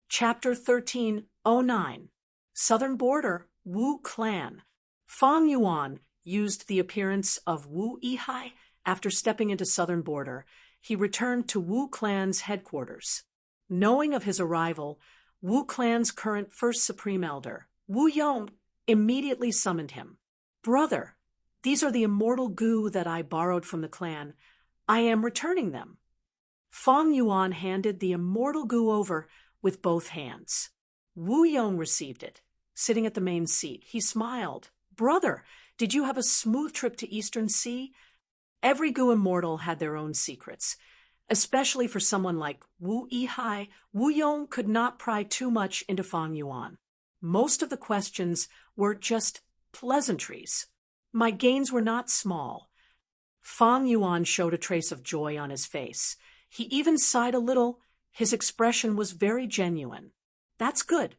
Chapter 1309. Southern Border, Wu Clan. Fang Yuan used the appearance of Wu Yihai after stepping into Southern Border. He returned to Wu Clan's headquarters. Knowing of his arrival, Wu Clan's current first supreme elder, Wu Yong, immediately summoned him. "Brother, these are the immortal goo that I borrowed from the clan. I am returning them." Fang Yuan handed the immortal goo over with both hands. Wu Yong received it. Sitting at the main seat, he smiled. "Brother, did you have a smooth trip to Eastern Sea?" Every goo immortal had their own secrets. Especially for someone like Wu Yihai, Wu Yong could not pry too much into Fang Yuan. Most of the questions were just pleasantries. My gains were not small. Fang Yuan showed a trace of joy on his face. He even sighed a little. His expression was very genuine. "That's good."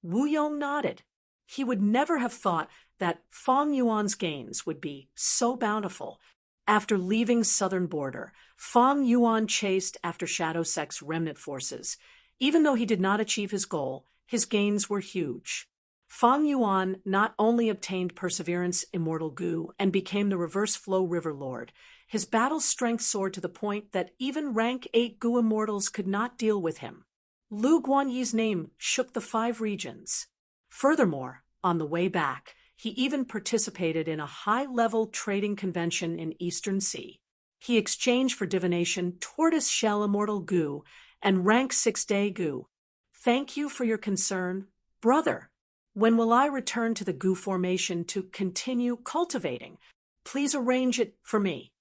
Wu Yong nodded. He would never have thought that Fang Yuan's gains would be so bountiful. After leaving Southern Border, Fang Yuan chased after Shadow Sect's remnant forces. Even though he did not achieve his goal, his gains were huge. Fang Yuan not only obtained Perseverance Immortal Goo and became the Reverse Flow River Lord, his battle strength soared to the point that even rank 8 Goo Immortals could not deal with him. Lu Guanyi's name shook the 5 regions. Furthermore, on the way back, he even participated in a high-level trading convention in Eastern Sea. He exchanged for divination Tortoise Shell Immortal Goo and rank 6 Day Goo. "Thank you for your concern, brother. When will I return to the Goo formation to continue cultivating? Please arrange it for me."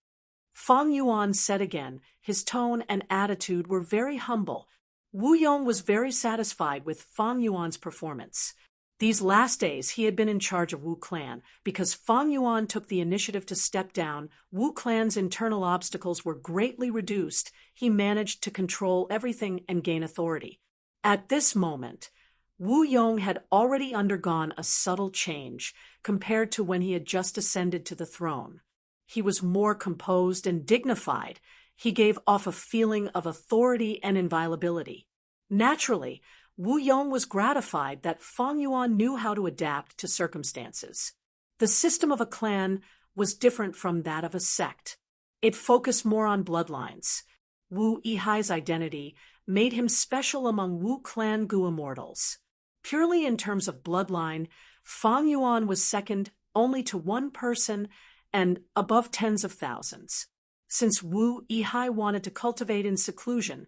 Fang Yuan said again. His tone and attitude were very humble. Wu Yong was very satisfied with Fang Yuan's performance. These last days he had been in charge of Wu Clan. Because Fang Yuan took the initiative to step down, Wu Clan's internal obstacles were greatly reduced. He managed to control everything and gain authority. At this moment, Wu Yong had already undergone a subtle change compared to when he had just ascended to the throne. He was more composed and dignified. He gave off a feeling of authority and inviolability. Naturally, Wu Yong was gratified that Fang Yuan knew how to adapt to circumstances. The system of a clan was different from that of a sect. It focused more on bloodlines. Wu Yihai's identity made him special among Wu Clan Goo Immortals. Purely in terms of bloodline, Fang Yuan was second only to one person and above tens of thousands. Since Wu Yihai wanted to cultivate in seclusion,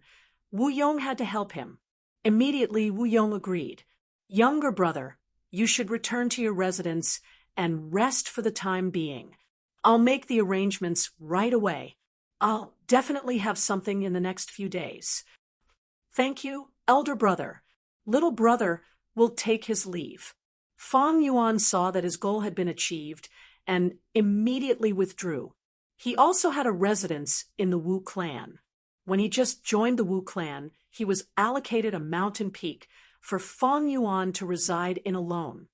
Wu Yong had to help him. Immediately, Wu Yong agreed. "Younger brother, you should return to your residence and rest for the time being. I'll make the arrangements right away. I'll definitely have something in the next few days." "Thank you, elder brother." Little brother will take his leave. Fang Yuan saw that his goal had been achieved and immediately withdrew. He also had a residence in the Wu Clan. When he just joined the Wu Clan, he was allocated a mountain peak for Fang Yuan to reside in alone.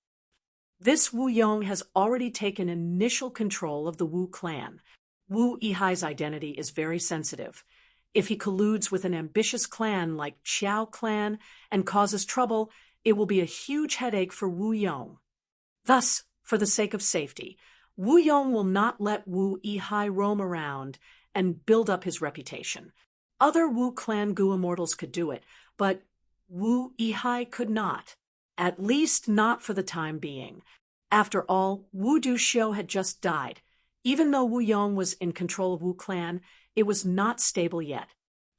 This Wu Yong has already taken initial control of the Wu Clan. Wu Yihai's identity is very sensitive. If he colludes with an ambitious clan like Qiao Clan and causes trouble, it will be a huge headache for Wu Yong. Thus, for the sake of safety, Wu Yong will not let Wu Yihai roam around and build up his reputation. Other Wu Clan Goo Immortals could do it, but Wu Yihai could not. At least not for the time being. After all, Wu Duxiu had just died. Even though Wu Yong was in control of Wu Clan, it was not stable yet.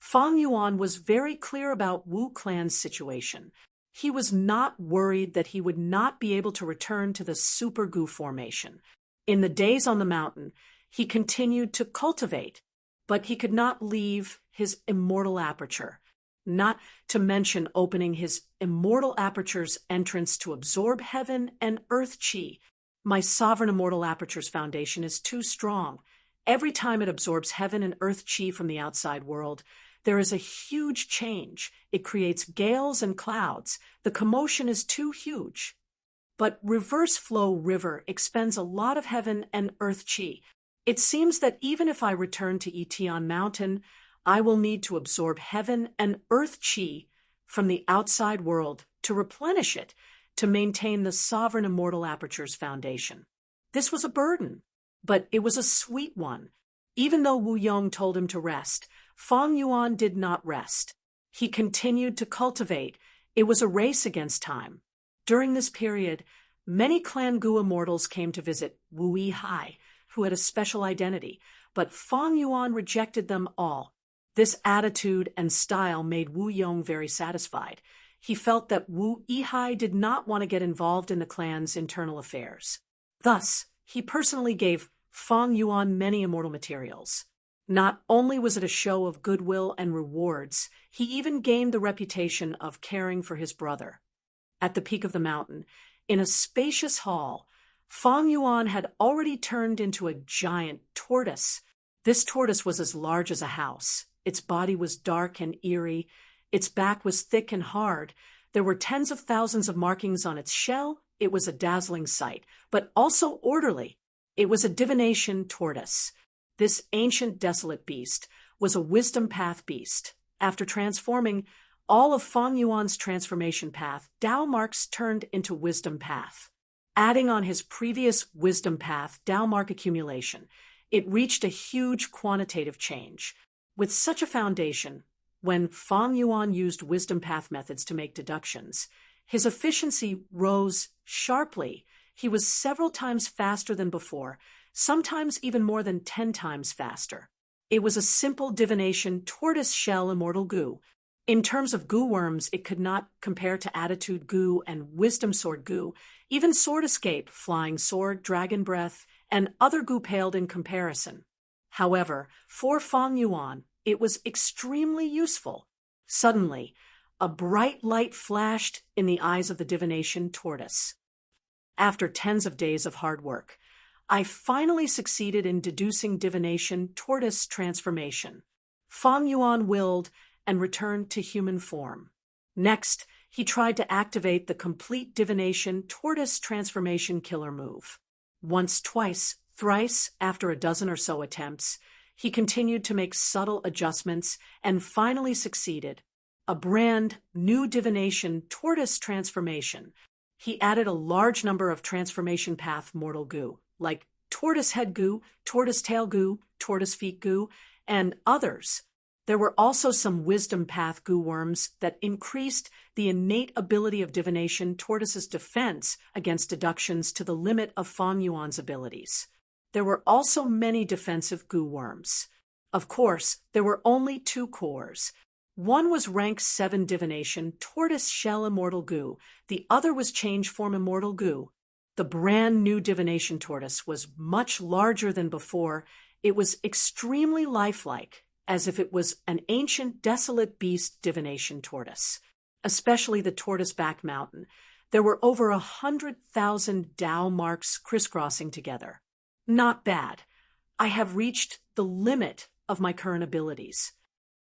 Fang Yuan was very clear about Wu Clan's situation. He was not worried that he would not be able to return to the Super Goo formation. In the days on the mountain, he continued to cultivate, but he could not leave his immortal aperture, not to mention opening his immortal aperture's entrance to absorb heaven and earth chi. My sovereign immortal aperture's foundation is too strong. Every time it absorbs heaven and earth chi from the outside world, there is a huge change. It creates gales and clouds. The commotion is too huge. But Reverse Flow River expends a lot of heaven and earth chi. It seems that even if I return to Etion Mountain, I will need to absorb heaven and earth chi from the outside world to replenish it, to maintain the sovereign immortal aperture's foundation. This was a burden, but it was a sweet one. Even though Wu Yong told him to rest, Fang Yuan did not rest. He continued to cultivate. It was a race against time. During this period, many Clan Gu immortals came to visit Wu Yihai, who had a special identity, but Fang Yuan rejected them all. This attitude and style made Wu Yong very satisfied. He felt that Wu Yihai did not want to get involved in the clan's internal affairs. Thus, he personally gave Fang Yuan many immortal materials. Not only was it a show of goodwill and rewards, he even gained the reputation of caring for his brother. At the peak of the mountain, in a spacious hall, Fang Yuan had already turned into a giant tortoise. This tortoise was as large as a house. Its body was dark and eerie. Its back was thick and hard. There were tens of thousands of markings on its shell. It was a dazzling sight, but also orderly. It was a divination tortoise. This ancient desolate beast was a wisdom path beast. After transforming all of Fang Yuan's transformation path, Dao marks turned into wisdom path. Adding on his previous wisdom path Dao mark accumulation, it reached a huge quantitative change. With such a foundation, when Fang Yuan used wisdom path methods to make deductions, his efficiency rose sharply. He was several times faster than before, sometimes even more than 10 times faster. It was a simple divination tortoise shell immortal goo. In terms of goo worms, it could not compare to attitude goo and wisdom sword goo. Even sword escape, flying sword, dragon breath, and other goo paled in comparison. However, for Fang Yuan, it was extremely useful. Suddenly, a bright light flashed in the eyes of the divination tortoise. After tens of days of hard work, I finally succeeded in deducing divination tortoise transformation. Fang Yuan willed and returned to human form. Next, he tried to activate the complete divination tortoise transformation killer move. Once, twice, thrice, after a dozen or so attempts, he continued to make subtle adjustments and finally succeeded. A brand new divination tortoise transformation. He added a large number of transformation path mortal goo, like tortoise head goo, tortoise tail goo, tortoise feet goo, and others. There were also some wisdom path goo worms that increased the innate ability of divination tortoise's defense against deductions to the limit of Fang Yuan's abilities. There were also many defensive goo worms. Of course, there were only 2 cores. One was rank 7 divination tortoise shell immortal goo. The other was change form immortal goo. The brand new divination tortoise was much larger than before. It was extremely lifelike, as if it was an ancient desolate beast divination tortoise. Especially the tortoise back mountain. There were over 100,000 Dao marks crisscrossing together. Not bad. I have reached the limit of my current abilities.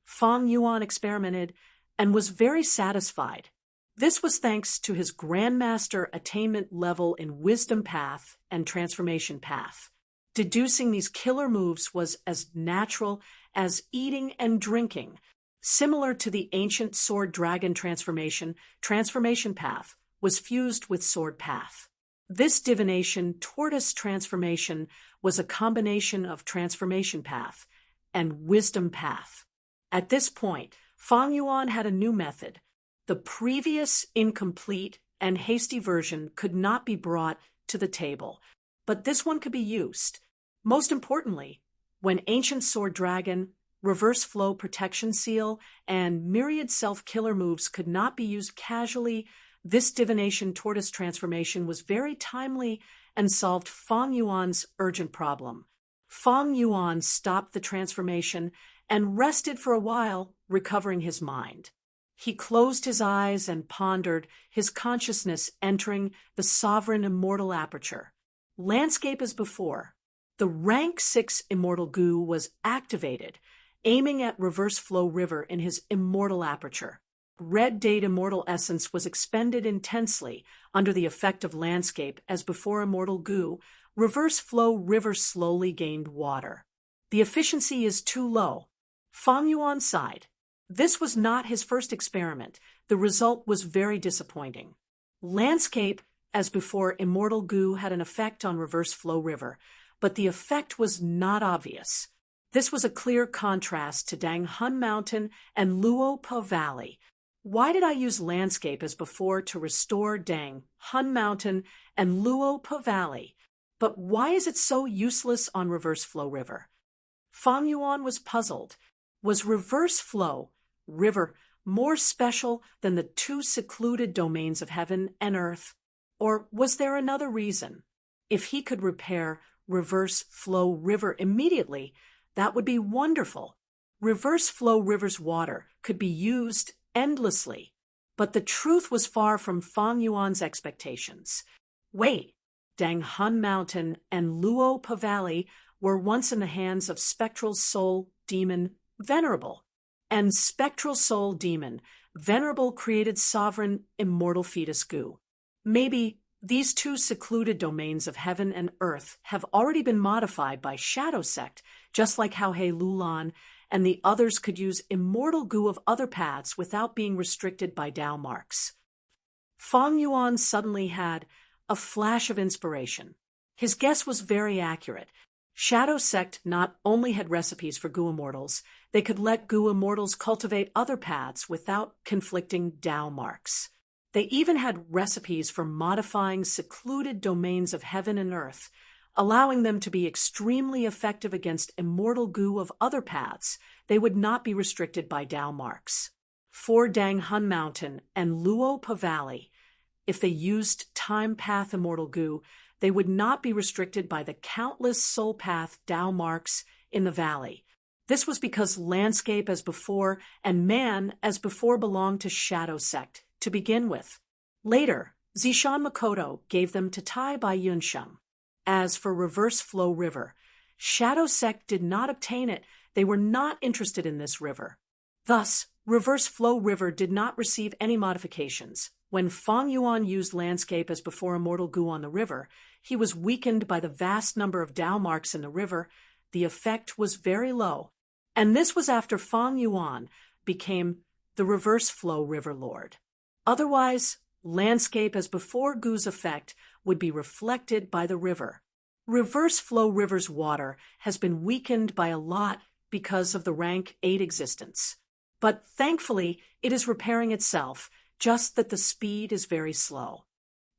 Fang Yuan experimented and was very satisfied. This was thanks to his Grandmaster attainment level in Wisdom Path and Transformation Path. Deducing these killer moves was as natural as eating and drinking. Similar to the ancient Sword Dragon transformation, Transformation Path was fused with Sword Path. This divination tortoise transformation was a combination of Transformation Path and Wisdom Path. At this point, Fang Yuan had a new method. The previous incomplete and hasty version could not be brought to the table, but this one could be used. Most importantly, when Ancient Sword Dragon, Reverse Flow Protection Seal, and myriad self-killer moves could not be used casually, this divination tortoise transformation was very timely and solved Fang Yuan's urgent problem. Fang Yuan stopped the transformation and rested for a while, recovering his mind. He closed his eyes and pondered, his consciousness entering the sovereign immortal aperture. Landscape as before. The rank 6 immortal goo was activated, aiming at Reverse Flow River in his immortal aperture. Red Date immortal essence was expended intensely under the effect of landscape as before immortal goo. Reverse Flow River slowly gained water. The efficiency is too low. Fang Yuan sighed. This was not his first experiment. The result was very disappointing. Landscape, as before, immortal goo had an effect on Reverse Flow River, but the effect was not obvious. This was a clear contrast to Dang Hun Mountain and Luo Po Valley. Why did I use landscape as before to restore Dang Hun Mountain and Luo Po Valley? But why is it so useless on Reverse Flow River? Fang Yuan was puzzled. Was Reverse Flow River more special than the two secluded domains of heaven and earth? Or was there another reason? If he could repair Reverse Flow River immediately, that would be wonderful. Reverse Flow River's water could be used endlessly. But the truth was far from Fang Yuan's expectations. Wait, Dang Hun Mountain and Luo Po Valley were once in the hands of Spectral Soul Demon Venerable. And Spectral Soul Demon Venerable created sovereign immortal fetus goo. Maybe these two secluded domains of heaven and earth have already been modified by Shadow Sect, just like how He Lulan and the others could use immortal goo of other paths without being restricted by Dao marks. Fang Yuan suddenly had a flash of inspiration. His guess was very accurate. Shadow Sect not only had recipes for goo immortals, they could let goo immortals cultivate other paths without conflicting Dao marks. They even had recipes for modifying secluded domains of heaven and earth, allowing them to be extremely effective against immortal goo of other paths. They would not be restricted by Dao marks. For Dang Hun Mountain and Luo Po Valley, if they used time path immortal goo, they would not be restricted by the countless soul path Dao marks in the valley. This was because landscape as before and man as before belonged to Shadow Sect to begin with. Later, Zishan Makoto gave them to Tai Bai Yunsheng. As for Reverse Flow River, Shadow Sect did not obtain it. They were not interested in this river. Thus, Reverse Flow River did not receive any modifications. When Fang Yuan used landscape as before immortal goo on the river, he was weakened by the vast number of Dao marks in the river. The effect was very low. And this was after Fang Yuan became the Reverse Flow River Lord. Otherwise, landscape as before goo's effect would be reflected by the river. Reverse Flow River's water has been weakened by a lot because of the rank 8 existence. But thankfully, it is repairing itself, just that the speed is very slow.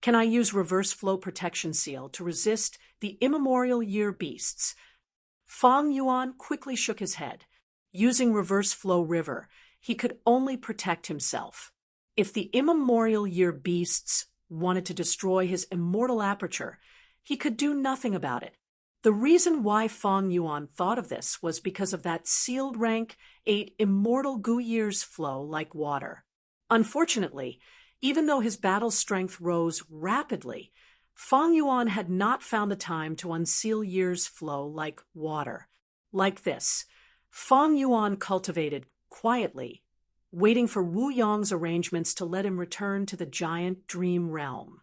Can I use Reverse Flow Protection Seal to resist the immemorial year beasts? Fang Yuan quickly shook his head. Using Reverse Flow River, he could only protect himself. If the immemorial year beasts wanted to destroy his immortal aperture, he could do nothing about it. The reason why Fang Yuan thought of this was because of that sealed rank 8 immortal goo years flow like water. Unfortunately, even though his battle strength rose rapidly, Fang Yuan had not found the time to unseal years flow like water. Like this, Fang Yuan cultivated quietly, waiting for Wu Yong's arrangements to let him return to the giant dream realm.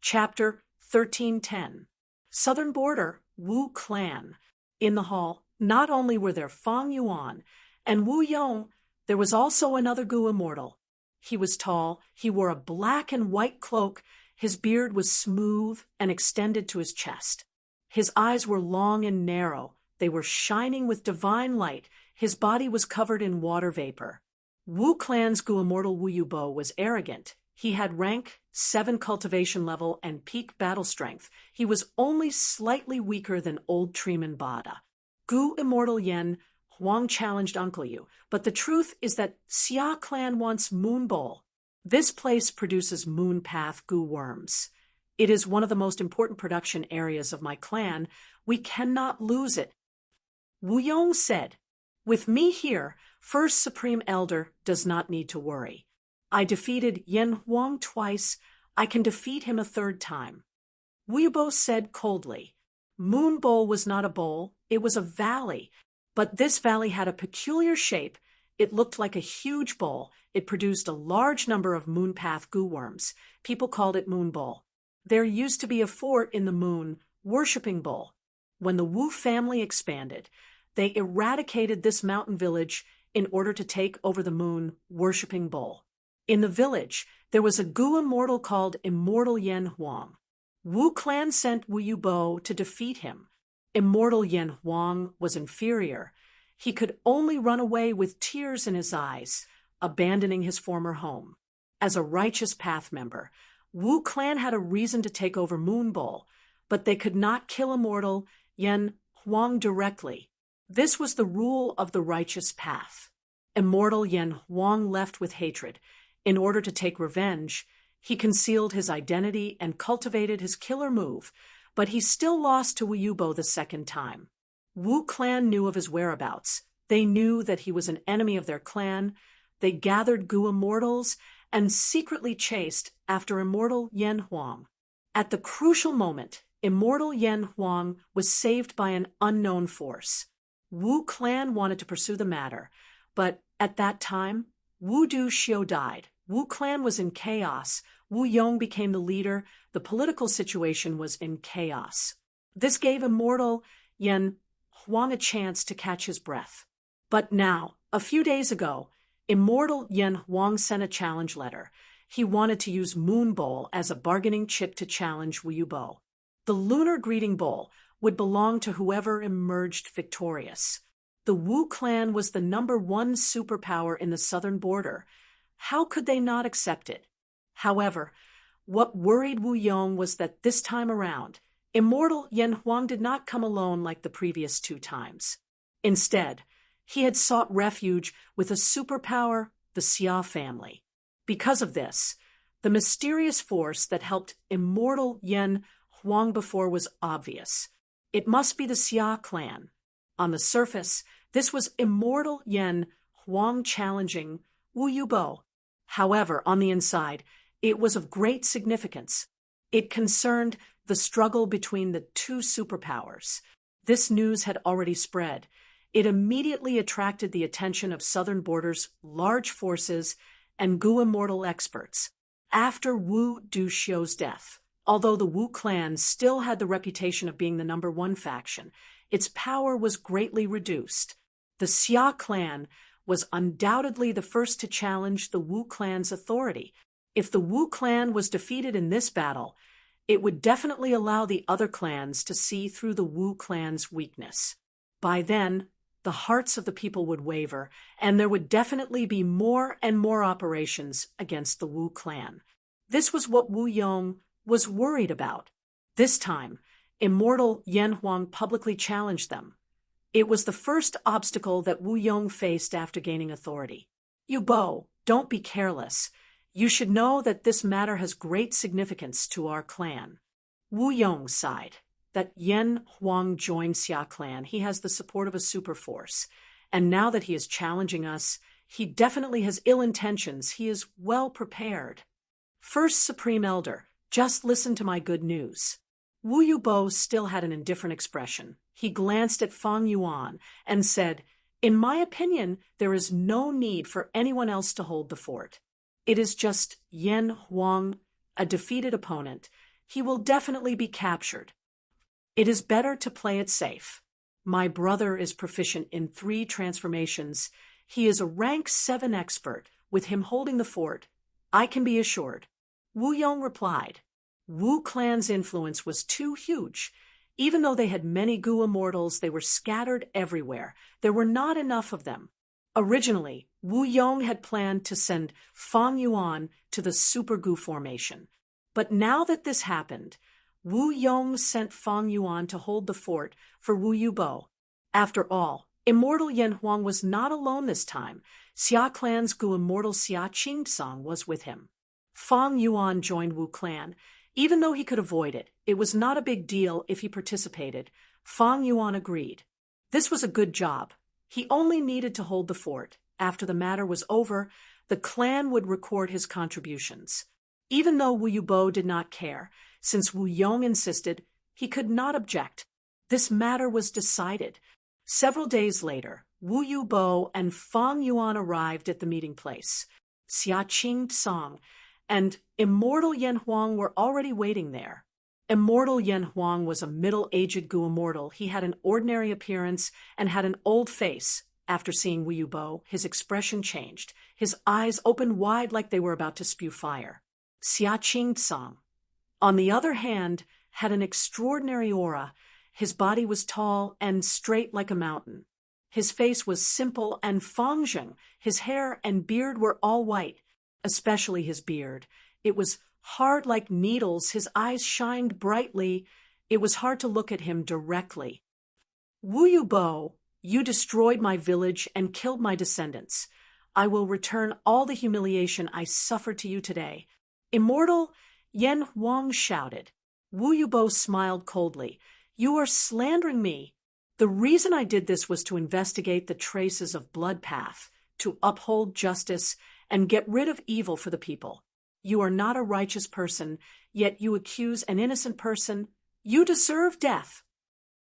Chapter 1310. Southern Border, Wu Clan. In the hall, not only were there Fang Yuan and Wu Yong, there was also another goo immortal. He was tall, he wore a black and white cloak, his beard was smooth and extended to his chest. His eyes were long and narrow, they were shining with divine light, his body was covered in water vapor. Wu Clan's goo immortal Wu Yubo was arrogant. He had rank 7 cultivation level and peak battle strength. He was only slightly weaker than old Treeman Bada. Goo immortal Yen Huang challenged Uncle Yu, but the truth is that Xia Clan wants Moon Bowl. This place produces moon path goo worms. It is one of the most important production areas of my clan. We cannot lose it. Wu Yong said, "With me here, First Supreme Elder does not need to worry. I defeated Yen Huang twice. I can defeat him a third time." Wu Yubo said coldly, "Moon Bowl was not a bowl, it was a valley. But this valley had a peculiar shape. It looked like a huge bowl. It produced a large number of moonpath goo worms. People called it Moon Bowl. There used to be a fort in the moon, worshipping bowl. When the Wu family expanded, they eradicated this mountain village in order to take over the moon, worshipping bowl. In the village, there was a Gu immortal called Immortal Yen Huang. Wu clan sent Wu Yubo to defeat him. Immortal Yen Huang was inferior. He could only run away with tears in his eyes, abandoning his former home. As a righteous path member, Wu clan had a reason to take over Moon Bowl, but they could not kill Immortal Yen Huang directly. This was the rule of the righteous path. Immortal Yen Huang left with hatred. In order to take revenge, he concealed his identity and cultivated his killer move, but he still lost to Wu Yubo the second time. Wu clan knew of his whereabouts. They knew that he was an enemy of their clan. They gathered Gu immortals and secretly chased after Immortal Yen Huang. At the crucial moment, Immortal Yen Huang was saved by an unknown force. Wu clan wanted to pursue the matter, but at that time, Wu Du Xiu died. Wu clan was in chaos. Wu Yong became the leader. The political situation was in chaos. This gave Immortal Yen Huang a chance to catch his breath. But now, a few days ago, Immortal Yen Huang sent a challenge letter. He wanted to use Moon Bowl as a bargaining chip to challenge Wu Yubo. The Lunar Greeting Bowl would belong to whoever emerged victorious. The Wu clan was the #1 superpower in the southern border. How could they not accept it? However, what worried Wu Yong was that this time around, Immortal Yen Huang did not come alone like the previous 2 times. Instead, he had sought refuge with a superpower, the Xia family. Because of this, the mysterious force that helped Immortal Yen Huang before was obvious. It must be the Xia clan. On the surface, this was Immortal Yen Huang challenging Wu Yubo. However, on the inside, it was of great significance. It concerned the struggle between the 2 superpowers. This news had already spread. It immediately attracted the attention of Southern Border's large forces and Gu immortal experts. After Wu Du Xiu's death, although the Wu clan still had the reputation of being the #1 faction, its power was greatly reduced. The Xia clan was undoubtedly the first to challenge the Wu clan's authority. If the Wu clan was defeated in this battle, it would definitely allow the other clans to see through the Wu clan's weakness. By then, the hearts of the people would waver, and there would definitely be more and more operations against the Wu clan. This was what Wu Yong was worried about. This time, Immortal Yen Huang publicly challenged them. It was the first obstacle that Wu Yong faced after gaining authority. Yubo, don't be careless. You should know that this matter has great significance to our clan. Wu Yong sighed. That Yen Huang joined Xia clan, he has the support of a super force. And now that he is challenging us, he definitely has ill intentions. He is well prepared. First Supreme Elder, just listen to my good news. Wu Yubo still had an indifferent expression. He glanced at Fang Yuan and said, "In my opinion, there is no need for anyone else to hold the fort. It is just Yen Huang, a defeated opponent. He will definitely be captured. It is better to play it safe. My brother is proficient in 3 transformations. He is a rank 7 expert. With him holding the fort, I can be assured." Wu Yong replied. Wu clan's influence was too huge. Even though they had many Gu immortals, they were scattered everywhere. There were not enough of them. Originally, Wu Yong had planned to send Fang Yuan to the Super Gu formation. But now that this happened, Wu Yong sent Fang Yuan to hold the fort for Wu Yubo. After all, Immortal Yen Huang was not alone this time. Xia clan's Gu immortal Xia Qingtsang was with him. Fang Yuan joined Wu clan. Even though he could avoid it, it was not a big deal if he participated. Fang Yuan agreed. This was a good job. He only needed to hold the fort. After the matter was over, the clan would record his contributions. Even though Wu Yubo did not care, since Wu Yong insisted, he could not object. This matter was decided. Several days later, Wu Yubo and Fang Yuan arrived at the meeting place. Xia Qingtsang and Immortal Yen Huang were already waiting there. Immortal Yen Huang was a middle-aged Gu immortal. He had an ordinary appearance and had an old face. After seeing Wu Yubo, his expression changed. his eyes opened wide like they were about to spew fire. Xia Qingcang, on the other hand, had an extraordinary aura. His body was tall and straight like a mountain. His face was simple and Fangzheng. His hair and beard were all white, especially his beard. It was hard like needles. His eyes shined brightly. It was hard to look at him directly. Wu Yubo, you destroyed my village and killed my descendants. I will return all the humiliation I suffered to you today. Immortal Yan Huang shouted. Wu Yubo smiled coldly. You are slandering me. The reason I did this was to investigate the traces of blood path, to uphold justice, and get rid of evil for the people. You are not a righteous person, yet you accuse an innocent person. You deserve death.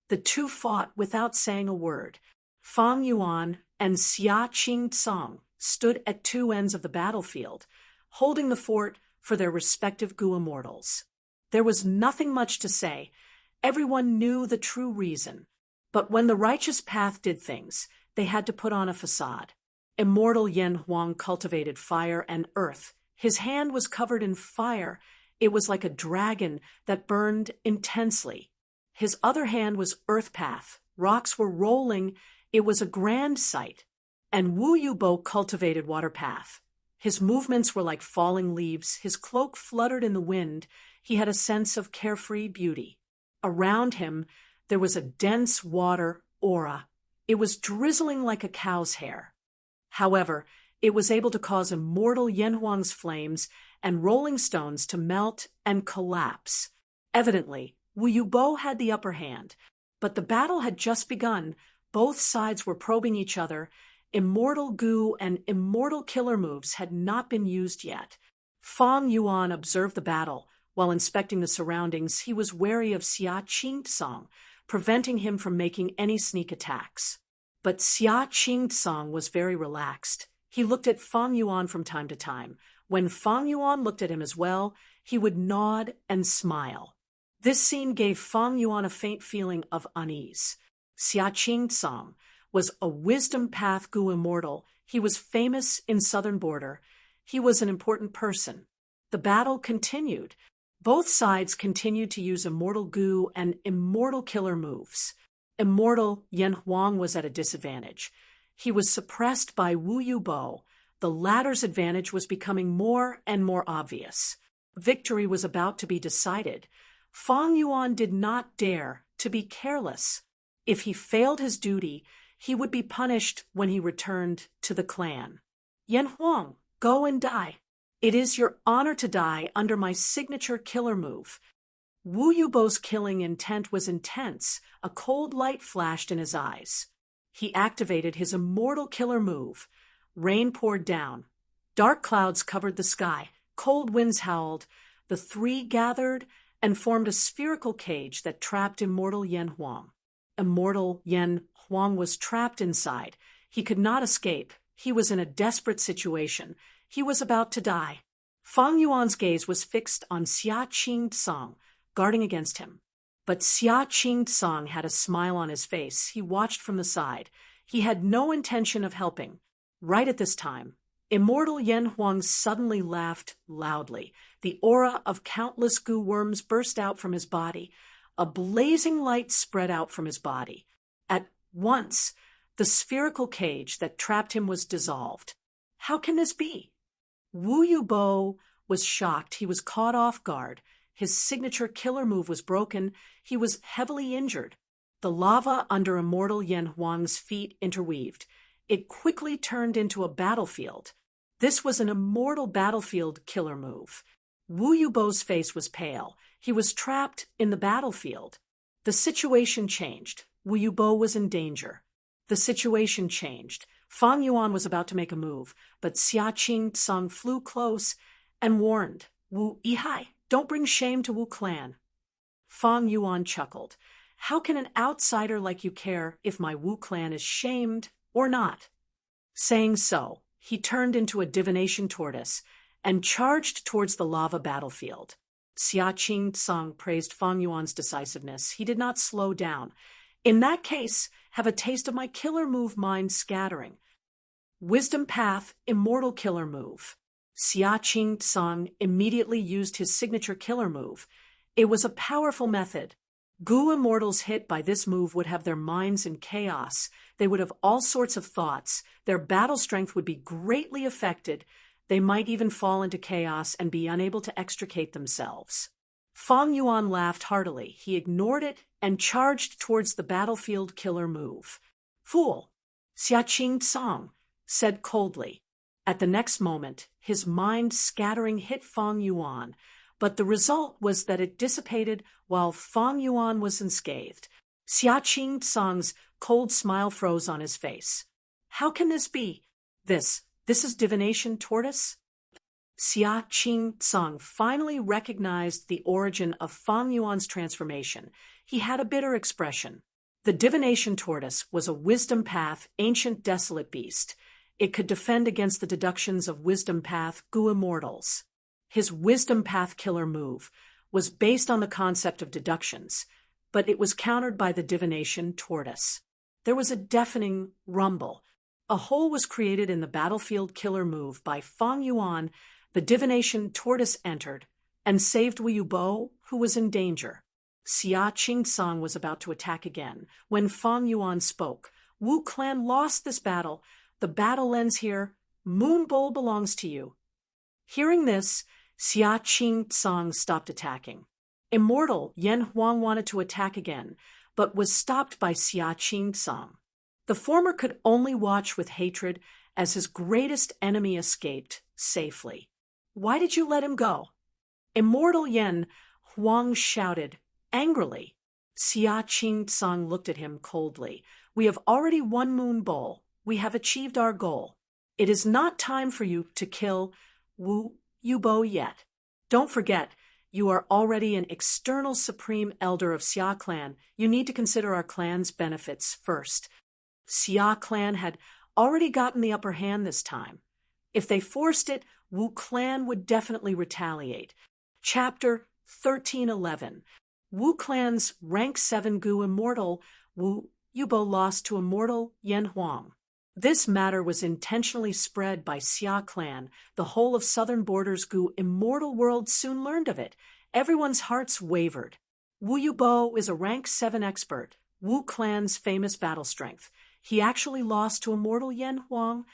The two fought without saying a word. Fang Yuan and Xia Qingcang stood at two ends of the battlefield, holding the fort for their respective Gu immortals. There was nothing much to say. Everyone knew the true reason. But when the righteous path did things, they had to put on a facade. Immortal Yan Huang cultivated fire and earth. His hand was covered in fire. It was like a dragon that burned intensely. His other hand was earth path. Rocks were rolling. It was a grand sight. And Wu Yubo cultivated water path. His movements were like falling leaves. His cloak fluttered in the wind. He had a sense of carefree beauty. Around him, there was a dense water aura. It was drizzling like a cow's hair. However, it was able to cause immortal Yan Huang's flames and rolling stones to melt and collapse. Evidently, Wu Yubo had the upper hand, but the battle had just begun. Both sides were probing each other. Immortal Gu and immortal killer moves had not been used yet. Fang Yuan observed the battle. While inspecting the surroundings, he was wary of Xia Qingcang, preventing him from making any sneak attacks. But Xia Qingcang was very relaxed. He looked at Fang Yuan from time to time. When Fang Yuan looked at him as well, he would nod and smile. This scene gave Fang Yuan a faint feeling of unease. Xia Qingcang was a wisdom path Gu immortal. He was famous in Southern Border. He was an important person. The battle continued. Both sides continued to use immortal Gu and immortal killer moves. Immortal Yan Huang was at a disadvantage. He was suppressed by Wu Yubo. The latter's advantage was becoming more and more obvious. Victory was about to be decided. Fang Yuan did not dare to be careless. If he failed his duty, he would be punished when he returned to the clan. Yan Huang, go and die. It is your honor to die under my signature killer move. Wu Yubo's killing intent was intense. A cold light flashed in his eyes. He activated his immortal killer move. Rain poured down. Dark clouds covered the sky. Cold winds howled. The three gathered and formed a spherical cage that trapped immortal Yan Huang. Immortal Yan Huang was trapped inside. He could not escape. He was in a desperate situation. He was about to die. Fang Yuan's gaze was fixed on Xia Qingcang, guarding against him. But Xia Qingcang had a smile on his face. He watched from the side. He had no intention of helping. Right at this time, immortal Yan Huang suddenly laughed loudly. The aura of countless Gu worms burst out from his body. A blazing light spread out from his body. At once, the spherical cage that trapped him was dissolved. How can this be? Wu Yubo was shocked. He was caught off guard. His signature killer move was broken. He was heavily injured. The lava under immortal Yan Huang's feet interweaved. It quickly turned into a battlefield. This was an immortal battlefield killer move. Wu Yubo's face was pale. He was trapped in the battlefield. The situation changed. Wu Yubo was in danger. The situation changed. Fang Yuan was about to make a move, but Xia Qingcang flew close and warned, Wu Yihai, don't bring shame to Wu clan. Fang Yuan chuckled. How can an outsider like you care if my Wu clan is shamed or not? Saying so, he turned into a divination tortoise and charged towards the lava battlefield. Xia Qingcang praised Fang Yuan's decisiveness. He did not slow down. In that case, have a taste of my killer move, mind scattering. Wisdom Path, Immortal Killer Move. Xia Qing-tsang immediately used his signature killer move. It was a powerful method. Gu immortals hit by this move would have their minds in chaos. They would have all sorts of thoughts. Their battle strength would be greatly affected. They might even fall into chaos and be unable to extricate themselves. Fang Yuan laughed heartily. He ignored it and charged towards the battlefield killer move. Fool! Xia Qing-tsang said coldly. At the next moment, his mind scattering hit Fang Yuan, but the result was that it dissipated while Fang Yuan was unscathed. Xia Qing-tsang's cold smile froze on his face. How can this be? This is divination, tortoise? Xia Qing-tsang finally recognized the origin of Fang Yuan's transformation. He had a bitter expression. The divination tortoise was a wisdom path, ancient desolate beast. It could defend against the deductions of wisdom path Gu immortals. His wisdom path killer move was based on the concept of deductions, but it was countered by the divination tortoise. There was a deafening rumble. A hole was created in the battlefield killer move by Fang Yuan. The divination tortoise entered and saved Wu Yubo, who was in danger. Xia Qing-tsang was about to attack again when Fang Yuan spoke. Wu clan lost this battle. The battle ends here. Moon Bowl belongs to you. Hearing this, Xia Qing-tsang stopped attacking. Immortal Yan Huang wanted to attack again, but was stopped by Xia Qing-tsang. The former could only watch with hatred as his greatest enemy escaped safely. Why did you let him go? Immortal Yan Huang shouted angrily. Xia Qing-tsang looked at him coldly. We have already won Moon Bowl. We have achieved our goal. It is not time for you to kill Wu Yubo yet. Don't forget, you are already an external supreme elder of Xia clan. You need to consider our clan's benefits first. Xia clan had already gotten the upper hand this time. If they forced it, Wu clan would definitely retaliate. Chapter 1311. Wu clan's rank 7 Gu immortal Wu Yubo lost to immortal Yan Huang. This matter was intentionally spread by Xia clan. The whole of Southern Border's Gu immortal world soon learned of it. Everyone's hearts wavered. Wu Yubo is a rank 7 expert, Wu clan's famous battle strength. He actually lost to immortal Yan Huang.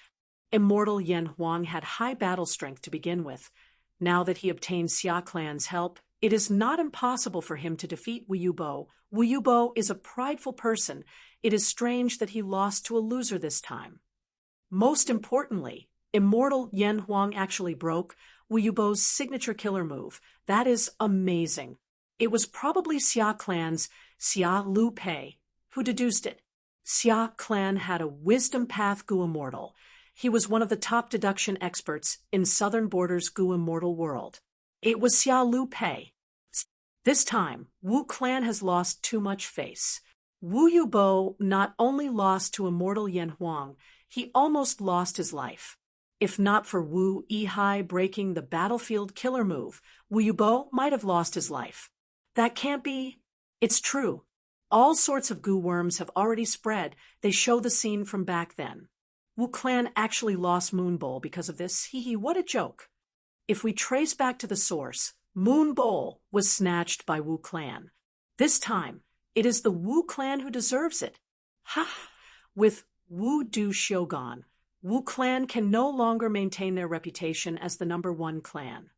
Immortal Yan Huang had high battle strength to begin with. Now that he obtained Xia clan's help, it is not impossible for him to defeat Wu Yubo. Wu Yubo is a prideful person. It is strange that he lost to a loser this time. Most importantly, immortal Yan Huang actually broke Wu Yubo's signature killer move. That is amazing. It was probably Xia clan's Xia Lu Pei who deduced it. Xia clan had a wisdom path Gu immortal. He was one of the top deduction experts in Southern Border's Gu immortal world. It was Xia Lu Pei. This time, Wu clan has lost too much face. Wu Yubo not only lost to immortal Yan Huang, he almost lost his life. If not for Wu Yihai breaking the battlefield killer move, Wu Yubo might have lost his life. That can't be. It's true. All sorts of Gu worms have already spread. They show the scene from back then. Wu clan actually lost Moon Bowl because of this. Hee hee, what a joke. If we trace back to the source, Moon Bowl was snatched by Wu clan. This time, it is the Wu clan who deserves it. Ha! With Wu Du Shogun, Wu clan can no longer maintain their reputation as the #1 clan.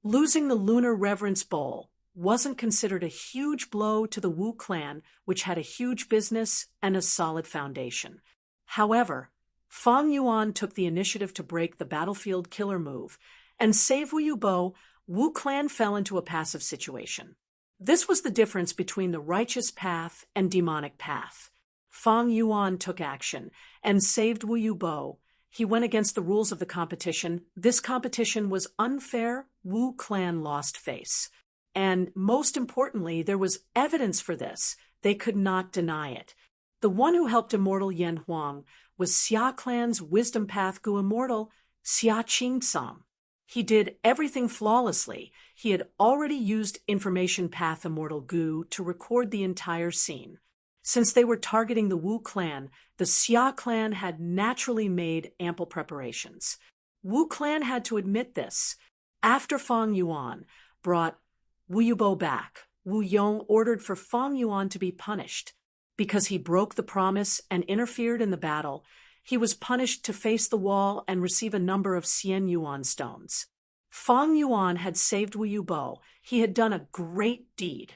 Losing the Lunar Reverence Bowl wasn't considered a huge blow to the Wu clan, which had a huge business and a solid foundation. However, Fang Yuan took the initiative to break the battlefield killer move and save Wu Yubo. Wu clan fell into a passive situation. This was the difference between the righteous path and demonic path. Fang Yuan took action and saved Wu Yubo. He went against the rules of the competition. This competition was unfair. Wu clan lost face. And most importantly, there was evidence for this. They could not deny it. The one who helped immortal Yan Huang was Xia clan's wisdom path Gu immortal, Xia Qing-tsang. He did everything flawlessly. He had already used information path immortal Gu to record the entire scene. Since they were targeting the Wu clan, the Xia clan had naturally made ample preparations. Wu clan had to admit this. After Fang Yuan brought Wu Yubo back, Wu Yong ordered for Fang Yuan to be punished. Because he broke the promise and interfered in the battle, he was punished to face the wall and receive a number of Xian Yuan stones. Fang Yuan had saved Wu Yubo. He had done a great deed.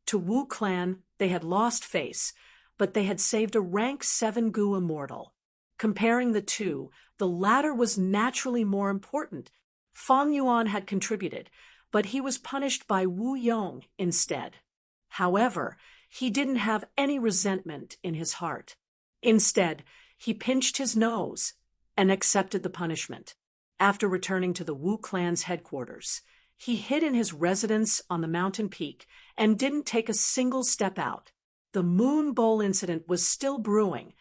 To Wu clan, they had lost face, but they had saved a rank 7 Gu immortal. Comparing the two, the latter was naturally more important. Fang Yuan had contributed, but he was punished by Wu Yong instead. However, he didn't have any resentment in his heart. Instead, he pinched his nose and accepted the punishment. After returning to the Wu clan's headquarters, he hid in his residence on the mountain peak and didn't take a single step out. The Moon Bowl incident was still brewing,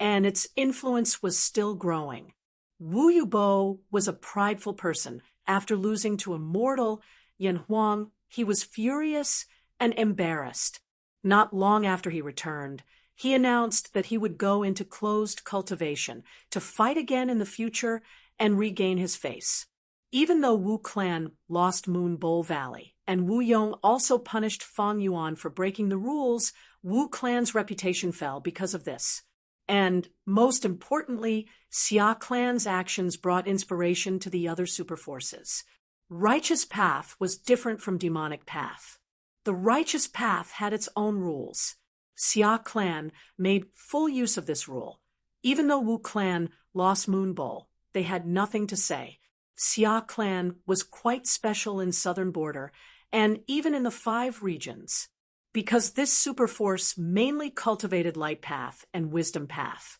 and its influence was still growing. Wu Yubo was a prideful person. After losing to immortal Yan Huang, he was furious and embarrassed. Not long after he returned, he announced that he would go into closed cultivation to fight again in the future and regain his face. Even though Wu clan lost Moon Bowl Valley, and Wu Yong also punished Fang Yuan for breaking the rules, Wu clan's reputation fell because of this. And, most importantly, Xia clan's actions brought inspiration to the other superforces. Righteous path was different from demonic path. The righteous path had its own rules. Xia clan made full use of this rule. Even though Wu clan lost Moon Bowl, they had nothing to say. Xia clan was quite special in southern border and even in the 5 regions, because this superforce mainly cultivated light path and wisdom path.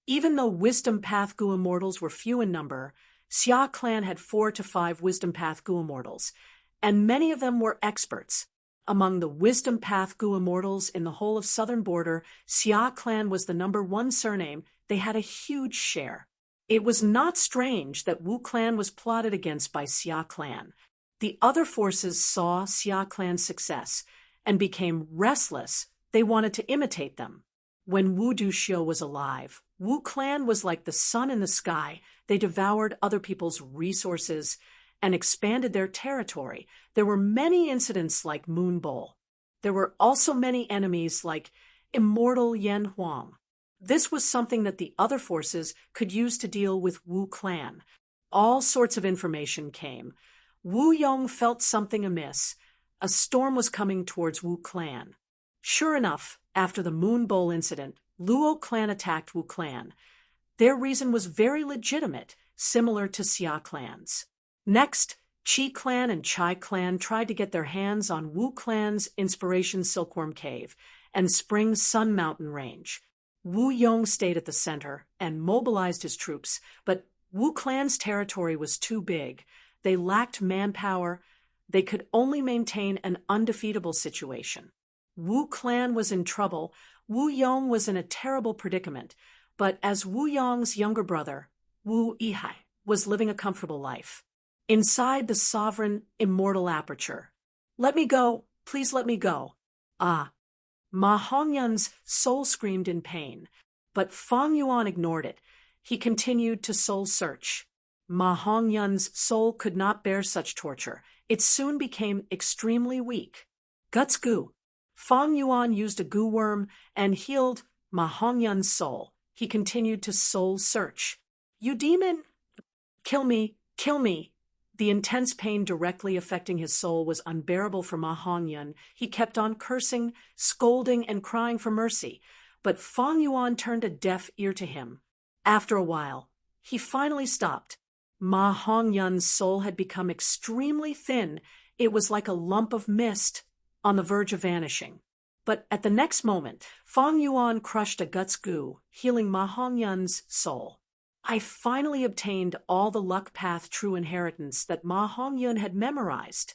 Even though wisdom path Gu immortals were few in number, Xia clan had 4 to 5 wisdom path Gu immortals, and many of them were experts. Among the wisdom path Gu immortals in the whole of southern border, Xia clan was the #1 surname. They had a huge share. It was not strange that Wu clan was plotted against by Xia clan. The other forces saw Xia clan's success and became restless. They wanted to imitate them. When Wu Duxiu was alive, Wu clan was like the sun in the sky. They devoured other people's resources and expanded their territory. There were many incidents like Moon Bowl. There were also many enemies like immortal Yan Huang. This was something that the other forces could use to deal with Wu clan. All sorts of information came. Wu Yong felt something amiss. A storm was coming towards Wu clan. Sure enough, after the Moon Bowl incident, Luo clan attacked Wu clan. Their reason was very legitimate, similar to Xia clan's. Next, Qi clan and Chai clan tried to get their hands on Wu clan's Inspiration Silkworm Cave and Spring Sun Mountain Range. Wu Yong stayed at the center and mobilized his troops, but Wu clan's territory was too big. They lacked manpower. They could only maintain an undefeatable situation. Wu clan was in trouble. Wu Yong was in a terrible predicament, but as Wu Yong's younger brother, Wu Yihai, was living a comfortable life. Inside the sovereign, immortal aperture. "Let me go, please let me go." Ah. Ma Hongyun's soul screamed in pain, but Fang Yuan ignored it. He continued to soul search. Ma Hongyun's soul could not bear such torture. It soon became extremely weak. Guts Gu. Fang Yuan used a Gu worm and healed Ma Hongyun's soul. He continued to soul search. "You demon! Kill me! Kill me!" The intense pain directly affecting his soul was unbearable for Ma Hongyun. He kept on cursing, scolding, and crying for mercy, but Fang Yuan turned a deaf ear to him. After a while, he finally stopped. Ma Hongyun's soul had become extremely thin. It was like a lump of mist on the verge of vanishing. But at the next moment, Fang Yuan crushed a Guts Gu, healing Ma Hongyun's soul. I finally obtained all the luck path true inheritance that Ma Hongyun had memorized.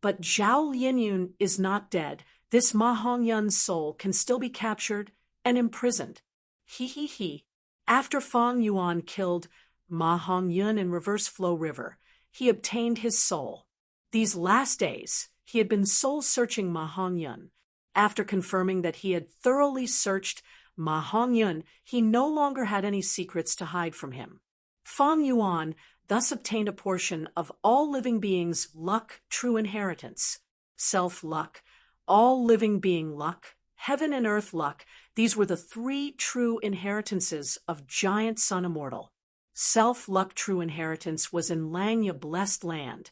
But Zhao Linyun is not dead. This Ma Hongyun's soul can still be captured and imprisoned. He. After Fang Yuan killed Ma Hongyun in Reverse Flow River, he obtained his soul. These last days, he had been soul-searching Ma Hongyun. After confirming that he had thoroughly searched Ma Hongyun, he no longer had any secrets to hide from him. Fang Yuan thus obtained a portion of all living beings' luck true inheritance. Self-luck, all living being luck, heaven and earth luck, these were the three true inheritances of giant Sun Immortal. Self-luck true inheritance was in Langya blessed land.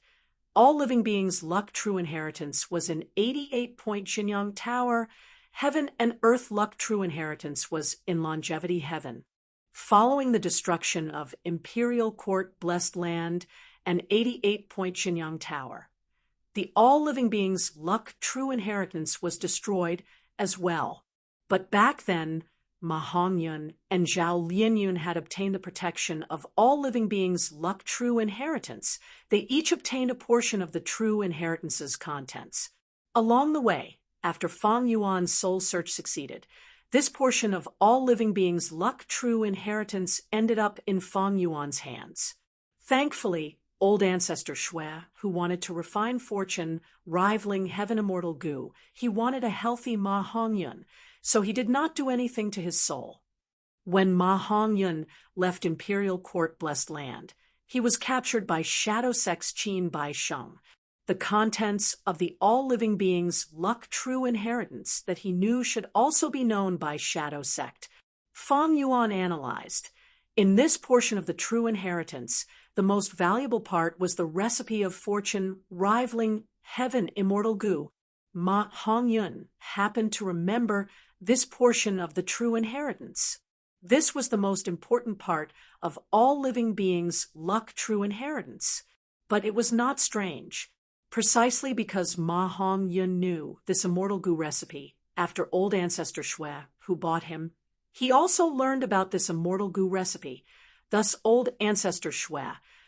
All living beings' luck true inheritance was in 88-point Jinyang Tower. Heaven and earth luck true inheritance was in Longevity Heaven. Following the destruction of Imperial Court blessed land and 88-point Jinyang Tower, the all living beings' luck true inheritance was destroyed as well. But back then, Ma Hongyun and Zhao Lianyun had obtained the protection of all living beings' luck true inheritance. They each obtained a portion of the true inheritance's contents. Along the way, after Fang Yuan's soul search succeeded, this portion of all living beings' luck true inheritance ended up in Fang Yuan's hands. Thankfully, old ancestor Shui, who wanted to refine fortune rivaling heaven immortal Gu, he wanted a healthy Ma Hongyun, so he did not do anything to his soul. When Ma Hongyun left Imperial Court blessed land, he was captured by Shadow Sect's Qin Bai Sheng, the contents of the all-living being's luck true inheritance that he knew should also be known by Shadow Sect. Fang Yuan analyzed. In this portion of the true inheritance, the most valuable part was the recipe of fortune rivaling heaven immortal Gu. Ma Hongyun happened to remember this portion of the true inheritance. This was the most important part of all living beings' luck true inheritance. But it was not strange. Precisely because Ma Hongyun knew this immortal Gu recipe after old ancestor Shui, who bought him, he also learned about this immortal Gu recipe. Thus old ancestor Shui,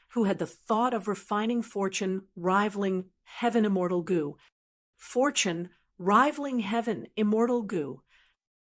who had the thought of refining fortune rivaling heaven immortal Gu. Fortune rivaling heaven immortal Gu.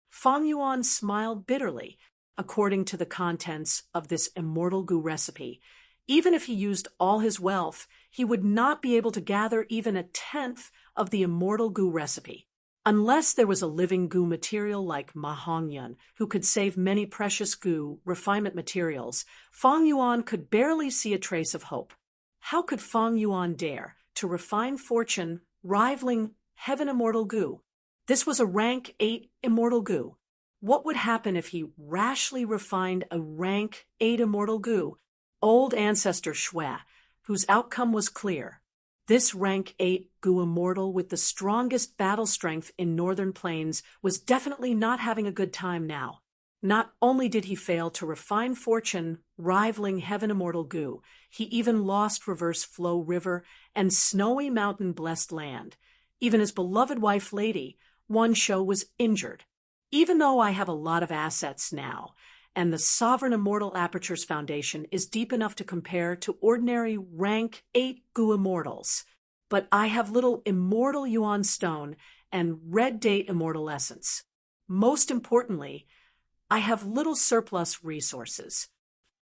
Fang Yuan smiled bitterly. According to the contents of this immortal Gu recipe, even if he used all his wealth, he would not be able to gather even a tenth of the immortal Gu recipe. Unless there was a living Gu material like Ma Hongyun, who could save many precious Gu refinement materials, Fang Yuan could barely see a trace of hope. How could Fang Yuan dare to refine fortune rivaling heaven immortal Gu? This was a rank 8 immortal Gu. What would happen if he rashly refined a rank 8 immortal Gu? Old ancestor Shui, whose outcome was clear. This rank 8 Gu immortal with the strongest battle strength in northern plains was definitely not having a good time now. Not only did he fail to refine fortune rivaling heaven immortal Gu, he even lost reverse flow river and snowy mountain blessed land. Even his beloved wife Lady, Wan Shou, was injured. Even though I have a lot of assets now, and the Sovereign Immortal Apertures Foundation is deep enough to compare to ordinary rank 8 Gu immortals, but I have little immortal Yuan stone and red date immortal essence. Most importantly, I have little surplus resources.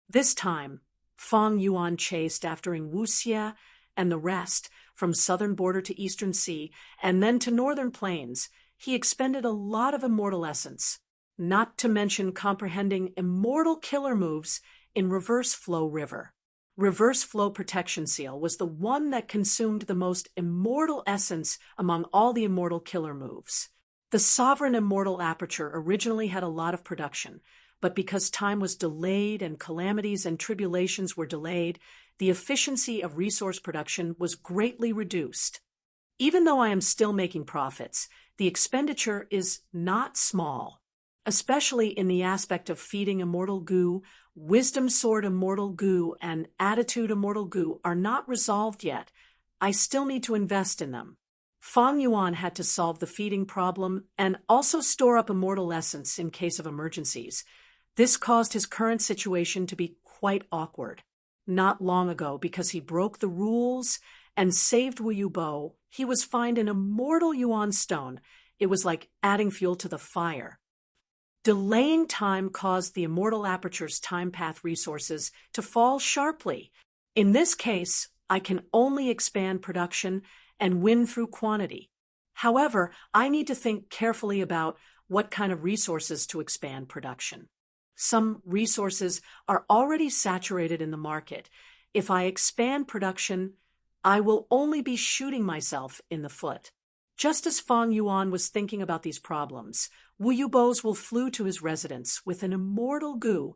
This time, Fang Yuan chased after Wuxia and the rest from southern border to eastern sea and then to northern plains. He expended a lot of immortal essence, not to mention comprehending immortal killer moves in Reverse Flow River. Reverse Flow Protection Seal was the one that consumed the most immortal essence among all the immortal killer moves. The Sovereign Immortal Aperture originally had a lot of production, but because time was delayed and calamities and tribulations were delayed, the efficiency of resource production was greatly reduced. Even though I am still making profits, the expenditure is not small, especially in the aspect of feeding immortal Gu. Wisdom Sword immortal Gu and Attitude immortal Gu are not resolved yet. I still need to invest in them. Fang Yuan had to solve the feeding problem and also store up immortal essence in case of emergencies. This caused his current situation to be quite awkward. Not long ago, because he broke the rules and saved Wu Yubo, he was fined an immortal Yuan stone. It was like adding fuel to the fire. Delaying time caused the immortal aperture's time path resources to fall sharply. In this case, I can only expand production and win through quantity. However, I need to think carefully about what kind of resources to expand production. Some resources are already saturated in the market. If I expand production, I will only be shooting myself in the foot. Just as Fang Yuan was thinking about these problems, Wu Yubo's will flew to his residence with an immortal gu.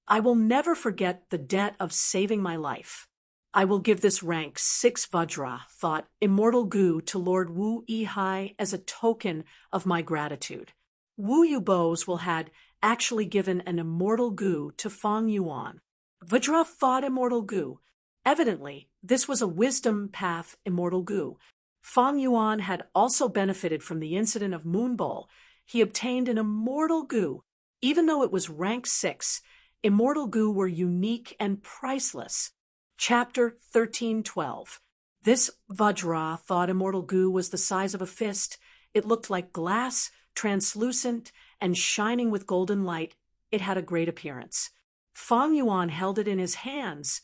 I will never forget the debt of saving my life. I will give this rank 6 Vajra, thought Immortal Gu, to Lord Wu Yihai as a token of my gratitude. Wu Yubo's will had actually given an Immortal Gu to Fang Yuan. Vajra thought Immortal Gu. Evidently, this was a wisdom path Immortal Gu. Fang Yuan had also benefited from the incident of Moon Bowl. He obtained an Immortal Gu. Even though it was rank 6, Immortal Gu were unique and priceless. Chapter 13:12. This Vajra thought Immortal Gu was the size of a fist. It looked like glass, translucent, and shining with golden light. It had a great appearance. Fang Yuan held it in his hands.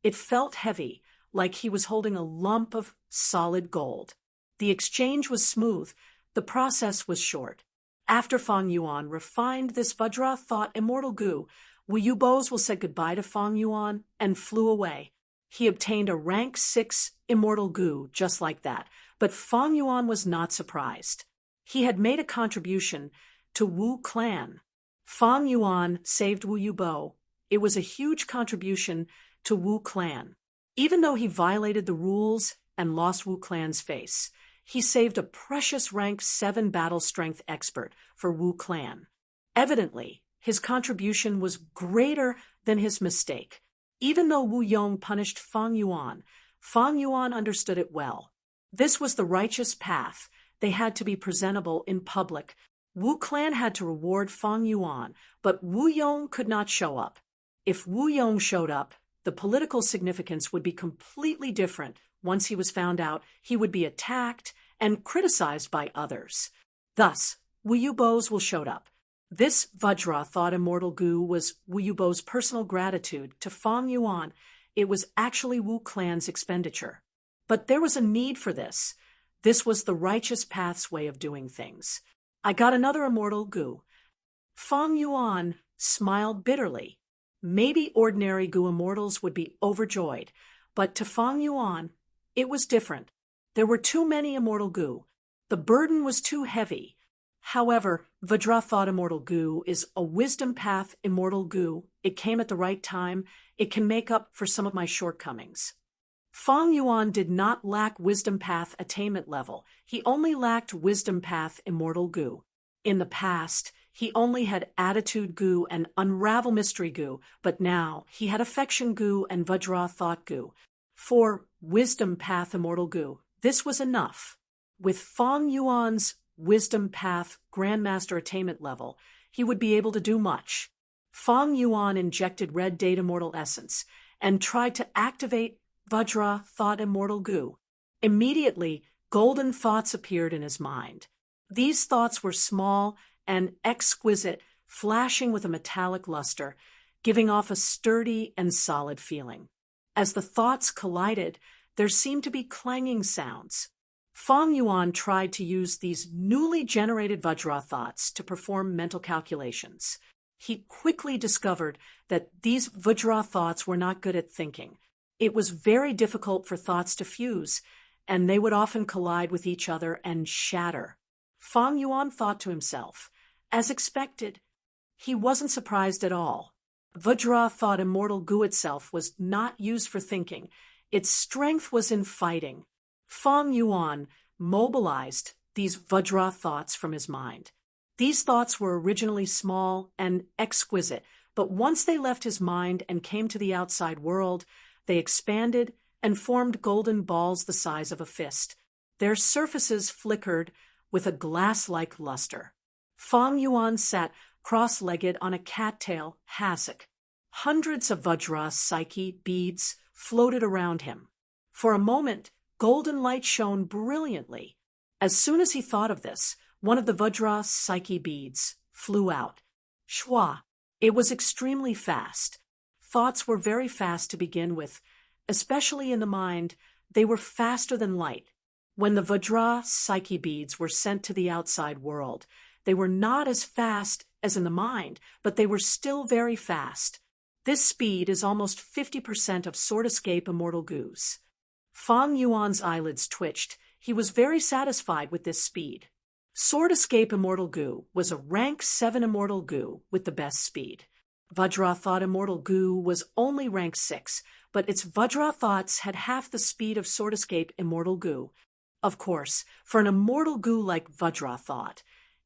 It felt heavy, like he was holding a lump of solid gold. The exchange was smooth. The process was short. After Fang Yuan refined this Vajra thought Immortal Gu, Wu Yubo's will said goodbye to Fang Yuan and flew away. He obtained a rank 6 Immortal Gu just like that, but Fang Yuan was not surprised. He had made a contribution to Wu clan. Fang Yuan saved Wu Yubo. It was a huge contribution to Wu clan. Even though he violated the rules and lost Wu clan's face, he saved a precious rank 7 battle strength expert for Wu clan. Evidently, his contribution was greater than his mistake. Even though Wu Yong punished Fang Yuan understood it well. This was the righteous path. They had to be presentable in public. Wu clan had to reward Fang Yuan, but Wu Yong could not show up. If Wu Yong showed up, the political significance would be completely different. Once he was found out, he would be attacked and criticized by others. Thus, Wu Yubo's will showed up. This Vajra thought Immortal Gu was Wu Yubo's personal gratitude to Fang Yuan. It was actually Wu clan's expenditure. But there was a need for this. This was the righteous path's way of doing things. I got another Immortal Gu. Fang Yuan smiled bitterly. Maybe ordinary Gu immortals would be overjoyed, but to Fang Yuan, it was different. There were too many Immortal Gu. The burden was too heavy. However, Vajra thought Immortal Gu is a wisdom path Immortal Gu. It came at the right time. It can make up for some of my shortcomings. Fang Yuan did not lack wisdom path attainment level. He only lacked wisdom path Immortal Gu. In the past, he only had attitude Gu and unravel mystery Gu, but now he had affection Gu and Vajra thought Gu. For wisdom path Immortal Gu, this was enough. With Fang Yuan's wisdom path grandmaster attainment level, he would be able to do much. Fang Yuan injected red data mortal essence and tried to activate Vajra thought Immortal Gu. Immediately, golden thoughts appeared in his mind. These thoughts were small and exquisite, flashing with a metallic luster, giving off a sturdy and solid feeling. As the thoughts collided, there seemed to be clanging sounds. Fang Yuan tried to use these newly generated Vajra thoughts to perform mental calculations. He quickly discovered that these Vajra thoughts were not good at thinking. It was very difficult for thoughts to fuse, and they would often collide with each other and shatter. Fang Yuan thought to himself, as expected. He wasn't surprised at all. Vajra thought Immortal Gu itself was not used for thinking. Its strength was in fighting. Fang Yuan mobilized these Vajra thoughts from his mind. These thoughts were originally small and exquisite, but once they left his mind and came to the outside world, they expanded and formed golden balls the size of a fist. Their surfaces flickered with a glass-like luster. Fang Yuan sat cross-legged on a cattail hassock. Hundreds of Vajra psyche beads floated around him. For a moment, golden light shone brilliantly. As soon as he thought of this, one of the Vajra psyche beads flew out. Shwa! It was extremely fast. Thoughts were very fast to begin with. Especially in the mind, they were faster than light. When the Vajra psyche beads were sent to the outside world, they were not as fast as in the mind, but they were still very fast. This speed is almost 50% of Sword Escape Immortal Gu's. Fang Yuan's eyelids twitched. He was very satisfied with this speed. Sword Escape Immortal Gu was a rank 7 Immortal Gu with the best speed. Vajra Thought Immortal Gu was only rank 6, but its Vajra Thoughts had half the speed of Sword Escape Immortal Gu. Of course, for an Immortal Gu like Vajra Thought,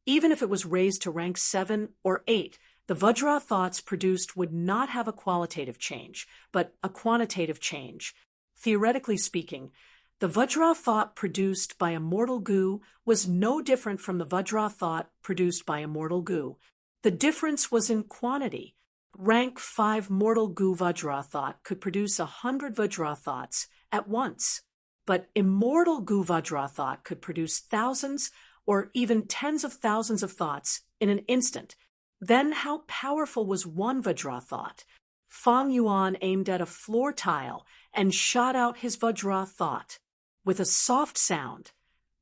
even if it was raised to rank 7 or 8, the Vajra Thoughts produced would not have a qualitative change, but a quantitative change. Theoretically speaking, the Vajra Thought produced by Immortal Gu was no different from the Vajra Thought produced by Immortal Gu. The difference was in quantity. Rank 5 Mortal Gu Vajra Thought could produce 100 Vajra Thoughts at once, but Immortal Gu Vajra Thought could produce thousands or even tens of thousands of thoughts in an instant. Then how powerful was one Vajra Thought? Fang Yuan aimed at a floor tile and shot out his Vajra Thought. With a soft sound,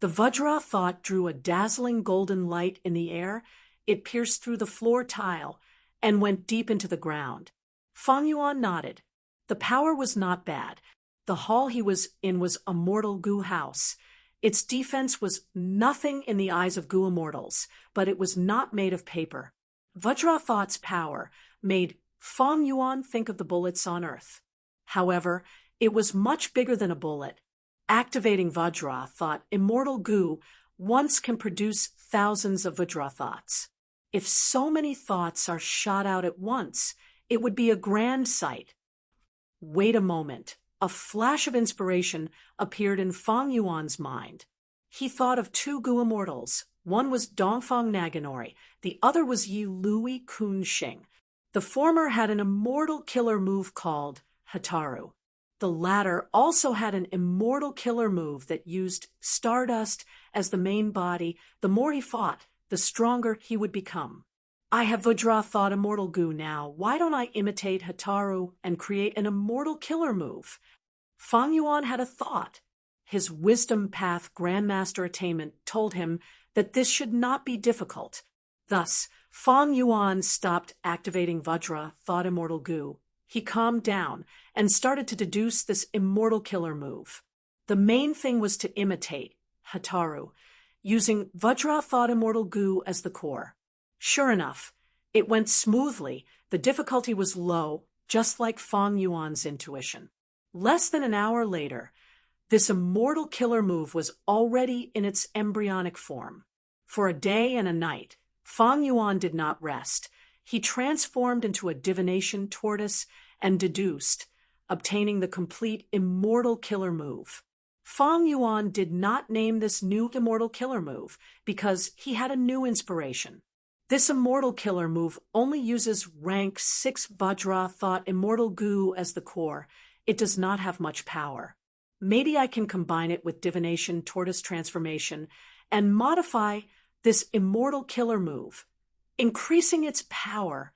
the Vajra Thought drew a dazzling golden light in the air. It pierced through the floor tile and went deep into the ground. Fang Yuan nodded. The power was not bad. The hall he was in was a Mortal Gu house. Its defense was nothing in the eyes of Gu immortals, but it was not made of paper. Vajra Thought's power made Fang Yuan think of the bullets on Earth. However, it was much bigger than a bullet. Activating Vajra Thought Immortal Gu once can produce thousands of Vajra Thoughts. If so many thoughts are shot out at once, it would be a grand sight. Wait a moment. A flash of inspiration appeared in Fang Yuan's mind. He thought of two Gu immortals. One was Dongfang Naganori, the other was Yi Lui Kunxing. The former had an immortal killer move called Hataru. The latter also had an immortal killer move that used stardust as the main body. The more he fought, the stronger he would become. I have Vajra Thought Immortal Gu now. Why don't I imitate Hataru and create an immortal killer move? Fang Yuan had a thought. His Wisdom Path Grandmaster attainment told him that this should not be difficult. Thus, Fang Yuan stopped activating Vajra Thought Immortal Gu. He calmed down and started to deduce this immortal killer move. The main thing was to imitate Hataru, using Vajra Thought Immortal Gu as the core. Sure enough, it went smoothly. The difficulty was low, just like Fang Yuan's intuition. Less than an hour later, this immortal killer move was already in its embryonic form. For a day and a night, Fang Yuan did not rest. He transformed into a divination tortoise and deduced, obtaining the complete immortal killer move. Fang Yuan did not name this new immortal killer move because he had a new inspiration. This immortal killer move only uses rank 6 Vajra Thought Immortal Gu as the core. It does not have much power. Maybe I can combine it with divination tortoise transformation and modify this immortal killer move, increasing its power.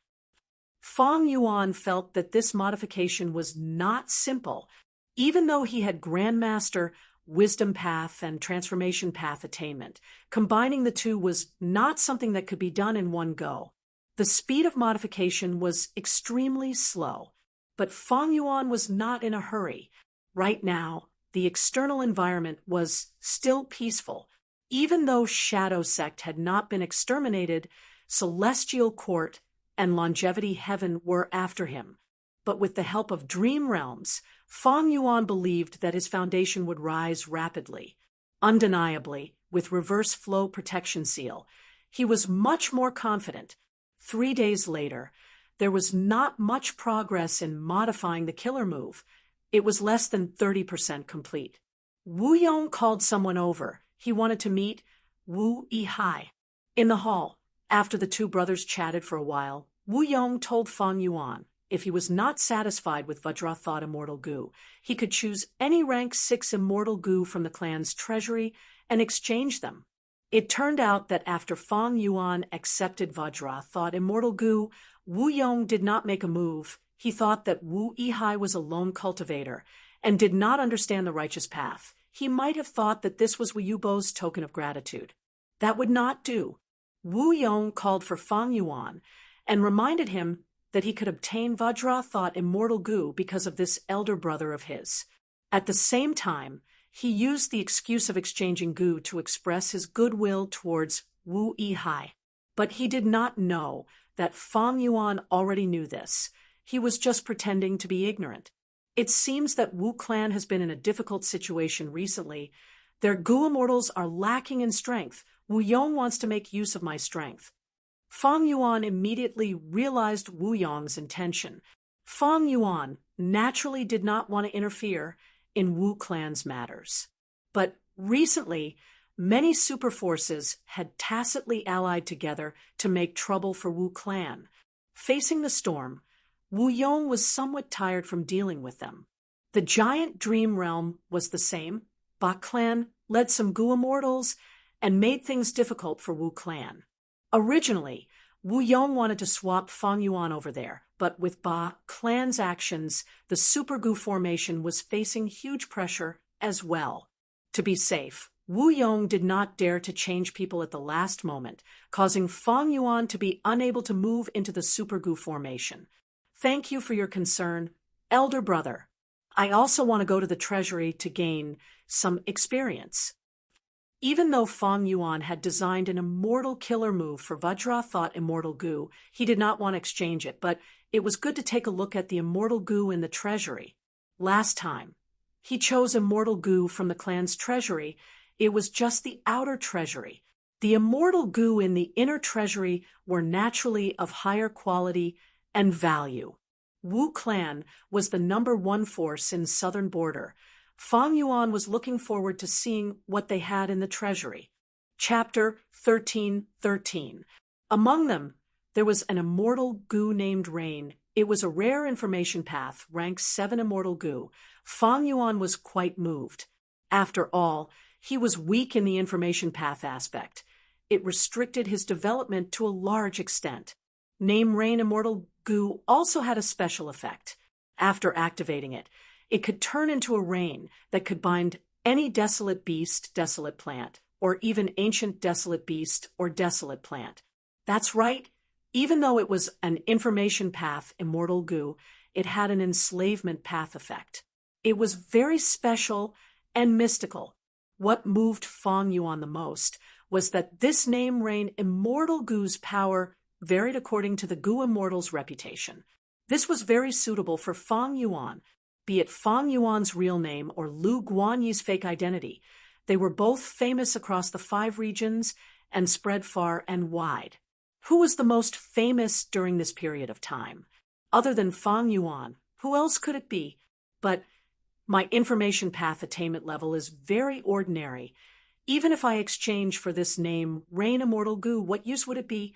Fang Yuan felt that this modification was not simple. Even though he had Grandmaster, Wisdom Path, and Transformation Path attainment, combining the two was not something that could be done in one go. The speed of modification was extremely slow, but Fang Yuan was not in a hurry. Right now, the external environment was still peaceful. Even though Shadow Sect had not been exterminated, Celestial Court and Longevity Heaven were after him. But with the help of Dream Realms, Fang Yuan believed that his foundation would rise rapidly. Undeniably, with Reverse Flow Protection Seal, he was much more confident. 3 days later, there was not much progress in modifying the killer move. It was less than 30% complete. Wu Yong called someone over. He wanted to meet Wu Yihai. In the hall, after the two brothers chatted for a while, Wu Yong told Fang Yuan if he was not satisfied with Vajra Thought Immortal Gu, he could choose any rank 6 Immortal Gu from the clan's treasury and exchange them. It turned out that after Fang Yuan accepted Vajra Thought Immortal Gu, Wu Yong did not make a move. He thought that Wu Yihai was a lone cultivator and did not understand the righteous path. he might have thought that this was Wu Yubo's token of gratitude. That would not do. Wu Yong called for Fang Yuan and reminded him that he could obtain Vajra thought immortal goo because of this elder brother of his. At the same time, he used the excuse of exchanging goo to express his goodwill towards Wu Yihai. But he did not know that Fang Yuan already knew this. He was just pretending to be ignorant. It seems that Wu clan has been in a difficult situation recently. Their goo immortals are lacking in strength. Wu Yong wants to make use of my strength. Fang Yuan immediately realized Wu Yong's intention. Fang Yuan naturally did not want to interfere in Wu clan's matters. But recently, many super forces had tacitly allied together to make trouble for Wu clan. Facing the storm, Wu Yong was somewhat tired from dealing with them. The giant dream realm was the same. Ba clan led some goo immortals and made things difficult for Wu clan. Originally, Wu Yong wanted to swap Fang Yuan over there, but with Ba clan's actions, the super goo formation was facing huge pressure as well. To be safe, Wu Yong did not dare to change people at the last moment, causing Fang Yuan to be unable to move into the super goo formation. Thank you for your concern, elder brother. I also want to go to the treasury to gain some experience. Even though Fang Yuan had designed an immortal killer move for Vajra Thought Immortal Goo, he did not want to exchange it, but it was good to take a look at the immortal goo in the treasury. Last time, he chose immortal goo from the clan's treasury. It was just the outer treasury. The immortal goo in the inner treasury were naturally of higher quality and value. Wu clan was the #1 force in southern border. Fang Yuan was looking forward to seeing what they had in the treasury. Chapter 13:13. Among them, there was an immortal goo named Rain. It was a rare information path, rank 7 immortal goo. Fang Yuan was quite moved. After all, he was weak in the information path aspect. It restricted his development to a large extent. Name Rain Immortal Goo also had a special effect. After activating it, it could turn into a rain that could bind any desolate beast, desolate plant, or even ancient desolate beast or desolate plant. That's right. Even though it was an information path, immortal goo, it had an enslavement path effect. It was very special and mystical. What moved Fang Yuan the most was that this name Rain Immortal Goo's power varied according to the Goo Immortal's reputation. This was very suitable for Fang Yuan, be it Fang Yuan's real name or Lu Guanyi's fake identity. They were both famous across the 5 regions and spread far and wide. Who was the most famous during this period of time? Other than Fang Yuan, who else could it be? But my information path attainment level is very ordinary. Even if I exchange for this name, Rain Immortal Goo, what use would it be?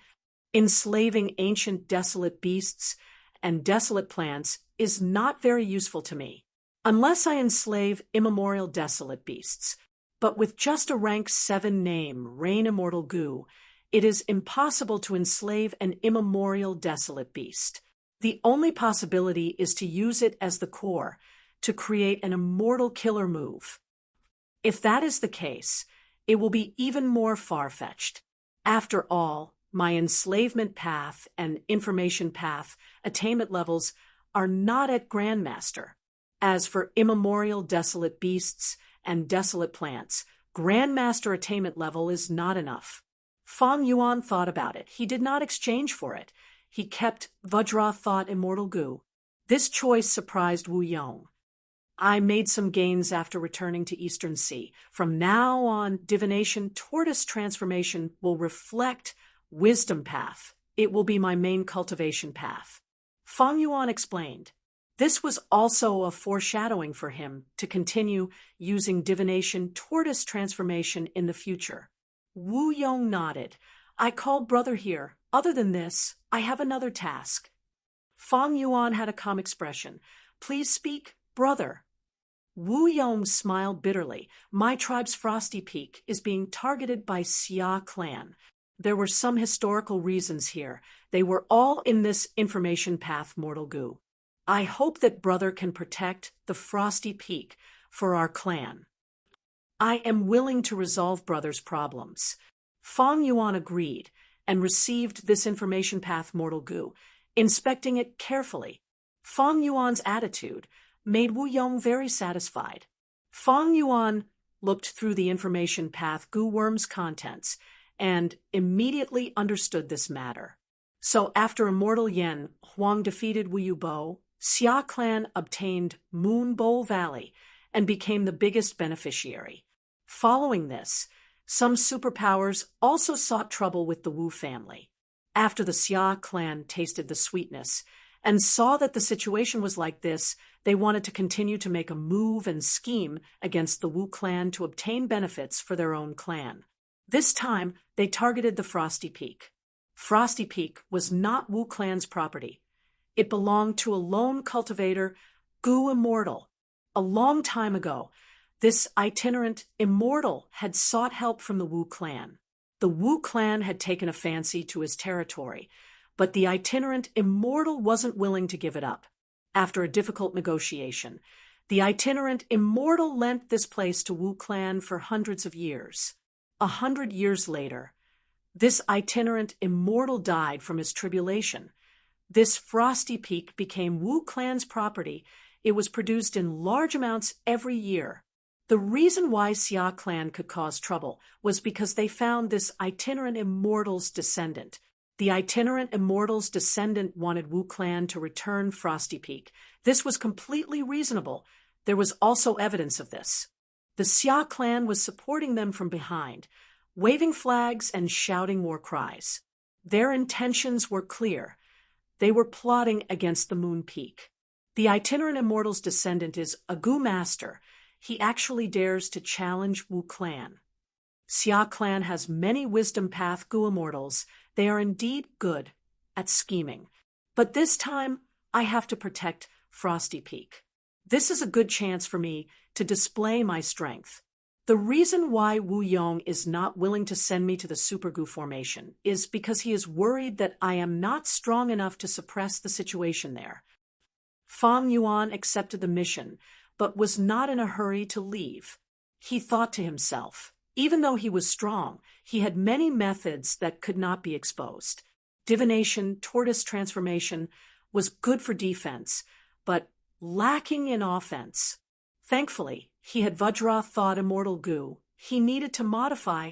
Enslaving ancient desolate beasts and desolate plants is not very useful to me, unless I enslave immemorial desolate beasts. But with just a rank 7 name, Rain Immortal Goo, it is impossible to enslave an immemorial desolate beast. The only possibility is to use it as the core, to create an immortal killer move. If that is the case, it will be even more far-fetched. After all, my enslavement path and information path attainment levels are not at Grandmaster. As for immemorial desolate beasts and desolate plants, Grandmaster attainment level is not enough. Fang Yuan thought about it. He did not exchange for it. He kept Vajra Thought Immortal Goo. This choice surprised Wu Yong. I made some gains after returning to Eastern Sea. From now on, divination tortoise transformation will reflect wisdom path. It will be my main cultivation path. Fang Yuan explained. This was also a foreshadowing for him to continue using divination tortoise transformation in the future. Wu Yong nodded. I called brother here. Other than this, I have another task. Fang Yuan had a calm expression. Please speak, brother. Wu Yong smiled bitterly. My tribe's Frosty Peak is being targeted by Xia clan. There were some historical reasons here. They were all in this information path, Mortal Goo. I hope that brother can protect the Frosty Peak for our clan. I am willing to resolve brother's problems. Fang Yuan agreed and received this information path mortal goo, inspecting it carefully. Fang Yuan's attitude made Wu Yong very satisfied. Fang Yuan looked through the information path goo worm's contents and immediately understood this matter. So after Immortal Yen Huang defeated Wu Yubo, Xia clan obtained Moon Bowl Valley and became the biggest beneficiary. Following this, some superpowers also sought trouble with the Wu family. After the Xia clan tasted the sweetness and saw that the situation was like this, they wanted to continue to make a move and scheme against the Wu clan to obtain benefits for their own clan. This time, they targeted the Frosty Peak. Frosty Peak was not Wu clan's property. It belonged to a lone cultivator, Gu Immortal. A long time ago, this itinerant immortal had sought help from the Wu clan. The Wu clan had taken a fancy to his territory, but the itinerant immortal wasn't willing to give it up. After a difficult negotiation, the itinerant immortal lent this place to Wu clan for hundreds of years. 100 years later, this itinerant immortal died from his tribulation. This Frosty Peak became Wu clan's property. It was produced in large amounts every year. The reason why Xia clan could cause trouble was because they found this itinerant immortal's descendant. The itinerant immortal's descendant wanted Wu clan to return Frosty Peak. This was completely reasonable. There was also evidence of this. The Xia clan was supporting them from behind, waving flags and shouting war cries. Their intentions were clear. They were plotting against the Moon Peak. The itinerant immortal's descendant is a Gu master. He actually dares to challenge Wu clan. Xia clan has many wisdom path Gu immortals. They are indeed good at scheming. But this time, I have to protect Frosty Peak. This is a good chance for me to display my strength. The reason why Wu Yong is not willing to send me to the Super Gu formation is because he is worried that I am not strong enough to suppress the situation there. Fang Yuan accepted the mission, but was not in a hurry to leave. He thought to himself, even though he was strong, he had many methods that could not be exposed. Divination, tortoise transformation was good for defense, but lacking in offense. Thankfully, he had Vajra thought Immortal Gu. He needed to modify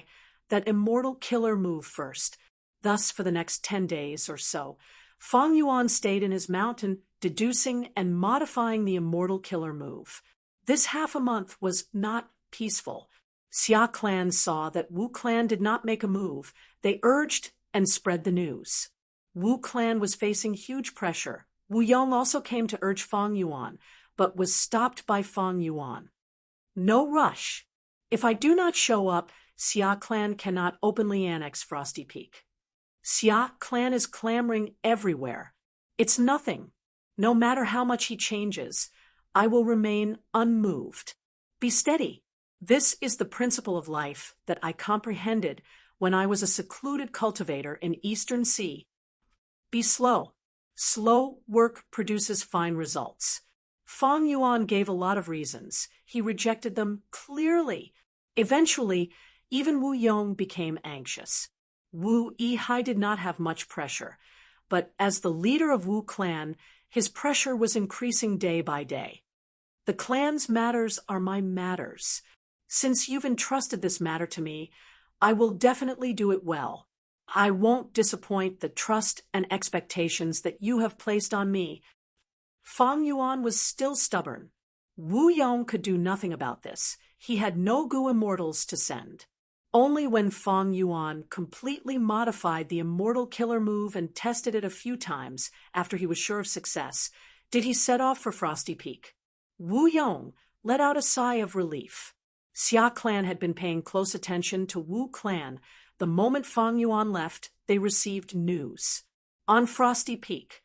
that Immortal Killer move first. Thus, for the next 10 days or so, Fang Yuan stayed in his mountain, deducing and modifying the Immortal Killer move. This half a month was not peaceful. Xia clan saw that Wu clan did not make a move. They urged and spread the news. Wu clan was facing huge pressure. Wu Yong also came to urge Fang Yuan, but was stopped by Fang Yuan. No rush. If I do not show up, Xia clan cannot openly annex Frosty Peak. Xia clan is clamoring everywhere. It's nothing. No matter how much he changes, I will remain unmoved. Be steady. This is the principle of life that I comprehended when I was a secluded cultivator in Eastern Sea. Be slow. Slow work produces fine results. Fang Yuan gave a lot of reasons. He rejected them clearly. Eventually, even Wu Yong became anxious. Wu Yihai did not have much pressure, but as the leader of Wu clan, his pressure was increasing day by day. The clan's matters are my matters. Since you've entrusted this matter to me, I will definitely do it well. I won't disappoint the trust and expectations that you have placed on me. Fang Yuan was still stubborn. Wu Yong could do nothing about this. He had no Gu immortals to send. Only when Fang Yuan completely modified the Immortal Killer move and tested it a few times after he was sure of success, did he set off for Frosty Peak. Wu Yong let out a sigh of relief. Xia clan had been paying close attention to Wu clan. The moment Fang Yuan left, they received news. On Frosty Peak,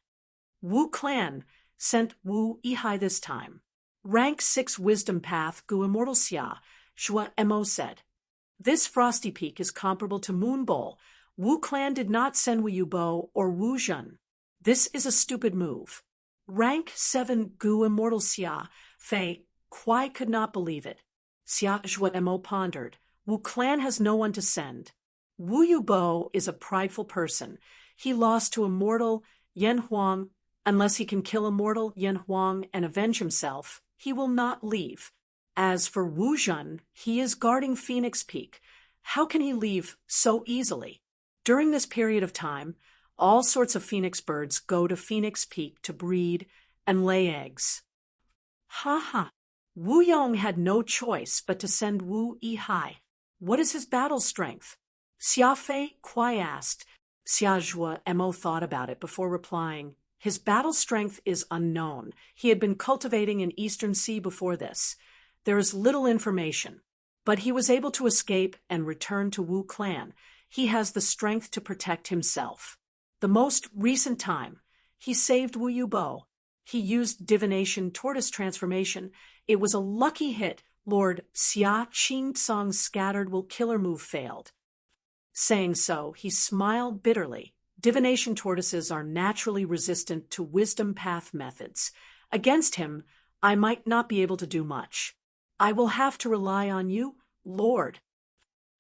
Wu clan sent Wu Yihai this time. Rank 6 Wisdom Path Gu Immortal Xia, Shua Mo said. This Frosty Peak is comparable to Moon Bowl. Wu clan did not send Wu Yubo or Wu Zhen. This is a stupid move. Rank 7 Gu Immortal Xia, Fei Kuai could not believe it. Xia Zhuo pondered. Wu clan has no one to send. Wu Yubo is a prideful person. He lost to immortal Yan Huang. Unless he can kill immortal Yan Huang and avenge himself, he will not leave. As for Wu Zhen, he is guarding Phoenix Peak. How can he leave so easily? During this period of time, all sorts of phoenix birds go to Phoenix Peak to breed and lay eggs. Ha ha! Wu Yong had no choice but to send Wu Yihai. What is his battle strength? Xia Fei Kuai asked. Xia Zhuo thought about it before replying. His battle strength is unknown. He had been cultivating in Eastern Sea before this. There is little information. But he was able to escape and return to Wu clan. He has the strength to protect himself. The most recent time, he saved Wu Yubo. He used divination tortoise transformation. It was a lucky hit. Lord Xia Qingtsong's scattered will killer move failed. Saying so, he smiled bitterly. Divination tortoises are naturally resistant to wisdom path methods. Against him, I might not be able to do much. I will have to rely on you, Lord.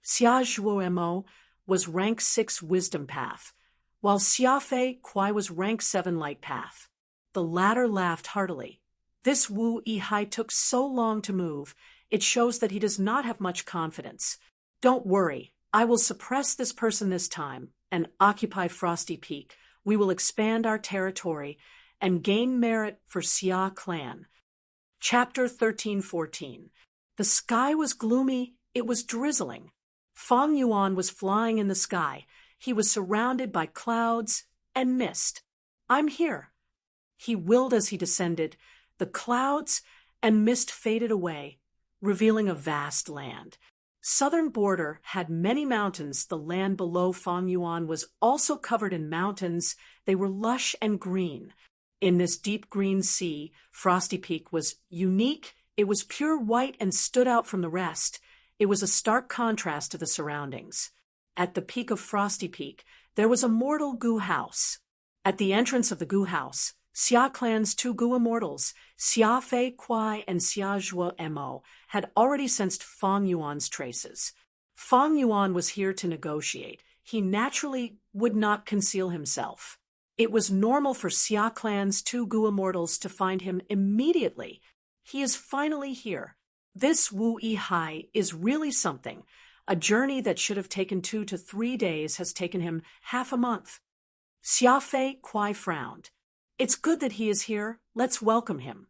Xia Zhuo was rank 6 wisdom path, while Xia Fei Kuai was rank 7 light path. The latter laughed heartily. This Wu Yihai took so long to move, it shows that he does not have much confidence. Don't worry, I will suppress this person this time and occupy Frosty Peak. We will expand our territory and gain merit for Xia clan. Chapter 13-14. The sky was gloomy, it was drizzling. Fang Yuan was flying in the sky. He was surrounded by clouds and mist. I'm here. He willed as he descended. The clouds and mist faded away, revealing a vast land. Southern border had many mountains. The land below Fang Yuan was also covered in mountains. They were lush and green. In this deep green sea, Frosty Peak was unique. It was pure white and stood out from the rest. It was a stark contrast to the surroundings. At the peak of Frosty Peak, there was a mortal Gu house. At the entrance of the Gu house, Xia clan's 2 Gu immortals, Xia Fei Kuai and Xia Zhuo had already sensed Fang Yuan's traces. Fang Yuan was here to negotiate. He naturally would not conceal himself. It was normal for Xia clan's 2 Gu immortals to find him immediately. He is finally here. This Wu Yihai is really something. A journey that should have taken 2 to 3 days has taken him half a month. Xia Fei Kuai frowned. It's good that he is here. Let's welcome him.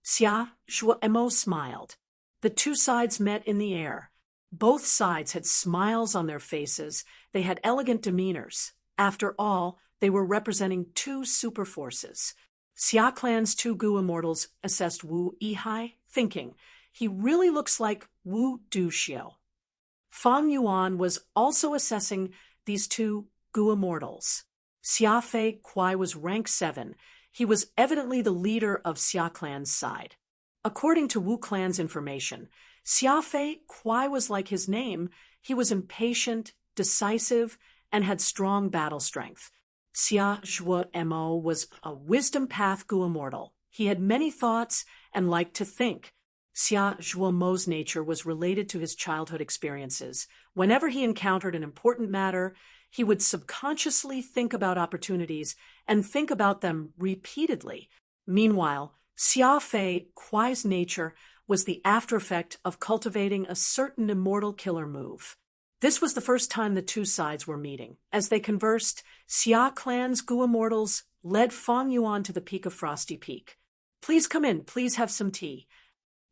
Xia Zhuo smiled. The 2 sides met in the air. Both sides had smiles on their faces. They had elegant demeanors. After all, they were representing 2 super forces. Xia clan's 2 Gu immortals assessed Wu Yihai, thinking, he really looks like Wu Duxiu. Fang Yuan was also assessing these 2 Gu immortals. Xia Fei Kuai was rank 7. He was evidently the leader of Xia clan's side. According to Wu clan's information, Xia Fei Kuai was like his name. He was impatient, decisive, and had strong battle strength. Xia Zhuo was a wisdom path Gu immortal. He had many thoughts and liked to think. Xia Zhuo's nature was related to his childhood experiences. Whenever he encountered an important matter, he would subconsciously think about opportunities and think about them repeatedly. Meanwhile, Xia Fei Kuai's nature was the after effect of cultivating a certain immortal killer move. This was the first time the 2 sides were meeting. As they conversed, Xia clan's Gu immortals led Fang Yuan to the peak of Frosty Peak. Please come in, please have some tea.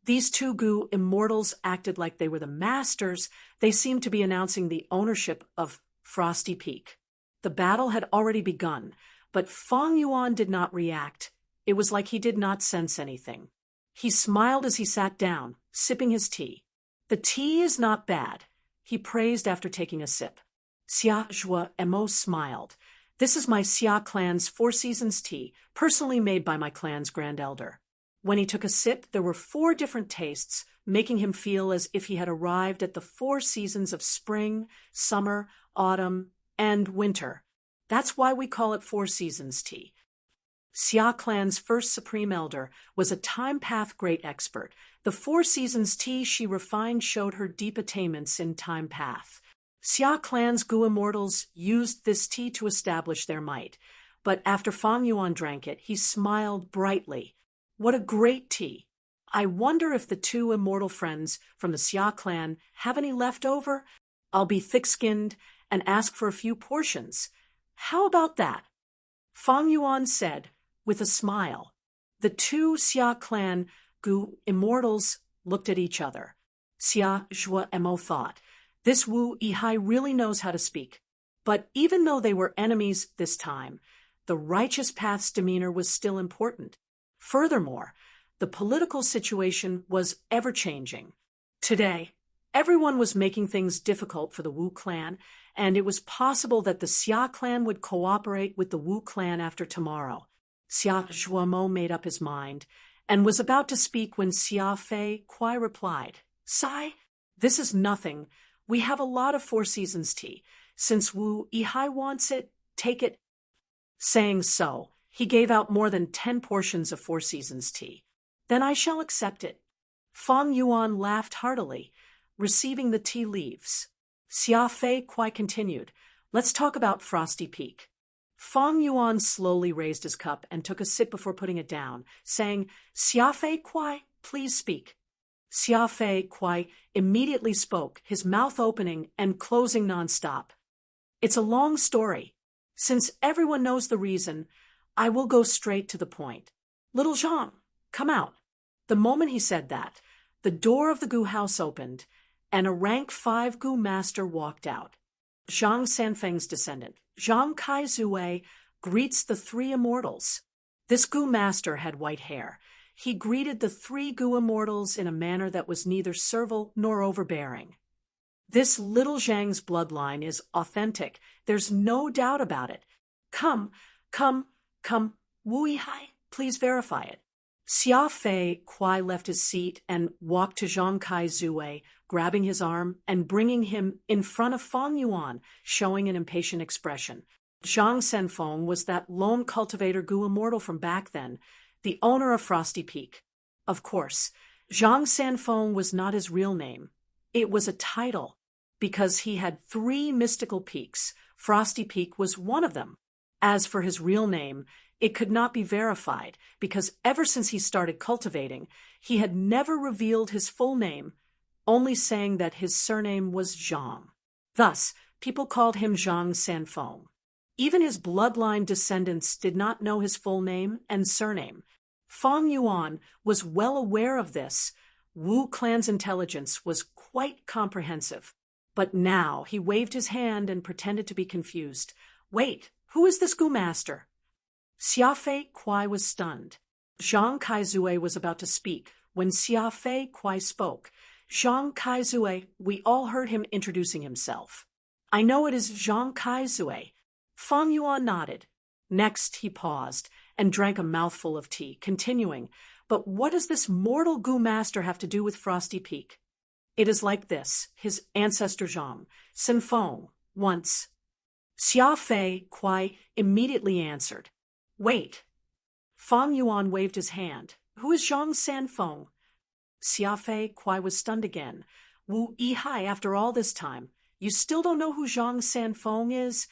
These 2 Gu immortals acted like they were the masters. They seemed to be announcing the ownership of Frosty Peak. The battle had already begun, but Fang Yuan did not react. It was like he did not sense anything. He smiled as he sat down, sipping his tea. The tea is not bad, he praised after taking a sip. Xia Zhuo smiled. This is my Xia clan's 4 seasons tea, personally made by my clan's grand elder. When he took a sip, there were 4 different tastes, making him feel as if he had arrived at the 4 seasons of spring, summer, autumn, and winter. That's why we call it 4 seasons tea. Xia clan's first supreme elder, was a time path great expert. The 4 Seasons tea she refined showed her deep attainments in time path. Xia clan's Gu immortals used this tea to establish their might. But after Fang Yuan drank it, he smiled brightly. What a great tea! I wonder if the 2 immortal friends from the Xia clan have any left over? I'll be thick-skinned and ask for a few portions. How about that? Fang Yuan said, with a smile. The 2 Xia clan Gu immortals looked at each other. Xia Zhuo thought, this Wu Yihai really knows how to speak. But even though they were enemies this time, the righteous path's demeanor was still important. Furthermore, the political situation was ever-changing. Today, everyone was making things difficult for the Wu clan, and it was possible that the Xia clan would cooperate with the Wu clan after tomorrow. Xia Zhuo made up his mind, and was about to speak when Xia Fei Kuai replied, Sai, this is nothing. We have a lot of 4 Seasons tea. Since Wu Yihai wants it, take it. Saying so, he gave out more than 10 portions of 4 Seasons tea. Then I shall accept it. Fang Yuan laughed heartily, receiving the tea leaves. Xia Fei Kuai continued, let's talk about Frosty Peak. Fang Yuan slowly raised his cup and took a sip before putting it down, saying, Xia Fei Kuai, please speak. Xia Fei Kuai immediately spoke, his mouth opening and closing nonstop. It's a long story. Since everyone knows the reason, I will go straight to the point. Little Zhang, come out. The moment he said that, the door of the Gu house opened, and a rank 5 Gu master walked out. Zhang Sanfeng's descendant, Zhang Kaizue, greets the 3 immortals. This Gu master had white hair. He greeted the 3 Gu immortals in a manner that was neither servile nor overbearing. This little Zhang's bloodline is authentic. There's no doubt about it. Come, Wu Yihai, please verify it. Xia Fei Kuai left his seat and walked to Zhang Kaizue, grabbing his arm and bringing him in front of Fang Yuan, showing an impatient expression. Zhang Senfeng was that lone cultivator Gu immortal from back then, the owner of Frosty Peak. Of course, Zhang Sanfeng was not his real name. It was a title, because he had 3 mystical peaks. Frosty Peak was one of them. As for his real name, it could not be verified, because ever since he started cultivating, he had never revealed his full name, only saying that his surname was Zhang. Thus, people called him Zhang Sanfeng. Even his bloodline descendants did not know his full name and surname. Fang Yuan was well aware of this. Wu clan's intelligence was quite comprehensive. But now he waved his hand and pretended to be confused. Wait, who is this Gu master? Xia Fei Kuai was stunned. Zhang Kaizue was about to speak when Xia Fei Kuai spoke. Zhang Kaizue, we all heard him introducing himself. I know it is Zhang Kaizue. Fang Yuan nodded. Next he paused and drank a mouthful of tea, continuing, but what does this mortal Gu master have to do with Frosty Peak? It is like this, his ancestor Zhang Sanfeng once. Xia Fei Kuai immediately answered. Wait. Fang Yuan waved his hand. Who is Zhang Sanfeng? Xia Fei Kuai was stunned again. Wu Yihai, after all this time, you still don't know who Zhang Sanfeng is?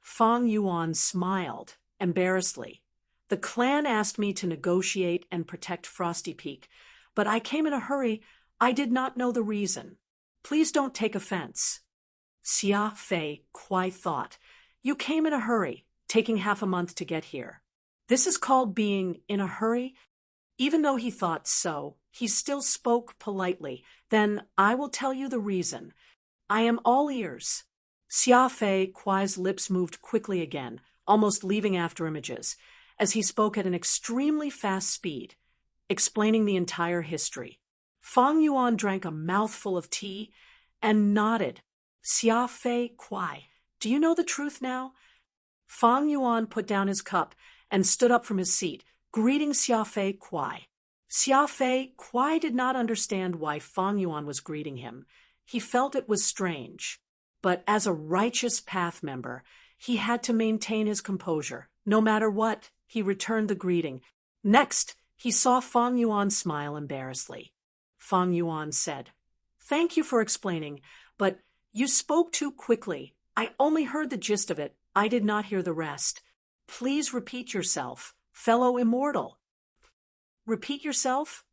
Fang Yuan smiled, embarrassedly. The clan asked me to negotiate and protect Frosty Peak, but I came in a hurry. I did not know the reason. Please don't take offense. Xia Fei Kuai thought. You came in a hurry, taking half a month to get here. This is called being in a hurry? Even though he thought so, he still spoke politely. Then I will tell you the reason. I am all ears. Xia Fei Kuai's lips moved quickly again, almost leaving after images, as he spoke at an extremely fast speed, explaining the entire history. Fang Yuan drank a mouthful of tea and nodded. Xia Fei Kuai, do you know the truth now? Fang Yuan put down his cup and stood up from his seat, greeting Xia Fei Kuai. Xia Fei Kuai did not understand why Fang Yuan was greeting him. He felt it was strange. But as a righteous path member, he had to maintain his composure. No matter what, he returned the greeting. Next, he saw Fang Yuan smile embarrassedly. Fang Yuan said, "Thank you for explaining, but you spoke too quickly. I only heard the gist of it. I did not hear the rest. Please repeat yourself, fellow immortal." "Repeat yourself?"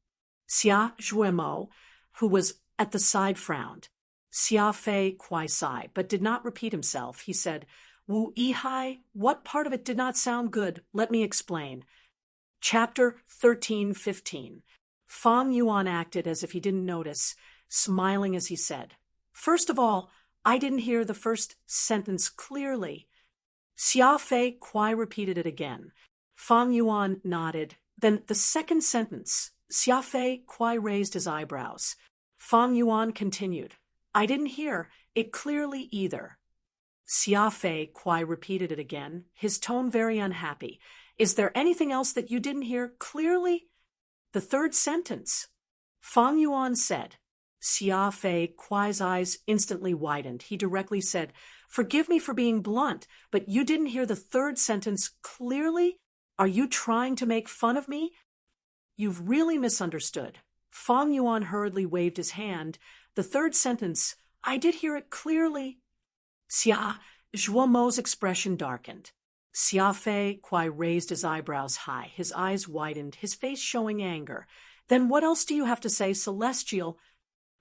Xia Zhuemo, who was at the side, frowned. Xia Fei Kuai sighed, but did not repeat himself. He said, "Wu Yihai, what part of it did not sound good? Let me explain." Chapter 13:15. Fang Yuan acted as if he didn't notice, smiling as he said, "First of all, I didn't hear the first sentence clearly." Xia Fei Kuai repeated it again. Fang Yuan nodded. Then the second sentence. Xia Fei Kuai raised his eyebrows. Fang Yuan continued, "I didn't hear it clearly either." Xia Fei Kuai repeated it again, his tone very unhappy. "Is there anything else that you didn't hear clearly?" "The third sentence." Fang Yuan said. Xia Fei Kuai's eyes instantly widened. He directly said, "Forgive me for being blunt, but you didn't hear the third sentence clearly? Are you trying to make fun of me?" "You've really misunderstood." Fang Yuan hurriedly waved his hand. "The third sentence, I did hear it clearly." Xia Zhuomo's expression darkened. Xia Fei Kuai raised his eyebrows high, his eyes widened, his face showing anger. "Then what else do you have to say, Celestial?"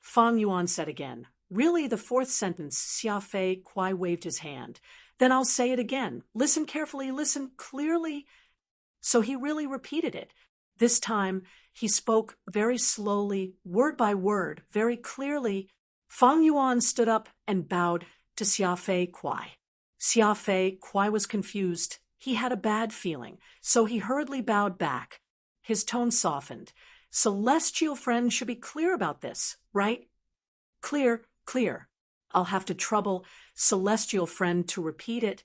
Fang Yuan said again. "Really, the fourth sentence." Xia Fei Kuai waved his hand. "Then I'll say it again. Listen carefully, listen clearly." So he really repeated it. This time, he spoke very slowly, word by word, very clearly. Fang Yuan stood up and bowed to Xia Fei Kuai. Xia Fei Kuai was confused. He had a bad feeling, so he hurriedly bowed back. His tone softened. "Celestial friend should be clear about this, right?" "Clear, clear. I'll have to trouble celestial friend to repeat it.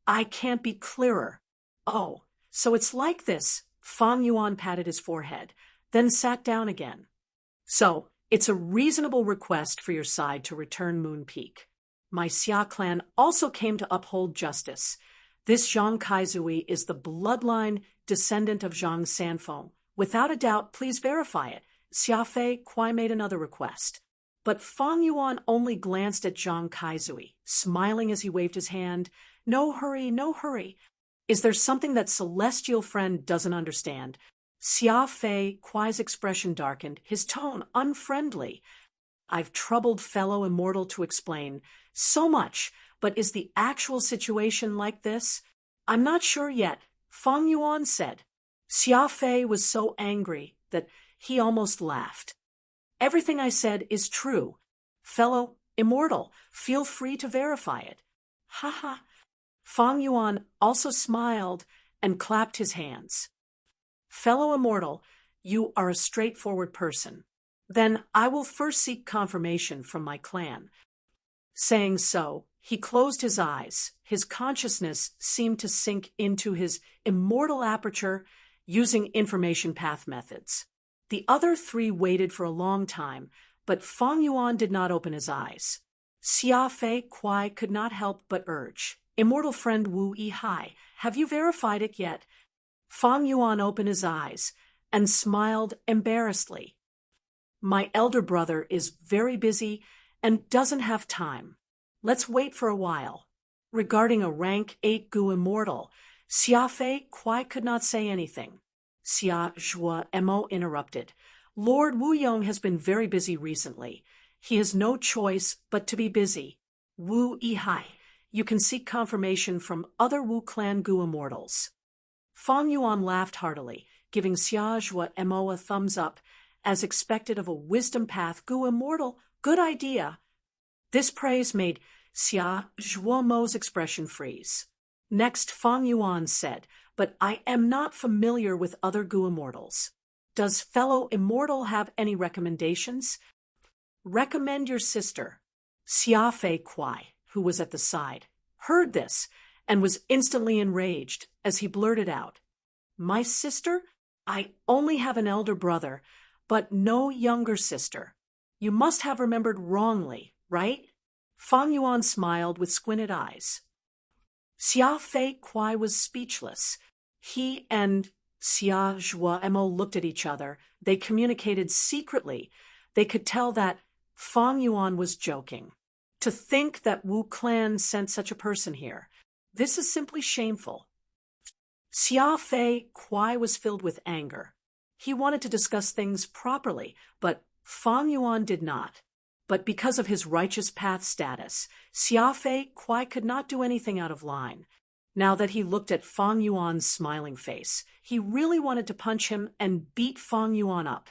I can't be clearer." "Oh, so it's like this." Fang Yuan patted his forehead, then sat down again. "So, it's a reasonable request for your side to return Moon Peak. My Xia clan also came to uphold justice. This Zhang Kaizui is the bloodline descendant of Zhang Sanfeng. Without a doubt, please verify it." Xia Fei Kuai made another request. But Fang Yuan only glanced at Zhang Kaizui, smiling as he waved his hand. "No hurry, no hurry. Is there something that celestial friend doesn't understand?" Xia Fei Kuai's expression darkened, his tone unfriendly. "I've troubled fellow immortal to explain so much, but is the actual situation like this?" "I'm not sure yet," Fang Yuan said. Xia Fei was so angry that he almost laughed. "Everything I said is true. Fellow immortal, feel free to verify it." "Ha ha." Fang Yuan also smiled and clapped his hands. "Fellow immortal, you are a straightforward person. Then I will first seek confirmation from my clan." Saying so, he closed his eyes. His consciousness seemed to sink into his immortal aperture using information path methods. The other three waited for a long time, but Fang Yuan did not open his eyes. Xia Fei Kuai could not help but urge, "Immortal friend Wu Yihai, have you verified it yet?" Fang Yuan opened his eyes and smiled embarrassedly. "My elder brother is very busy and doesn't have time. Let's wait for a while." Regarding a rank 8 Gu immortal, Xia Fei Kuai could not say anything. Xia Zhuo interrupted. "Lord Wu Yong has been very busy recently. He has no choice but to be busy. Wu Yihai, you can seek confirmation from other Wu clan Gu immortals." Fang Yuan laughed heartily, giving Xia Zhuo a thumbs up, as expected of a wisdom path Gu immortal. "Good idea." This praise made Xia Zhuomo's expression freeze. Next, Fang Yuan said, "But I am not familiar with other Gu immortals. Does fellow immortal have any recommendations?" "Recommend your sister." Xia Fei Kuai, who was at the side, heard this and was instantly enraged as he blurted out, "My sister? I only have an elder brother, but no younger sister. You must have remembered wrongly, right?" Fang Yuan smiled with squinted eyes. Xia Fei Kuai was speechless. He and Xia Zhuo looked at each other. They communicated secretly. They could tell that Fang Yuan was joking. To think that Wu Clan sent such a person here. This is simply shameful. Xia Fei Kuai was filled with anger. He wanted to discuss things properly, but Fang Yuan did not. But because of his righteous path status, Xia Fei Kuai could not do anything out of line. Now that he looked at Fang Yuan's smiling face, he really wanted to punch him and beat Fang Yuan up.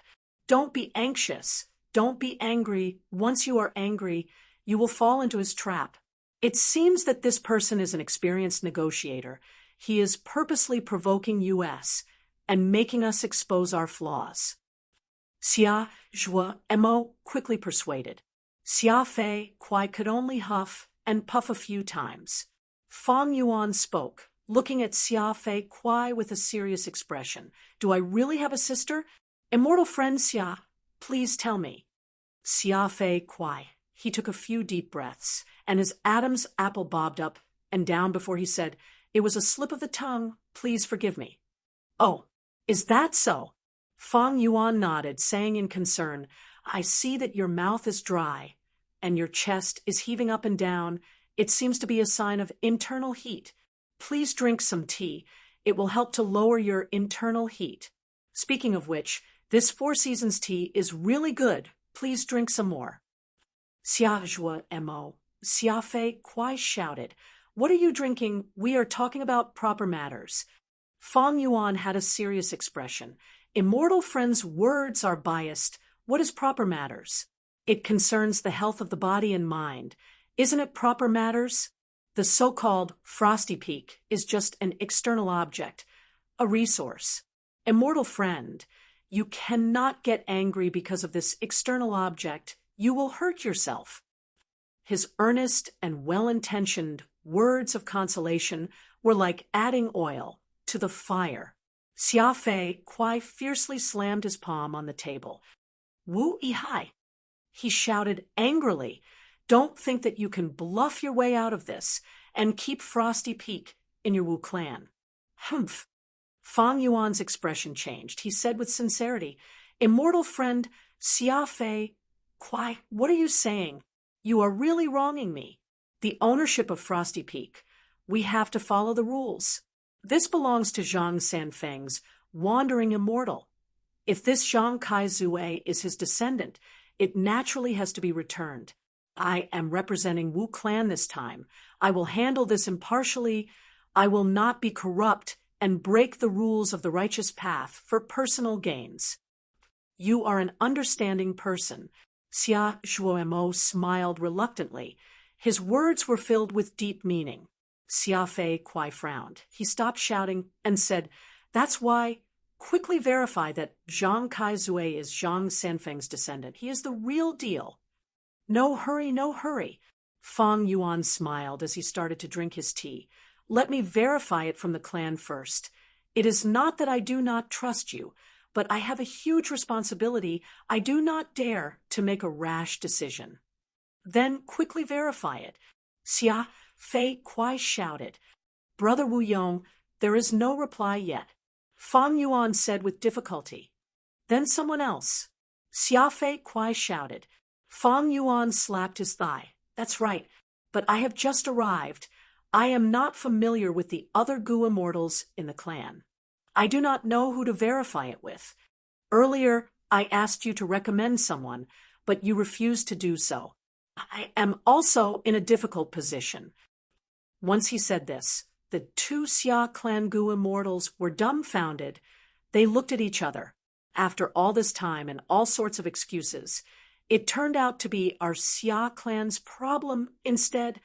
Don't be anxious. Don't be angry. Once you are angry, you will fall into his trap. It seems that this person is an experienced negotiator. He is purposely provoking us and making us expose our flaws. Xia Zhuo quickly persuaded. Xia Fei Kuai could only huff and puff a few times. Fang Yuan spoke, looking at Xia Fei Kuai with a serious expression. Do I really have a sister? Immortal friend Xia, please tell me. Xia Fei Kuai. He took a few deep breaths, and his Adam's apple bobbed up and down before he said, It was a slip of the tongue, please forgive me. Oh, is that so? Fang Yuan nodded, saying in concern, I see that your mouth is dry, and your chest is heaving up and down. It seems to be a sign of internal heat. Please drink some tea. It will help to lower your internal heat. Speaking of which, this Four Seasons tea is really good. Please drink some more. Xia Zhuo Xia Fei Kuai shouted, What are you drinking? We are talking about proper matters. Fang Yuan had a serious expression. Immortal friend's words are biased. What is proper matters? It concerns the health of the body and mind. Isn't it proper matters? The so-called Frosty Peak is just an external object, a resource. Immortal friend, you cannot get angry because of this external object. You will hurt yourself. His earnest and well-intentioned words of consolation were like adding oil to the fire. Xia Fei Kuai fiercely slammed his palm on the table. Wu Yihai, he shouted angrily, don't think that you can bluff your way out of this and keep Frosty Peak in your Wu clan. Humph. Fang Yuan's expression changed. He said with sincerity, Immortal friend Xia Fei Kuai, what are you saying? You are really wronging me. The ownership of Frosty Peak. We have to follow the rules. This belongs to Zhang Sanfeng's wandering immortal. If this Zhang Kaizue is his descendant, it naturally has to be returned. I am representing Wu Clan this time. I will handle this impartially. I will not be corrupt and break the rules of the righteous path for personal gains. You are an understanding person. Xia Zhuo smiled reluctantly. His words were filled with deep meaning. Xia Fei Kuai frowned. He stopped shouting and said, That's why. Quickly verify that Zhang Kaizue is Zhang Sanfeng's descendant. He is the real deal. No hurry, no hurry. Fang Yuan smiled as he started to drink his tea. Let me verify it from the clan first. It is not that I do not trust you, but I have a huge responsibility. I do not dare to make a rash decision. Then quickly verify it. Xia Fei Kuai shouted. Brother Wu Yong, there is no reply yet. Fang Yuan said with difficulty. Then someone else. Xia Fei Kuai shouted. Fang Yuan slapped his thigh. That's right, but I have just arrived. I am not familiar with the other Gu immortals in the clan. I do not know who to verify it with. Earlier, I asked you to recommend someone, but you refused to do so. I am also in a difficult position. Once he said this, the two Xia clan Gu immortals were dumbfounded. They looked at each other. After all this time and all sorts of excuses, it turned out to be our Xia clan's problem instead.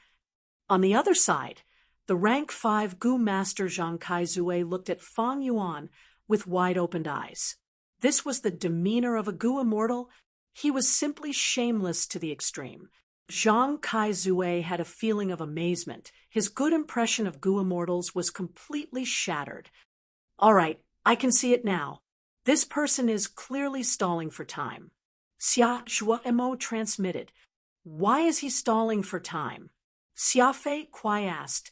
On the other side, the rank 5 Gu master Zhang Kaizue looked at Fang Yuan with wide-opened eyes. This was the demeanor of a Gu immortal. He was simply shameless to the extreme. Zhang Kaizue had a feeling of amazement. His good impression of Gu immortals was completely shattered. All right, I can see it now. This person is clearly stalling for time. Xia Zhuo transmitted. Why is he stalling for time? Xia Fei Kuai asked.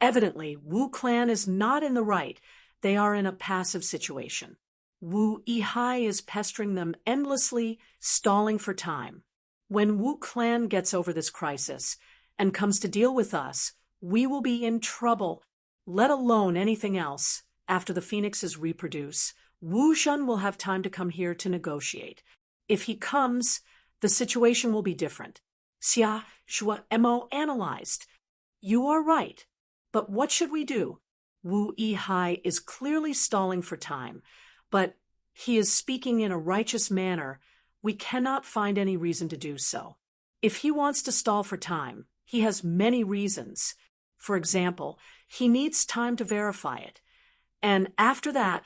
Evidently, Wu clan is not in the right. They are in a passive situation. Wu Yihai is pestering them endlessly, stalling for time. When Wu clan gets over this crisis and comes to deal with us, we will be in trouble, let alone anything else. After the phoenixes reproduce, Wu Zhen will have time to come here to negotiate. If he comes, the situation will be different. Xia Zhuo Mo analyzed. You are right. But what should we do? Wu Yihai is clearly stalling for time, but he is speaking in a righteous manner. We cannot find any reason to do so. If he wants to stall for time, he has many reasons. For example, he needs time to verify it. And after that,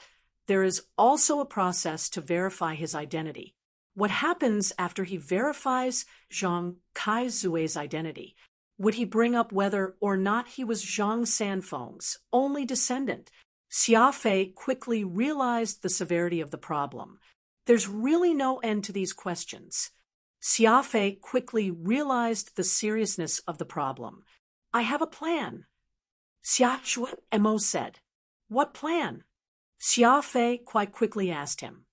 there is also a process to verify his identity. What happens after he verifies Zhang Kaizue's identity? Would he bring up whether or not he was Zhang Sanfeng's only descendant? Xia Fei quickly realized the severity of the problem. There's really no end to these questions. Xia Fei quickly realized the seriousness of the problem. I have a plan. Xia Zhuo Mo said. What plan? Xia Fei quite quickly asked him.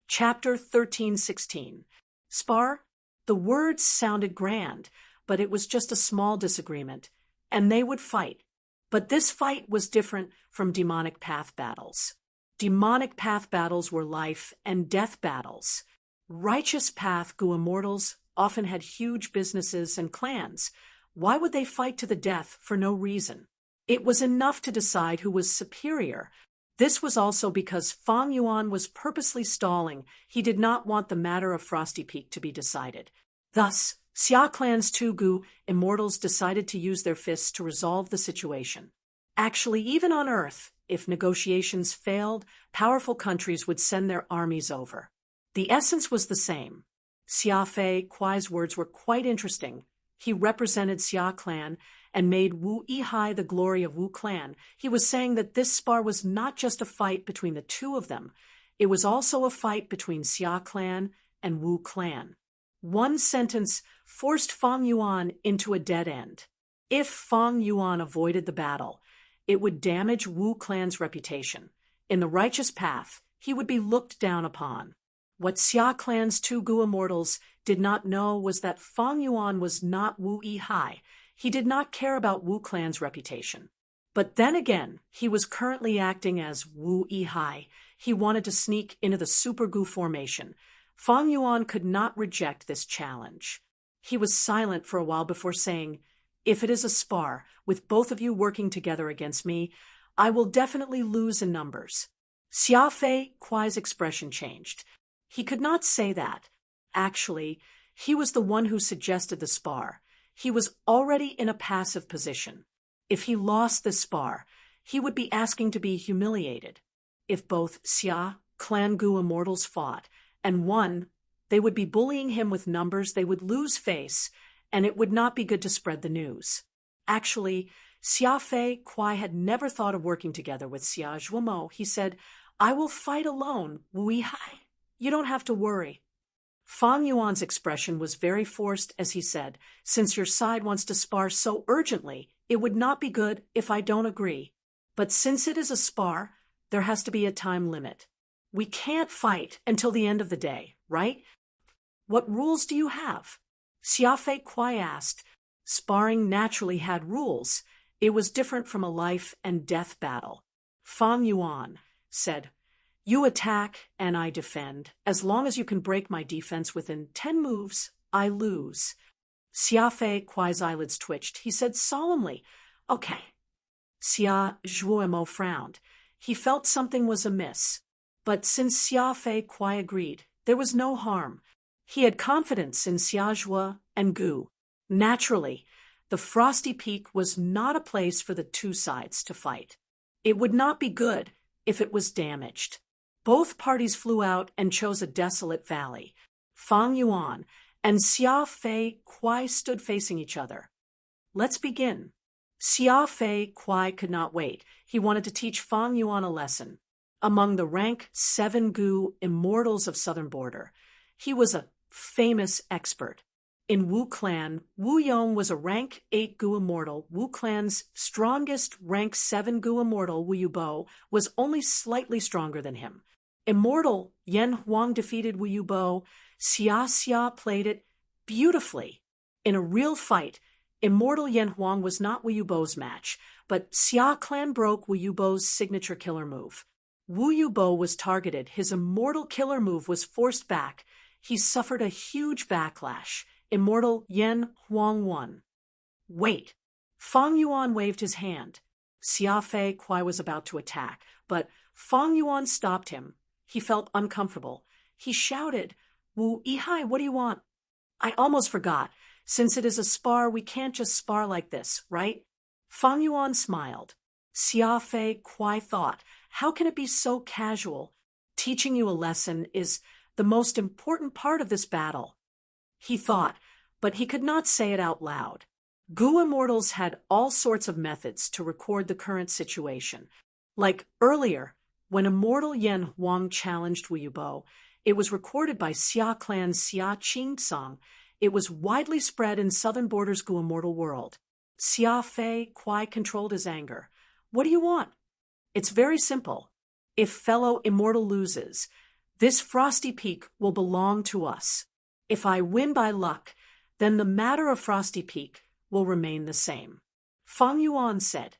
Chapter 13:16. Spar? The words sounded grand, but it was just a small disagreement, and they would fight. But this fight was different from demonic path battles. Demonic path battles were life and death battles. Righteous path Gu immortals often had huge businesses and clans. Why would they fight to the death for no reason? It was enough to decide who was superior. This was also because Fang Yuan was purposely stalling. He did not want the matter of Frosty Peak to be decided. Thus, Xia Clan's two Gu immortals decided to use their fists to resolve the situation. Actually, even on Earth, if negotiations failed, powerful countries would send their armies over. The essence was the same. Xia Fei Kuai's words were quite interesting. He represented Xia Clan and made Wu Yihai the glory of Wu Clan. He was saying that this spar was not just a fight between the two of them. It was also a fight between Xia Clan and Wu Clan. One sentence forced Fang Yuan into a dead end. If Fang Yuan avoided the battle, it would damage Wu Clan's reputation. In the righteous path, he would be looked down upon. What Xia Clan's two Gu immortals did not know was that Fang Yuan was not Wu Yihai. He did not care about Wu Clan's reputation. But then again, he was currently acting as Wu Yihai. He wanted to sneak into the Super Gu formation. Fang Yuan could not reject this challenge. He was silent for a while before saying, "If it is a spar, with both of you working together against me, I will definitely lose in numbers." Xia Fei Kuai's expression changed. He could not say that. Actually, he was the one who suggested the spar. He was already in a passive position. If he lost this spar, he would be asking to be humiliated. If both Xia Clan Gu immortals fought and won, they would be bullying him with numbers, they would lose face, and it would not be good to spread the news. Actually, Xia Fei Kuai had never thought of working together with Xia Zhuo Mo. He said, "I will fight alone, Wu Yihai. You don't have to worry." Fang Yuan's expression was very forced as he said, "Since your side wants to spar so urgently, it would not be good if I don't agree. But since it is a spar, there has to be a time limit. We can't fight until the end of the day, right? What rules do you have?" Xia Fei Kuai asked. Sparring naturally had rules. It was different from a life and death battle. Fang Yuan said, "You attack and I defend. As long as you can break my defense within 10 moves, I lose." Xia Fei Kuai's eyelids twitched. He said solemnly, "Okay." Xia Zhuo Mo frowned. He felt something was amiss. But since Xia Fei Kuai agreed, there was no harm. He had confidence in Xia Zhuo and Gu. Naturally, the Frosty Peak was not a place for the two sides to fight. It would not be good if it was damaged. Both parties flew out and chose a desolate valley. Fang Yuan and Xia Fei Kuai stood facing each other. "Let's begin." Xia Fei Kuai could not wait. He wanted to teach Fang Yuan a lesson. Among the rank 7 Gu immortals of Southern Border, he was a famous expert. In Wu Clan, Wu Yong was a rank 8 Gu immortal. Wu Clan's strongest rank 7 Gu immortal, Wu Yubo, was only slightly stronger than him. Immortal Yan Huang defeated Wu Yubo. Xia Xia played it beautifully. In a real fight, Immortal Yan Huang was not Wu Yubo's match, but Xia Clan broke Wu Yubo's signature killer move. Wu Yubo was targeted. His immortal killer move was forced back. He suffered a huge backlash. Immortal Yan Huang won. Wait. Fang Yuan waved his hand. Xia Fei Kuai was about to attack, but Fang Yuan stopped him. He felt uncomfortable. He shouted, "Wu Yihai, what do you want?" "I almost forgot. Since it is a spar, we can't just spar like this, right?" Fang Yuan smiled. Xia Fei Kuai thought, how can it be so casual? Teaching you a lesson is the most important part of this battle. He thought, but he could not say it out loud. Gu immortals had all sorts of methods to record the current situation. Like earlier, when Immortal Yan Huang challenged Wu Yubo, it was recorded by Xia Clan's Xia Qing Song. It was widely spread in Southern Border's Gu immortal world. Xia Fei Kuai controlled his anger. "What do you want?" "It's very simple. If fellow immortal loses, this frosty peak will belong to us. If I win by luck, then the matter of Frosty Peak will remain the same." Fang Yuan said.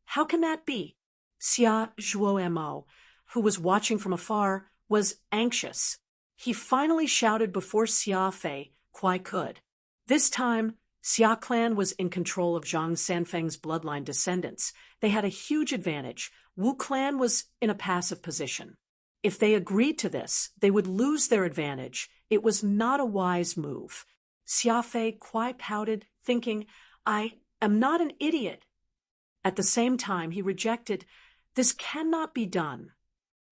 "How can that be?" Xia Zhuo-mo, who was watching from afar, was anxious. He finally shouted before Xia Fei Kuai could. This time, Xia Clan was in control of Zhang Sanfeng's bloodline descendants. They had a huge advantage. Wu Clan was in a passive position. If they agreed to this, they would lose their advantage. It was not a wise move. Xia Fei Kuai pouted, thinking, "I am not an idiot." At the same time, he rejected, "This cannot be done.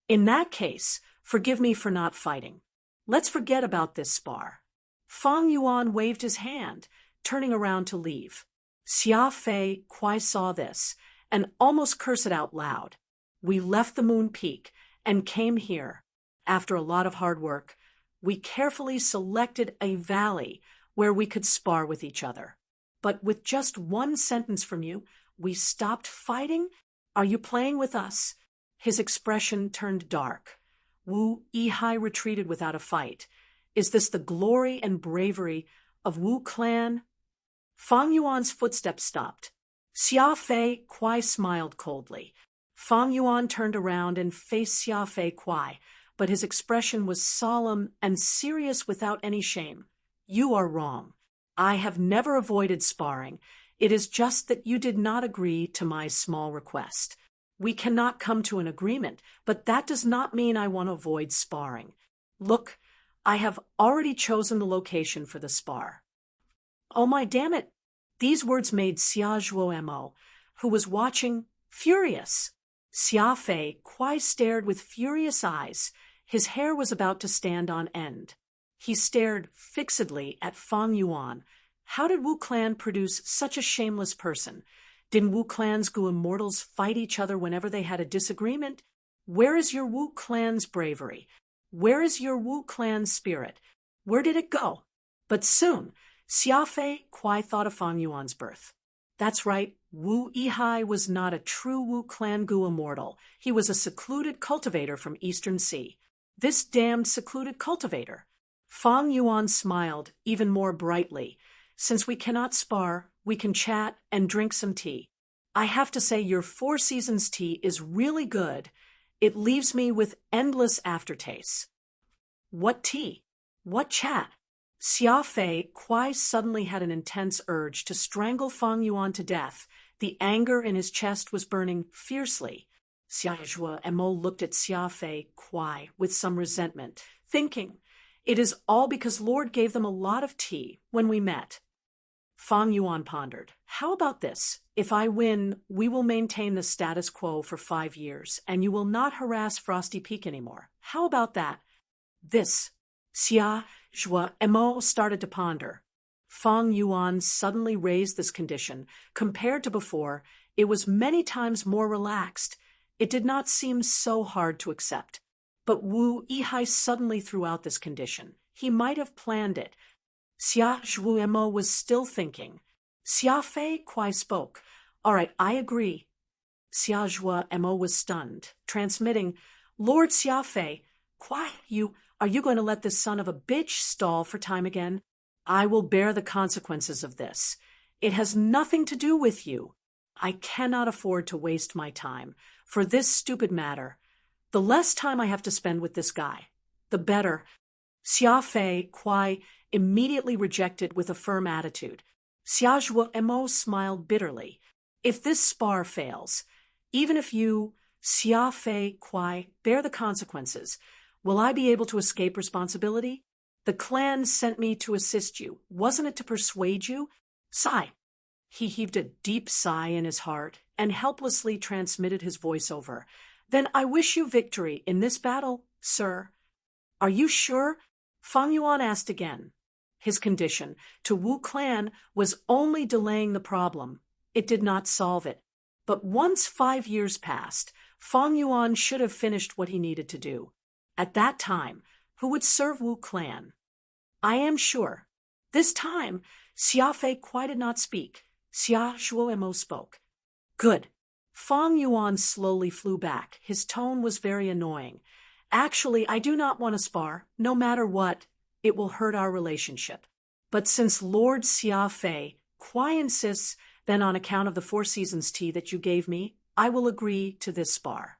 In that case, forgive me for not fighting. Let's forget about this spar." Fang Yuan waved his hand, turning around to leave. Xia Fei Kuai saw this and almost cursed it out loud. "We left the Moon Peak and came here. After a lot of hard work, we carefully selected a valley where we could spar with each other. But with just one sentence from you, we stopped fighting? Are you playing with us?" His expression turned dark. Wu Yihai retreated without a fight. Is this the glory and bravery of Wu Clan? Fang Yuan's footsteps stopped. Xia Fei Kuai smiled coldly. Fang Yuan turned around and faced Xia Fei Kuai, but his expression was solemn and serious without any shame. "You are wrong. I have never avoided sparring. It is just that you did not agree to my small request. We cannot come to an agreement, but that does not mean I want to avoid sparring. Look, I have already chosen the location for the spar." "Oh my damn it!" These words made Xia Zhuo-mo, who was watching, furious. Xia Fei Kuai stared with furious eyes. His hair was about to stand on end. He stared fixedly at Fang Yuan. How did Wu Clan produce such a shameless person? Did Wu Clan's Gu immortals fight each other whenever they had a disagreement? Where is your Wu Clan's bravery? Where is your Wu Clan's spirit? Where did it go? But soon, Xia Fei Kuai thought of Fang Yuan's birth. That's right, Wu Yihai was not a true Wu Clan Gu immortal. He was a secluded cultivator from Eastern Sea. This damned secluded cultivator. Fang Yuan smiled even more brightly. "Since we cannot spar, we can chat and drink some tea. I have to say your Four Seasons tea is really good. It leaves me with endless aftertastes." "What tea? What chat?" Xia Fei Kuai suddenly had an intense urge to strangle Fang Yuan to death. The anger in his chest was burning fiercely. Xia Zhuo-mo looked at Xia Fei Kuai with some resentment, thinking, "It is all because Lord gave them a lot of tea when we met." Fang Yuan pondered. "How about this? If I win, we will maintain the status quo for 5 years, and you will not harass Frosty Peak anymore. How about that?" This. Xia Zhuo-mo started to ponder. Fang Yuan suddenly raised this condition. Compared to before, it was many times more relaxed. It did not seem so hard to accept. But Wu Yihai suddenly threw out this condition. He might have planned it. Xia Zhuemo was still thinking. Xia Fei Kuai spoke. All right, I agree. Xia Zhuemo was stunned, transmitting, Lord Xia Fei, Kuai, are you going to let this son of a bitch stall for time again? I will bear the consequences of this. It has nothing to do with you. I cannot afford to waste my time for this stupid matter. The less time I have to spend with this guy, the better. Xia Fei Kuai immediately rejected with a firm attitude. Xia Zhuemo smiled bitterly. If this spar fails, even if you, Xia Fei Kuai, bear the consequences, will I be able to escape responsibility? The clan sent me to assist you. Wasn't it to persuade you? Sigh. He heaved a deep sigh in his heart and helplessly transmitted his voice over. Then I wish you victory in this battle, sir. Are you sure? Fang Yuan asked again. His condition to Wu clan was only delaying the problem. It did not solve it. But once 5 years passed, Fang Yuan should have finished what he needed to do. At that time, who would serve Wu clan? I am sure. This time, Xia Fei Kuai did not speak. Xia Zhuemo spoke. Good. Fang Yuan slowly flew back. His tone was very annoying. Actually, I do not want to spar, no matter what. It will hurt our relationship. But since Lord Xia Fei Kuai insists, then on account of the Four Seasons tea that you gave me, I will agree to this spar.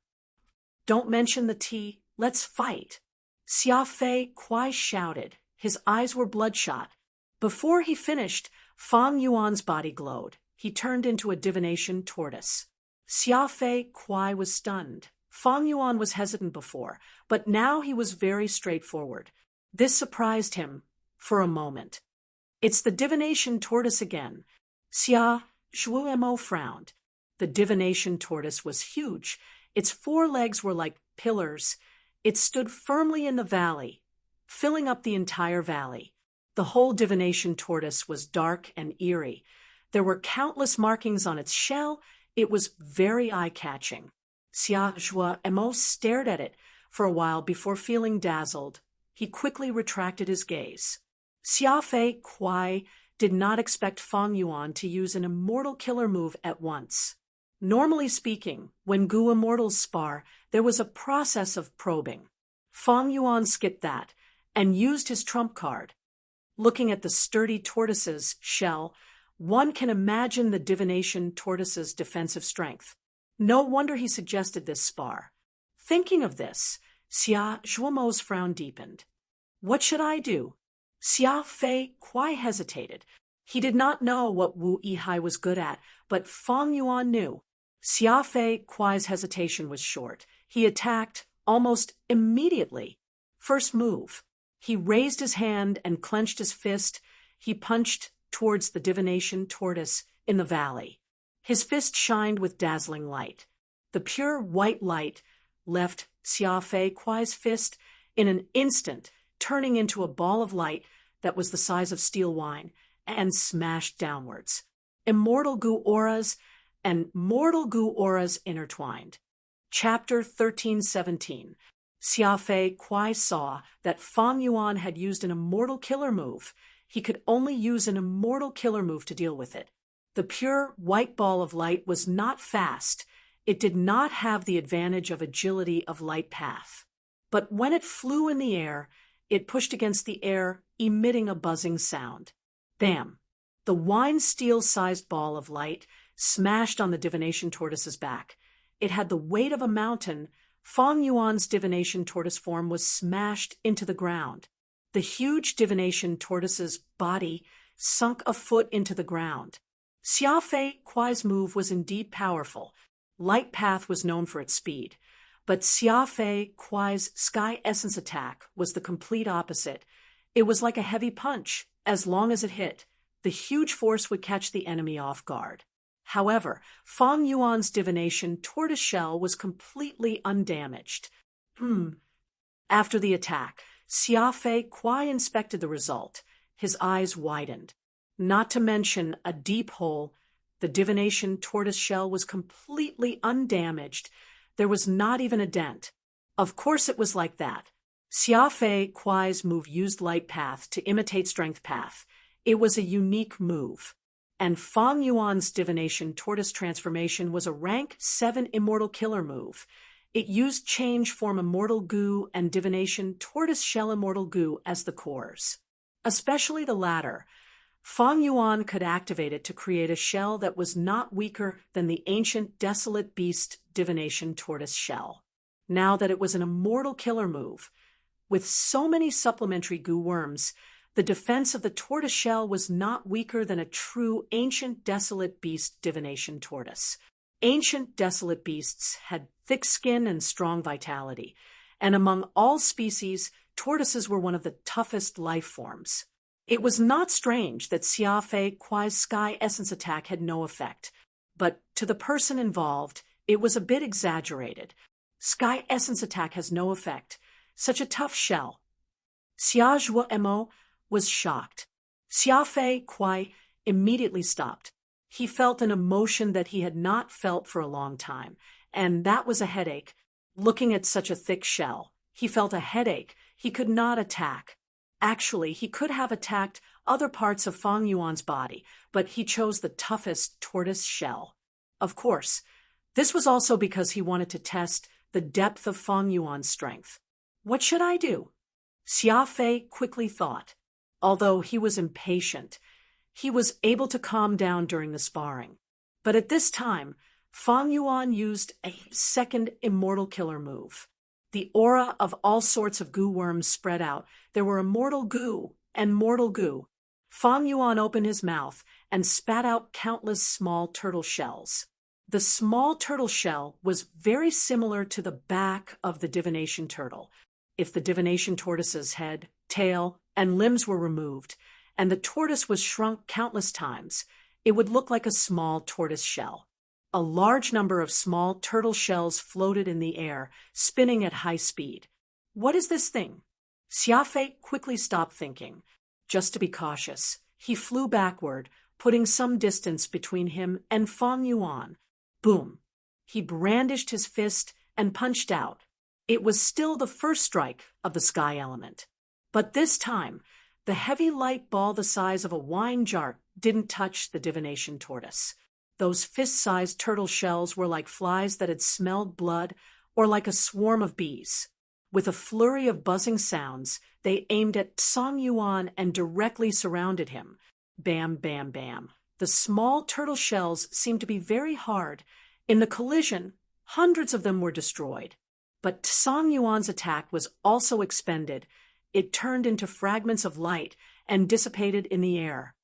Don't mention the tea. Let's fight. Xia Fei Kuai shouted. His eyes were bloodshot. Before he finished, Fang Yuan's body glowed. He turned into a divination tortoise. Xia Fei Kuai was stunned. Fang Yuan was hesitant before, but now he was very straightforward. This surprised him for a moment. It's the divination tortoise again. Xia Zhuemo frowned. The divination tortoise was huge. Its 4 legs were like pillars. It stood firmly in the valley, filling up the entire valley. The whole divination tortoise was dark and eerie. There were countless markings on its shell. It was very eye-catching. Xia Zhuemo stared at it for a while before feeling dazzled. He quickly retracted his gaze. Xia Fei Kuai did not expect Fang Yuan to use an immortal killer move at once. Normally speaking, when Gu immortals spar, there was a process of probing. Fang Yuan skipped that and used his trump card. Looking at the sturdy tortoise's shell, one can imagine the divination tortoise's defensive strength. No wonder he suggested this spar. Thinking of this, Xia Zhuemo's frown deepened. What should I do? Xia Fei Kuai hesitated. He did not know what Wu Yihai was good at, but Fang Yuan knew. Xia Fei Kuai's hesitation was short. He attacked almost immediately. First move. He raised his hand and clenched his fist. He punched towards the divination tortoise in the valley. His fist shined with dazzling light. The pure white light left Xia Fei Kuai's fist in an instant, turning into a ball of light that was the size of steel wine and smashed downwards. Immortal Gu auras and mortal Gu auras intertwined. Chapter 1317. Xia Fei Kuai saw that Fang Yuan had used an immortal killer move. He could only use an immortal killer move to deal with it. The pure white ball of light was not fast. It did not have the advantage of agility of light path. But when it flew in the air, it pushed against the air, emitting a buzzing sound. Bam! The wine steel-sized ball of light smashed on the divination tortoise's back. It had the weight of a mountain. Fang Yuan's divination tortoise form was smashed into the ground. The huge divination tortoise's body sunk a foot into the ground. Xia Fei Kuai's move was indeed powerful. Light path was known for its speed. But Xia Fei Kuai's sky essence attack was the complete opposite. It was like a heavy punch. As long as it hit, the huge force would catch the enemy off guard. However, Fang Yuan's divination tortoise shell was completely undamaged. After the attack, Xia Fei Kuai inspected the result. His eyes widened. Not to mention a deep hole, the divination tortoise shell was completely undamaged. There was not even a dent. Of course it was like that. Xia Fei Kuai's move used Light Path to imitate Strength Path. It was a unique move. And Fang Yuan's Divination Tortoise Transformation was a rank 7 Immortal Killer move. It used Change Form Immortal Goo and Divination Tortoise Shell Immortal Goo as the cores. Especially the latter. Fang Yuan could activate it to create a shell that was not weaker than the ancient Desolate Beast Divination Tortoise Shell. Now that it was an Immortal Killer move, with so many supplementary goo worms, the defense of the tortoise shell was not weaker than a true ancient Desolate Beast Divination Tortoise. Ancient Desolate Beasts had thick skin and strong vitality, and among all species, tortoises were one of the toughest life forms. It was not strange that Xia Fei Kuai's Sky Essence attack had no effect, but to the person involved, it was a bit exaggerated. Sky Essence attack has no effect. Such a tough shell. Xia Zhuo was shocked. Xia Fei Kuai immediately stopped. He felt an emotion that he had not felt for a long time, and that was a headache. Looking at such a thick shell, he felt a headache. He could not attack. Actually, he could have attacked other parts of Fang Yuan's body, but he chose the toughest tortoise shell. Of course, this was also because he wanted to test the depth of Fang Yuan's strength. What should I do? Xia Fei quickly thought. Although he was impatient, he was able to calm down during the sparring. But at this time, Fang Yuan used a second Immortal Killer move. The aura of all sorts of goo worms spread out. There were Immortal Goo and Mortal Goo. Fang Yuan opened his mouth and spat out countless small turtle shells. The small turtle shell was very similar to the back of the divination turtle. If the divination tortoise's head, tail, and limbs were removed, and the tortoise was shrunk countless times, it would look like a small tortoise shell. A large number of small turtle shells floated in the air, spinning at high speed. What is this thing? Xia Fei quickly stopped thinking. Just to be cautious, he flew backward, putting some distance between him and Fang Yuan. Boom! He brandished his fist and punched out. It was still the first strike of the sky element. But this time, the heavy light ball the size of a wine jar didn't touch the divination tortoise. Those fist-sized turtle shells were like flies that had smelled blood, or like a swarm of bees. With a flurry of buzzing sounds, they aimed at Fang Yuan and directly surrounded him. Bam, bam, bam. The small turtle shells seemed to be very hard. In the collision, hundreds of them were destroyed. But Fang Yuan's attack was also expended. It turned into fragments of light and dissipated in the air.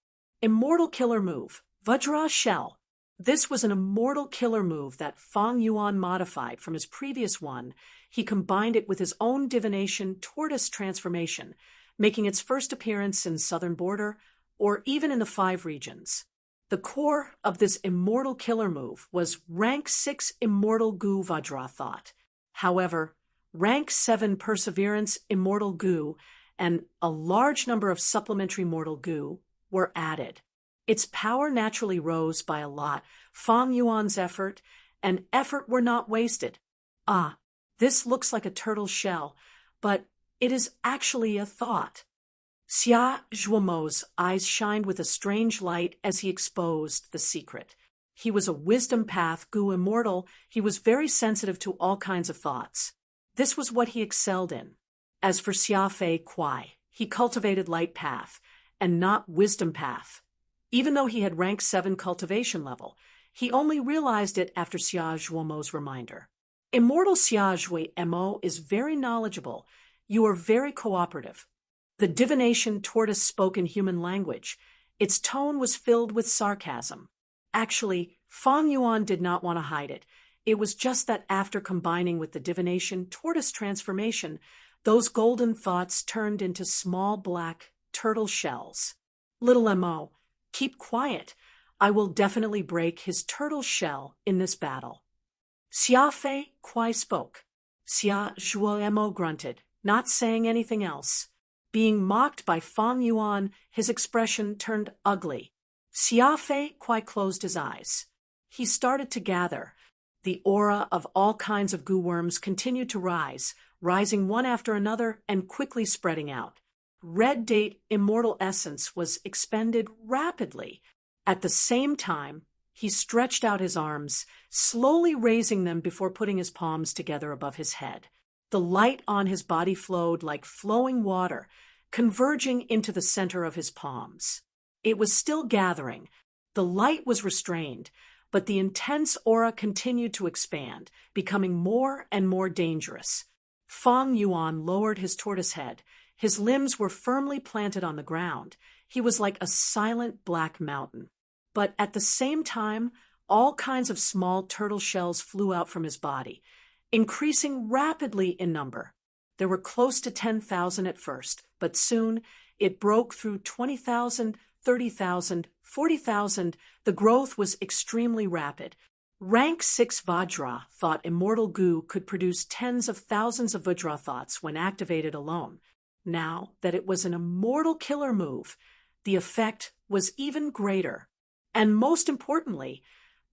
Immortal Killer move, Vajra Shell. This was an Immortal Killer move that Fang Yuan modified from his previous one. He combined it with his own divination Tortoise Transformation, making its first appearance in Southern Border or even in the 5 regions. The core of this Immortal Killer move was rank 6 Immortal Goo Vajra Thought. However, rank 7 Perseverance Immortal Goo and a large number of supplementary Mortal Goo were added. Its power naturally rose by a lot. Fang Yuan's effort were not wasted. Ah, this looks like a turtle shell, but it is actually a thought. Xia Zhuomo's eyes shined with a strange light as he exposed the secret. He was a wisdom path Goo immortal. He was very sensitive to all kinds of thoughts. This was what he excelled in. As for Xia Fei Kuai, he cultivated light path and not wisdom path. Even though he had rank 7 cultivation level, he only realized it after Xia Zhuomo's reminder. Immortal Xia Zhuomo is very knowledgeable. You are very cooperative. The divination tortoise spoke in human language. Its tone was filled with sarcasm. Actually, Fang Yuan did not want to hide it. It was just that after combining with the divination tortoise transformation, those golden thoughts turned into small black turtle shells. Little Mo, keep quiet. I will definitely break his turtle shell in this battle. Xia Fei Kuai spoke. Xia Zhuo grunted, not saying anything else. Being mocked by Fang Yuan, his expression turned ugly. Xia Fei Kuai closed his eyes. He started to gather. The aura of all kinds of goo worms continued to rise, rising one after another and quickly spreading out. Red Date Immortal Essence was expended rapidly. At the same time, he stretched out his arms, slowly raising them before putting his palms together above his head. The light on his body flowed like flowing water, converging into the center of his palms. It was still gathering. The light was restrained, but the intense aura continued to expand, becoming more and more dangerous. Fang Yuan lowered his tortoise head. His limbs were firmly planted on the ground. He was like a silent black mountain. But at the same time, all kinds of small turtle shells flew out from his body, increasing rapidly in number. There were close to 10,000 at first, but soon it broke through 20,000, 30,000, 40,000. The growth was extremely rapid. Rank 6 Vajra thought Immortal Goo could produce tens of thousands of Vajra thoughts when activated alone. Now that it was an immortal killer move, the effect was even greater. And most importantly,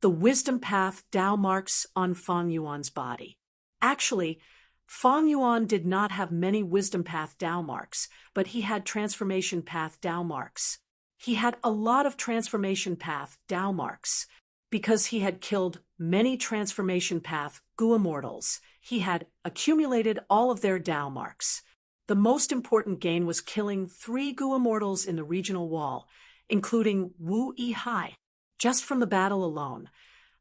the Wisdom Path Tao marks on Fang Yuan's body. Actually, Fang Yuan did not have many Wisdom Path Tao marks, but he had Transformation Path Tao marks. He had a lot of Transformation Path Tao marks. Because he had killed many Transformation Path Goo Immortals, he had accumulated all of their Tao marks. The most important gain was killing 3 Goo Immortals in the regional wall, including Wu Yihai. Just from the battle alone,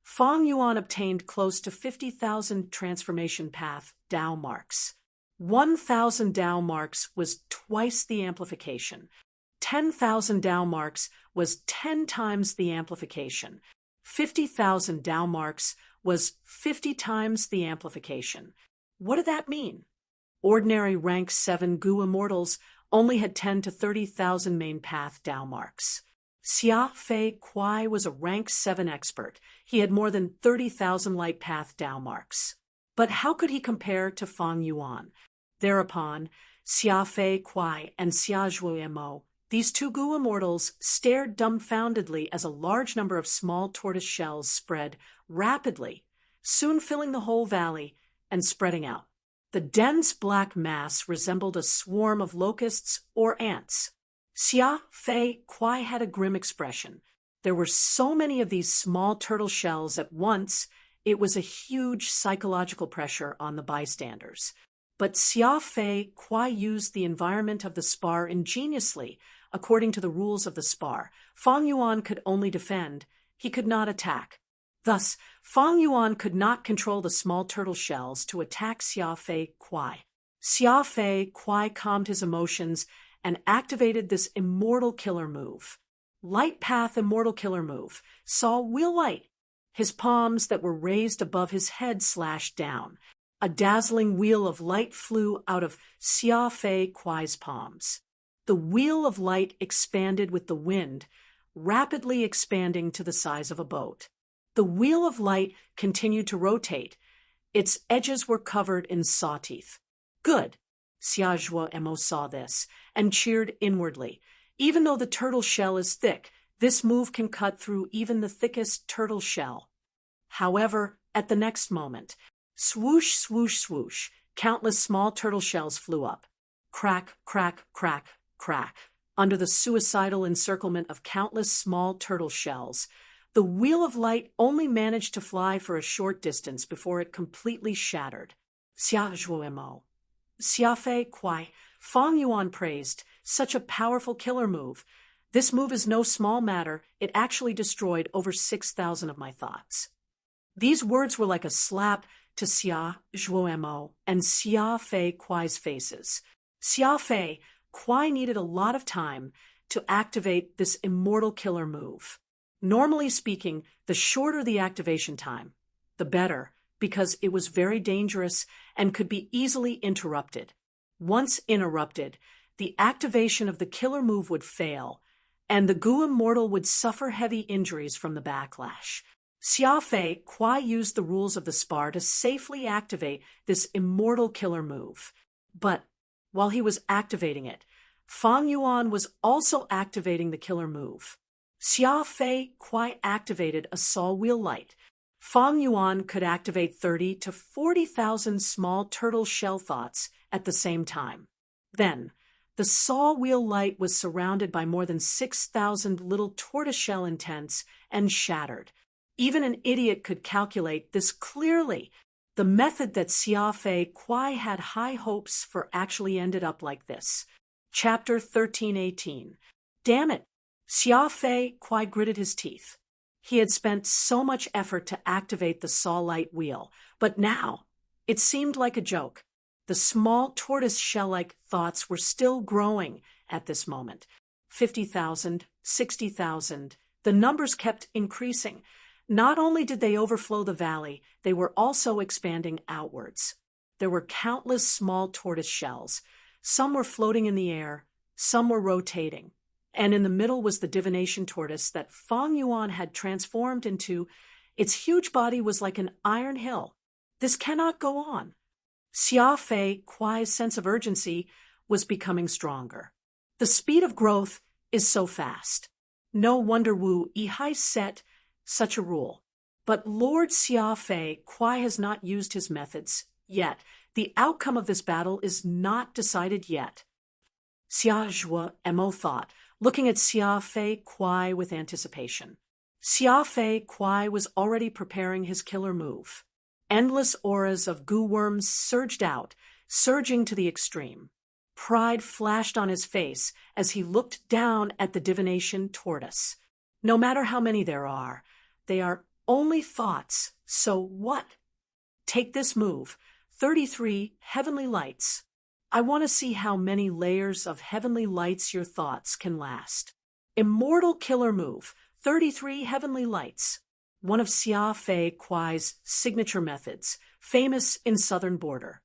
Fang Yuan obtained close to 50,000 Transformation Path Tao marks. 1,000 Tao marks was twice the amplification. 10,000 Tao marks was 10 times the amplification. 50,000 Tao marks was 50 times the amplification. What did that mean? Ordinary rank 7 Goo Immortals only had 10 to 30,000 main path Tao marks. Xia Fei Kuai was a rank 7 expert. He had more than 30,000 light path Tao marks. But how could he compare to Fang Yuan? Thereupon, Xia Fei Kuai and Xia Zhuemo, these 2 Goo Immortals, stared dumbfoundedly as a large number of small tortoise shells spread rapidly, soon filling the whole valley and spreading out. The dense black mass resembled a swarm of locusts or ants. Xia Fei Kuai had a grim expression. There were so many of these small turtle shells at once, it was a huge psychological pressure on the bystanders. But Xia Fei Kuai used the environment of the spar ingeniously, according to the rules of the spar. Fang Yuan could only defend, he could not attack. Thus, Fang Yuan could not control the small turtle shells to attack Xia Fei Kuai. Xia Fei Kuai calmed his emotions and activated this immortal killer move. Light Path Immortal Killer Move saw Wheel Light. His palms that were raised above his head slashed down. A dazzling wheel of light flew out of Xia Fei Kuai's palms. The wheel of light expanded with the wind, rapidly expanding to the size of a boat. The wheel of light continued to rotate. Its edges were covered in saw teeth. Good. Xia Zhuemo saw this and cheered inwardly. Even though the turtle shell is thick, this move can cut through even the thickest turtle shell. However, at the next moment, swoosh, swoosh, swoosh, countless small turtle shells flew up. Crack, crack, crack, crack. Under the suicidal encirclement of countless small turtle shells, the wheel of light only managed to fly for a short distance before it completely shattered. Xia Zhuemo, Xia Fei Kuai, Fang Yuan praised, such a powerful killer move. This move is no small matter. It actually destroyed over 6,000 of my thoughts. These words were like a slap to Xia Zhuemo and Xia Fei Kuai's faces. Xia Fei Kuai needed a lot of time to activate this immortal killer move. Normally speaking, the shorter the activation time, the better, because it was very dangerous and could be easily interrupted. Once interrupted, the activation of the killer move would fail, and the Goo Immortal would suffer heavy injuries from the backlash. Xia Fei Kuai used the rules of the spar to safely activate this immortal killer move. But while he was activating it, Fang Yuan was also activating the killer move. Xia Fei Kuai activated a saw wheel light. Fang Yuan could activate 30 to 40,000 small turtle shell thoughts at the same time. Then, the saw wheel light was surrounded by more than 6,000 little tortoiseshell intents and shattered. Even an idiot could calculate this clearly. The method that Xia Fei Kuai had high hopes for actually ended up like this. Chapter 1318. Damn it! Xia Fei Kuai gritted his teeth. He had spent so much effort to activate the saw light wheel, but now it seemed like a joke. The small tortoise shell-like thoughts were still growing at this moment. 50,000, 60,000. The numbers kept increasing. Not only did they overflow the valley, they were also expanding outwards. There were countless small tortoise shells. Some were floating in the air, some were rotating. And in the middle was the divination tortoise that Fang Yuan had transformed into. Its huge body was like an iron hill. This cannot go on. Xia Fei Kuai's sense of urgency was becoming stronger. The speed of growth is so fast. No wonder Wu Yihai set such a rule. But Lord Xia Fei Kuai has not used his methods yet. The outcome of this battle is not decided yet. Xia Zhuo Mo thought, looking at Xia Fei Kuai with anticipation. Xia Fei Kuai was already preparing his killer move. Endless auras of goo worms surged out, surging to the extreme. Pride flashed on his face as he looked down at the divination tortoise. No matter how many there are, they are only thoughts, so what? Take this move, 33 heavenly lights. I want to see how many layers of heavenly lights your thoughts can last. Immortal killer move, 33 heavenly lights. One of Xia Fei Kuai's signature methods, famous in Southern Border.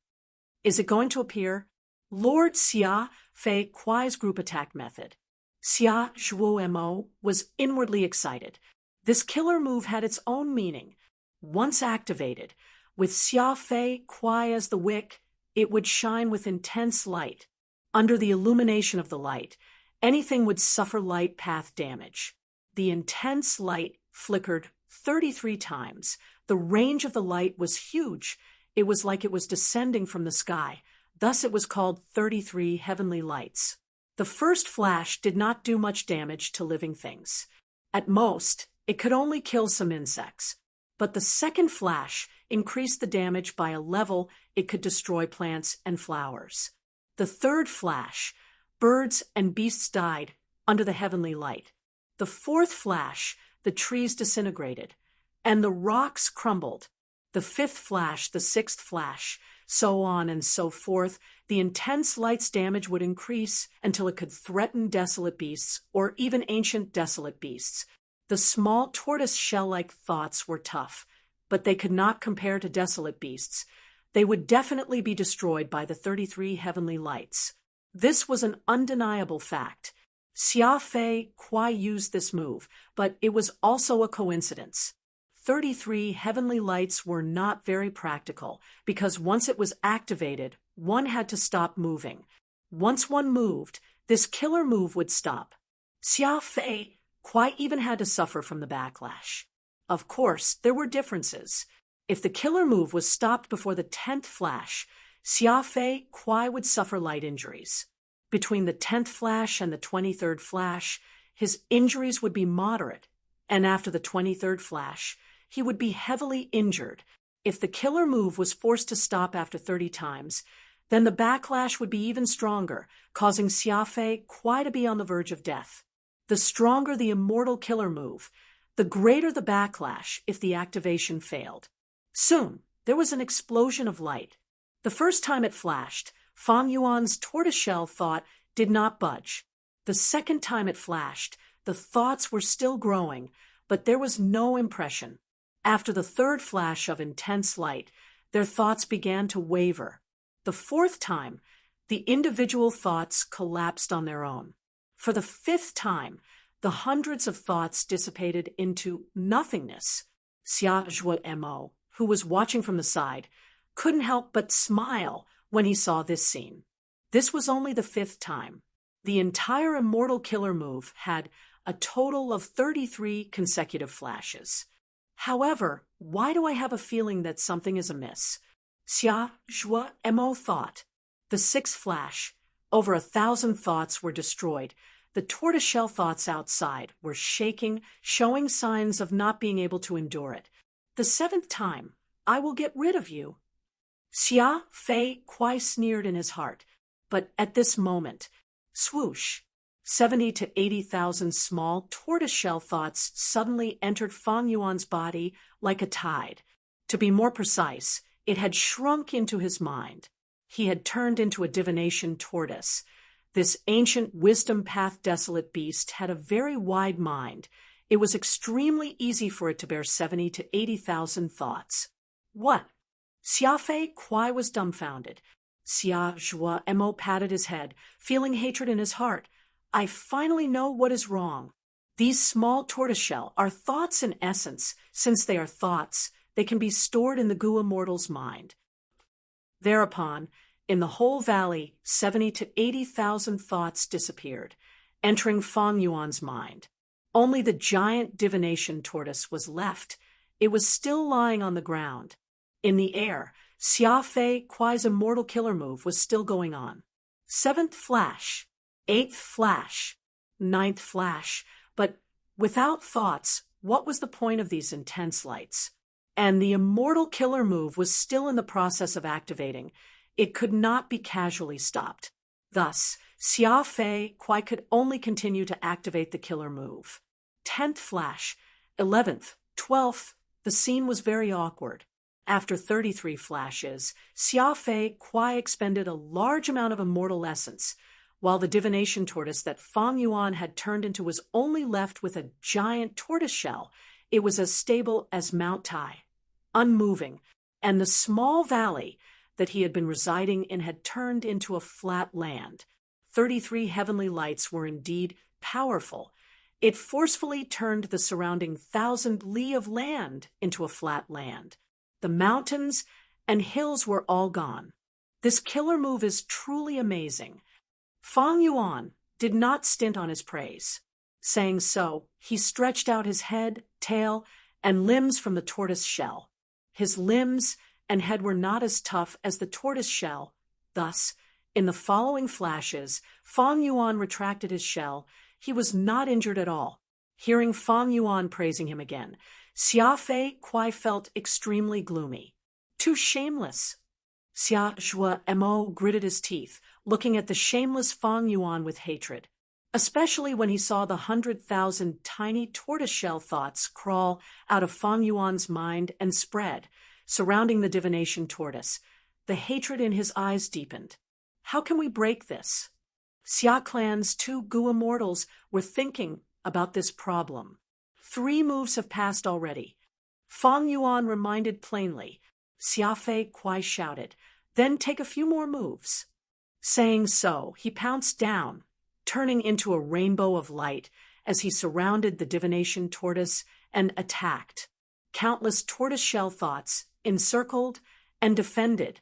Is it going to appear? Lord Xia Fei Kuai's group attack method. Xia Zhuo Mo was inwardly excited. This killer move had its own meaning. Once activated, with Xia Fei Kuai as the wick, it would shine with intense light. Under the illumination of the light, anything would suffer light path damage. The intense light flickered 33 times. The range of the light was huge. It was like it was descending from the sky. Thus it was called 33 heavenly lights. The first flash did not do much damage to living things. At most, it could only kill some insects. But the second flash increased the damage by a level it could destroy plants and flowers. The third flash, birds and beasts died under the heavenly light. The fourth flash, the trees disintegrated, and the rocks crumbled. The fifth flash, the sixth flash, so on and so forth. The intense light's damage would increase until it could threaten desolate beasts or even ancient desolate beasts. The small tortoise shell-like thoughts were tough, but they could not compare to desolate beasts. They would definitely be destroyed by the 33 heavenly lights. This was an undeniable fact. Xia Fei Kuai used this move, but it was also a coincidence. 33 heavenly lights were not very practical, because once it was activated, one had to stop moving. Once one moved, this killer move would stop. Xia Fei Kuai even had to suffer from the backlash. Of course, there were differences. If the killer move was stopped before the 10th flash, Xia Fei Kuai would suffer light injuries. Between the 10th flash and the 23rd flash, his injuries would be moderate, and after the 23rd flash, he would be heavily injured. If the killer move was forced to stop after 30 times, then the backlash would be even stronger, causing Xia Fei Kuai to be on the verge of death. The stronger the immortal killer move, the greater the backlash if the activation failed. Soon, there was an explosion of light. The first time it flashed, Fang Yuan's tortoiseshell thought did not budge. The second time it flashed, the thoughts were still growing, but there was no impression. After the third flash of intense light, their thoughts began to waver. The fourth time, the individual thoughts collapsed on their own. For the fifth time, the hundreds of thoughts dissipated into nothingness. Xia Zhuo Mo, who was watching from the side, couldn't help but smile when he saw this scene. This was only the fifth time. The entire immortal killer move had a total of 33 consecutive flashes. However, why do I have a feeling that something is amiss? Xia Zhuo Mo thought. The sixth flash. Over 1,000 thoughts were destroyed. The tortoiseshell thoughts outside were shaking, showing signs of not being able to endure it. The seventh time, I will get rid of you. Xia Fei Kuai sneered in his heart. But at this moment, swoosh, 70 to 80,000 small tortoiseshell thoughts suddenly entered Fang Yuan's body like a tide. To be more precise, it had shrunk into his mind. He had turned into a divination tortoise. This ancient wisdom path desolate beast had a very wide mind. It was extremely easy for it to bear 70 to 80,000 thoughts. What? Xia Fei Kuai was dumbfounded. Xia Zhuo Mo patted his head, feeling hatred in his heart. I finally know what is wrong. These small tortoiseshell are thoughts in essence. Since they are thoughts, they can be stored in the Gu immortal's mind. Thereupon, in the whole valley, 70 to 80,000 thoughts disappeared, entering Fang Yuan's mind. Only the giant divination tortoise was left. It was still lying on the ground. In the air, Xia Fei Kuai's immortal killer move was still going on. Seventh flash, eighth flash, ninth flash, but without thoughts, what was the point of these intense lights? And the immortal killer move was still in the process of activating. It could not be casually stopped. Thus, Xia Fei Kuai could only continue to activate the killer move. 10th flash, 11th, 12th, the scene was very awkward. After 33 flashes, Xia Fei Kuai expended a large amount of immortal essence, while the divination tortoise that Fang Yuan had turned into was only left with a giant tortoise shell. It was as stable as Mount Tai, unmoving, and the small valley that he had been residing in had turned into a flat land. 33 heavenly lights were indeed powerful. It forcefully turned the surrounding 1,000 li of land into a flat land. The mountains and hills were all gone. This killer move is truly amazing. Fang Yuan did not stint on his praise. Saying so, he stretched out his head, tail, and limbs from the tortoise shell. His limbs and head were not as tough as the tortoise shell. Thus, in the following flashes, Fang Yuan retracted his shell. He was not injured at all. Hearing Fang Yuan praising him again, Xia Fei Kuai felt extremely gloomy. Too shameless. Xia Zhuo Mo gritted his teeth, looking at the shameless Fang Yuan with hatred, especially when he saw the 100,000 tiny tortoiseshell thoughts crawl out of Fang Yuan's mind and spread, surrounding the divination tortoise. The hatred in his eyes deepened. How can we break this? Xia Clan's 2 Gu immortals were thinking about this problem. 3 moves have passed already. Fang Yuan reminded plainly. Xia Fei Kuai shouted, then take a few more moves. Saying so, he pounced down, turning into a rainbow of light as he surrounded the divination tortoise and attacked. Countless tortoiseshell thoughts encircled and defended.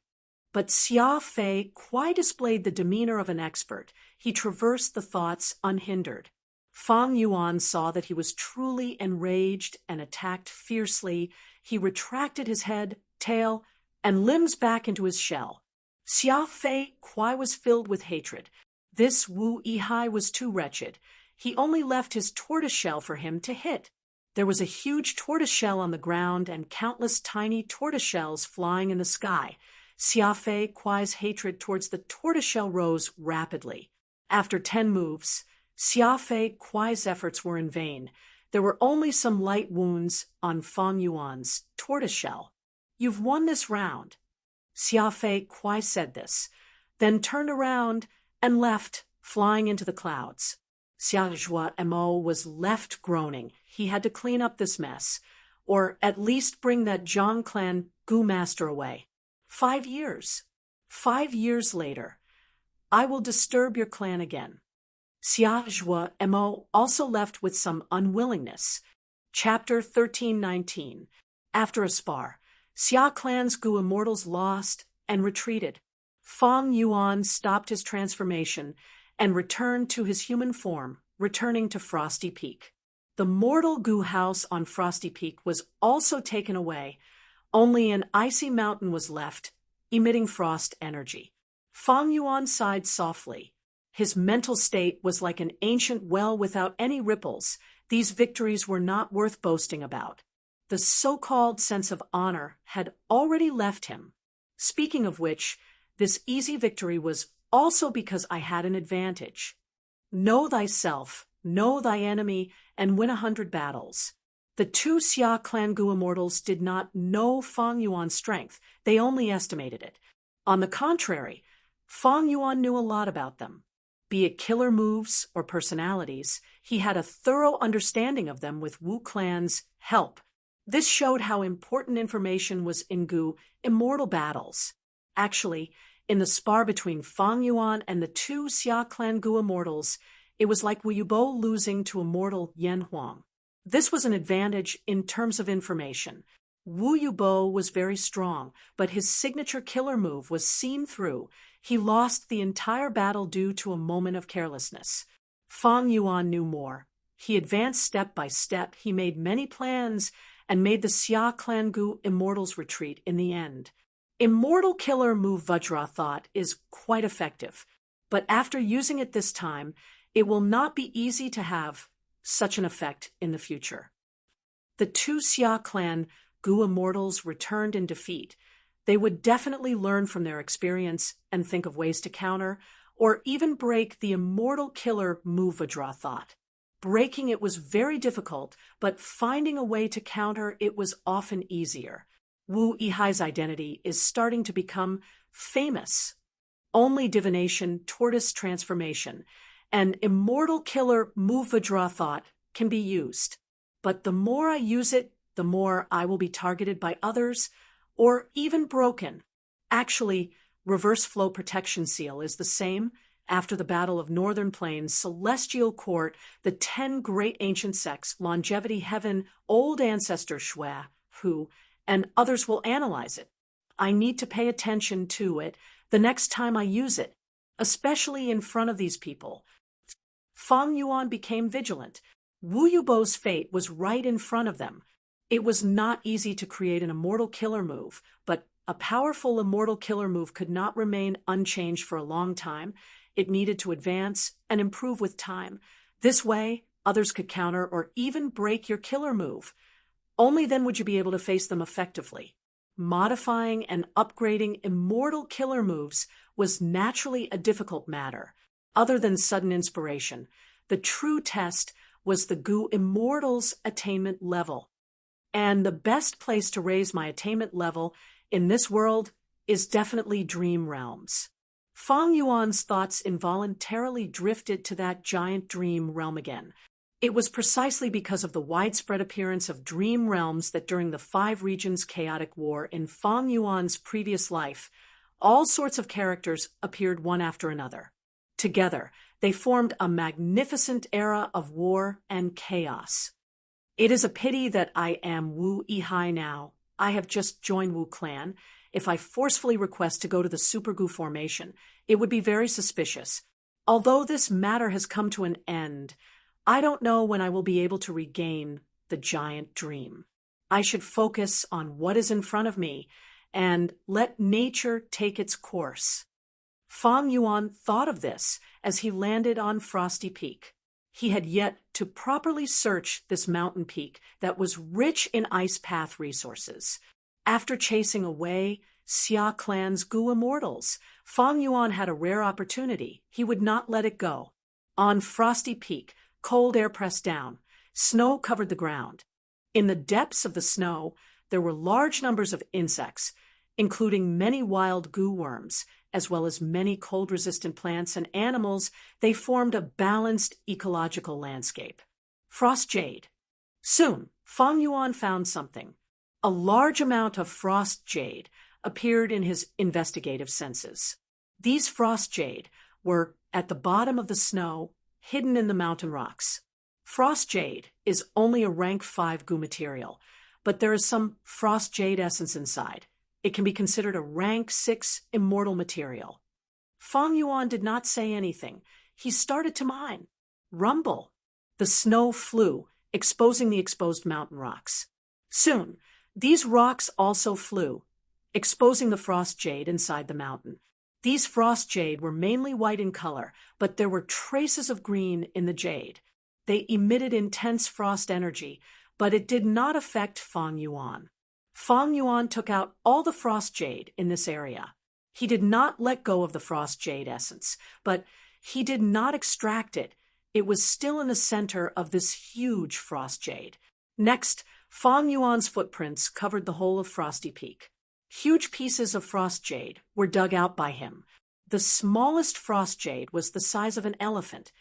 But Xia Fei Kuai displayed the demeanor of an expert. He traversed the thoughts unhindered. Fang Yuan saw that he was truly enraged and attacked fiercely. He retracted his head, tail, and limbs back into his shell. Xia Fei Kuai was filled with hatred. This Wu Yihai was too wretched. He only left his tortoiseshell for him to hit. There was a huge tortoiseshell on the ground and countless tiny tortoiseshells flying in the sky. Xia Fei Kuai's hatred towards the tortoiseshell rose rapidly. After 10 moves, Xia Fei Kuai's efforts were in vain. There were only some light wounds on Fang Yuan's tortoiseshell. You've won this round. Xia Fei Kuai said this, then turned around and left, flying into the clouds. Xia Zhuo Mo was left groaning. He had to clean up this mess, or at least bring that Zhang clan Gu master away. 5 years. 5 years later, I will disturb your clan again. Xia Zhuo Mo also left with some unwillingness. Chapter 1319. After a spar, Xia clan's Gu immortals lost and retreated. Fang Yuan stopped his transformation and returned to his human form, returning to Frosty Peak. The mortal goo house on Frosty Peak was also taken away. Only an icy mountain was left, emitting frost energy. Fang Yuan sighed softly. His mental state was like an ancient well without any ripples. These victories were not worth boasting about. The so-called sense of honor had already left him. Speaking of which, this easy victory was also because I had an advantage. Know thyself, know thy enemy, and win 100 battles. The two Xia clan Gu immortals did not know Fang Yuan's strength, they only estimated it. On the contrary, Fang Yuan knew a lot about them. Be it killer moves or personalities, he had a thorough understanding of them with Wu Clan's help. This showed how important information was in Gu immortal battles. Actually, in the spar between Fang Yuan and the two Xia clan Gu immortals, it was like Wu Yubo losing to immortal Yan Huang. This was an advantage in terms of information. Wu Yubo was very strong, but his signature killer move was seen through. He lost the entire battle due to a moment of carelessness. Fang Yuan knew more. He advanced step by step, he made many plans, and made the Xia clan Gu immortals retreat in the end. Immortal killer move Vajra thought is quite effective, but after using it this time, it will not be easy to have such an effect in the future. The two Xia clan Gu immortals returned in defeat. They would definitely learn from their experience and think of ways to counter, or even break the immortal killer move Vajra thought. Breaking it was very difficult, but finding a way to counter it was often easier. Wu Yihai's identity is starting to become famous. Only divination, tortoise transformation, and immortal killer move Vajra thought can be used. But the more I use it, the more I will be targeted by others, or even broken. Actually, reverse flow protection seal is the same. After the Battle of Northern Plains, Celestial Court, the 10 great ancient sects, Longevity Heaven, Old Ancestor Shui, Hu, and others will analyze it. I need to pay attention to it the next time I use it, especially in front of these people. Fang Yuan became vigilant. Wu Yubo's fate was right in front of them. It was not easy to create an immortal killer move, but a powerful immortal killer move could not remain unchanged for a long time. It needed to advance and improve with time. This way, others could counter or even break your killer move. Only then would you be able to face them effectively. Modifying and upgrading immortal killer moves was naturally a difficult matter. Other than sudden inspiration, the true test was the Gu Immortals' attainment level. And the best place to raise my attainment level in this world is definitely dream realms. Fang Yuan's thoughts involuntarily drifted to that giant dream realm again. It was precisely because of the widespread appearance of dream realms that during the 5 regions chaotic war in Fang Yuan's previous life, all sorts of characters appeared one after another. Together, they formed a magnificent era of war and chaos. It is a pity that I am Wu Yihai now. I have just joined Wu Clan. If I forcefully request to go to the Super Gu formation, it would be very suspicious. Although this matter has come to an end, I don't know when I will be able to regain the giant dream. I should focus on what is in front of me and let nature take its course. Fang Yuan thought of this as he landed on Frosty Peak. He had yet to properly search this mountain peak that was rich in ice path resources. After chasing away Xia Clan's Gu Immortals, Fang Yuan had a rare opportunity. He would not let it go. On Frosty Peak, cold air pressed down. Snow covered the ground. In the depths of the snow, there were large numbers of insects, including many wild Gu worms, as well as many cold-resistant plants and animals. They formed a balanced ecological landscape. Frost jade. Soon, Fang Yuan found something. A large amount of frost jade appeared in his investigative senses. These frost jade were at the bottom of the snow, hidden in the mountain rocks. Frost jade is only a rank 5 Gu material, but there is some frost jade essence inside. It can be considered a rank 6 immortal material. Fang Yuan did not say anything. He started to mine. Rumble. The snow flew, exposing the exposed mountain rocks. Soon, these rocks also flew, exposing the frost jade inside the mountain. These frost jade were mainly white in color, but there were traces of green in the jade. They emitted intense frost energy, but it did not affect Fang Yuan. Fang Yuan took out all the frost jade in this area. He did not let go of the frost jade essence, but he did not extract it. It was still in the center of this huge frost jade. Next, Fang Yuan's footprints covered the whole of Frosty Peak. Huge pieces of frost jade were dug out by him. The smallest frost jade was the size of an elephant,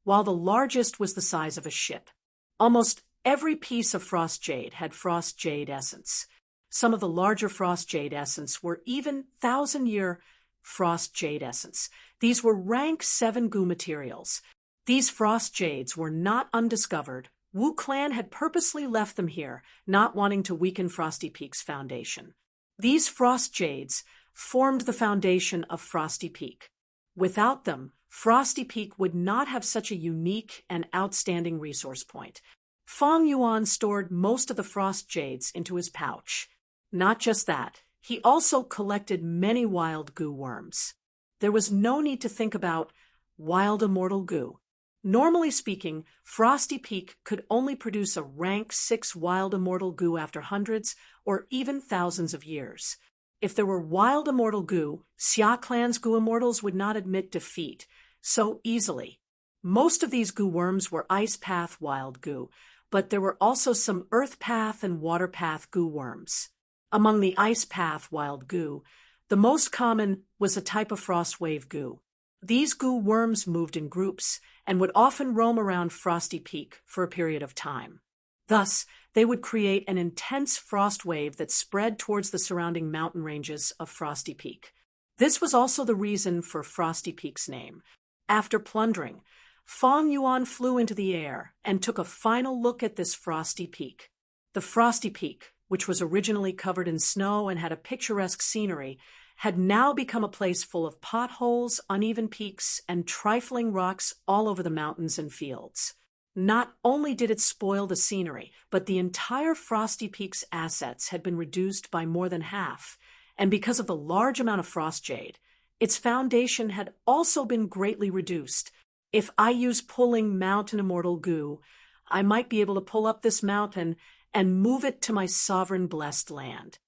while the largest was the size of a ship. Almost every piece of frost jade had frost jade essence. Some of the larger frost jade essence were even 1,000-year frost jade essence. These were rank 7 goo materials. These frost jades were not undiscovered. Wu Clan had purposely left them here, not wanting to weaken Frosty Peak's foundation. These frost jades formed the foundation of Frosty Peak. Without them, Frosty Peak would not have such a unique and outstanding resource point. Fang Yuan stored most of the frost jades into his pouch. Not just that, he also collected many wild goo worms. There was no need to think about wild immortal goo. Normally speaking, Frosty Peak could only produce a rank 6 wild immortal goo after hundreds or even thousands of years. If there were wild immortal goo, Xia Clan's goo immortals would not admit defeat so easily. Most of these goo worms were ice path wild goo, but there were also some earth path and water path goo worms. Among the ice path wild goo, the most common was a type of frost wave goo. These goo worms moved in groups and would often roam around Frosty Peak for a period of time. Thus, they would create an intense frost wave that spread towards the surrounding mountain ranges of Frosty Peak. This was also the reason for Frosty Peak's name. After plundering, Fang Yuan flew into the air and took a final look at this Frosty Peak. The Frosty Peak, which was originally covered in snow and had a picturesque scenery, had now become a place full of potholes, uneven peaks, and trifling rocks all over the mountains and fields. Not only did it spoil the scenery, but the entire Frosty Peak's assets had been reduced by more than half, and because of the large amount of frost jade, its foundation had also been greatly reduced. If I use pulling mountain immortal goo, I might be able to pull up this mountain and move it to my sovereign blessed land.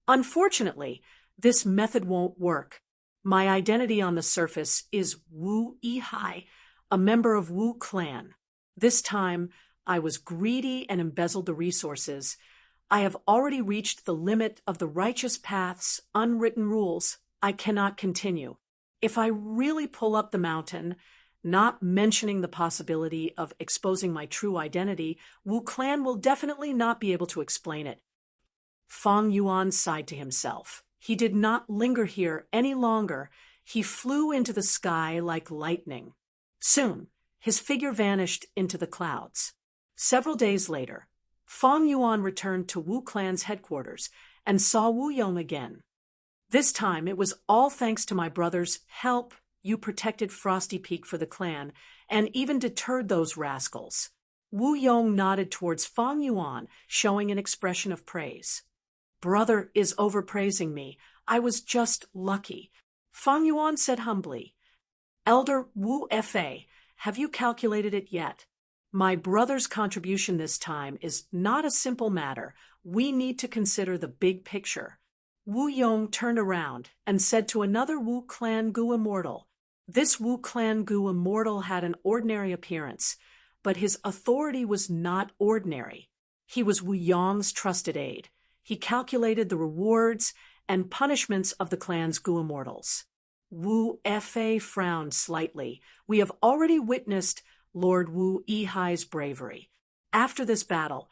Unfortunately, this method won't work. My identity on the surface is Wu Yihai, a member of Wu Clan. This time, I was greedy and embezzled the resources. I have already reached the limit of the righteous path's unwritten rules. I cannot continue. If I really pull up the mountain, not mentioning the possibility of exposing my true identity, Wu Clan will definitely not be able to explain it. Fang Yuan sighed to himself. He did not linger here any longer. He flew into the sky like lightning. Soon, his figure vanished into the clouds. Several days later, Fang Yuan returned to Wu Clan's headquarters and saw Wu Yong again. This time, it was all thanks to my brother's help. You protected Frosty Peak for the clan and even deterred those rascals. Wu Yong nodded towards Fang Yuan, showing an expression of praise. Brother is overpraising me. I was just lucky. Fang Yuan said humbly. Elder Wu Fa, have you calculated it yet? My brother's contribution this time is not a simple matter. We need to consider the big picture. Wu Yong turned around and said to another Wu Clan Gu Immortal. This Wu Clan Gu Immortal had an ordinary appearance, but his authority was not ordinary. He was Wu Yong's trusted aide. He calculated the rewards and punishments of the clan's Gu Immortals. Wu Fa frowned slightly. We have already witnessed Lord Wu Yihai's bravery. After this battle,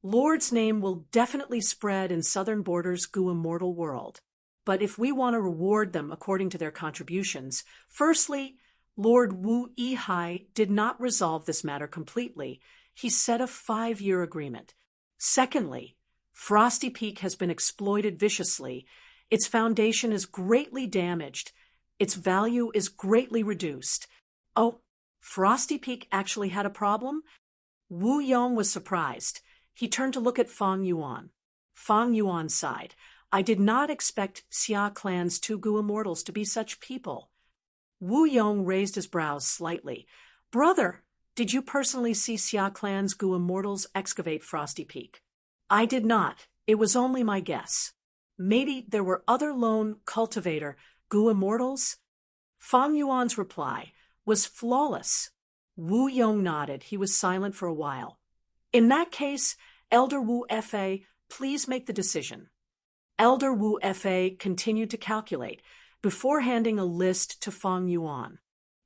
Lord's name will definitely spread in Southern Border's Gu Immortal world. But if we want to reward them according to their contributions, firstly, Lord Wu Yihai did not resolve this matter completely. He set a 5-year agreement. Secondly, Frosty Peak has been exploited viciously. Its foundation is greatly damaged. Its value is greatly reduced. Oh, Frosty Peak actually had a problem? Wu Yong was surprised. He turned to look at Fang Yuan. Fang Yuan sighed. I did not expect Xia clan's two Gu immortals to be such people. Wu Yong raised his brows slightly. Brother, did you personally see Xia clan's Gu immortals excavate Frosty Peak? I did not. It was only my guess. Maybe there were other lone cultivator Gu immortals? Fang Yuan's reply was flawless. Wu Yong nodded. He was silent for a while. In that case, Elder Wu Fa, please make the decision. Elder Wu Fa continued to calculate before handing a list to Fang Yuan.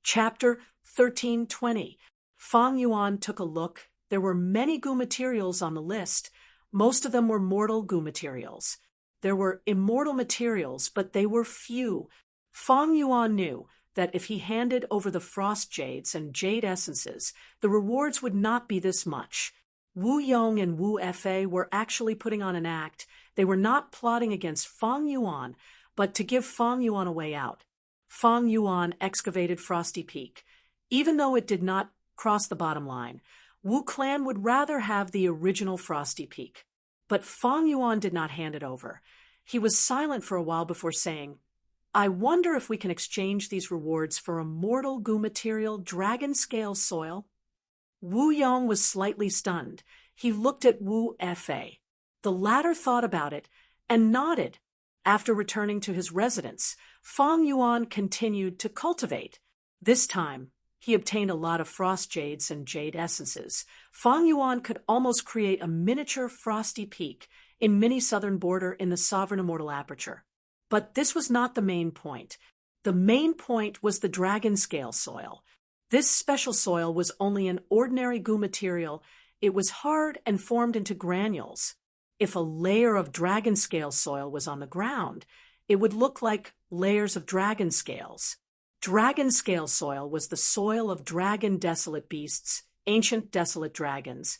Chapter 1320. Fang Yuan took a look. There were many Gu materials on the list. Most of them were mortal Gu materials. There were immortal materials, but they were few. Fang Yuan knew that if he handed over the frost jades and jade essences, the rewards would not be this much. Wu Yong and Wu Fa were actually putting on an act. They were not plotting against Fang Yuan, but to give Fang Yuan a way out. Fang Yuan excavated Frosty Peak. Even though it did not cross the bottom line, Wu Clan would rather have the original Frosty Peak. But Fang Yuan did not hand it over. He was silent for a while before saying, I wonder if we can exchange these rewards for a mortal Gu material dragon scale soil. Wu Yong was slightly stunned. He looked at Wu Fa. The latter thought about it and nodded. After returning to his residence, Fang Yuan continued to cultivate. This time, he obtained a lot of frost jades and jade essences. Fang Yuan could almost create a miniature Frosty Peak in mini southern border in the Sovereign Immortal Aperture. But this was not the main point. The main point was the dragon scale soil. This special soil was only an ordinary Gu material. It was hard and formed into granules. If a layer of dragon scale soil was on the ground, it would look like layers of dragon scales. Dragon scale soil was the soil of dragon desolate beasts, ancient desolate dragons,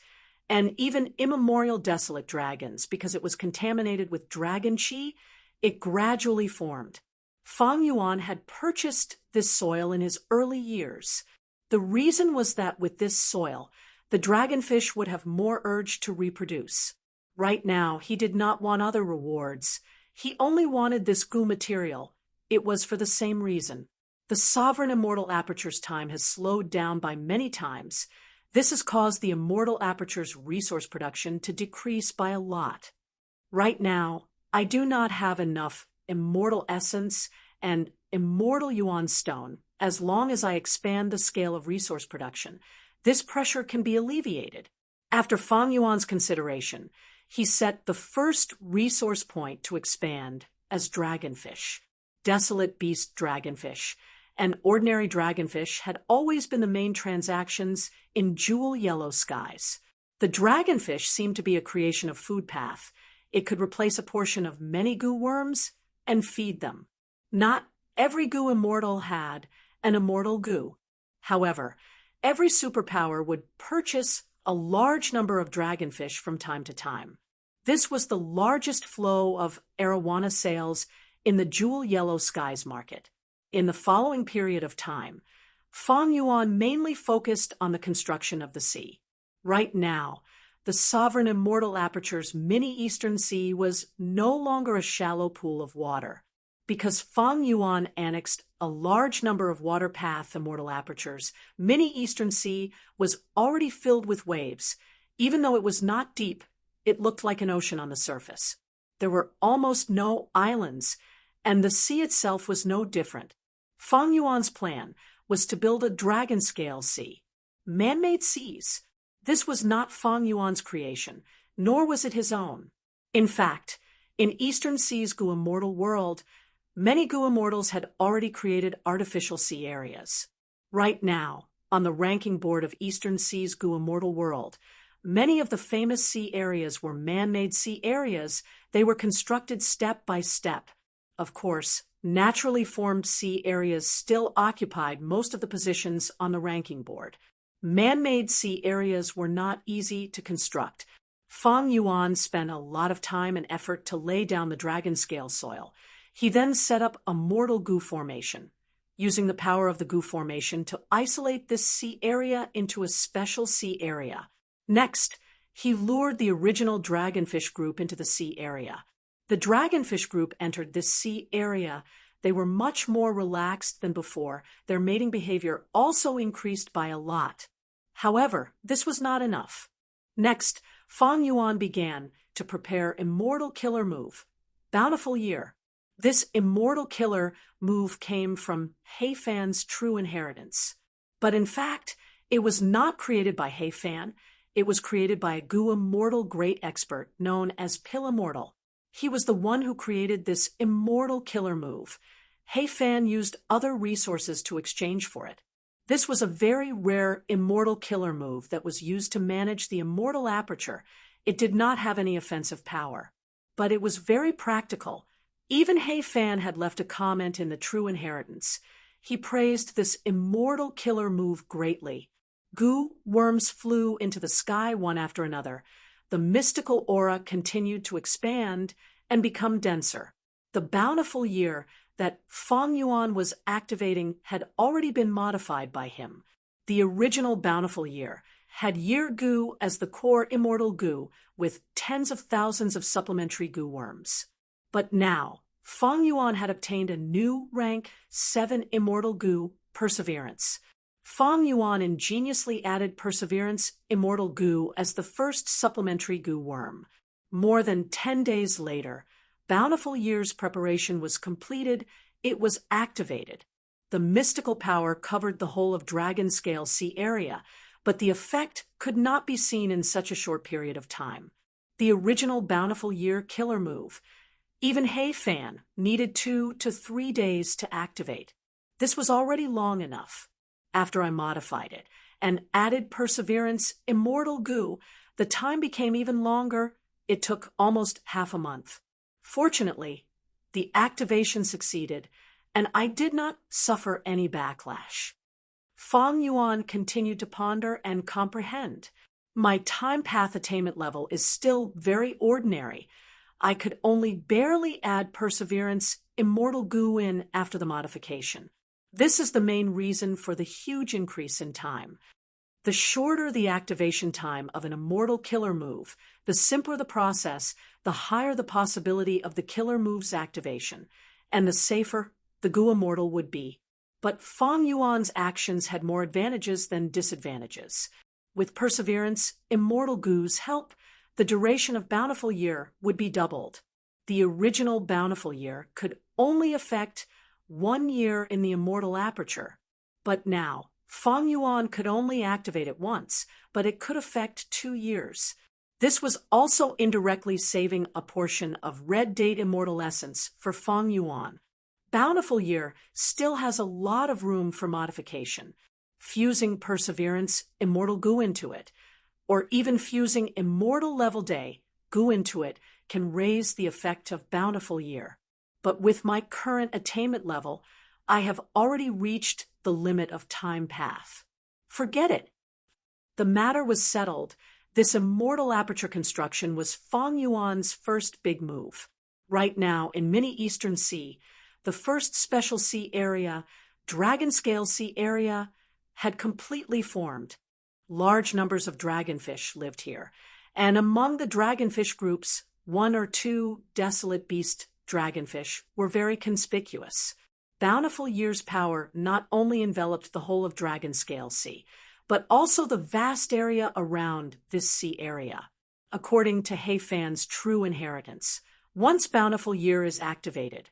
and even immemorial desolate dragons. Because it was contaminated with dragon chi, it gradually formed. Fang Yuan had purchased this soil in his early years. The reason was that with this soil, the dragonfish would have more urge to reproduce. Right now, he did not want other rewards. He only wanted this Gu material. It was for the same reason. The Sovereign Immortal Aperture's time has slowed down by many times. This has caused the Immortal Aperture's resource production to decrease by a lot. Right now, I do not have enough Immortal Essence and Immortal Yuan Stone. As long as I expand the scale of resource production, this pressure can be alleviated. After Fang Yuan's consideration, he set the first resource point to expand as dragonfish. Desolate beast dragonfish and ordinary dragonfish had always been the main transactions in jewel yellow skies. The dragonfish seemed to be a creation of Food Path. It could replace a portion of many Gu worms and feed them. Not every Gu immortal had an immortal Gu. However, every superpower would purchase a large number of dragonfish from time to time. This was the largest flow of arowana sales in the jewel yellow skies market. In the following period of time, Fang Yuan mainly focused on the construction of the sea. Right now, the Sovereign Immortal Aperture's mini Eastern Sea was no longer a shallow pool of water. Because Fang Yuan annexed a large number of water path immortal apertures, mini Eastern Sea was already filled with waves. Even though it was not deep, it looked like an ocean on the surface. There were almost no islands, and the sea itself was no different. Fang Yuan's plan was to build a dragon-scale sea. Man-made seas. This was not Fang Yuan's creation, nor was it his own. In fact, in Eastern Sea's Gu Immortal world, many Gu Immortals had already created artificial sea areas. Right now, on the ranking board of Eastern Sea's Gu Immortal world, many of the famous sea areas were man-made sea areas. They were constructed step by step. Of course, naturally formed sea areas still occupied most of the positions on the ranking board. Man-made sea areas were not easy to construct. Fang Yuan spent a lot of time and effort to lay down the dragon scale soil. He then set up a mortal Gu formation, using the power of the Gu formation to isolate this sea area into a special sea area. Next, he lured the original dragonfish group into the sea area. The dragonfish group entered this sea area. They were much more relaxed than before. Their mating behavior also increased by a lot. However, this was not enough. Next, Fang Yuan began to prepare Immortal Killer Move, Bountiful Year. This Immortal Killer move came from He Fan's true inheritance. But in fact, it was not created by He Fan. It was created by a Gu Immortal great expert known as Pill Immortal. He was the one who created this Immortal Killer move. He Fan used other resources to exchange for it. This was a very rare Immortal Killer move that was used to manage the Immortal Aperture. It did not have any offensive power. But it was very practical. Even He Fan had left a comment in the True Inheritance. He praised this Immortal Killer move greatly. Gu worms flew into the sky one after another. The mystical aura continued to expand and become denser. The bountiful year that Fang Yuan was activating had already been modified by him. The original bountiful year had Year Gu as the core immortal Gu with tens of thousands of supplementary Gu worms. But now, Fang Yuan had obtained a new rank 7 immortal Gu, Perseverance. Fang Yuan ingeniously added Perseverance Immortal Gu as the first supplementary Gu worm. More than 10 days later, Bountiful Year's preparation was completed. It was activated. The mystical power covered the whole of Dragon Scale Sea area, but the effect could not be seen in such a short period of time. The original Bountiful Year killer move, even He Fan, needed 2 to 3 days to activate. This was already long enough. After I modified it and added Perseverance Immortal Gu, the time became even longer. It took almost half a month. Fortunately, the activation succeeded, and I did not suffer any backlash. Fang Yuan continued to ponder and comprehend. My time path attainment level is still very ordinary. I could only barely add Perseverance Immortal Gu in after the modification. This is the main reason for the huge increase in time. The shorter the activation time of an immortal killer move, the simpler the process, the higher the possibility of the killer move's activation, and the safer the Gu Immortal would be. But Fang Yuan's actions had more advantages than disadvantages. With Perseverance Immortal Gu's help, the duration of Bountiful Year would be doubled. The original Bountiful Year could only affect 1 year in the Immortal Aperture, but now Fang Yuan could only activate it once, but it could affect 2 years. This was also indirectly saving a portion of Red Date Immortal Essence for Fang Yuan. Bountiful Year still has a lot of room for modification. Fusing Perseverance Immortal Gu into it, or even fusing Immortal Level Day Gu into it, can raise the effect of Bountiful Year. But with my current attainment level, I have already reached the limit of time path. Forget it. The matter was settled. This Immortal Aperture construction was Fang Yuan's first big move. Right now, in Mini Eastern Sea, the first special sea area, Dragon Scale Sea area, had completely formed. Large numbers of dragonfish lived here, and among the dragonfish groups, 1 or 2 desolate beast dragonfish were very conspicuous. Bountiful Year's power not only enveloped the whole of Dragon Scale Sea, but also the vast area around this sea area. According to He Fan's true inheritance, once Bountiful Year is activated,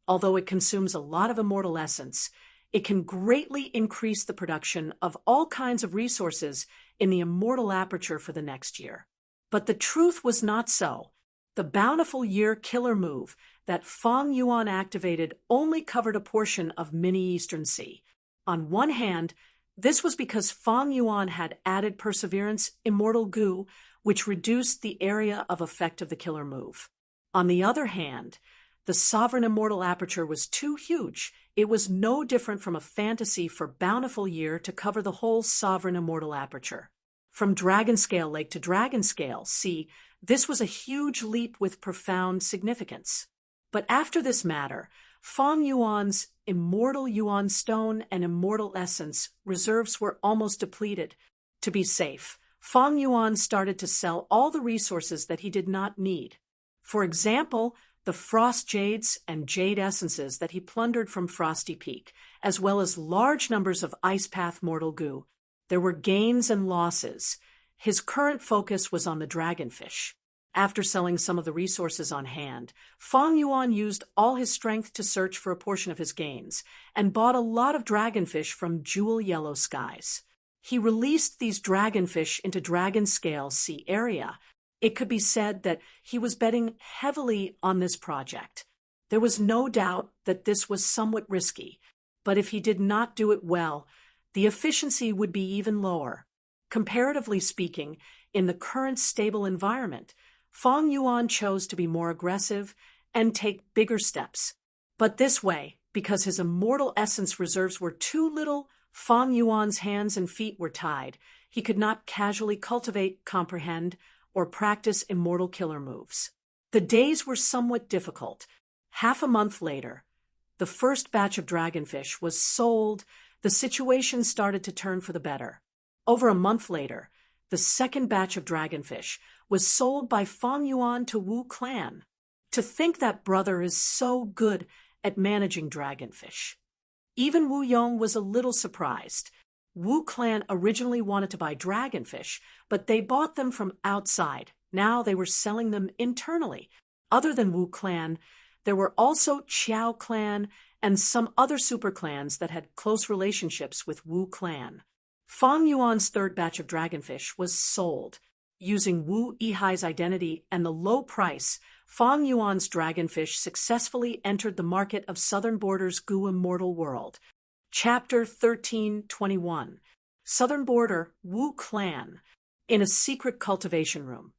although it consumes a lot of immortal essence, it can greatly increase the production of all kinds of resources in the Immortal Aperture for the next year. But the truth was not so. The Bountiful Year killer move that Fang Yuan activated only covered a portion of Mini Eastern Sea. On one hand, this was because Fang Yuan had added Perseverance Immortal Gu, which reduced the area of effect of the killer move. On the other hand, the Sovereign Immortal Aperture was too huge. It was no different from a fantasy for Bountiful Year to cover the whole Sovereign Immortal Aperture. From Dragonscale Lake to Dragonscale Sea, this was a huge leap with profound significance. But after this matter, Fang Yuan's Immortal Yuan Stone and Immortal Essence reserves were almost depleted. To be safe, Fang Yuan started to sell all the resources that he did not need. For example, the frost jades and jade essences that he plundered from Frosty Peak, as well as large numbers of ice path mortal goo. There were gains and losses. His current focus was on the dragonfish. After selling some of the resources on hand, Fang Yuan used all his strength to search for a portion of his gains, and bought a lot of dragonfish from Jewel Yellow Skies. He released these dragonfish into Dragon Scale Sea area. It could be said that he was betting heavily on this project. There was no doubt that this was somewhat risky, but if he did not do it well, the efficiency would be even lower. Comparatively speaking, in the current stable environment, Fang Yuan chose to be more aggressive and take bigger steps. But this way, because his immortal essence reserves were too little, Fang Yuan's hands and feet were tied. He could not casually cultivate, comprehend, or practice immortal killer moves. The days were somewhat difficult. Half a month later, the first batch of dragonfish was sold. The situation started to turn for the better. Over a month later, the second batch of dragonfish was sold by Fang Yuan to Wu Clan. To think that brother is so good at managing dragonfish. Even Wu Yong was a little surprised. Wu Clan originally wanted to buy dragonfish, but they bought them from outside. Now they were selling them internally. Other than Wu Clan, there were also Qiao Clan and some other super clans that had close relationships with Wu Clan. Fang Yuan's third batch of dragonfish was sold. Using Wu Yihai's identity and the low price, Fang Yuan's dragonfish successfully entered the market of Southern Border's Goo Immortal World. Chapter 1321. Southern Border, Wu Clan. In a secret cultivation room.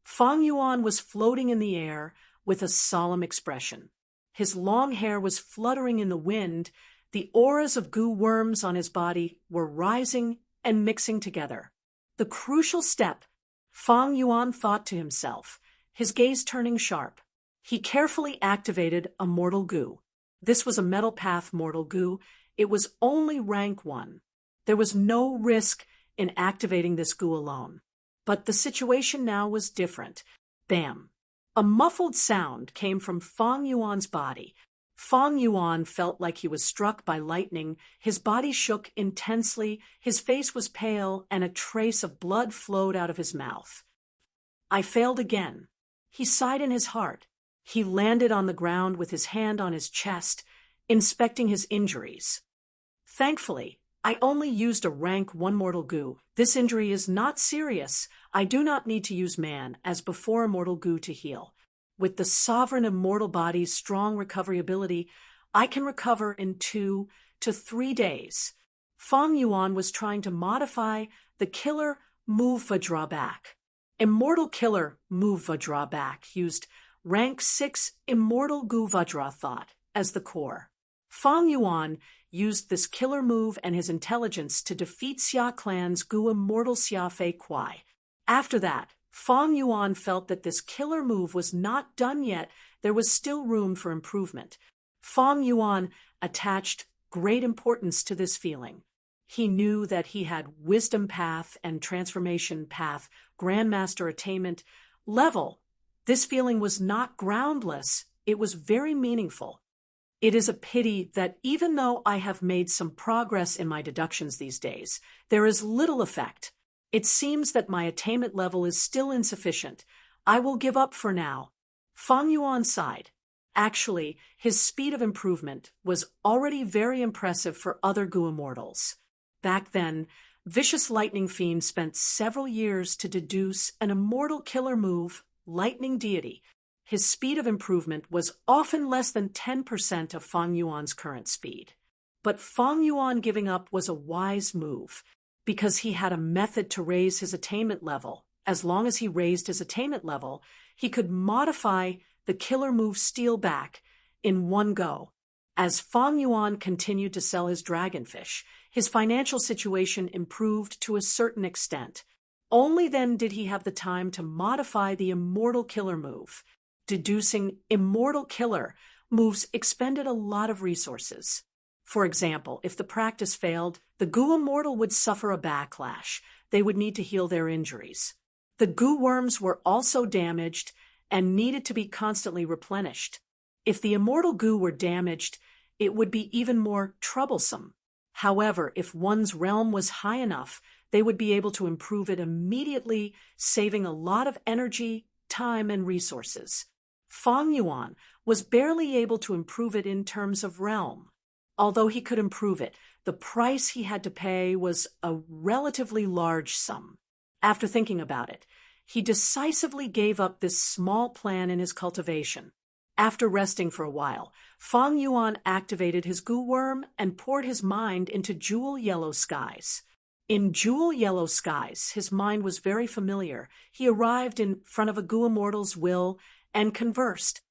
Fang Yuan was floating in the air with a solemn expression. His long hair was fluttering in the wind. The auras of goo worms on his body were rising and mixing together. The crucial step, Fang Yuan thought to himself, his gaze turning sharp. He carefully activated a mortal goo. This was a metal path mortal goo. It was only rank 1. There was no risk in activating this goo alone. But the situation now was different. Bam! A muffled sound came from Fang Yuan's body. Fang Yuan felt like he was struck by lightning. His body shook intensely, his face was pale, and a trace of blood flowed out of his mouth. I failed again. He sighed in his heart. He landed on the ground with his hand on his chest, inspecting his injuries. Thankfully, I only used a rank 1 mortal goo. This injury is not serious. I do not need to use man, as before, immortal goo to heal. With the sovereign immortal body's strong recovery ability, I can recover in 2 to 3 days. Fang Yuan was trying to modify the killer move Vajraback. Immortal killer move Vajraback used rank 6 immortal goo Vajra thought as the core. Fang Yuan used this killer move and his intelligence to defeat Xia Clan's Goo Immortal Xia Fei Kuai. After that, Fang Yuan felt that this killer move was not done yet. There was still room for improvement. Fang Yuan attached great importance to this feeling. He knew that he had Wisdom Path and Transformation Path, Grandmaster Attainment level. This feeling was not groundless. It was very meaningful. It is a pity that even though I have made some progress in my deductions these days, there is little effect. It seems that my attainment level is still insufficient. I will give up for now. Fang Yuan sighed. Actually, his speed of improvement was already very impressive for other Goo Immortals. Back then, Vicious Lightning Fiend spent several years to deduce an immortal killer move, Lightning Deity. His speed of improvement was often less than 10% of Fang Yuan's current speed. But Fang Yuan giving up was a wise move, because he had a method to raise his attainment level. As long as he raised his attainment level, he could modify the killer move Steel Back in one go. As Fang Yuan continued to sell his dragonfish, his financial situation improved to a certain extent. Only then did he have the time to modify the immortal killer move. Deducing immortal killer moves expended a lot of resources. For example, if the practice failed, the Goo Immortal would suffer a backlash. they would need to heal their injuries. The goo worms were also damaged and needed to be constantly replenished. If the immortal goo were damaged, it would be even more troublesome. However, if one's realm was high enough, they would be able to improve it immediately, saving a lot of energy, time, and resources. Fang Yuan was barely able to improve it in terms of realm. Although he could improve it, the price he had to pay was a relatively large sum. After thinking about it, he decisively gave up this small plan in his cultivation. After resting for a while, Fang Yuan activated his goo worm and poured his mind into jewel yellow skies. In jewel yellow skies, his mind was very familiar. He arrived in front of a goo immortal's will and conversed.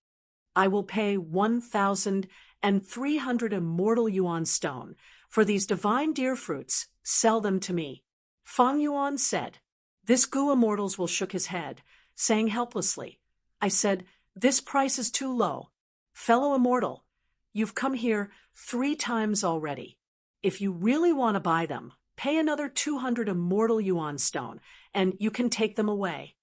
I will pay 1,300 immortal yuan stone for these divine deer fruits. Sell them to me. Fang Yuan said. This goo immortals will shook his head, saying helplessly, I said, this price is too low. Fellow immortal, you've come here 3 times already. If you really want to buy them, pay another 200 immortal yuan stone, and you can take them away.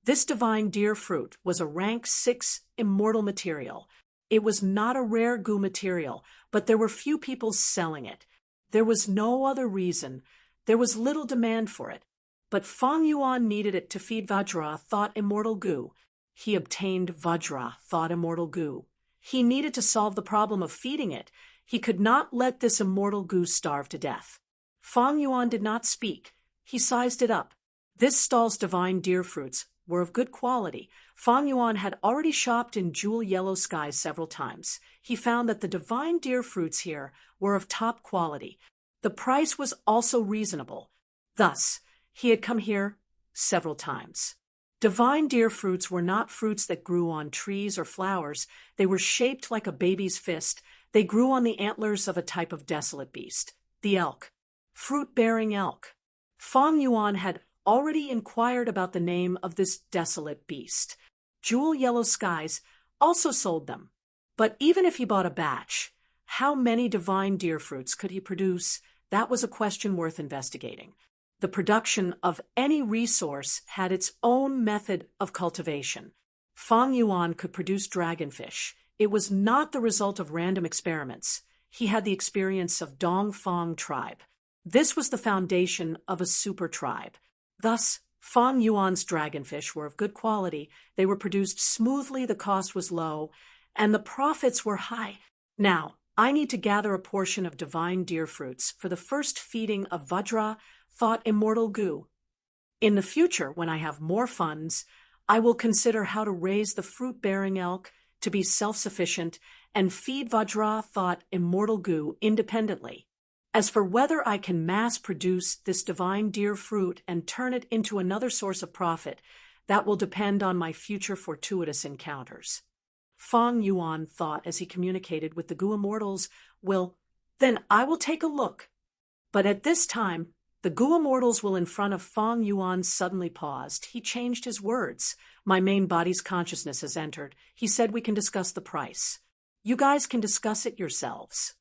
This divine deer fruit was a rank 6 immortal material. It was not a rare goo material, but there were few people selling it. There was no other reason. There was little demand for it. But Fang Yuan needed it to feed Vajra, thought immortal goo. He obtained Vajra, thought immortal goo. He needed to solve the problem of feeding it. He could not let this immortal goo starve to death. Fang Yuan did not speak. He sized it up. This stall's divine deer fruits were of good quality. Fang Yuan had already shopped in jewel yellow skies several times. He found that the divine deer fruits here were of top quality. The price was also reasonable. Thus, he had come here several times. Divine deer fruits were not fruits that grew on trees or flowers. They were shaped like a baby's fist. They grew on the antlers of a type of desolate beast, the elk. Fruit-bearing elk. Fang Yuan had already inquired about the name of this desolate beast. Jewel yellow skies also sold them. But even if he bought a batch, how many divine deer fruits could he produce? That was a question worth investigating. The production of any resource had its own method of cultivation. Fang Yuan could produce dragonfish. It was not the result of random experiments. He had the experience of Dongfang tribe. This was the foundation of a super tribe. Thus, Fang Yuan's dragonfish were of good quality. They were produced smoothly, the cost was low, and the profits were high. Now, I need to gather a portion of divine deer fruits for the first feeding of Vajra, thought immortal goo. In the future, when I have more funds, I will consider how to raise the fruit-bearing elk to be self-sufficient and feed Vajra, thought immortal goo, independently. As for whether I can mass-produce this divine deer fruit and turn it into another source of profit, that will depend on my future fortuitous encounters. Fang Yuan thought as he communicated with the goo immortals, then I will take a look. But at this time, the goo immortals in front of Fang Yuan suddenly paused. He changed his words. My main body's consciousness has entered. He said we can discuss the price. You guys can discuss it yourselves.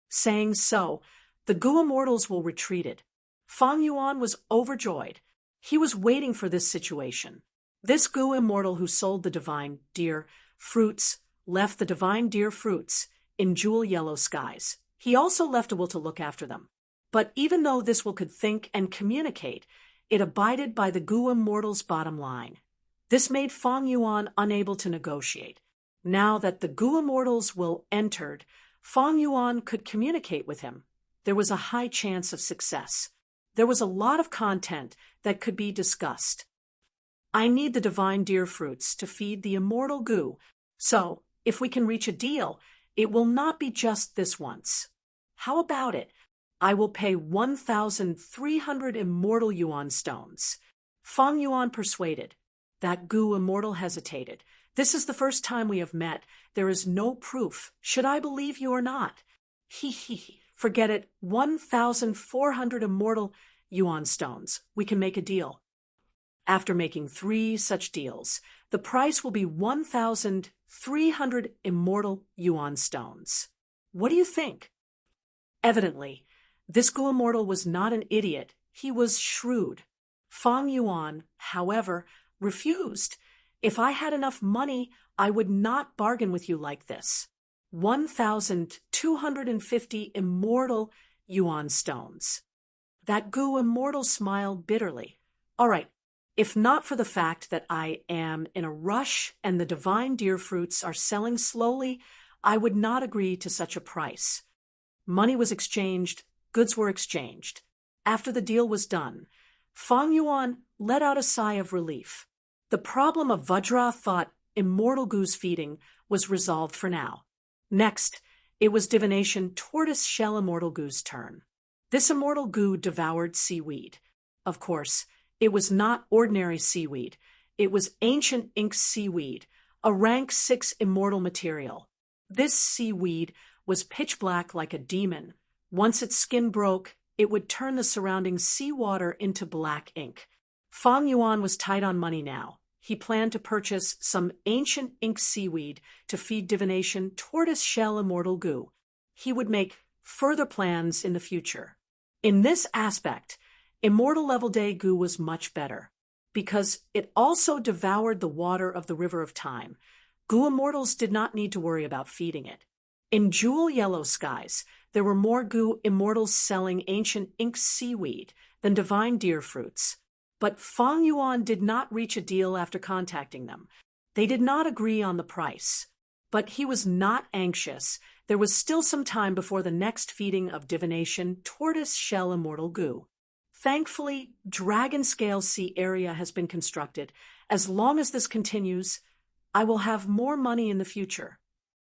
Saying so, the goo immortals retreated. Fang Yuan was overjoyed. He was waiting for this situation. This goo immortal who sold the divine deer fruits left the divine deer fruits in jewel yellow skies. He also left a will to look after them. But even though this will could think and communicate, it abided by the goo immortal's bottom line. This made Fang Yuan unable to negotiate. Now that the goo immortals entered, Fang Yuan could communicate with him. There was a high chance of success. There was a lot of content that could be discussed. I need the divine deer fruits to feed the immortal goo, so if we can reach a deal, it will not be just this once. How about it? I will pay 1,300 immortal yuan stones. Fang Yuan persuaded. That goo immortal hesitated. This is the first time we have met. There is no proof. Should I believe you or not? Forget it. 1,400 immortal yuan stones. We can make a deal. After making 3 such deals, the price will be 1,300 immortal yuan stones. What do you think? Evidently, this goo immortal was not an idiot. He was shrewd. Fang Yuan, however, refused. If I had enough money, I would not bargain with you like this. 1,250 immortal yuan stones. That Gu immortal smiled bitterly. All right, if not for the fact that I am in a rush and the divine deer fruits are selling slowly, I would not agree to such a price. Money was exchanged, goods were exchanged. After the deal was done, Fang Yuan let out a sigh of relief. The problem of Vajra thought immortal Gu's feeding was resolved for now. Next, it was divination tortoise shell immortal Gu's turn. This immortal Gu devoured seaweed. Of course, it was not ordinary seaweed. It was ancient ink seaweed, a rank 6 immortal material. This seaweed was pitch black like a demon. Once its skin broke, it would turn the surrounding seawater into black ink. Fang Yuan was tight on money now. He planned to purchase some ancient ink seaweed to feed divination tortoise shell immortal Gu. He would make further plans in the future. In this aspect, immortal level day Gu was much better, because it also devoured the water of the river of time. Gu immortals did not need to worry about feeding it. In jewel yellow skies, there were more Gu immortals selling ancient ink seaweed than divine deer fruits. But Fang Yuan did not reach a deal after contacting them. They did not agree on the price. But he was not anxious. There was still some time before the next feeding of divination tortoise shell immortal Gu. Thankfully, Dragon Scale Sea area has been constructed. As long as this continues, I will have more money in the future.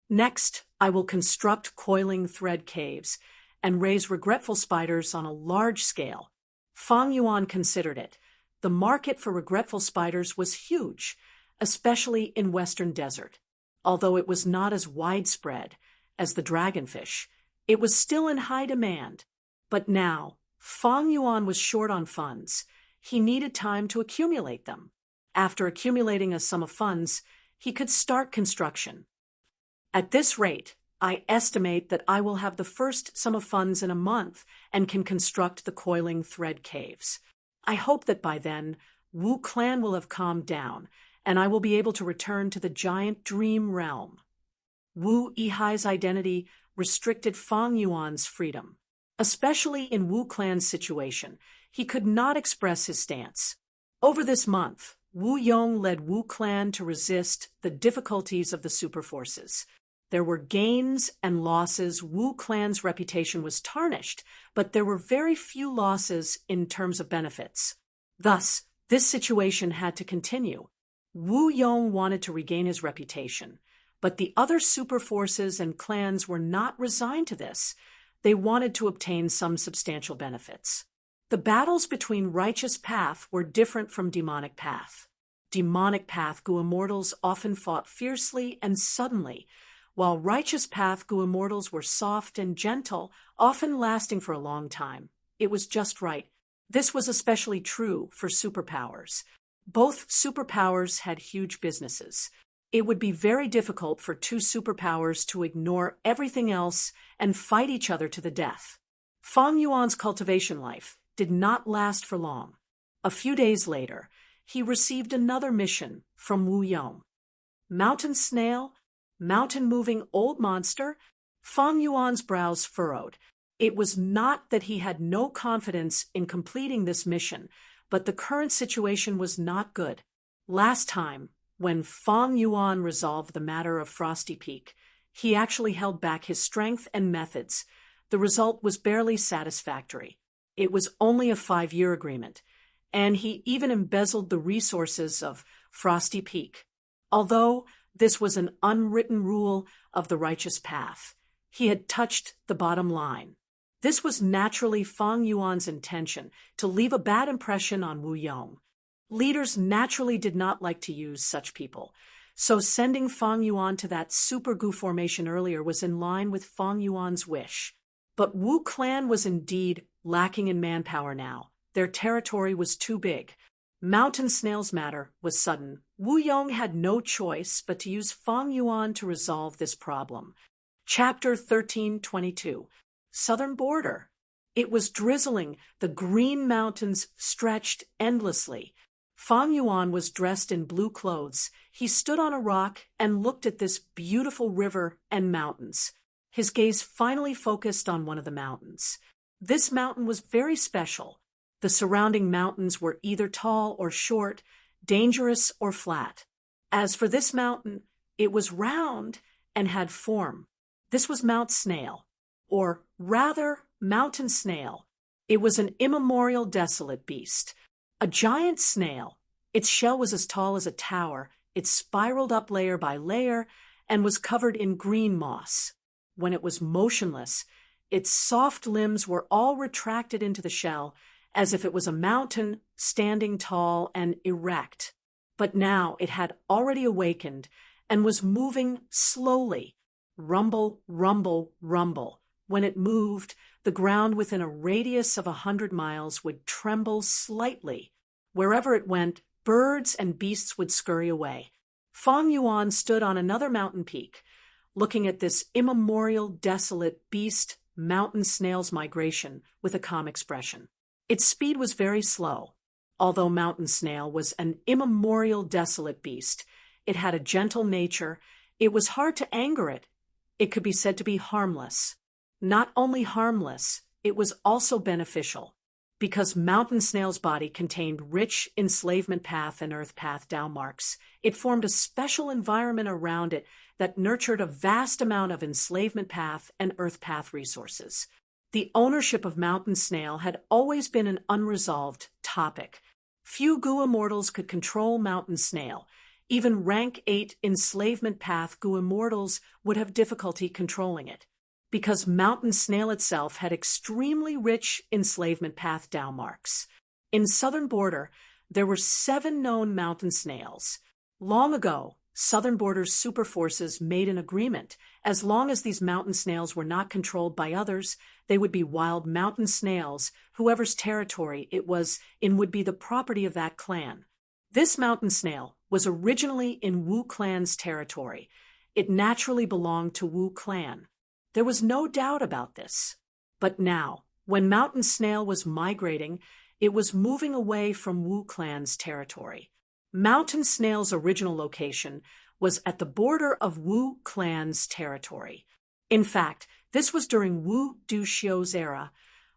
Next, I will construct coiling thread caves and raise regretful spiders on a large scale. Fang Yuan considered it. The market for regretful spiders was huge, especially in Western Desert. Although it was not as widespread as the dragonfish, it was still in high demand. But now, Fang Yuan was short on funds. He needed time to accumulate them. After accumulating a sum of funds, he could start construction. At this rate, I estimate that I will have the first sum of funds in a month and can construct the coiling thread caves. I hope that by then, Wu Clan will have calmed down, and I will be able to return to the giant dream realm. Wu Yihai's identity restricted Fang Yuan's freedom. Especially in Wu Clan's situation, he could not express his stance. Over this month, Wu Yong led Wu Clan to resist the difficulties of the superforces. There were gains and losses. Wu Clan's reputation was tarnished, but there were very few losses in terms of benefits. Thus, this situation had to continue. Wu Yong wanted to regain his reputation, but the other superforces and clans were not resigned to this. They wanted to obtain some substantial benefits. The battles between Righteous Path were different from Demonic Path. Demonic Path Gu Immortals often fought fiercely and suddenly, while Righteous Path Gu Immortals were soft and gentle, often lasting for a long time. It was just right. This was especially true for superpowers. Both superpowers had huge businesses. It would be very difficult for two superpowers to ignore everything else and fight each other to the death. Fang Yuan's cultivation life did not last for long. A few days later, he received another mission from Wu Yong. Mountain snail, mountain-moving old monster. Fang Yuan's brows furrowed. It was not that he had no confidence in completing this mission, but the current situation was not good. Last time, when Fang Yuan resolved the matter of Frosty Peak, he actually held back his strength and methods. The result was barely satisfactory. It was only a 5-year agreement, and he even embezzled the resources of Frosty Peak. Although this was an unwritten rule of the Righteous Path, he had touched the bottom line. This was naturally Fang Yuan's intention, to leave a bad impression on Wu Yong. Leaders naturally did not like to use such people, so sending Fang Yuan to that Super Gu formation earlier was in line with Fang Yuan's wish. But Wu Clan was indeed lacking in manpower now. Their territory was too big. Mountain Snail's matter was sudden. Wu Yong had no choice but to use Fang Yuan to resolve this problem. Chapter 1322. Southern Border. It was drizzling, the green mountains stretched endlessly. Fang Yuan was dressed in blue clothes. He stood on a rock and looked at this beautiful river and mountains. His gaze finally focused on one of the mountains. This mountain was very special. The surrounding mountains were either tall or short, dangerous or flat. As for this mountain, it was round and had form. This was Mount Snail, or rather, Mountain Snail. It was an immemorial desolate beast. A giant snail. Its shell was as tall as a tower. It spiraled up layer by layer and was covered in green moss. When it was motionless, its soft limbs were all retracted into the shell, as if it was a mountain standing tall and erect. But now it had already awakened and was moving slowly. Rumble, rumble, rumble. When it moved, the ground within a radius of 100 miles would tremble slightly. Wherever it went, birds and beasts would scurry away. Fang Yuan stood on another mountain peak, looking at this immemorial, desolate beast, mountain snail's migration, with a calm expression. Its speed was very slow. Although Mountain Snail was an immemorial, desolate beast, it had a gentle nature. It was hard to anger it. It could be said to be harmless. Not only harmless, it was also beneficial. Because Mountain Snail's body contained rich enslavement path and earth path downmarks, it formed a special environment around it that nurtured a vast amount of enslavement path and earth path resources. The ownership of Mountain Snail had always been an unresolved topic. Few Gu immortals could control Mountain Snail. Even rank 8 enslavement path Gu immortals would have difficulty controlling it, because Mountain Snail itself had extremely rich enslavement path downmarks. In Southern Border, there were 7 known mountain snails. Long ago, Southern Border's super forces made an agreement. As long as these mountain snails were not controlled by others, they would be wild mountain snails. Whoever's territory it was in would be the property of that clan. This mountain snail was originally in Wu clan's territory. It naturally belonged to Wu clan. There was no doubt about this. But now, when Mountain Snail was migrating, it was moving away from Wu clan's territory. Mountain Snail's original location was at the border of Wu clan's territory. In fact, this was during Wu Duxiu's era.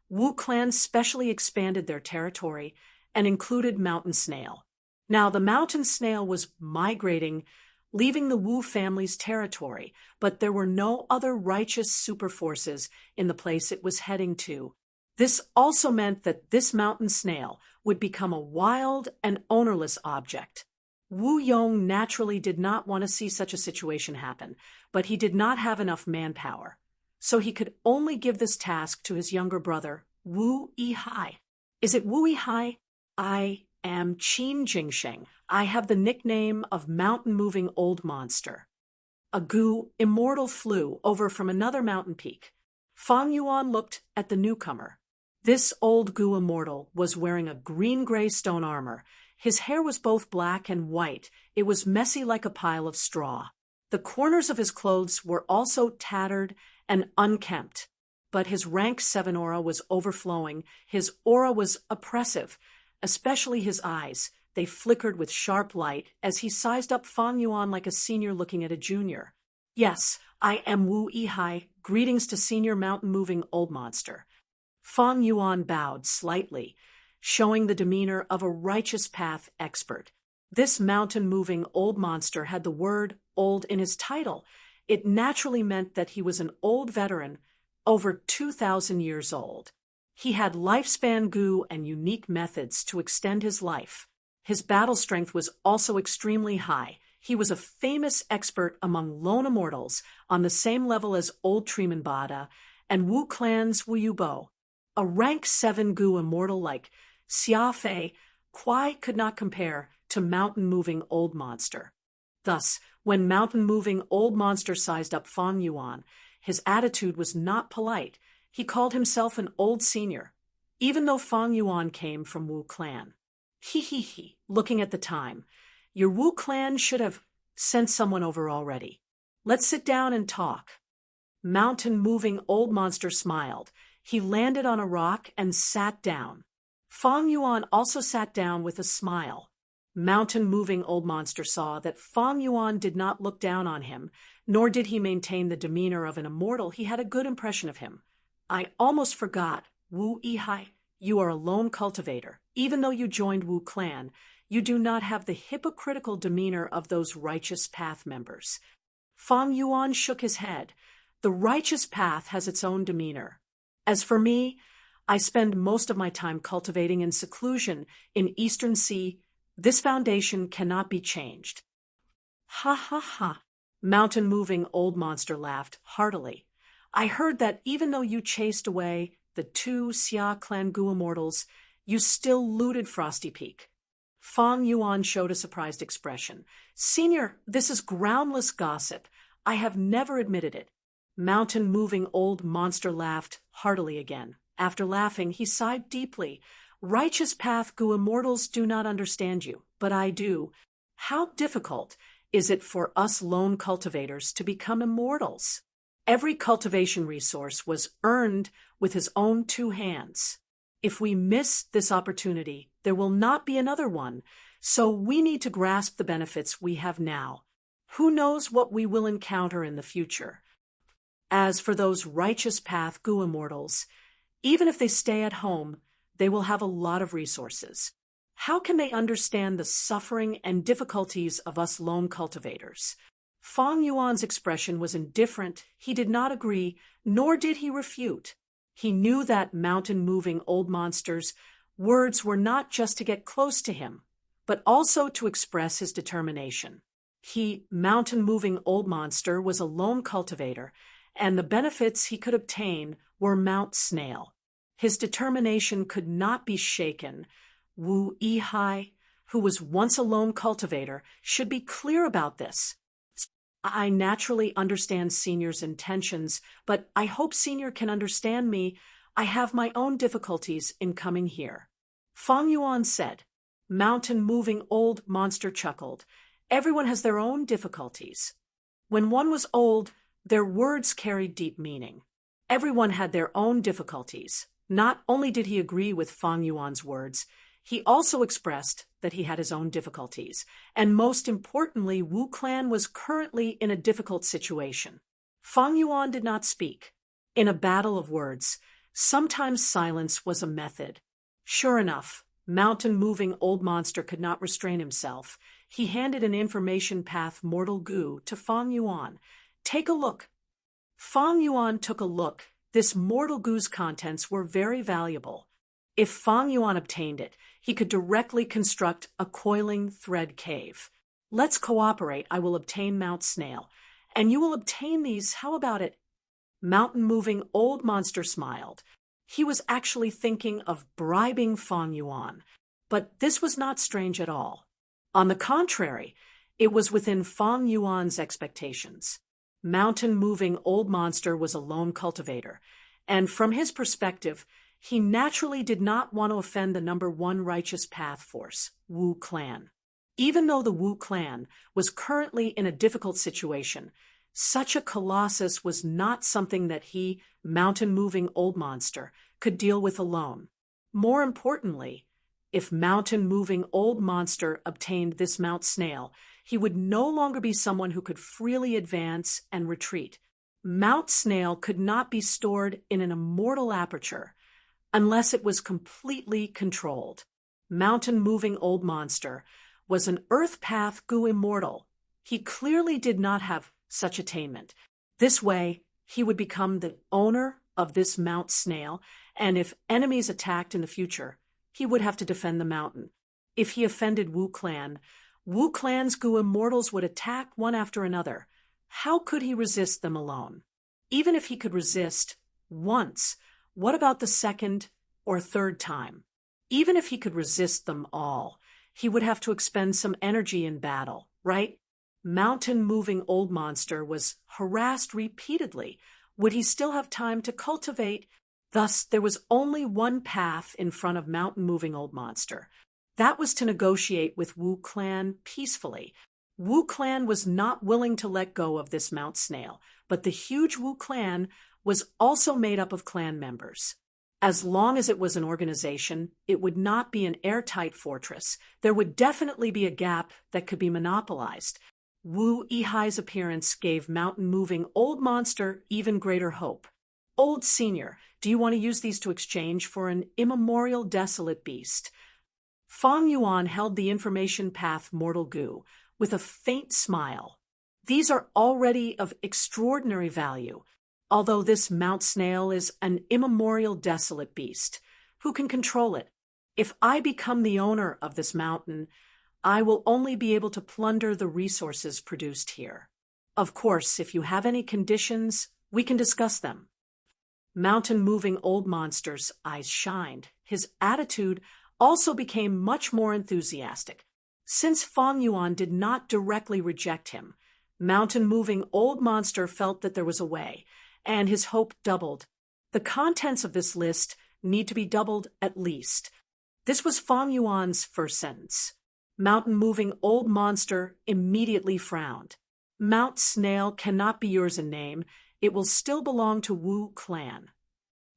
Wu clan specially expanded their territory and included Mountain Snail. Now, the Mountain Snail was migrating, leaving the Wu family's territory, but there were no other righteous super forces in the place it was heading to. This also meant that this Mountain Snail would become a wild and ownerless object. Wu Yong naturally did not want to see such a situation happen, but he did not have enough manpower, so he could only give this task to his younger brother, Wu Yihai. Is it Wu Yihai? I am Qin Jingsheng. I have the nickname of mountain-moving old monster. A Gu immortal flew over from another mountain peak. Fang Yuan looked at the newcomer. This old Gu immortal was wearing a green-gray stone armor. His hair was both black and white. It was messy like a pile of straw. The corners of his clothes were also tattered and unkempt. But his rank 7 aura was overflowing. His aura was oppressive, especially his eyes. They flickered with sharp light as he sized up Fang Yuan like a senior looking at a junior. Yes, I am Wu Yihai. Greetings to senior mountain-moving old monster. Fang Yuan bowed slightly, showing the demeanor of a righteous path expert. This mountain-moving old monster had the word old in his title. It naturally meant that he was an old veteran, over 2,000 years old. He had lifespan Gu and unique methods to extend his life. His battle strength was also extremely high. He was a famous expert among lone immortals, on the same level as Old Treeman and Wu clan's Wu Yubo. A rank 7 Gu immortal like Xia Fei, Kuai could not compare to mountain-moving old monster. Thus, when mountain-moving old monster sized up Fang Yuan, his attitude was not polite. He called himself an old senior, even though Fang Yuan came from Wu clan. He, looking at the time. Your Wu clan should have sent someone over already. Let's sit down and talk. Mountain-moving old monster smiled. He landed on a rock and sat down. Fang Yuan also sat down with a smile. Mountain-moving old monster saw that Fang Yuan did not look down on him, nor did he maintain the demeanor of an immortal. He had a good impression of him. I almost forgot, Wu Yihai, you are a lone cultivator. Even though you joined Wu clan, you do not have the hypocritical demeanor of those righteous path members. Fang Yuan shook his head. The righteous path has its own demeanor. As for me, I spend most of my time cultivating in seclusion in Eastern Sea. This foundation cannot be changed. Ha ha ha. Mountain-moving old monster laughed heartily. I heard that even though you chased away the 2 Xia clan Gu immortals, you still looted Frosty Peak. Fang Yuan showed a surprised expression. Senior, this is groundless gossip. I have never admitted it. Mountain-moving old monster laughed heartily again. After laughing, he sighed deeply. Righteous path Gu immortals do not understand you, but I do. How difficult is it for us lone cultivators to become immortals? Every cultivation resource was earned with his own 2 hands. If we miss this opportunity, there will not be another one, so we need to grasp the benefits we have now. Who knows what we will encounter in the future? As for those righteous path Gu immortals, even if they stay at home, they will have a lot of resources. How can they understand the suffering and difficulties of us lone cultivators? Fang Yuan's expression was indifferent. He did not agree, nor did he refute. He knew that mountain-moving old monster's words were not just to get close to him, but also to express his determination. He, mountain-moving old monster, was a lone cultivator, and the benefits he could obtain were Mount Snail. His determination could not be shaken. Wu Yihai, who was once a lone cultivator, should be clear about this. I naturally understand Senior's intentions, but I hope Senior can understand me. I have my own difficulties in coming here. Fang Yuan said. Mountain-moving old monster chuckled. Everyone has their own difficulties. When one was old, their words carried deep meaning. Everyone had their own difficulties. Not only did he agree with Fang Yuan's words, he also expressed that he had his own difficulties, and most importantly, Wu clan was currently in a difficult situation. Fang Yuan did not speak. In a battle of words, sometimes silence was a method. Sure enough, mountain-moving old monster could not restrain himself. He handed an information path mortal Gu to Fang Yuan. Take a look. Fang Yuan took a look. This mortal Gu's contents were very valuable. If Fang Yuan obtained it, he could directly construct a coiling thread cave. Let's cooperate. I will obtain Mount Snail, and you will obtain these. How about it? Mountain-moving old monster smiled. He was actually thinking of bribing Fang Yuan, but this was not strange at all. On the contrary, it was within Fang Yuan's expectations. Mountain-moving old monster was a lone cultivator, and from his perspective, he naturally did not want to offend the number 1 righteous path force, Wu clan. Even though the Wu clan was currently in a difficult situation, such a colossus was not something that he, mountain-moving old monster, could deal with alone. More importantly, if mountain-moving old monster obtained this Mount Snail, he would no longer be someone who could freely advance and retreat. Mount Snail could not be stored in an immortal aperture unless it was completely controlled. Mountain-moving old monster was an Earth Path Gu immortal. He clearly did not have such attainment. This way, he would become the owner of this Mount Snail, and if enemies attacked in the future, he would have to defend the mountain. If he offended Wu clan's Gu immortals would attack one after another. How could he resist them alone? Even if he could resist once, what about the second or third time? Even if he could resist them all, he would have to expend some energy in battle, right? Mountain-moving old monster was harassed repeatedly. Would he still have time to cultivate? Thus, there was only one path in front of mountain-moving old monster. That was to negotiate with Wu clan peacefully. Wu clan was not willing to let go of this Mount Snail, but the huge Wu clan was also made up of clan members. As long as it was an organization, it would not be an airtight fortress. There would definitely be a gap that could be monopolized. Wu Yihai's appearance gave mountain-moving Old Monster even greater hope. Old Senior, do you want to use these to exchange for an immemorial desolate beast? Fang Yuan held the information path Mortal Goo with a faint smile. These are already of extraordinary value. Although this Mount Snail is an immemorial desolate beast, who can control it? If I become the owner of this mountain, I will only be able to plunder the resources produced here. Of course, if you have any conditions, we can discuss them. Mountain-moving Old Monster's eyes shined. His attitude also became much more enthusiastic. Since Fang Yuan did not directly reject him, Mountain-moving Old Monster felt that there was a way, and his hope doubled. The contents of this list need to be doubled at least. This was Fang Yuan's first sentence. Mountain-moving Old Monster immediately frowned. Mount Snail cannot be yours in name. It will still belong to Wu clan.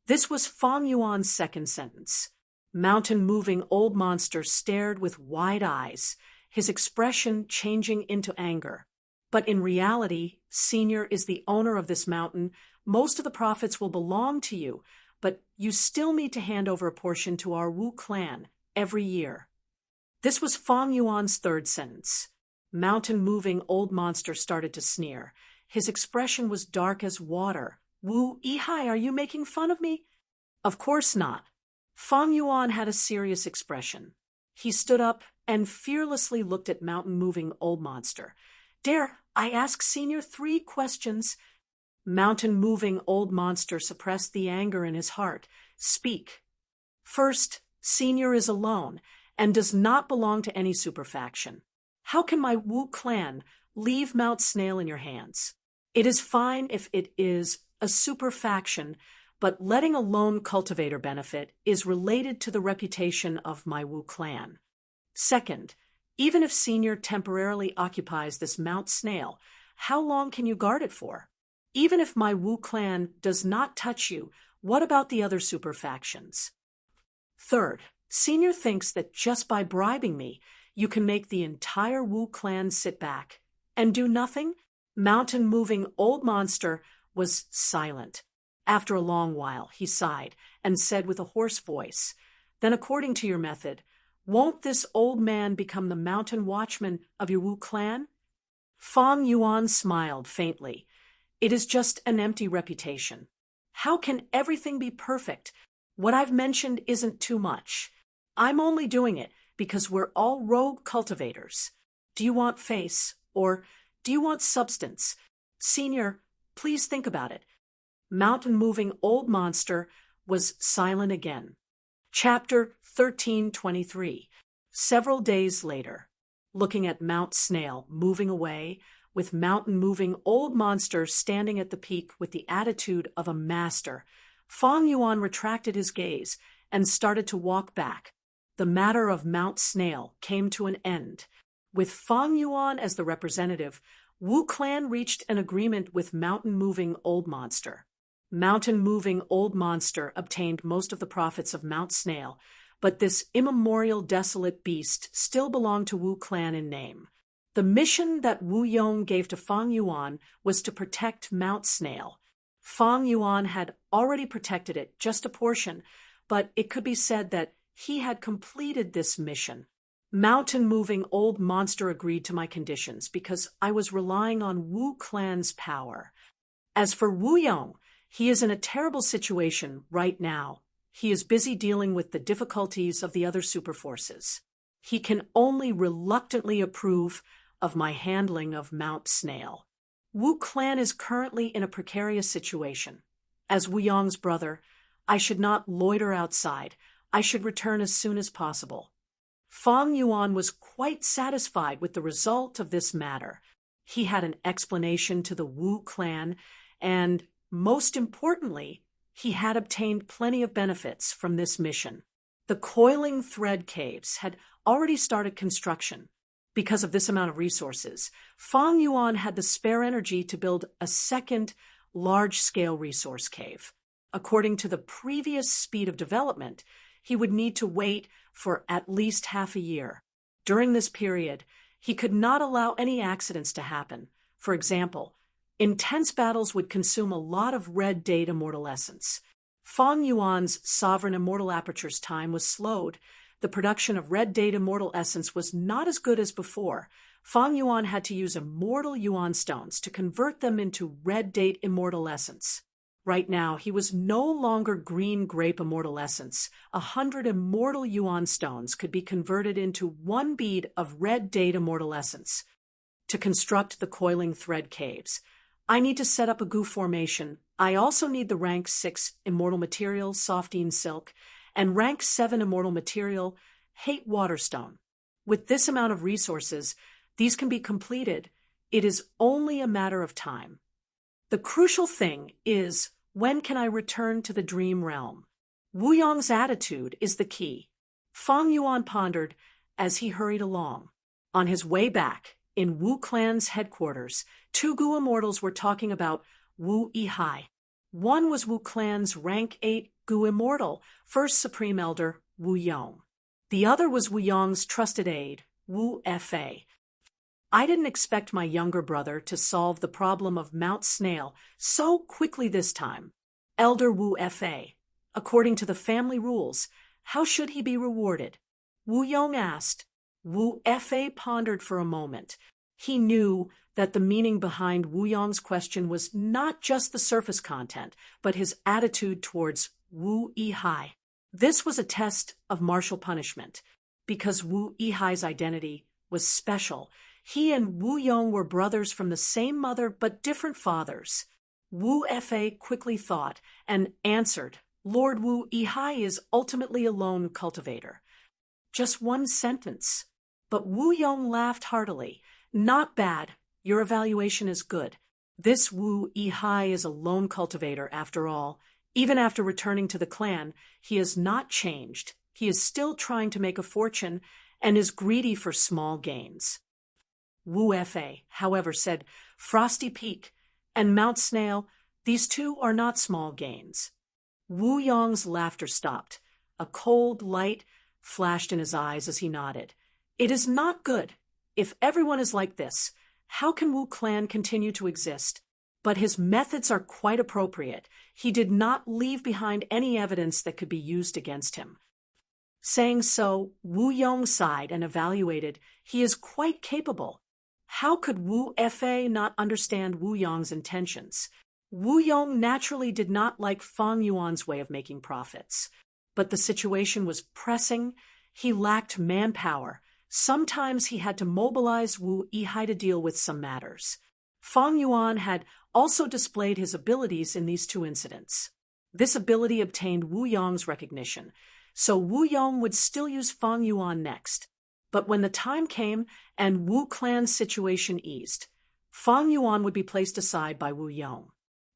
This was Fang Yuan's second sentence. Mountain-moving Old Monster stared with wide eyes, his expression changing into anger. But in reality, Senior is the owner of this mountain. Most of the profits will belong to you, but you still need to hand over a portion to our Wu clan every year. This was Fang Yuan's third sentence. Mountain-moving Old Monster started to sneer. His expression was dark as water. Wu Yihai, are you making fun of me? Of course not. Fang Yuan had a serious expression. He stood up and fearlessly looked at Mountain-moving Old Monster. Dare I ask Senior 3 questions? Mountain-moving Old Monster suppressed the anger in his heart. Speak. First, Senior is alone and does not belong to any superfaction. How can my Wu clan leave Mount Snail in your hands? It is fine if it is a superfaction, but letting a lone cultivator benefit is related to the reputation of my Wu clan. Second, even if Senior temporarily occupies this Mount Snail, how long can you guard it for? Even if my Wu clan does not touch you, what about the other superfactions? Third, Senior thinks that just by bribing me, you can make the entire Wu clan sit back and do nothing? Mountain-moving Old Monster was silent. After a long while, he sighed and said with a hoarse voice, Then according to your method, won't this old man become the mountain watchman of your Wu clan? Fang Yuan smiled faintly. It is just an empty reputation. How can everything be perfect? What I've mentioned isn't too much. I'm only doing it because we're all rogue cultivators. Do you want face, or do you want substance? Senior, please think about it. Mountain-moving Old Monster was silent again. Chapter 1323. Several days later, looking at Mount Snail moving away, with Mountain-moving Old Monster standing at the peak with the attitude of a master, Fang Yuan retracted his gaze and started to walk back. The matter of Mount Snail came to an end. With Fang Yuan as the representative, Wu clan reached an agreement with Mountain-moving Old Monster. Mountain-moving Old Monster obtained most of the profits of Mount Snail, but this immemorial desolate beast still belonged to Wu clan in name. The mission that Wu Yong gave to Fang Yuan was to protect Mount Snail. Fang Yuan had already protected it, just a portion, but it could be said that he had completed this mission. Mountain-moving Old Monster agreed to my conditions because I was relying on Wu clan's power. As for Wu Yong, he is in a terrible situation right now. He is busy dealing with the difficulties of the other superforces. He can only reluctantly approve of my handling of Mount Snail. Wu clan is currently in a precarious situation. As Wu Yong's brother, I should not loiter outside. I should return as soon as possible. Fang Yuan was quite satisfied with the result of this matter. He had an explanation to the Wu clan, and, most importantly, he had obtained plenty of benefits from this mission. The coiling thread caves had already started construction. Because of this amount of resources, Fang Yuan had the spare energy to build a second, large-scale resource cave. According to the previous speed of development, he would need to wait for at least half a year. During this period, he could not allow any accidents to happen. For example, intense battles would consume a lot of red date immortal essence. Fang Yuan's sovereign immortal aperture's time was slowed. The production of red date immortal essence was not as good as before. Fang Yuan had to use immortal yuan stones to convert them into red date immortal essence. Right now, he was no longer green grape immortal essence. 100 immortal yuan stones could be converted into 1 bead of red date immortal essence. To construct the coiling thread caves, I need to set up a goo formation. I also need the rank 6 immortal material, softine silk, and rank 7 immortal material, hate waterstone. With this amount of resources, these can be completed. It is only a matter of time. The crucial thing is, when can I return to the dream realm? Wu Yong's attitude is the key. Fang Yuan pondered as he hurried along. On his way back, in Wu clan's headquarters, 2 Gu immortals were talking about Wu Yihai. One was Wu clan's rank 8 Gu immortal, first supreme elder, Wu Yong. The other was Wu Yong's trusted aide, Wu Fa. I didn't expect my younger brother to solve the problem of Mount Snail so quickly this time. Elder Wu Fa, according to the family rules, how should he be rewarded? Wu Yong asked. Wu Fa pondered for a moment. He knew that the meaning behind Wu Yong's question was not just the surface content, but his attitude towards Wu Yihai. This was a test of martial punishment, because Wu Yihai's identity was special. He and Wu Yong were brothers from the same mother but different fathers. Wu Fa quickly thought and answered, Lord Wu Yihai is ultimately a lone cultivator. Just one sentence. But Wu Yong laughed heartily. Not bad. Your evaluation is good. This Wu Yihai is a lone cultivator after all. Even after returning to the clan, he has not changed. He is still trying to make a fortune and is greedy for small gains. Wu Fa, however, said, Frosty Peak and Mount Snail, these two are not small gains. Wu Yong's laughter stopped. A cold light flashed in his eyes as he nodded. It is not good. If everyone is like this, how can Wu clan continue to exist? But his methods are quite appropriate. He did not leave behind any evidence that could be used against him. Saying so, Wu Yong sighed and evaluated. He is quite capable. How could Wu Fa not understand Wu Yong's intentions? Wu Yong naturally did not like Fang Yuan's way of making profits. But the situation was pressing. He lacked manpower. Sometimes he had to mobilize Wu Yihai to deal with some matters. Fang Yuan had also displayed his abilities in these 2 incidents. This ability obtained Wu Yong's recognition, so Wu Yong would still use Fang Yuan next. But when the time came and Wu clan's situation eased, Fang Yuan would be placed aside by Wu Yong.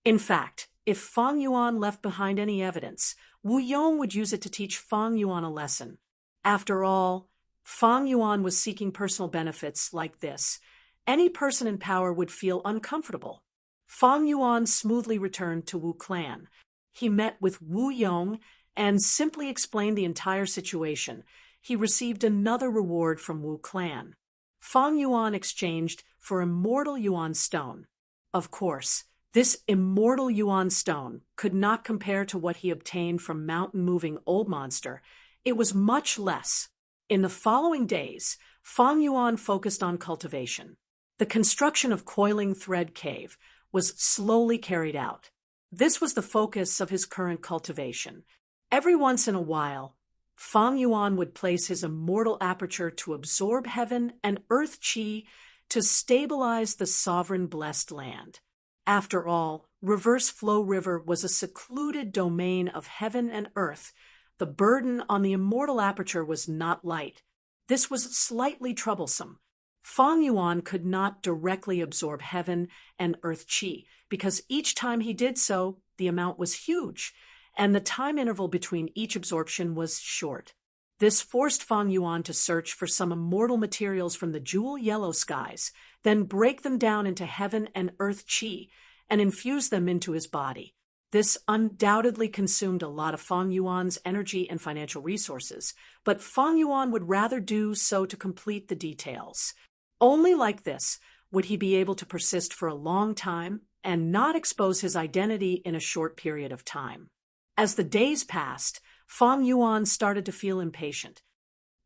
In fact, if Fang Yuan left behind any evidence, Wu Yong would use it to teach Fang Yuan a lesson. After all, Fang Yuan was seeking personal benefits like this. Any person in power would feel uncomfortable. Fang Yuan smoothly returned to Wu clan. He met with Wu Yong and simply explained the entire situation. He received another reward from Wu clan. Fang Yuan exchanged for immortal yuan stone. Of course, this immortal yuan stone could not compare to what he obtained from mountain-moving old monster. It was much less. In the following days, Fang Yuan focused on cultivation. The construction of Coiling Thread Cave was slowly carried out. This was the focus of his current cultivation. Every once in a while, Fang Yuan would place his immortal aperture to absorb heaven and earth chi to stabilize the sovereign blessed land. After all, Reverse Flow River was a secluded domain of heaven and earth. The burden on the immortal aperture was not light. This was slightly troublesome. Fang Yuan could not directly absorb heaven and earth chi, because each time he did so, the amount was huge, and the time interval between each absorption was short. This forced Fang Yuan to search for some immortal materials from the jewel yellow skies, then break them down into heaven and earth chi, and infuse them into his body. This undoubtedly consumed a lot of Fang Yuan's energy and financial resources, but Fang Yuan would rather do so to complete the details. Only like this would he be able to persist for a long time and not expose his identity in a short period of time. As the days passed, Fang Yuan started to feel impatient.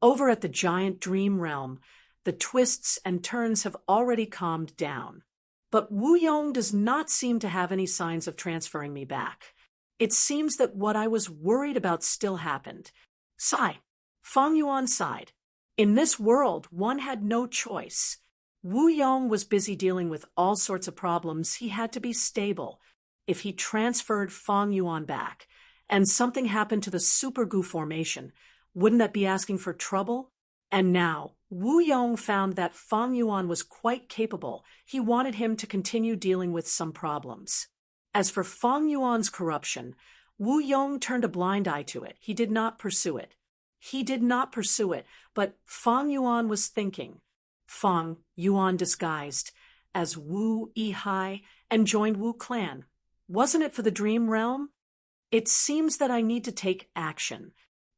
Over at the giant dream realm, the twists and turns have already calmed down. But Wu Yong does not seem to have any signs of transferring me back. It seems that what I was worried about still happened. Sigh. Fang Yuan sighed. In this world, one had no choice. Wu Yong was busy dealing with all sorts of problems. He had to be stable. If he transferred Fang Yuan back, and something happened to the Super Gu formation, wouldn't that be asking for trouble? And now, Wu Yong found that Fang Yuan was quite capable. He wanted him to continue dealing with some problems. As for Fang Yuan's corruption, Wu Yong turned a blind eye to it. He did not pursue it. But Fang Yuan was thinking. Fang Yuan disguised as Wu Yihai and joined Wu clan. Wasn't it for the dream realm? It seems that I need to take action.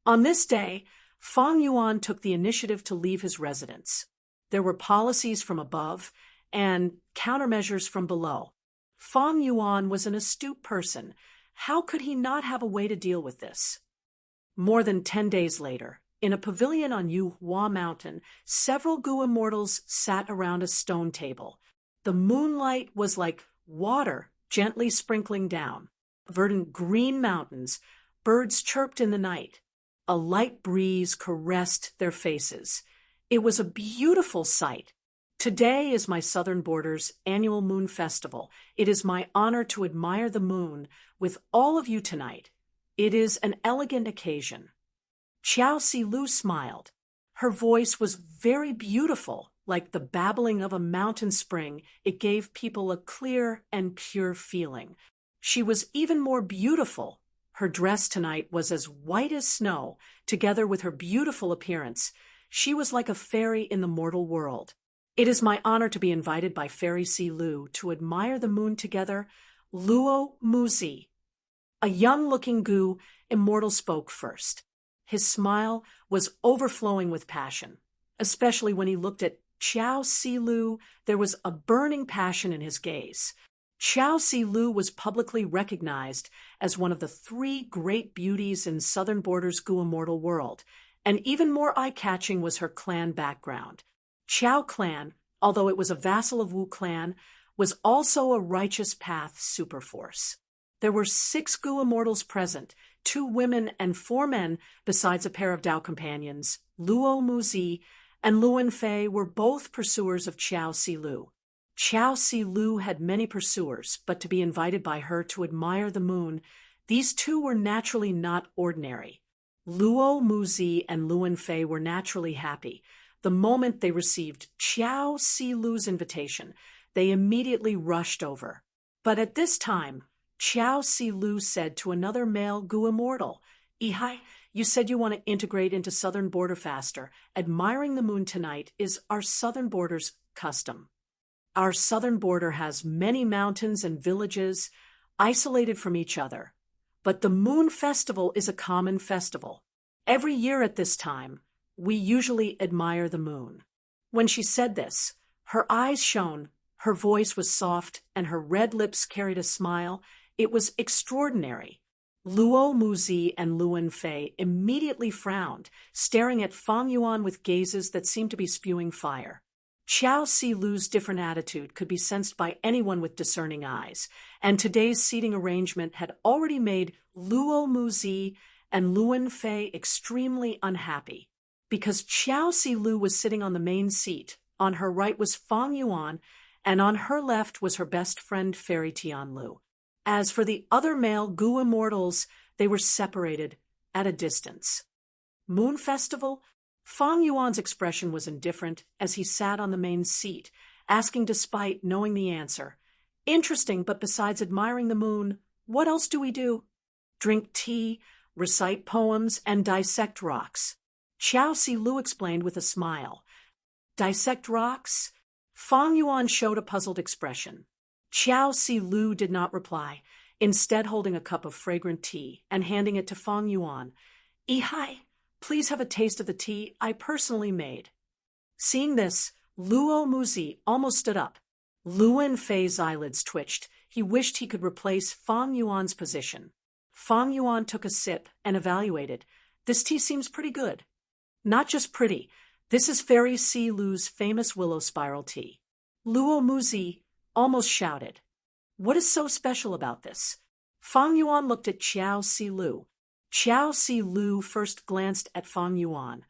On this day, Fang Yuan took the initiative to leave his residence. There were policies from above and countermeasures from below. Fang Yuan was an astute person. How could he not have a way to deal with this? More than 10 days later, in a pavilion on Yuhua Mountain, several Gu immortals sat around a stone table. The moonlight was like water gently sprinkling down. Verdant green mountains, birds chirped in the night. A light breeze caressed their faces. It was a beautiful sight. Today is my Southern Border's annual moon festival. It is my honor to admire the moon with all of you tonight. It is an elegant occasion. Qiao Si Lu smiled. Her voice was very beautiful, like the babbling of a mountain spring. It gave people a clear and pure feeling. She was even more beautiful. Her dress tonight was as white as snow, together with her beautiful appearance. She was like a fairy in the mortal world. It is my honor to be invited by Fairy Si Lu to admire the moon together. Luo Muzi. A young-looking Gu immortal spoke first. His smile was overflowing with passion. Especially when he looked at Qiao Si Lu, there was a burning passion in his gaze. Qiao Si Lu was publicly recognized as one of the 3 great beauties in Southern Border's Gu immortal world, and even more eye-catching was her clan background. Qiao clan, although it was a vassal of Wu clan, was also a righteous path superforce. There were 6 Gu immortals present, 2 women and 4 men, besides a pair of Dao companions. Luo Muzi and Luan Fei were both pursuers of Qiao Si Lu. Qiao Si Lu had many pursuers, but to be invited by her to admire the moon, these 2 were naturally not ordinary. Luo Muzi and Luan Fei were naturally happy. The moment they received Qiao Si Lu's invitation, they immediately rushed over. But at this time, Qiao Si Lu said to another male Gu immortal, "Yihai, you said you want to integrate into Southern Border faster. Admiring the moon tonight is our Southern Border's custom. Our Southern Border has many mountains and villages isolated from each other, but the Moon Festival is a common festival. Every year at this time, we usually admire the moon." When she said this, her eyes shone, her voice was soft, and her red lips carried a smile. It was extraordinary. Luo Muzi and Luan Fei immediately frowned, staring at Fang Yuan with gazes that seemed to be spewing fire. Qiao Si Lu's different attitude could be sensed by anyone with discerning eyes, and today's seating arrangement had already made Luo Muzi and Luan Fei extremely unhappy. Because Qiao Si Lu was sitting on the main seat, on her right was Fang Yuan, and on her left was her best friend Fairy Tianlu. As for the other male Gu immortals, they were separated at a distance. Moon Festival? Fang Yuan's expression was indifferent as he sat on the main seat, asking despite knowing the answer. Interesting, but besides admiring the moon, what else do we do? Drink tea, recite poems, and dissect rocks. Qiao Si Lu explained with a smile. Dissect rocks? Fang Yuan showed a puzzled expression. Xiao Si Lu did not reply, instead holding a cup of fragrant tea and handing it to Fang Yuan. "Ihai, please have a taste of the tea I personally made." Seeing this, Luo Muzi almost stood up. Luan Fei's eyelids twitched. He wished he could replace Fang Yuan's position. Fang Yuan took a sip and evaluated. "This tea seems pretty good." "Not just pretty. This is Fairy Si Lu's famous willow spiral tea." Luo Muzi almost shouted. "What is so special about this?" Fang Yuan looked at Xiao Si Lu. Xiao Si Lu first glanced at Fang Yuan.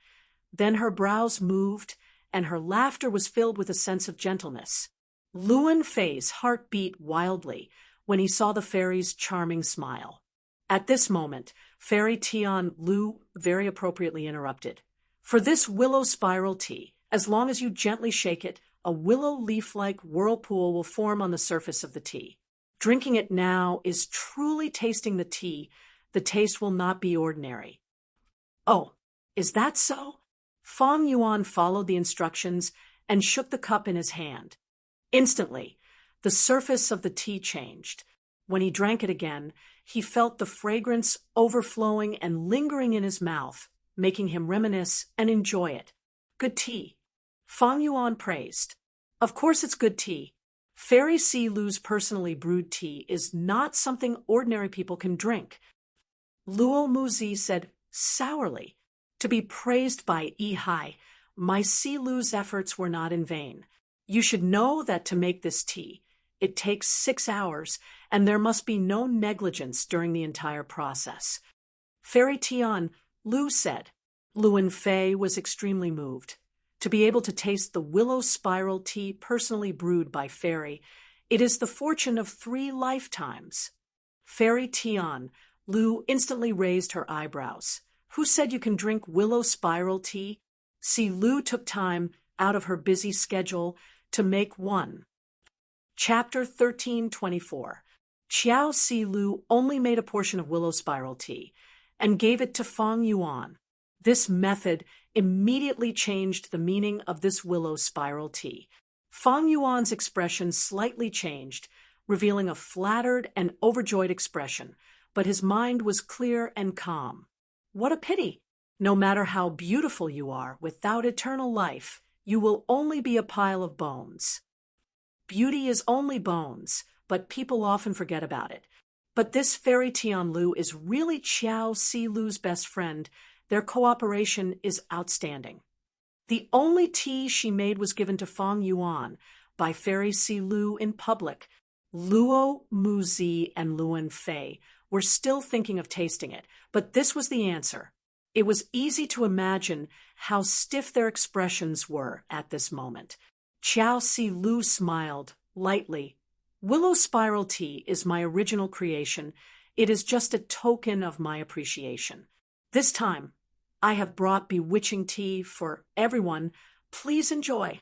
Then her brows moved, and her laughter was filled with a sense of gentleness. Luan Fei's heart beat wildly when he saw the fairy's charming smile. At this moment, Fairy Tian Lu very appropriately interrupted. "For this willow spiral tea, as long as you gently shake it, a willow leaf-like whirlpool will form on the surface of the tea. Drinking it now is truly tasting the tea. The taste will not be ordinary." "Oh, is that so?" Fang Yuan followed the instructions and shook the cup in his hand. Instantly, the surface of the tea changed. When he drank it again, he felt the fragrance overflowing and lingering in his mouth, making him reminisce and enjoy it. "Good tea," Fang Yuan praised. "Of course it's good tea. Fairy Si Lu's personally brewed tea is not something ordinary people can drink." Luo Muzi said sourly, "To be praised by Ihai, my Si Lu's efforts were not in vain. You should know that to make this tea, it takes 6 hours, and there must be no negligence during the entire process." Fairy Tian Lu said. Luan Fei was extremely moved. To be able to taste the willow spiral tea personally brewed by Fairy, it is the fortune of 3 lifetimes. Fairy Tian Lu instantly raised her eyebrows. "Who said you can drink willow spiral tea?" Si Lu took time out of her busy schedule to make one. Chapter 1324. Xiao Si Lu only made a portion of willow spiral tea and gave it to Fang Yuan. This method immediately changed the meaning of this willow spiral tea. Fang Yuan's expression slightly changed, revealing a flattered and overjoyed expression, but his mind was clear and calm. "What a pity! No matter how beautiful you are, without eternal life, you will only be a pile of bones." Beauty is only bones, but people often forget about it. But this Fairy Tian Lu is really Xiao Si Lu's best friend. Their cooperation is outstanding. The only tea she made was given to Fang Yuan by Fairy Si Lu in public. Luo Muzi and Luan Fei were still thinking of tasting it, but this was the answer. It was easy to imagine how stiff their expressions were at this moment. Xiao Si Lu smiled lightly. "Willow spiral tea is my original creation. It is just a token of my appreciation. This time, I have brought bewitching tea for everyone. Please enjoy."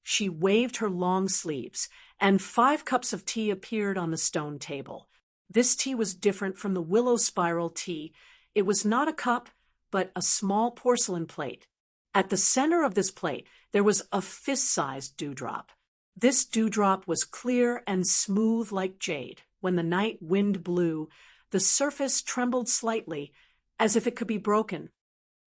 She waved her long sleeves, and 5 cups of tea appeared on the stone table. This tea was different from the willow spiral tea. It was not a cup, but a small porcelain plate. At the center of this plate, there was a fist-sized dewdrop. This dewdrop was clear and smooth like jade. When the night wind blew, the surface trembled slightly, as if it could be broken.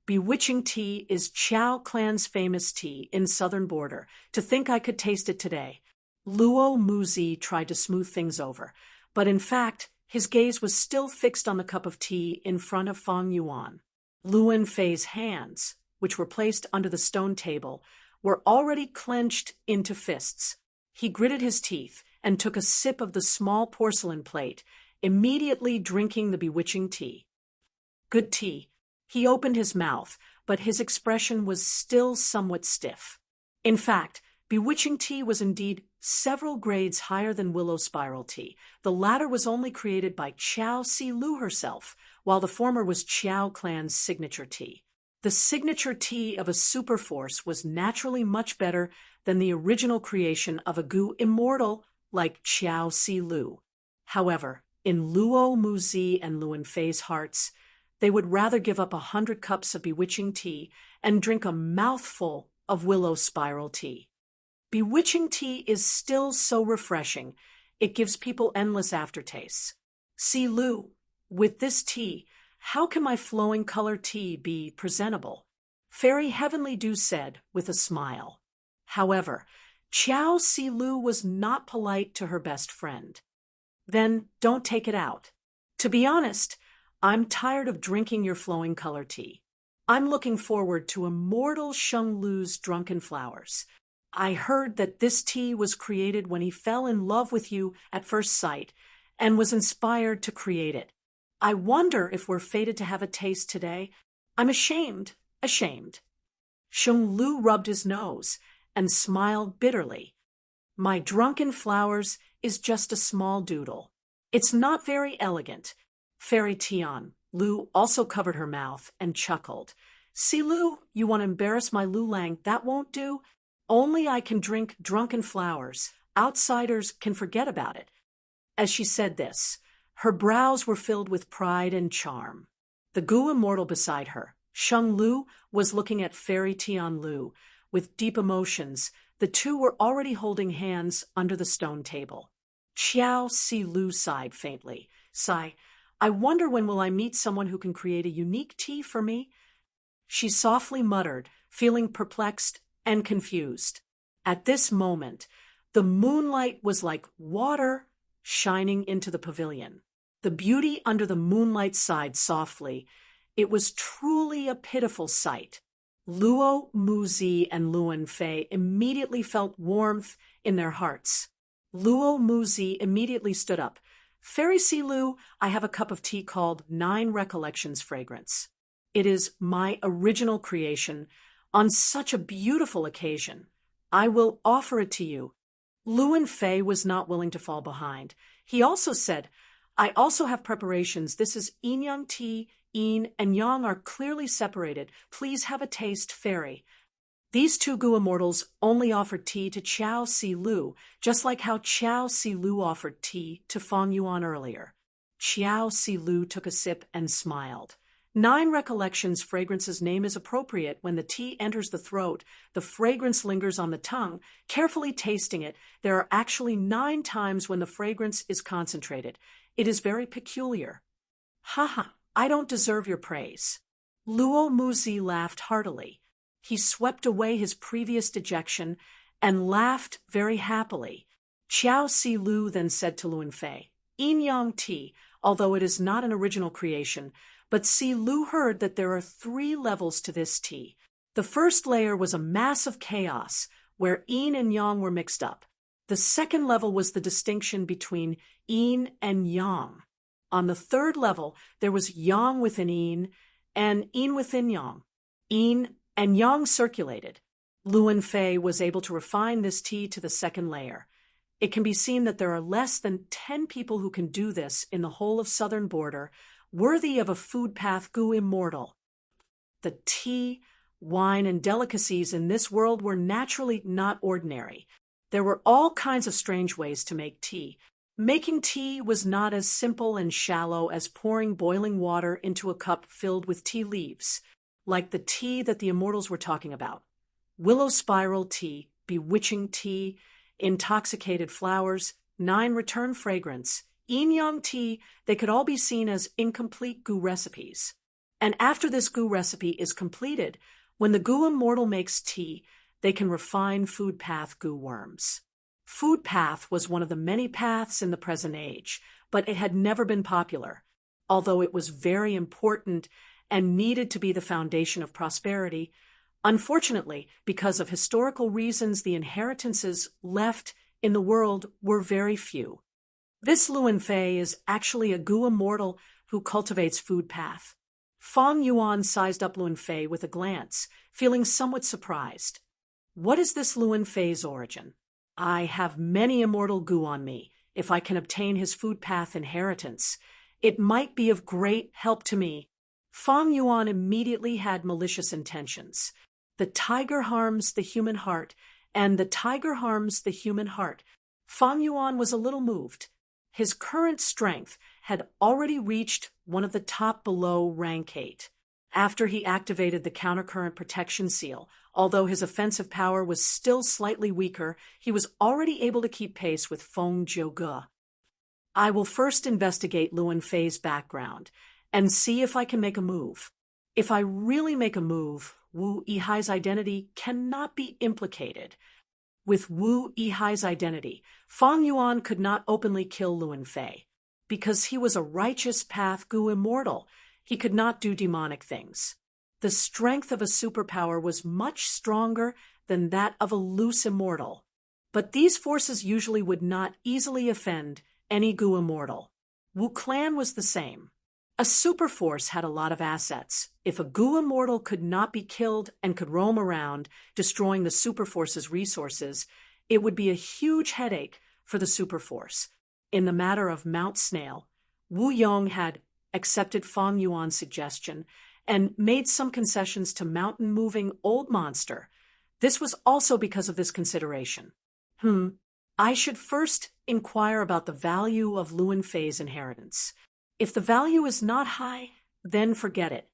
Bewitching tea is Chao clan's famous tea in Southern Border. To think I could taste it today. Luo Muzi tried to smooth things over, but in fact, his gaze was still fixed on the cup of tea in front of Fang Yuan. Luan Fei's hands, which were placed under the stone table, were already clenched into fists. He gritted his teeth and took a sip of the small porcelain plate, immediately drinking the bewitching tea. "Good tea." He opened his mouth, but his expression was still somewhat stiff. In fact, bewitching tea was indeed several grades higher than willow spiral tea. The latter was only created by Xiao Si Lu herself, while the former was Chao clan's signature tea. The signature tea of a superforce was naturally much better than the original creation of a gu immortal like Xiao Si Lu. However, in Luo Muzi and Luan Fei's hearts, they would rather give up 100 cups of bewitching tea and drink a mouthful of willow spiral tea. Bewitching tea is still so refreshing. It gives people endless aftertastes. See, Lu, with this tea, how can my flowing color tea be presentable? Fairy Heavenly Dew said with a smile. However, Xiao Si Lu was not polite to her best friend. Then don't take it out. To be honest, I'm tired of drinking your flowing color tea. I'm looking forward to immortal Sheng Lu's drunken flowers. I heard that this tea was created when he fell in love with you at first sight and was inspired to create it. I wonder if we're fated to have a taste today. I'm ashamed. Sheng Lu rubbed his nose and smiled bitterly. My drunken flowers is just a small doodle. It's not very elegant. Fairy Tian, Lu also covered her mouth and chuckled. See, Lu, you want to embarrass my Lu Lang, that won't do. Only I can drink drunken flowers. Outsiders can forget about it. As she said this, her brows were filled with pride and charm. The Gu immortal beside her, Sheng Lu, was looking at Fairy Tian Lu. With deep emotions, the two were already holding hands under the stone table. Xiao Si Lu sighed faintly. Sigh, I wonder when will I meet someone who can create a unique tea for me? She softly muttered, feeling perplexed and confused. At this moment, the moonlight was like water shining into the pavilion. The beauty under the moonlight sighed softly. It was truly a pitiful sight. Luo Muzi and Luan Fei immediately felt warmth in their hearts. Luo Muzi immediately stood up. Fairy Si Lu, I have a cup of tea called 9 Recollections Fragrance. It is my original creation on such a beautiful occasion. I will offer it to you. Luan Fei was not willing to fall behind. He also said, I also have preparations. This is yin yang tea. Yin and yang are clearly separated. Please have a taste, Fairy. These two Gu immortals only offered tea to Xiao Si Lu, just like how Xiao Si Lu offered tea to Fang Yuan earlier. Xiao Si Lu took a sip and smiled. 9 Recollections Fragrance's name is appropriate. When the tea enters the throat, the fragrance lingers on the tongue. Carefully tasting it, there are actually 9 times when the fragrance is concentrated. It is very peculiar. Haha, I don't deserve your praise. Luo Muzi laughed heartily. He swept away his previous dejection and laughed very happily. Xiao Si Lu then said to Luan Fei, Yin Yang tea, although it is not an original creation, but Si Lu heard that there are 3 levels to this tea. The first layer was a mass of chaos, where yin and yang were mixed up. The second level was the distinction between yin and yang. On the 3rd level, there was yang within yin and yin within yang. Yin and yang circulated. Luan Fei was able to refine this tea to the 2nd layer. It can be seen that there are less than 10 people who can do this in the whole of Southern Border, worthy of a food path Gu immortal. The tea, wine, and delicacies in this world were naturally not ordinary. There were all kinds of strange ways to make tea. Making tea was not as simple and shallow as pouring boiling water into a cup filled with tea leaves, like the tea that the immortals were talking about. Willow spiral tea, bewitching tea, intoxicated flowers, 9 return fragrance, yin-yang tea, they could all be seen as incomplete Gu recipes. And after this Gu recipe is completed, when the Gu immortal makes tea, they can refine food path Gu worms. Food path was one of the many paths in the present age, but it had never been popular, although it was very important and needed to be the foundation of prosperity. Unfortunately, because of historical reasons, the inheritances left in the world were very few. This Luan Fei is actually a Gu immortal who cultivates food path. Fang Yuan sized up Luan Fei with a glance, feeling somewhat surprised. What is this Luan Fei's origin? I have many immortal Gu on me. If I can obtain his food path inheritance, it might be of great help to me. Fang Yuan immediately had malicious intentions. The tiger harms the human heart, and the tiger harms the human heart. Fang Yuan was a little moved. His current strength had already reached one of the top below rank 8. After he activated the countercurrent protection seal, although his offensive power was still slightly weaker, he was already able to keep pace with Feng Jiuge. I will first investigate Luan Fei's background and see if I can make a move. If I really make a move, Wu Yihai's identity cannot be implicated. With Wu Yihai's identity, Fang Yuan could not openly kill Luan Fei. Because he was a righteous path Gu immortal, he could not do demonic things. The strength of a superpower was much stronger than that of a loose immortal. But these forces usually would not easily offend any Gu immortal. Wu Clan was the same. A superforce had a lot of assets. If a Gu immortal could not be killed and could roam around, destroying the superforce's resources, it would be a huge headache for the superforce. In the matter of Mount Snail, Wu Yong had accepted Fang Yuan's suggestion and made some concessions to mountain-moving Old Monster. This was also because of this consideration. I should first inquire about the value of Luan Fei's inheritance. If the value is not high, then forget it.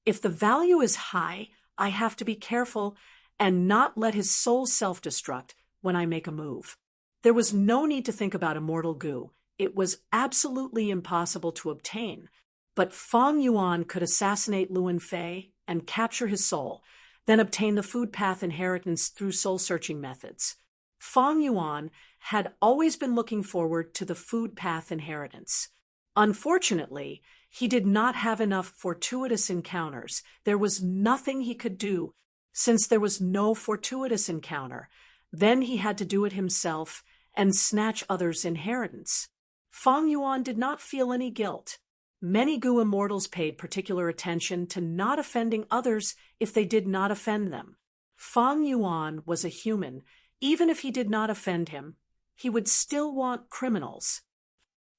If the value is high, I have to be careful and not let his soul self-destruct when I make a move. There was no need to think about immortal Gu. It was absolutely impossible to obtain. But Fang Yuan could assassinate Luan Fei and capture his soul, then obtain the food path inheritance through soul-searching methods. Fang Yuan had always been looking forward to the food path inheritance. Unfortunately, he did not have enough fortuitous encounters. There was nothing he could do, since there was no fortuitous encounter. Then he had to do it himself and snatch others' inheritance. Fang Yuan did not feel any guilt. Many Gu immortals paid particular attention to not offending others if they did not offend them. Fang Yuan was a human. Even if he did not offend him, he would still want criminals.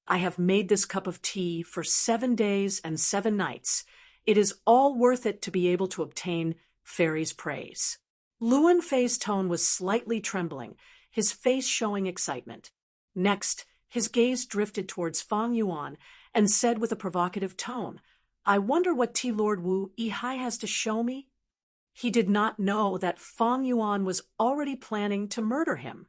I have made this cup of tea for 7 days and 7 nights. It is all worth it to be able to obtain fairy's praise. Luan Fei's tone was slightly trembling, his face showing excitement. Next, his gaze drifted towards Fang Yuan and said with a provocative tone, I wonder what Tea Lord Wu Yihai has to show me? He did not know that Fang Yuan was already planning to murder him.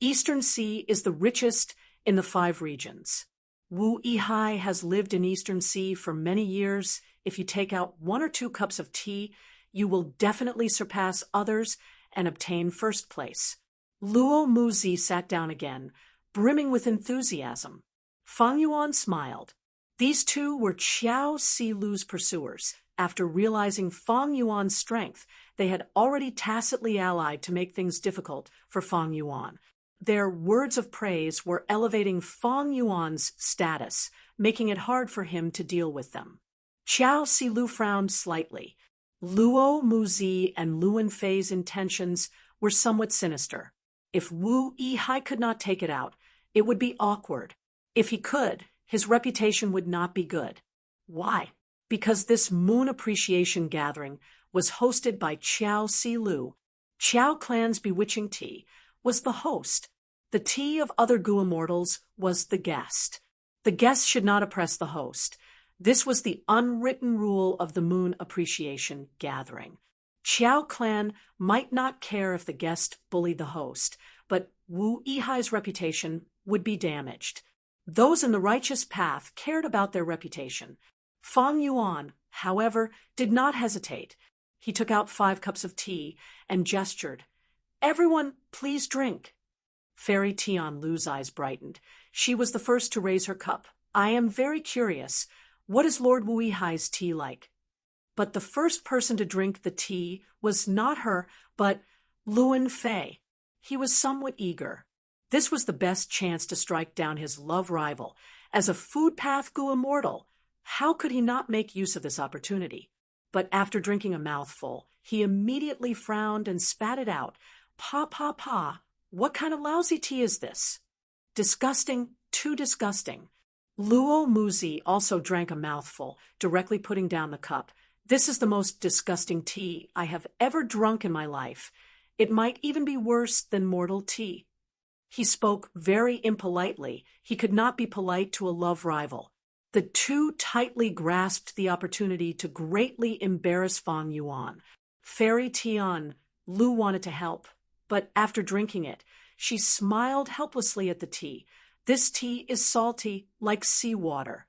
Eastern Sea is the richest in the 5 regions. Wu Yihai has lived in Eastern Sea for many years. If you take out 1 or 2 cups of tea, you will definitely surpass others and obtain first place. Luo Muzi sat down again, brimming with enthusiasm. Fang Yuan smiled. These two were Qiao Silu's pursuers. After realizing Fang Yuan's strength, they had already tacitly allied to make things difficult for Fang Yuan. Their words of praise were elevating Fang Yuan's status, making it hard for him to deal with them. Qiao Silu frowned slightly. Luo Muzi and Luan Fei's intentions were somewhat sinister. If Wu Yihai could not take it out, it would be awkward. If he could, his reputation would not be good. Why? Because this moon appreciation gathering was hosted by Qiao Silu. Qiao Clan's bewitching tea was the host. The tea of other Gu immortals was the guest. The guest should not oppress the host. This was the unwritten rule of the moon appreciation gathering. Qiao Clan might not care if the guest bullied the host, but Wu Yihai's reputation would be damaged. Those in the righteous path cared about their reputation. Fang Yuan, however, did not hesitate. He took out 5 cups of tea and gestured. Everyone, please drink. Fairy Tian Lu's eyes brightened. She was the first to raise her cup. I am very curious. What is Lord Wu Yihai's tea like? But the first person to drink the tea was not her, but Luan Fei. He was somewhat eager. This was the best chance to strike down his love rival. As a food path Gu immortal, how could he not make use of this opportunity? But after drinking a mouthful, he immediately frowned and spat it out. Pa, pa, pa, what kind of lousy tea is this? Disgusting, too disgusting. Luo Muzi also drank a mouthful, directly putting down the cup. This is the most disgusting tea I have ever drunk in my life. It might even be worse than mortal tea. He spoke very impolitely. He could not be polite to a love rival. The two tightly grasped the opportunity to greatly embarrass Fang Yuan. Fairy Tian, Lu wanted to help, but after drinking it, she smiled helplessly at the tea. This tea is salty, like seawater.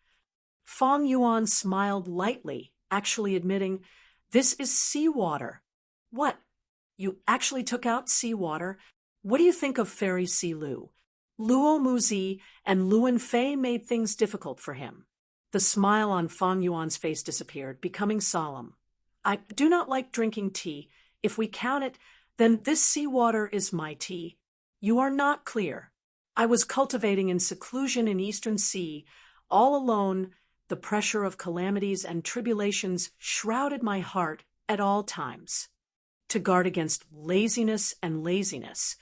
Fang Yuan smiled lightly, actually admitting, "This is seawater." "What? You actually took out seawater? What do you think of Fairy Si Lu?" Luo Muzi and Luan Fei made things difficult for him. The smile on Fang Yuan's face disappeared, becoming solemn. "I do not like drinking tea. If we count it, then this seawater is my tea. You are not clear. I was cultivating in seclusion in Eastern Sea, all alone. The pressure of calamities and tribulations shrouded my heart at all times. To guard against laziness and laziness,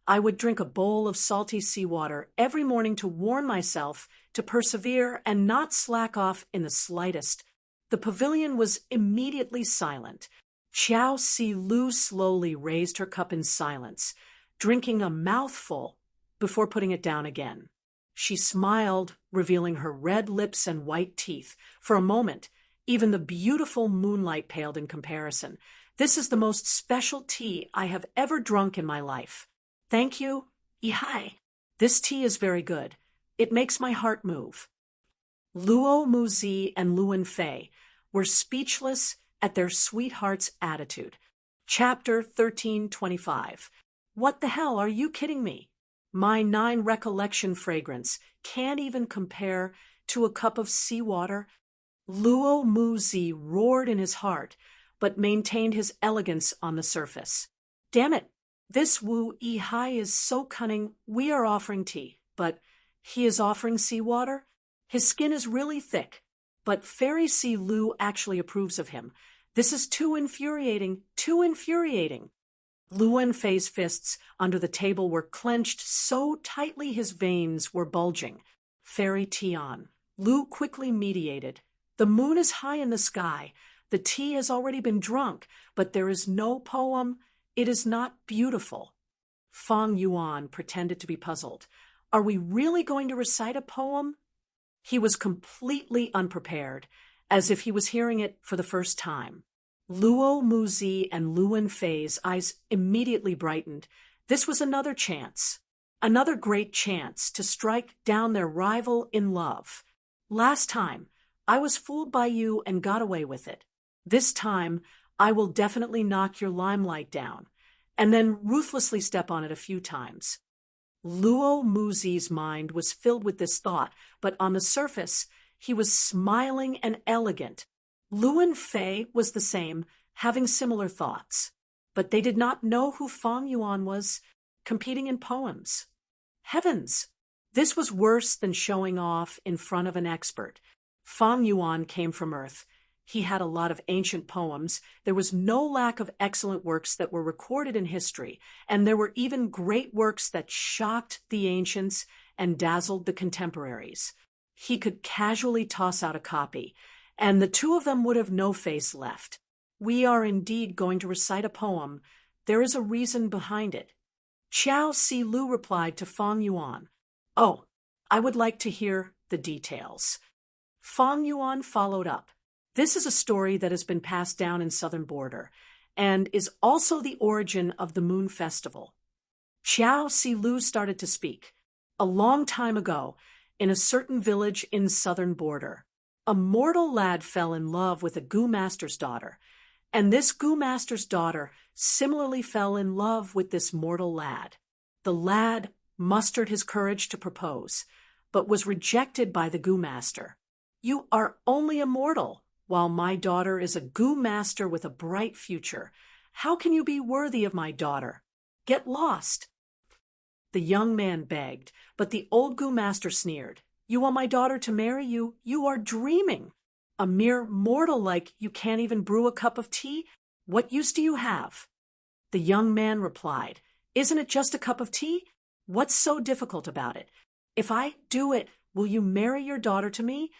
I would drink a bowl of salty seawater every morning to warn myself to persevere and not slack off in the slightest." The pavilion was immediately silent. Xiao Si Lu slowly raised her cup in silence, drinking a mouthful before putting it down again. She smiled, revealing her red lips and white teeth. For a moment, even the beautiful moonlight paled in comparison. "This is the most special tea I have ever drunk in my life. Thank you, Ihai. This tea is very good. It makes my heart move." Luo Muzi and Luan Fei were speechless at their sweetheart's attitude. Chapter 1325. "What the hell, are you kidding me? My 9 recollection fragrance can't even compare to a cup of seawater." Luo Muzi roared in his heart, but maintained his elegance on the surface. "Damn it, this Wu Ihai is so cunning. We are offering tea, but he is offering seawater? His skin is really thick, but Fairy Si Lu actually approves of him. This is too infuriating, too infuriating." Luan Fei's fists under the table were clenched so tightly his veins were bulging. "Fairy Tian," Lu quickly mediated. "The moon is high in the sky. The tea has already been drunk, but there is no poem. It is not beautiful." Fang Yuan pretended to be puzzled. "Are we really going to recite a poem?" He was completely unprepared, as if he was hearing it for the first time. Luo Muzi and Luan Fei's eyes immediately brightened. This was another chance, another great chance to strike down their rival in love. "Last time, I was fooled by you and got away with it. This time, I will definitely knock your limelight down, and then ruthlessly step on it a few times." Luo Muzi's mind was filled with this thought, but on the surface, he was smiling and elegant. Luan Fei was the same, having similar thoughts. But they did not know who Fang Yuan was, competing in poems. Heavens! This was worse than showing off in front of an expert. Fang Yuan came from Earth. He had a lot of ancient poems. There was no lack of excellent works that were recorded in history, and there were even great works that shocked the ancients and dazzled the contemporaries. He could casually toss out a copy, and the two of them would have no face left. "We are indeed going to recite a poem. There is a reason behind it." Xiao Si Lu replied to Fang Yuan, "Oh, I would like to hear the details." Fang Yuan followed up. "This is a story that has been passed down in Southern Border, and is also the origin of the Moon Festival." Xiao Si Lu started to speak. "A long time ago, in a certain village in Southern Border, a mortal lad fell in love with a Gu Master's daughter, and this Gu Master's daughter similarly fell in love with this mortal lad. The lad mustered his courage to propose, but was rejected by the Gu Master. 'You are only a mortal, while my daughter is a Gu Master with a bright future. How can you be worthy of my daughter? Get lost.' The young man begged, but the old Gu Master sneered. 'You want my daughter to marry you? You are dreaming. A mere mortal like you can't even brew a cup of tea? What use do you have?' The young man replied, 'Isn't it just a cup of tea? What's so difficult about it? If I do it, will you marry your daughter to me?'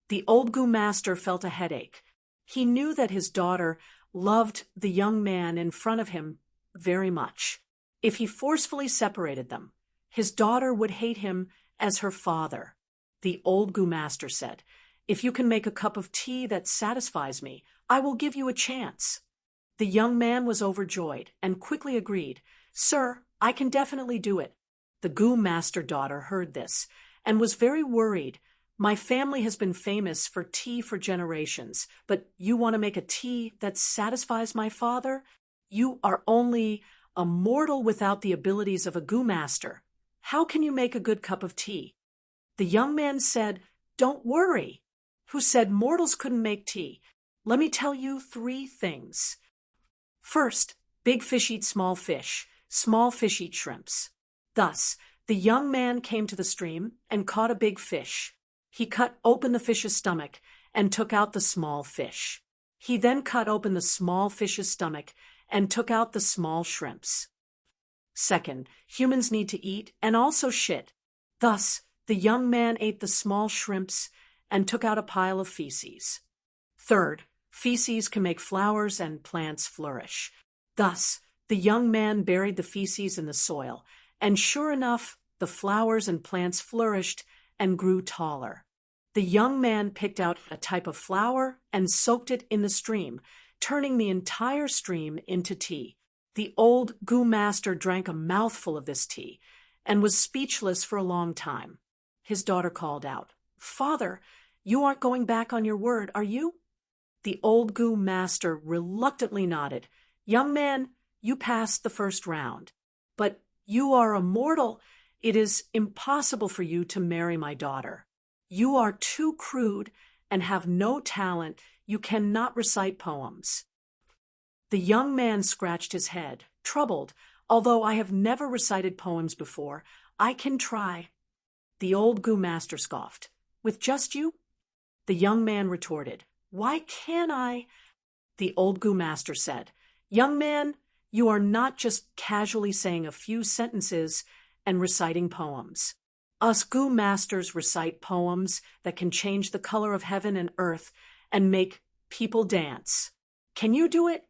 The old Gu Master felt a headache. He knew that his daughter loved the young man in front of him very much. If he forcefully separated them, his daughter would hate him as her father. The old Gu Master said, If you can make a cup of tea that satisfies me, I will give you a chance." The young man was overjoyed and quickly agreed, "Sir, I can definitely do it." The Goo Master daughter heard this and was very worried. "My family has been famous for tea for generations, but you want to make a tea that satisfies my father? You are only a mortal without the abilities of a Goo Master. How can you make a good cup of tea?" The young man said, "Don't worry." "Who said mortals couldn't make tea? Let me tell you 3 things. First, big fish eat small fish eat shrimps. Thus, the young man came to the stream and caught a big fish. He cut open the fish's stomach and took out the small fish. He then cut open the small fish's stomach and took out the small shrimps. Second, humans need to eat and also shit. Thus, the young man ate the small shrimps and took out a pile of feces. Third, feces can make flowers and plants flourish. Thus, the young man buried the feces in the soil, and sure enough, the flowers and plants flourished and grew taller. The young man picked out a type of flower and soaked it in the stream, turning the entire stream into tea. The old Goo Master drank a mouthful of this tea and was speechless for a long time. His daughter called out, "Father, you aren't going back on your word, are you?" The old Goo Master reluctantly nodded. "Young man, you passed the first round. But you are a mortal. It is impossible for you to marry my daughter. You are too crude and have no talent. You cannot recite poems." The young man scratched his head, troubled. "Although I have never recited poems before, I can try." The old Goo Master scoffed. "With just you?" The young man retorted, "Why can't I?" The old Goo Master said, "Young man, you are not just casually saying a few sentences and reciting poems. Us Goo Masters recite poems that can change the color of heaven and earth and make people dance. Can you do it?"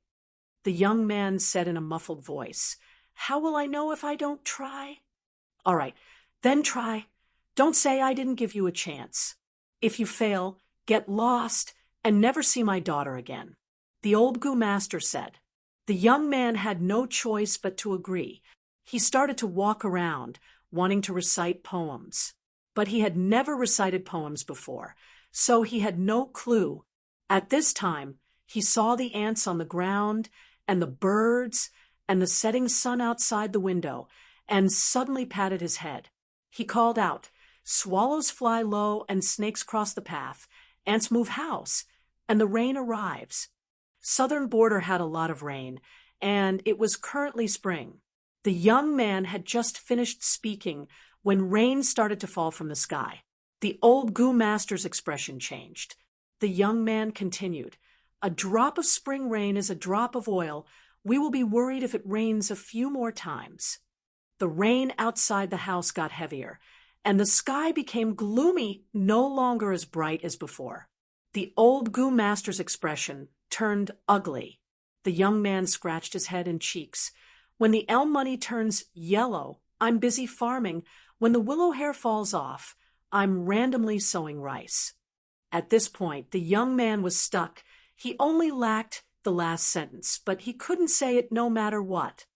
The young man said in a muffled voice, "How will I know if I don't try?" "All right, then try. Don't say I didn't give you a chance. If you fail, get lost and never see my daughter again." The old Goo Master said. The young man had no choice but to agree. He started to walk around, wanting to recite poems. But he had never recited poems before, so he had no clue. At this time, he saw the ants on the ground and the birds and the setting sun outside the window, and suddenly patted his head. He called out, "Swallows fly low and snakes cross the path. Ants move house, and the rain arrives." Southern Border had a lot of rain, and it was currently spring. The young man had just finished speaking when rain started to fall from the sky. The old Goo Master's expression changed. The young man continued, "A drop of spring rain is a drop of oil. We will be worried if it rains a few more times." The rain outside the house got heavier, and the sky became gloomy, no longer as bright as before. The old Goo Master's expression turned ugly. The young man scratched his head and cheeks. "When the elm money turns yellow, I'm busy farming. When the willow hair falls off, I'm randomly sowing rice." At this point, the young man was stuck. He only lacked the last sentence, but he couldn't say it no matter what.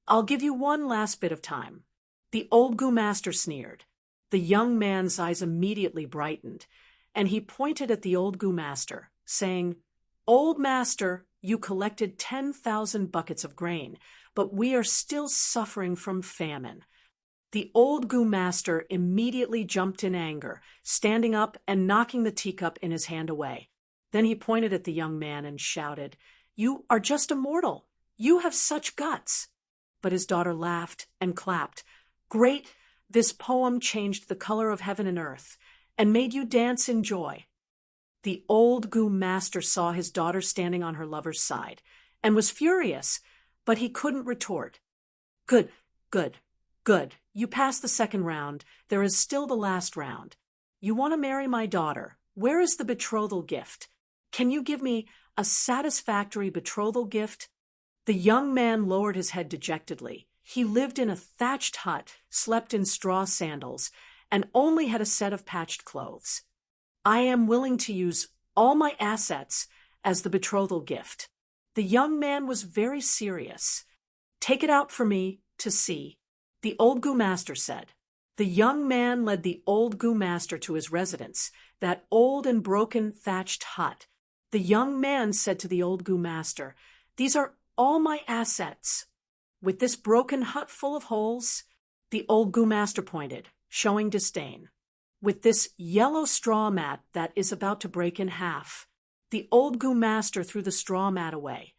"I'll give you one last bit of time." The old Goo Master sneered. The young man's eyes immediately brightened, and he pointed at the old Goo Master, saying, "Old Master, you collected 10,000 buckets of grain, but we are still suffering from famine." The old Goo Master immediately jumped in anger, standing up and knocking the teacup in his hand away. Then he pointed at the young man and shouted, "You are just a mortal. You have such guts." But his daughter laughed and clapped. "Great, this poem changed the color of heaven and earth and made you dance in joy." The old Goo Master saw his daughter standing on her lover's side and was furious, but he couldn't retort. "Good, good, good. You passed the second round. There is still the last round. You want to marry my daughter. Where is the betrothal gift? Can you give me a satisfactory betrothal gift?" The young man lowered his head dejectedly. He lived in a thatched hut, slept in straw sandals, and only had a set of patched clothes. I am willing to use all my assets as the betrothal gift. The young man was very serious. Take it out for me to see, the old Goo Master said. The young man led the old Goo Master to his residence, that old and broken thatched hut. The young man said to the old Goo Master, "These are all my assets." With this broken hut full of holes, the old Goo Master pointed, showing disdain. With this yellow straw mat that is about to break in half, the old Goo Master threw the straw mat away.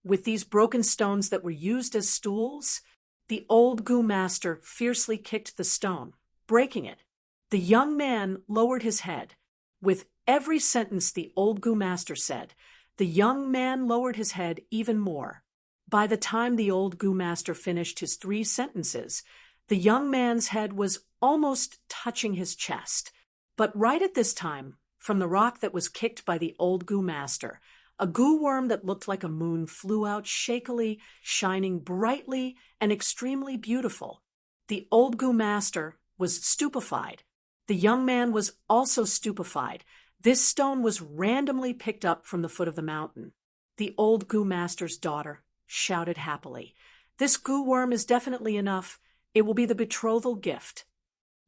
With these broken stones that were used as stools, the old Goo Master fiercely kicked the stone, breaking it. The young man lowered his head. With every sentence the old Goo Master said, the young man lowered his head even more. By the time the old Goo Master finished his 3 sentences, the young man's head was almost touching his chest. But right at this time, from the rock that was kicked by the old Goo Master, a goo worm that looked like a moon flew out shakily, shining brightly and extremely beautiful. The old Goo Master was stupefied. The young man was also stupefied. This stone was randomly picked up from the foot of the mountain. The old Goo Master's daughter shouted happily, "This goo worm is definitely enough. It will be the betrothal gift."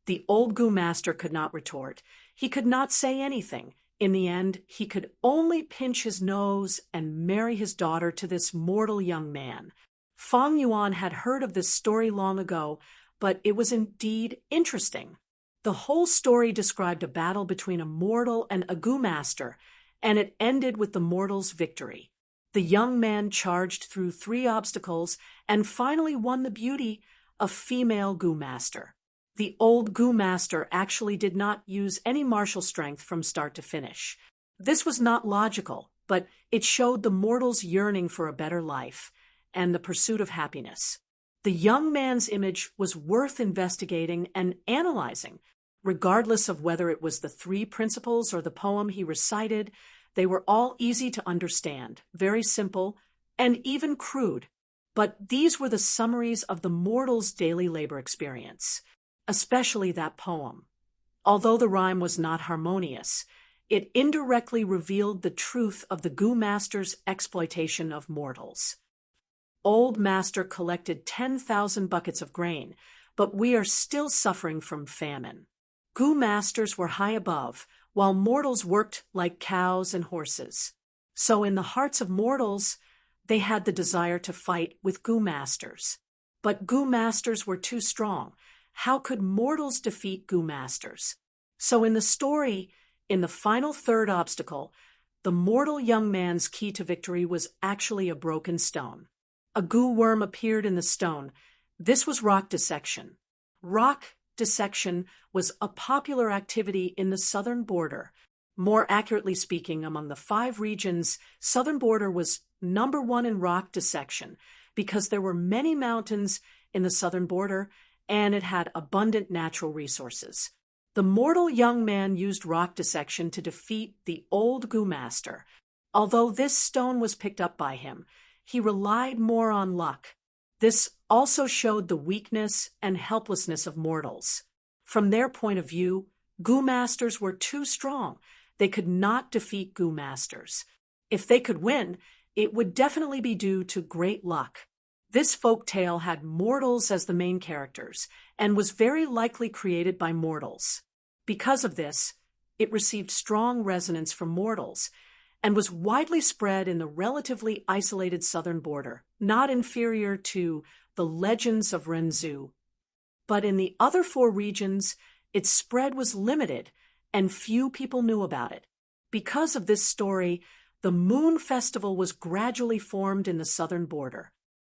The old Goo Master could not retort. He could not say anything. In the end, he could only pinch his nose and marry his daughter to this mortal young man. Fang Yuan had heard of this story long ago, but it was indeed interesting. The whole story described a battle between a mortal and a Goo Master, and it ended with the mortal's victory. The young man charged through 3 obstacles and finally won the beauty of female Goo Master. The old Goo Master actually did not use any martial strength from start to finish. This was not logical, but it showed the mortal's yearning for a better life and the pursuit of happiness. The young man's image was worth investigating and analyzing. Regardless of whether it was the 3 principles or the poem he recited, they were all easy to understand, very simple, and even crude. But these were the summaries of the mortal's daily labor experience, especially that poem. Although the rhyme was not harmonious, it indirectly revealed the truth of the Goo Master's exploitation of mortals. Old Master collected 10,000 buckets of grain, but we are still suffering from famine. Goo Masters were high above, while mortals worked like cows and horses. So in the hearts of mortals, they had the desire to fight with Goo Masters. But Goo Masters were too strong. How could mortals defeat Goo Masters? So in the story, in the final 3rd obstacle, the mortal young man's key to victory was actually a broken stone. A goo worm appeared in the stone. This was rock dissection. Rock dissection was a popular activity in the southern border. More accurately speaking, among the 5 regions, southern border was number 1 in rock dissection because there were many mountains in the southern border and it had abundant natural resources. The mortal young man used rock dissection to defeat the old Goo Master. Although this stone was picked up by him, he relied more on luck. This also showed the weakness and helplessness of mortals. From their point of view, Goo Masters were too strong. They could not defeat Goo Masters. If they could win, it would definitely be due to great luck. This folk tale had mortals as the main characters and was very likely created by mortals. Because of this, it received strong resonance from mortals and was widely spread in the relatively isolated southern border, not inferior to the legends of Renzu. But in the other 4 regions, its spread was limited and few people knew about it. Because of this story, the Moon Festival was gradually formed in the southern border.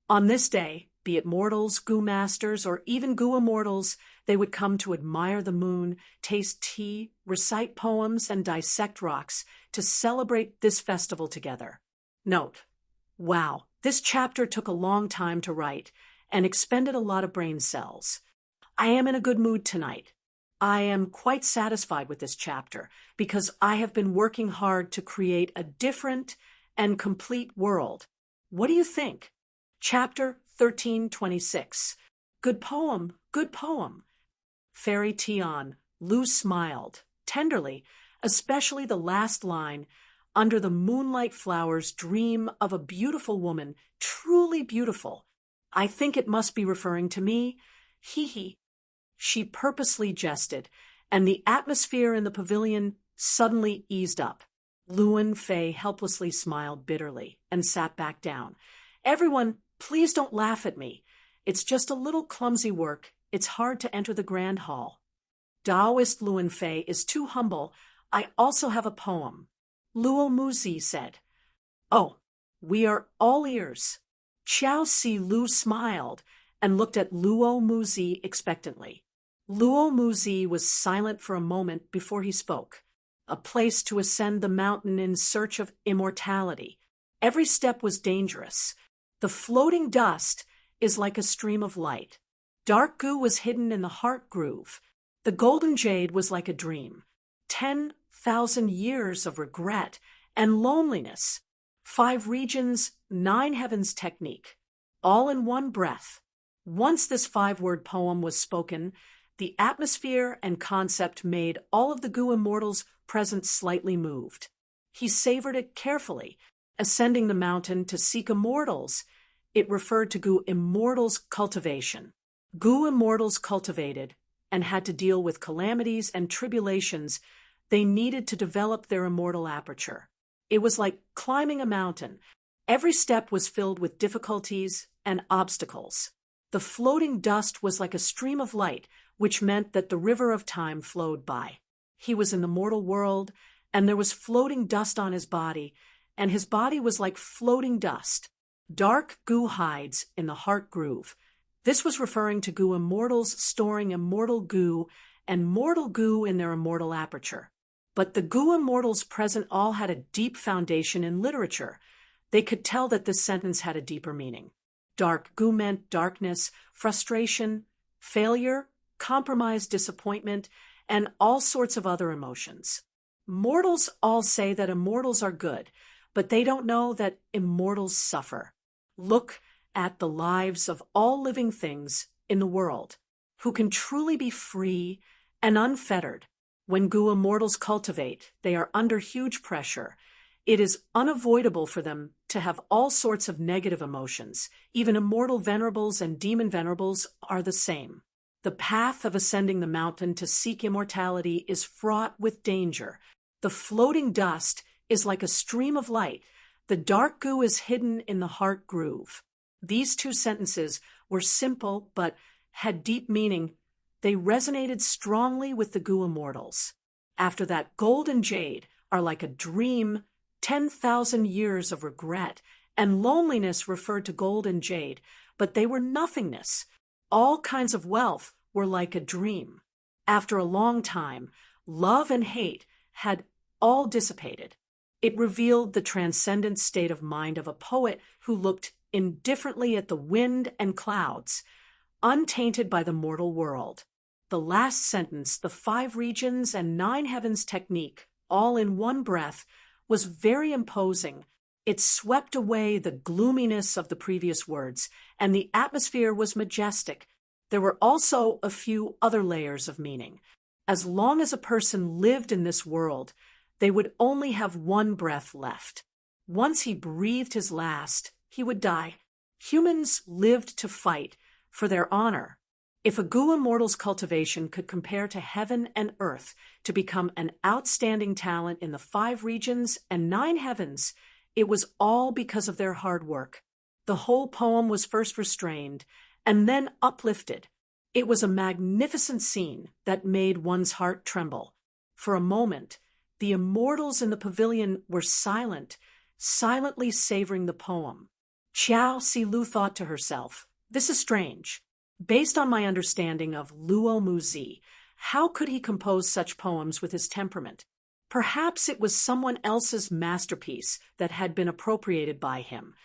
On this day, be it mortals, Goo Masters, or even Goo Immortals, they would come to admire the moon, taste tea, recite poems, and dissect rocks to celebrate this festival together. Note: wow, this chapter took a long time to write and expended a lot of brain cells. I am in a good mood tonight. I am quite satisfied with this chapter because I have been working hard to create a different and complete world. What do you think? Chapter 1326. Good poem, good poem. Fairy Tian, Lu smiled tenderly especially the last line, "Under the moonlight flowers dream of a beautiful woman, truly beautiful. I think it must be referring to me. Hee hee." She purposely jested, and the atmosphere in the pavilion suddenly eased up. Luan Fei helplessly smiled bitterly and sat back down. "Everyone, please don't laugh at me. It's just a little clumsy work. It's hard to enter the grand hall." Taoist Luan Fei is too humble. "I also have a poem," Luo Muzi said. "Oh, we are all ears." Xiao Si Lu smiled and looked at Luo Muzi expectantly. Luo Muzi was silent for a moment before he spoke. "A place to ascend the mountain in search of immortality. Every step was dangerous. The floating dust is like a stream of light. Dark goo was hidden in the heart groove. The golden jade was like a dream. 10,000 years of regret and loneliness. 5 regions, 9 heavens technique, all in one breath." Once this 5-word poem was spoken, the atmosphere and concept made all of the Gu immortals present slightly moved. He savored it carefully. Ascending the mountain to seek immortals, it referred to Gu immortals' cultivation. Gu immortals cultivated and had to deal with calamities and tribulations. They needed to develop their immortal aperture. It was like climbing a mountain. Every step was filled with difficulties and obstacles. The floating dust was like a stream of light, which meant that the river of time flowed by. He was in the mortal world, and there was floating dust on his body, and his body was like floating dust. Dark goo hides in the heart groove. This was referring to Gu immortals storing immortal goo and mortal goo in their immortal aperture. But the Gu immortals present all had a deep foundation in literature. They could tell that this sentence had a deeper meaning. Dark goo meant darkness, frustration, failure, compromise, disappointment, and all sorts of other emotions. Mortals all say that immortals are good, but they don't know that immortals suffer. Look at the lives of all living things in the world, who can truly be free and unfettered. When Gu immortals cultivate, they are under huge pressure. It is unavoidable for them to have all sorts of negative emotions. Even immortal venerables and demon venerables are the same. The path of ascending the mountain to seek immortality is fraught with danger. The floating dust is like a stream of light. The dark goo is hidden in the heart groove. These 2 sentences were simple but had deep meaning. They resonated strongly with the Gu immortals. After that, gold and jade are like a dream. 10,000 years of regret and loneliness referred to gold and jade, but they were nothingness. All kinds of wealth were like a dream. After a long time, love and hate had all dissipated. It revealed the transcendent state of mind of a poet who looked indifferently at the wind and clouds, untainted by the mortal world. The last sentence, "the 5 regions and 9 heavens technique, all in one breath," was very imposing. It swept away the gloominess of the previous words, and the atmosphere was majestic. There were also a few other layers of meaning. As long as a person lived in this world, they would only have 1 breath left. Once he breathed his last, he would die. Humans lived to fight for their honor. If a Gu immortal's cultivation could compare to heaven and earth to become an outstanding talent in the 5 regions and 9 heavens, it was all because of their hard work. The whole poem was first restrained and then uplifted. It was a magnificent scene that made one's heart tremble. For a moment, the immortals in the pavilion were silent, silently savoring the poem. Xiao Silu thought to herself, "This is strange. Based on my understanding of Luo Muzi, how could he compose such poems with his temperament? Perhaps it was someone else's masterpiece that had been appropriated by him.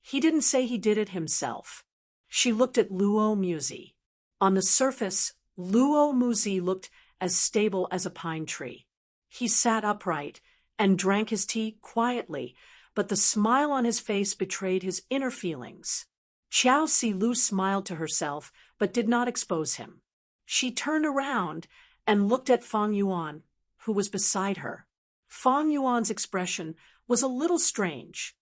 He didn't say he did it himself." She looked at Luo Muzi. On the surface, Luo Muzi looked as stable as a pine tree. He sat upright and drank his tea quietly, but the smile on his face betrayed his inner feelings. Xiao Silu smiled to herself, but did not expose him. She turned around and looked at Fang Yuan, who was beside her. Fang Yuan's expression was a little strange.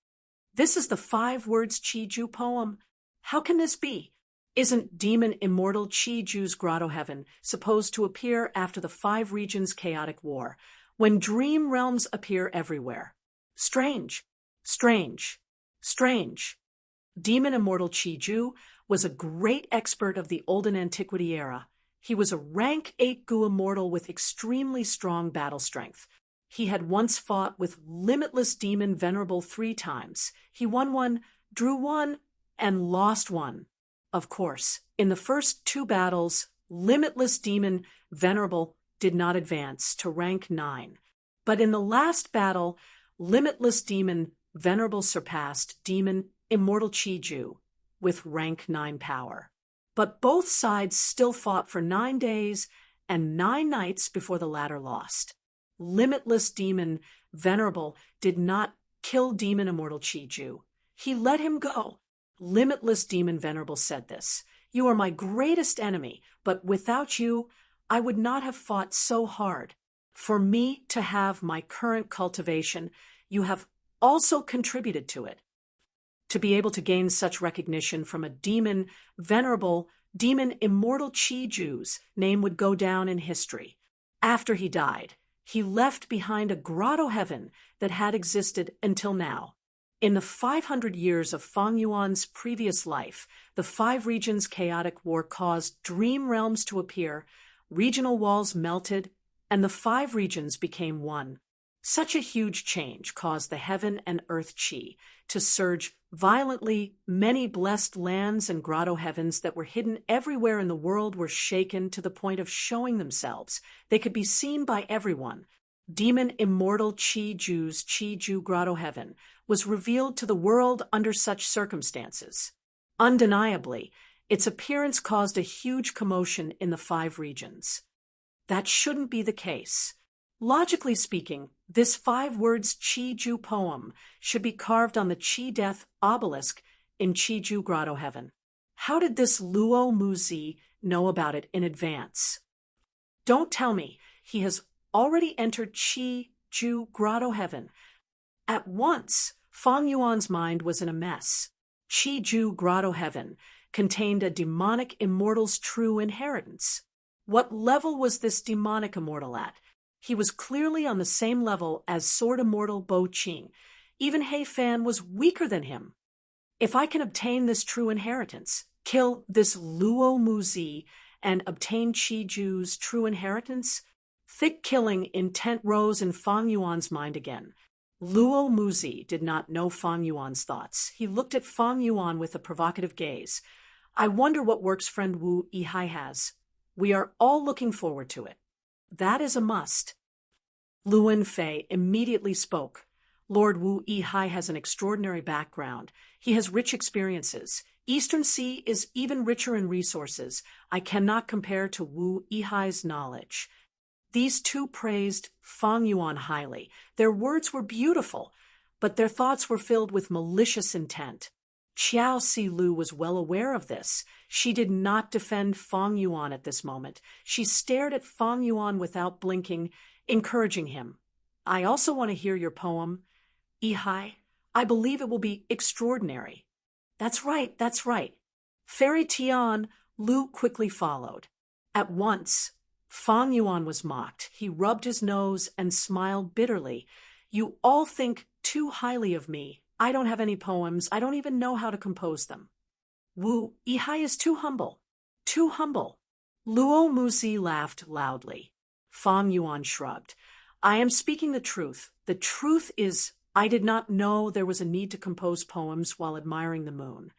"This is the 5 words Qi Ju poem. How can this be? Isn't demon immortal Qi Ju's grotto heaven supposed to appear after the 5 regions' chaotic war, when dream realms appear everywhere? Strange, strange, strange." Demon immortal Qi Ju was a great expert of the Olden Antiquity era. He was a rank 8 Gu immortal with extremely strong battle strength. He had once fought with limitless demon Venerable 3 times. He won 1, drew 1, and lost 1. Of course, in the first 2 battles, limitless demon Venerable did not advance to rank 9. But in the last battle, limitless demon Venerable surpassed demon immortal Qi Ju with rank 9 power. But both sides still fought for 9 days and 9 nights before the latter lost. Limitless demon Venerable did not kill demon immortal Qi Ju. He let him go. Limitless demon Venerable said this: "You are my greatest enemy, but without you, I would not have fought so hard. For me to have my current cultivation, you have also contributed to it." To be able to gain such recognition from a demon Venerable, demon immortal Qi Ju's name would go down in history. After he died, he left behind a grotto heaven that had existed until now. In the 500 years of Fang Yuan's previous life, the 5 regions' chaotic war caused dream realms to appear, regional walls melted, and the 5 regions became one. Such a huge change caused the heaven and earth Qi to surge violently. Many blessed lands and grotto heavens that were hidden everywhere in the world were shaken to the point of showing themselves. They could be seen by everyone. Demon immortal Qi Ju's Qi Ju grotto heaven was revealed to the world under such circumstances. Undeniably, its appearance caused a huge commotion in the 5 regions. That shouldn't be the case. Logically speaking, this 5 words Qi Ju poem should be carved on the Qi Death obelisk in Qi Ju grotto heaven. How did this Luo Muzi know about it in advance? Don't tell me he has already entered Qi Ju grotto heaven. At once, Fang Yuan's mind was in a mess. Qi Ju grotto heaven contained a demonic immortal's true inheritance. What level was this demonic immortal at? He was clearly on the same level as sword immortal Bo Qing. Even He Fan was weaker than him. If I can obtain this true inheritance, kill this Luo Muzi, and obtain Qi Ju's true inheritance, thick killing intent rose in Fang Yuan's mind again. Luo Muzi did not know Fang Yuan's thoughts. He looked at Fang Yuan with a provocative gaze. "I wonder what works friend Wu Yihai has. We are all looking forward to it." "That is a must." Luan Fei immediately spoke. "Lord Wu Yihai has an extraordinary background. He has rich experiences. Eastern Sea is even richer in resources. I cannot compare to Wu Yihai's knowledge." These 2 praised Fang Yuan highly. Their words were beautiful, but their thoughts were filled with malicious intent. Qiao Si Lu was well aware of this. She did not defend Fang Yuan at this moment. She stared at Fang Yuan without blinking, encouraging him. "I also want to hear your poem, Yihai. I believe it will be extraordinary." That's right, that's right." Fairy Tian Lu quickly followed. At once, Fang Yuan was mocked. He rubbed his nose and smiled bitterly. "You all think too highly of me. I don't have any poems. I don't even know how to compose them." "Wu Yihai is too humble. Too humble." Luo Muzi laughed loudly. Fang Yuan shrugged. "I am speaking the truth. The truth is, I did not know there was a need to compose poems while admiring the moon.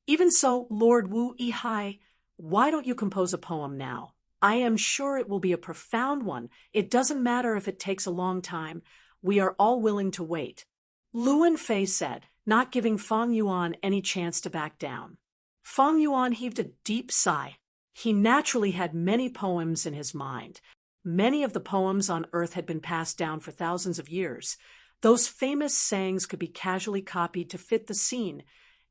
Even so, Lord Wu Yihai, why don't you compose a poem now? I am sure it will be a profound one. It doesn't matter if it takes a long time. We are all willing to wait." Luan Fei said, not giving Fang Yuan any chance to back down. Fang Yuan heaved a deep sigh. He naturally had many poems in his mind. Many of the poems on Earth had been passed down for thousands of years. Those famous sayings could be casually copied to fit the scene.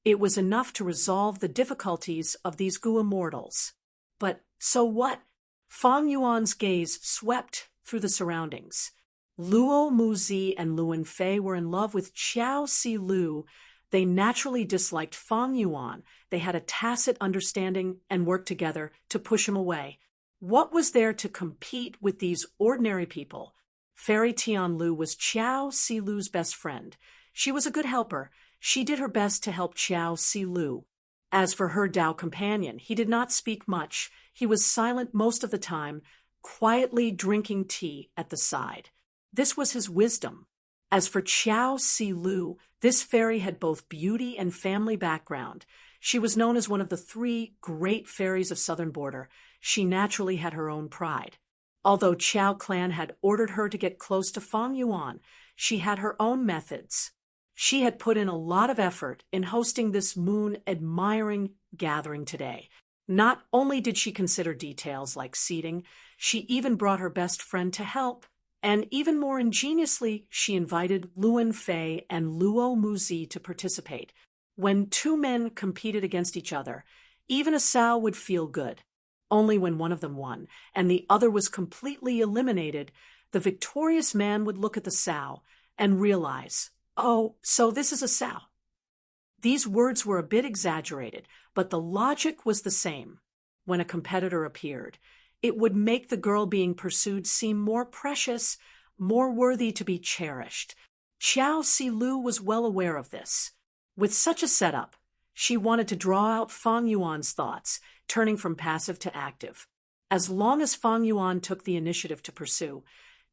It was enough to resolve the difficulties of these Gu immortals. But so what? Fang Yuan's gaze swept through the surroundings. Luo Muzi and Luan Fei were in love with Qiao Si Lu. They naturally disliked Fang Yuan. They had a tacit understanding and worked together to push him away. What was there to compete with these ordinary people? Fairy Tianlu was Qiao Si Lu's best friend. She was a good helper. She did her best to help Qiao Si Lu. As for her Dao companion, he did not speak much. He was silent most of the time, quietly drinking tea at the side. This was his wisdom. As for Qiao Si Lu, this fairy had both beauty and family background. She was known as one of the 3 great fairies of Southern Border. She naturally had her own pride. Although Qiao clan had ordered her to get close to Fang Yuan, she had her own methods. She had put in a lot of effort in hosting this moon-admiring gathering today. Not only did she consider details like seating, she even brought her best friend to help. And even more ingeniously, she invited Luan Fei and Luo Muzi to participate. When 2 men competed against each other, even a sow would feel good. Only when one of them won, and the other was completely eliminated, the victorious man would look at the sow and realize, oh, so this is a sow. These words were a bit exaggerated, but the logic was the same. When a competitor appeared, it would make the girl being pursued seem more precious, more worthy to be cherished. Qiao Si Lu was well aware of this. With such a setup, she wanted to draw out Fang Yuan's thoughts, turning from passive to active. As long as Fang Yuan took the initiative to pursue,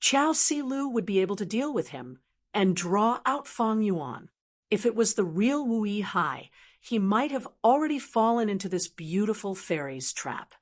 Qiao Si Lu would be able to deal with him and draw out Fang Yuan. If it was the real Wu Yihai, he might have already fallen into this beautiful fairy's trap.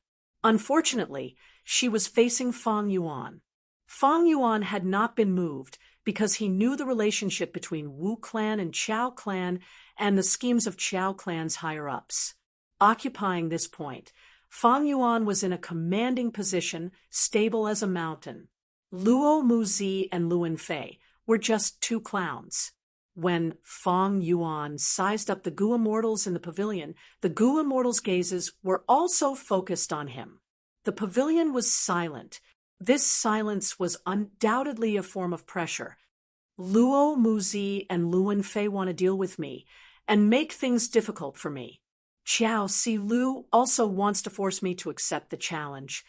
Unfortunately, she was facing Fang Yuan. Fang Yuan had not been moved because he knew the relationship between Wu clan and Qiao clan and the schemes of Qiao clan's higher-ups. Occupying this point, Fang Yuan was in a commanding position, stable as a mountain. Luo Muzi and Luan Fei were just 2 clowns. When Fang Yuan sized up the Gu immortals in the pavilion, the Gu immortals' gazes were also focused on him. The pavilion was silent. This silence was undoubtedly a form of pressure. Luo Muzi and Luan Fei want to deal with me and make things difficult for me. Qiao Si Lu also wants to force me to accept the challenge.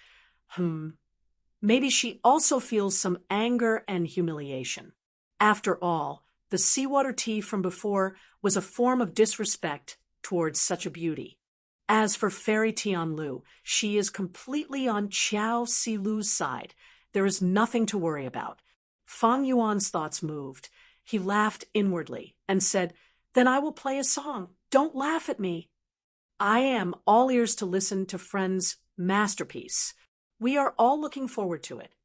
Maybe she also feels some anger and humiliation. After all, the seawater tea from before was a form of disrespect towards such a beauty. As for Fairy Tianlu, she is completely on Qiao Si Lu's side. There is nothing to worry about. Fang Yuan's thoughts moved. He laughed inwardly and said, "Then I will play a song. Don't laugh at me. I am all ears to listen to friend's masterpiece. We are all looking forward to it."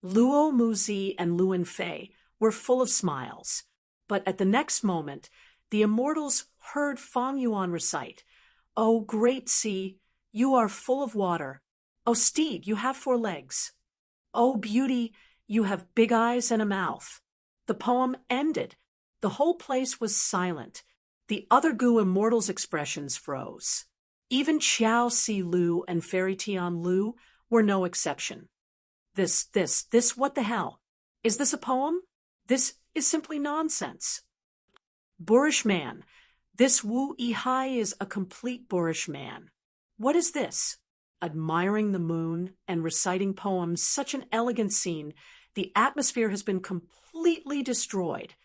Luo Muzi and Luan Fei were full of smiles. But at the next moment, the immortals heard Fang Yuan recite, "O great sea, you are full of water. O steed, you have 4 legs. O beauty, you have big eyes and a mouth." The poem ended. The whole place was silent. The other Gu immortals' expressions froze. Even Qiao Si Lu and Fairy Tianlu were no exception. This, what the hell? Is this a poem? This is simply nonsense. Boorish man. This Wu Yihai is a complete boorish man. What is this? Admiring the moon and reciting poems, such an elegant scene. The atmosphere has been completely destroyed.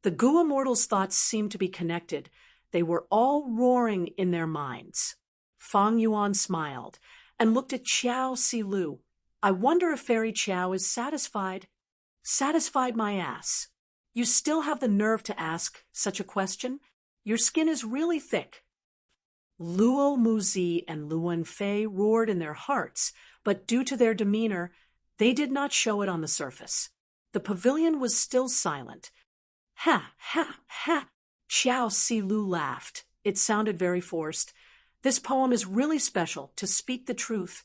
The Gu immortals' thoughts seemed to be connected. They were all roaring in their minds. Fang Yuan smiled and looked at Qiao Si Lu. "I wonder if Fairy Qiao is satisfied." "Satisfied my ass. You still have the nerve to ask such a question? Your skin is really thick." Luo Muzi and Luan Fei roared in their hearts, but due to their demeanor, they did not show it on the surface. The pavilion was still silent. "Ha, ha, ha!" Qiao Si Lu laughed. It sounded very forced. "This poem is really special, to speak the truth.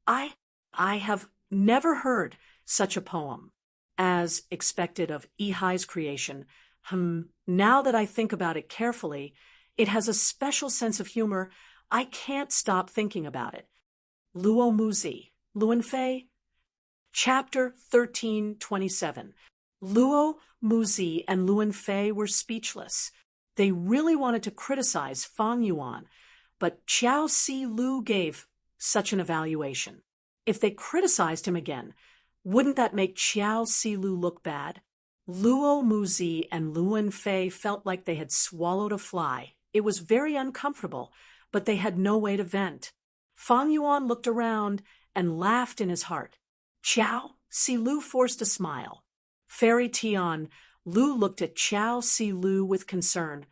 I have never heard such a poem. As expected of Yihai's creation, now that I think about it carefully, it has a special sense of humor. I can't stop thinking about it." Luo Muzi, Luan Fei, Chapter 1327. Luo, Muzi, and Luan Fei were speechless. They really wanted to criticize Fang Yuan, but Qiao Si Lu gave such an evaluation. If they criticized him again, wouldn't that make Qiao Si Lu look bad? Luo Muzi and Luan Fei felt like they had swallowed a fly. It was very uncomfortable, but they had no way to vent. Fang Yuan looked around and laughed in his heart. Qiao Si Lu forced a smile. Fairy Tian, Lu looked at Qiao Si Lu with concern.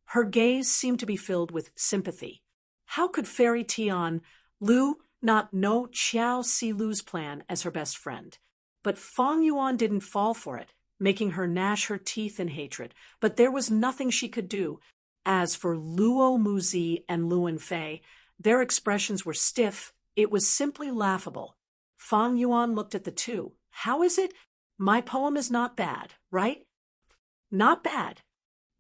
Her gaze seemed to be filled with sympathy. How could Fairy Tian, Lu, not know Qiao Si Lu's plan as her best friend? But Fang Yuan didn't fall for it, making her gnash her teeth in hatred. But there was nothing she could do. As for Luo Muzi and Luan Fei, their expressions were stiff. It was simply laughable. Fang Yuan looked at the two. How is it? My poem is not bad, right? Not bad.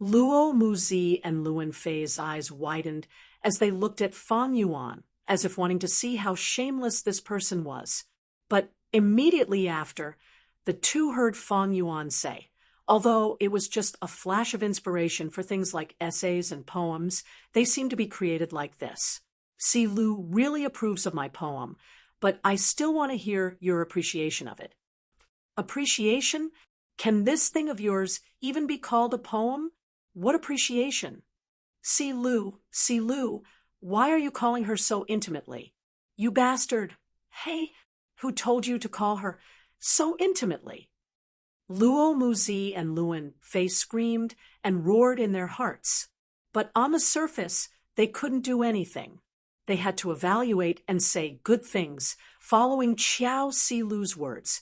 Luo Muzi and Luan Fei's eyes widened as they looked at Fang Yuan, as if wanting to see how shameless this person was. But immediately after, the two heard Fang Yuan say, although it was just a flash of inspiration for things like essays and poems, they seem to be created like this. Si Lu really approves of my poem, but I still want to hear your appreciation of it. Appreciation? Can this thing of yours even be called a poem? What appreciation? Si Lu, why are you calling her so intimately? You bastard. Hey, who told you to call her so intimately? Luo Muzi and Luan Fei screamed and roared in their hearts. But on the surface, they couldn't do anything. They had to evaluate and say good things, following Qiao Si Lu's words.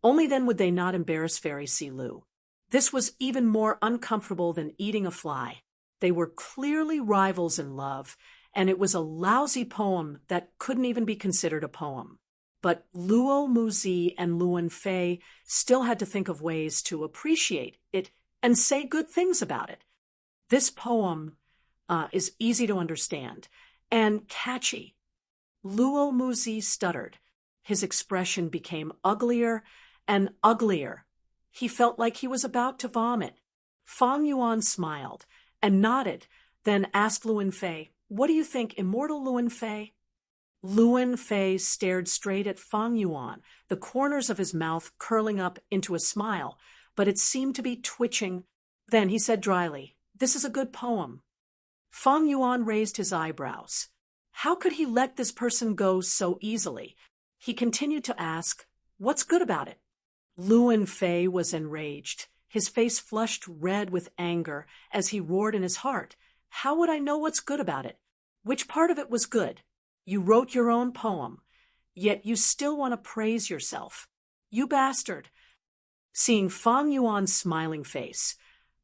Only then would they not embarrass Fairy Si Lu. This was even more uncomfortable than eating a fly. They were clearly rivals in love, and it was a lousy poem that couldn't even be considered a poem. But Luo Muzi and Luan Fei still had to think of ways to appreciate it and say good things about it. This poem is easy to understand and catchy. Luo Muzi stuttered. His expression became uglier and uglier. He felt like he was about to vomit. Fang Yuan smiled and nodded, then asked Luan Fei, "What do you think, immortal Luan Fei?" Luan Fei stared straight at Fang Yuan, the corners of his mouth curling up into a smile, but it seemed to be twitching. Then he said dryly, "This is a good poem." Fang Yuan raised his eyebrows. How could he let this person go so easily? He continued to ask, "What's good about it?" Luan Fei was enraged. His face flushed red with anger as he roared in his heart. How would I know what's good about it? Which part of it was good? You wrote your own poem, yet you still want to praise yourself. You bastard. Seeing Fang Yuan's smiling face,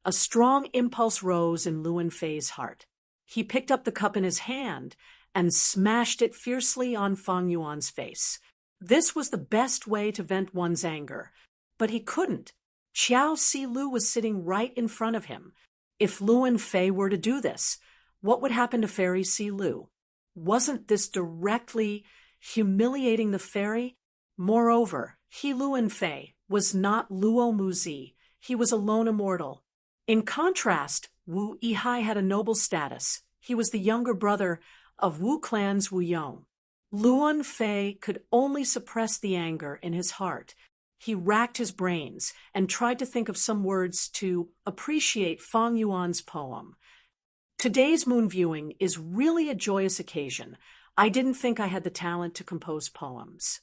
a strong impulse rose in Luan Fei's heart. He picked up the cup in his hand and smashed it fiercely on Fang Yuan's face. This was the best way to vent one's anger, but he couldn't. Qiao Si Lu was sitting right in front of him. If Luan Fei were to do this, what would happen to Fairy Si Lu? Wasn't this directly humiliating the fairy? Moreover, Luan Fei was not Luo Muzi. He was a lone immortal. In contrast, Wu Yihai had a noble status. He was the younger brother of Wu clan's Wu Yong. Luan Fei could only suppress the anger in his heart. He racked his brains and tried to think of some words to appreciate Fang Yuan's poem. Today's moon viewing is really a joyous occasion. I didn't think I had the talent to compose poems.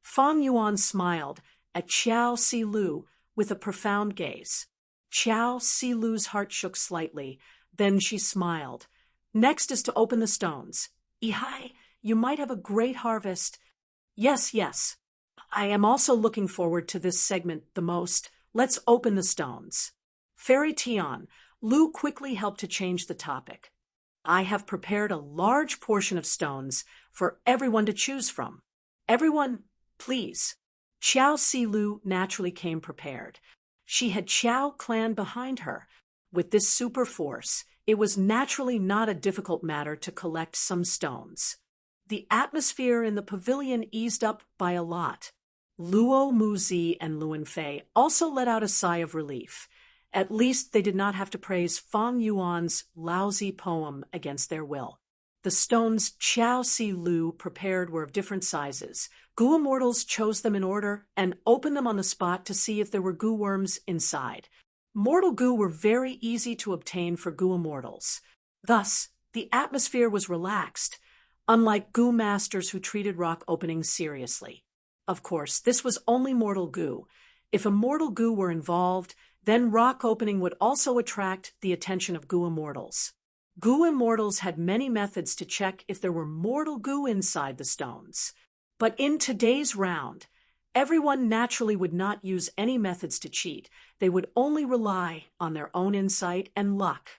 Fang Yuan smiled at Qiao Si Lu with a profound gaze. Qiao Si Lu's heart shook slightly. Then she smiled. Next is to open the stones. Yihai, you might have a great harvest. Yes. I am also looking forward to this segment the most. Let's open the stones. Fairy Tian, Lu quickly helped to change the topic. I have prepared a large portion of stones for everyone to choose from. Everyone, please. Qiao Si Lu naturally came prepared. She had Qiao clan behind her. With this super force, it was naturally not a difficult matter to collect some stones. The atmosphere in the pavilion eased up by a lot. Luo Muzi and Luan Fei also let out a sigh of relief. At least they did not have to praise Fang Yuan's lousy poem against their will. The stones Qiao Si Lu prepared were of different sizes. Goo immortals chose them in order and opened them on the spot to see if there were goo worms inside. Mortal goo were very easy to obtain for goo immortals. Thus, the atmosphere was relaxed, unlike goo masters who treated rock openings seriously. Of course, this was only mortal goo. If immortal goo were involved, then rock opening would also attract the attention of goo immortals. Goo immortals had many methods to check if there were mortal goo inside the stones. But in today's round, everyone naturally would not use any methods to cheat. They would only rely on their own insight and luck.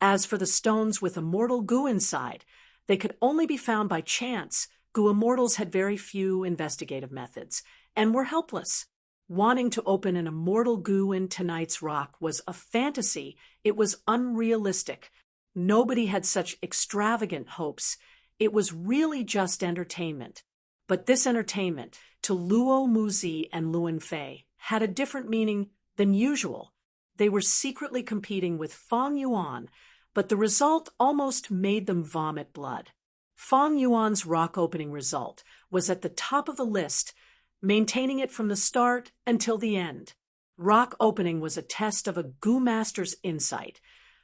As for the stones with immortal goo inside, they could only be found by chance. Goo immortals had very few investigative methods and were helpless. Wanting to open an immortal goo in tonight's rock was a fantasy. It was unrealistic. Nobody had such extravagant hopes. It was really just entertainment. But this entertainment, to Luo Muzi and Luan Fei, had a different meaning than usual. They were secretly competing with Fang Yuan, but the result almost made them vomit blood. Fang Yuan's rock opening result was at the top of the list, maintaining it from the start until the end. Rock opening was a test of a goo master's insight.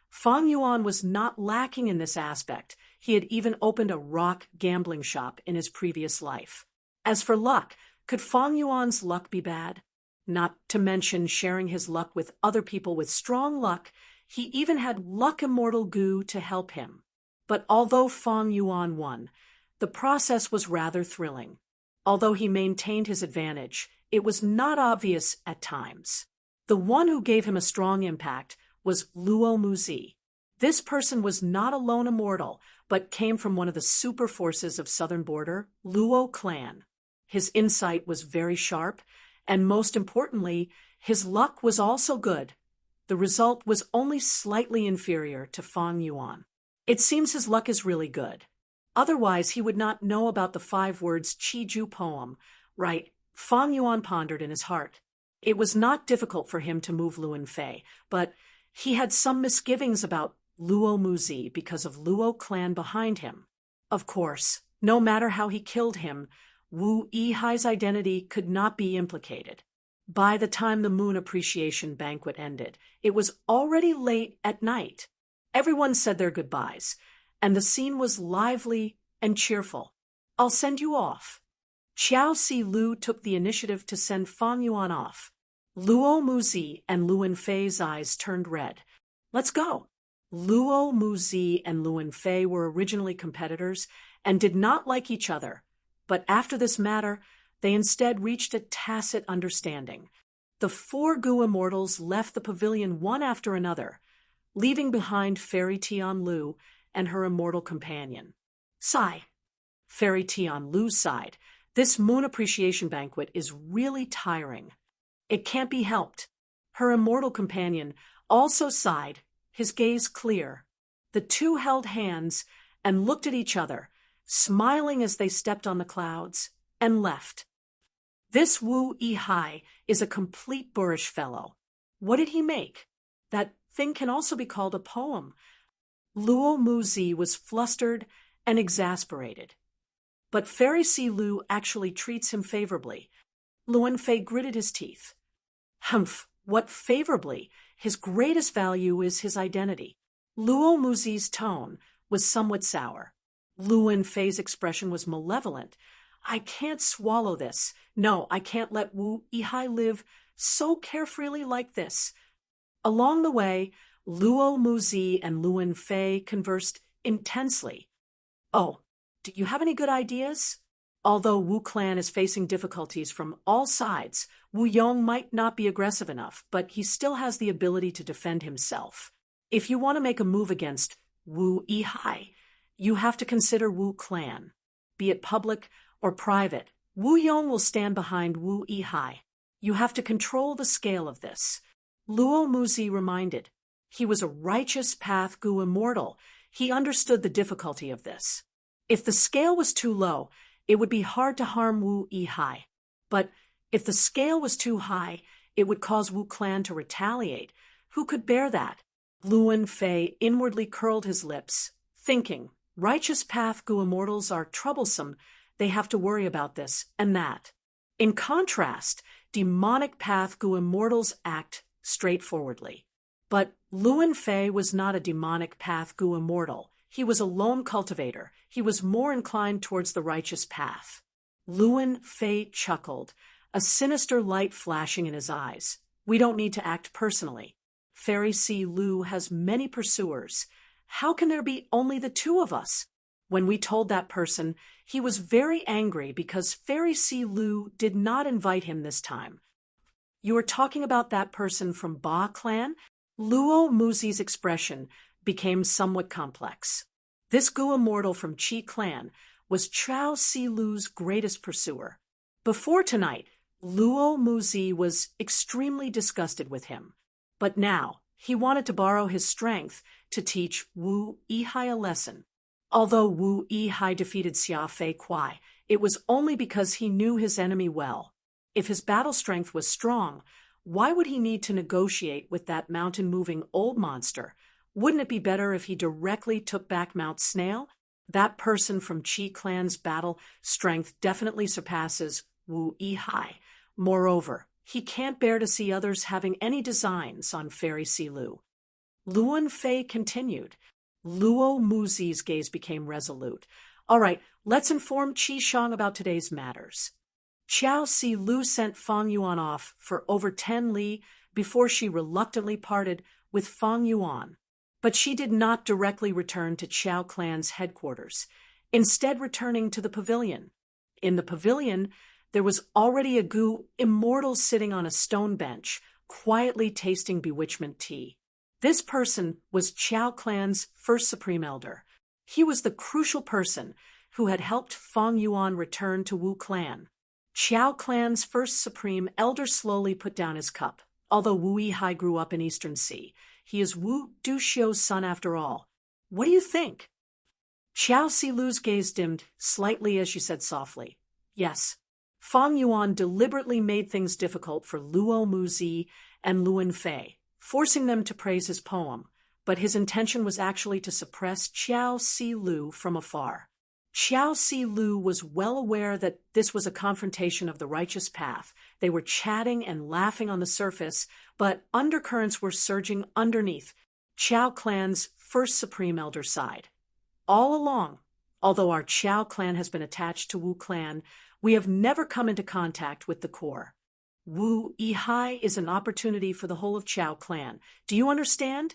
Fang Yuan was not lacking in this aspect. He had even opened a rock gambling shop in his previous life. As for luck, could Fang Yuan's luck be bad? Not to mention sharing his luck with other people with strong luck, he even had luck immortal goo to help him. But although Fang Yuan won, the process was rather thrilling. Although he maintained his advantage, it was not obvious at times. The one who gave him a strong impact was Luo Muzi. This person was not a lone immortal, but came from one of the super forces of Southern Border, Luo clan. His insight was very sharp, and most importantly, his luck was also good. The result was only slightly inferior to Fang Yuan. It seems his luck is really good. Otherwise, he would not know about the 5 words Qiju poem, right? Fang Yuan pondered in his heart. It was not difficult for him to move Luan Fei, but he had some misgivings about Luo Muzi because of Luo clan behind him. Of course, no matter how he killed him, Wu Yihai's identity could not be implicated. By the time the Moon Appreciation Banquet ended, it was already late at night. Everyone said their goodbyes, and the scene was lively and cheerful. "I'll send you off." Qiao Si Lu took the initiative to send Fang Yuan off. Luo Muzi and Luan Fei's eyes turned red. "Let's go." Luo Muzi and Luan Fei were originally competitors and did not like each other, but after this matter, they instead reached a tacit understanding. The 4 goo immortals left the pavilion one after another, leaving behind Fairy Tian Lu and her immortal companion. Sigh. Fairy Tian Lu sighed. This Moon Appreciation Banquet is really tiring. It can't be helped. Her immortal companion also sighed, his gaze clear. The two held hands and looked at each other, smiling as they stepped on the clouds, and left. This Wu Yihai is a complete boorish fellow. What did he make? That thing can also be called a poem. Luo Muzi was flustered and exasperated. But Fairy Si Lu actually treats him favorably. Luan Fei gritted his teeth. Humph, what favorably? His greatest value is his identity. Luo Muzi's tone was somewhat sour. Luan Fei's expression was malevolent. I can't swallow this. No, I can't let Wu Yihai live so carefreely like this. Along the way, Luo Muzi and Luan Fei conversed intensely. Oh, do you have any good ideas? Although Wu clan is facing difficulties from all sides, Wu Yong might not be aggressive enough, but he still has the ability to defend himself. If you want to make a move against Wu Yihai, you have to consider Wu clan. Be it public or private, Wu Yong will stand behind Wu Yihai. You have to control the scale of this. Luo Muzi reminded. He was a righteous path goo immortal. He understood the difficulty of this. If the scale was too low, it would be hard to harm Wu Yihai. But If the scale was too high, it would cause Wu Clan to retaliate. Who could bear that? Luan Fei inwardly curled his lips, thinking, righteous path Gu immortals are troublesome. They have to worry about this and that. In contrast, demonic path Gu immortals act straightforwardly. But Luan Fei was not a demonic path Gu immortal. He was a lone cultivator. He was more inclined towards the righteous path. Luan Fei chuckled, a sinister light flashing in his eyes. We don't need to act personally. Fairy Si Lu has many pursuers. How can there be only the two of us? When we told that person, he was very angry because Fairy Si Lu did not invite him this time. You are talking about that person from Ba clan? Luo Muzi's expression became somewhat complex. This Gu immortal from Qi clan was Chao Si Lu's greatest pursuer. Before tonight, Luo Muzi was extremely disgusted with him. But now, he wanted to borrow his strength to teach Wu Yihai a lesson. Although Wu Yihai defeated Xia Fei Kuai, it was only because he knew his enemy well. If his battle strength was strong, why would he need to negotiate with that mountain-moving old monster? Wouldn't it be better if he directly took back Mount Snail? That person from Qi clan's battle strength definitely surpasses Wu Yihai. Moreover, he can't bear to see others having any designs on Fairy Si Lu. Luan Fei continued. Luo Muzi's gaze became resolute. All right, let's inform Qi Shang about today's matters. Chao Si Lu sent Fang Yuan off for over 10 li before she reluctantly parted with Fang Yuan. But she did not directly return to Chao clan's headquarters, instead returning to the pavilion. In the pavilion, there was already a Gu immortal sitting on a stone bench, quietly tasting bewitchment tea. This person was Chao clan's first supreme elder. He was the crucial person who had helped Fang Yuan return to Wu clan. Chao clan's first supreme elder slowly put down his cup. Although Wu Yihai grew up in Eastern Sea, he is Wu Duxiu's son after all. What do you think? Chao Si Lu's gaze dimmed slightly as she said softly, yes. Fang Yuan deliberately made things difficult for Luo Muzi and Luan Fei, forcing them to praise his poem, but his intention was actually to suppress Chao Si Lu from afar. Chao Si Lu was well aware that this was a confrontation of the righteous path. They were chatting and laughing on the surface, but undercurrents were surging underneath Chao clan's first supreme elder side. All along, although our Chao clan has been attached to Wu clan, we have never come into contact with the core. Wu Yihai is an opportunity for the whole of Chao clan. Do you understand?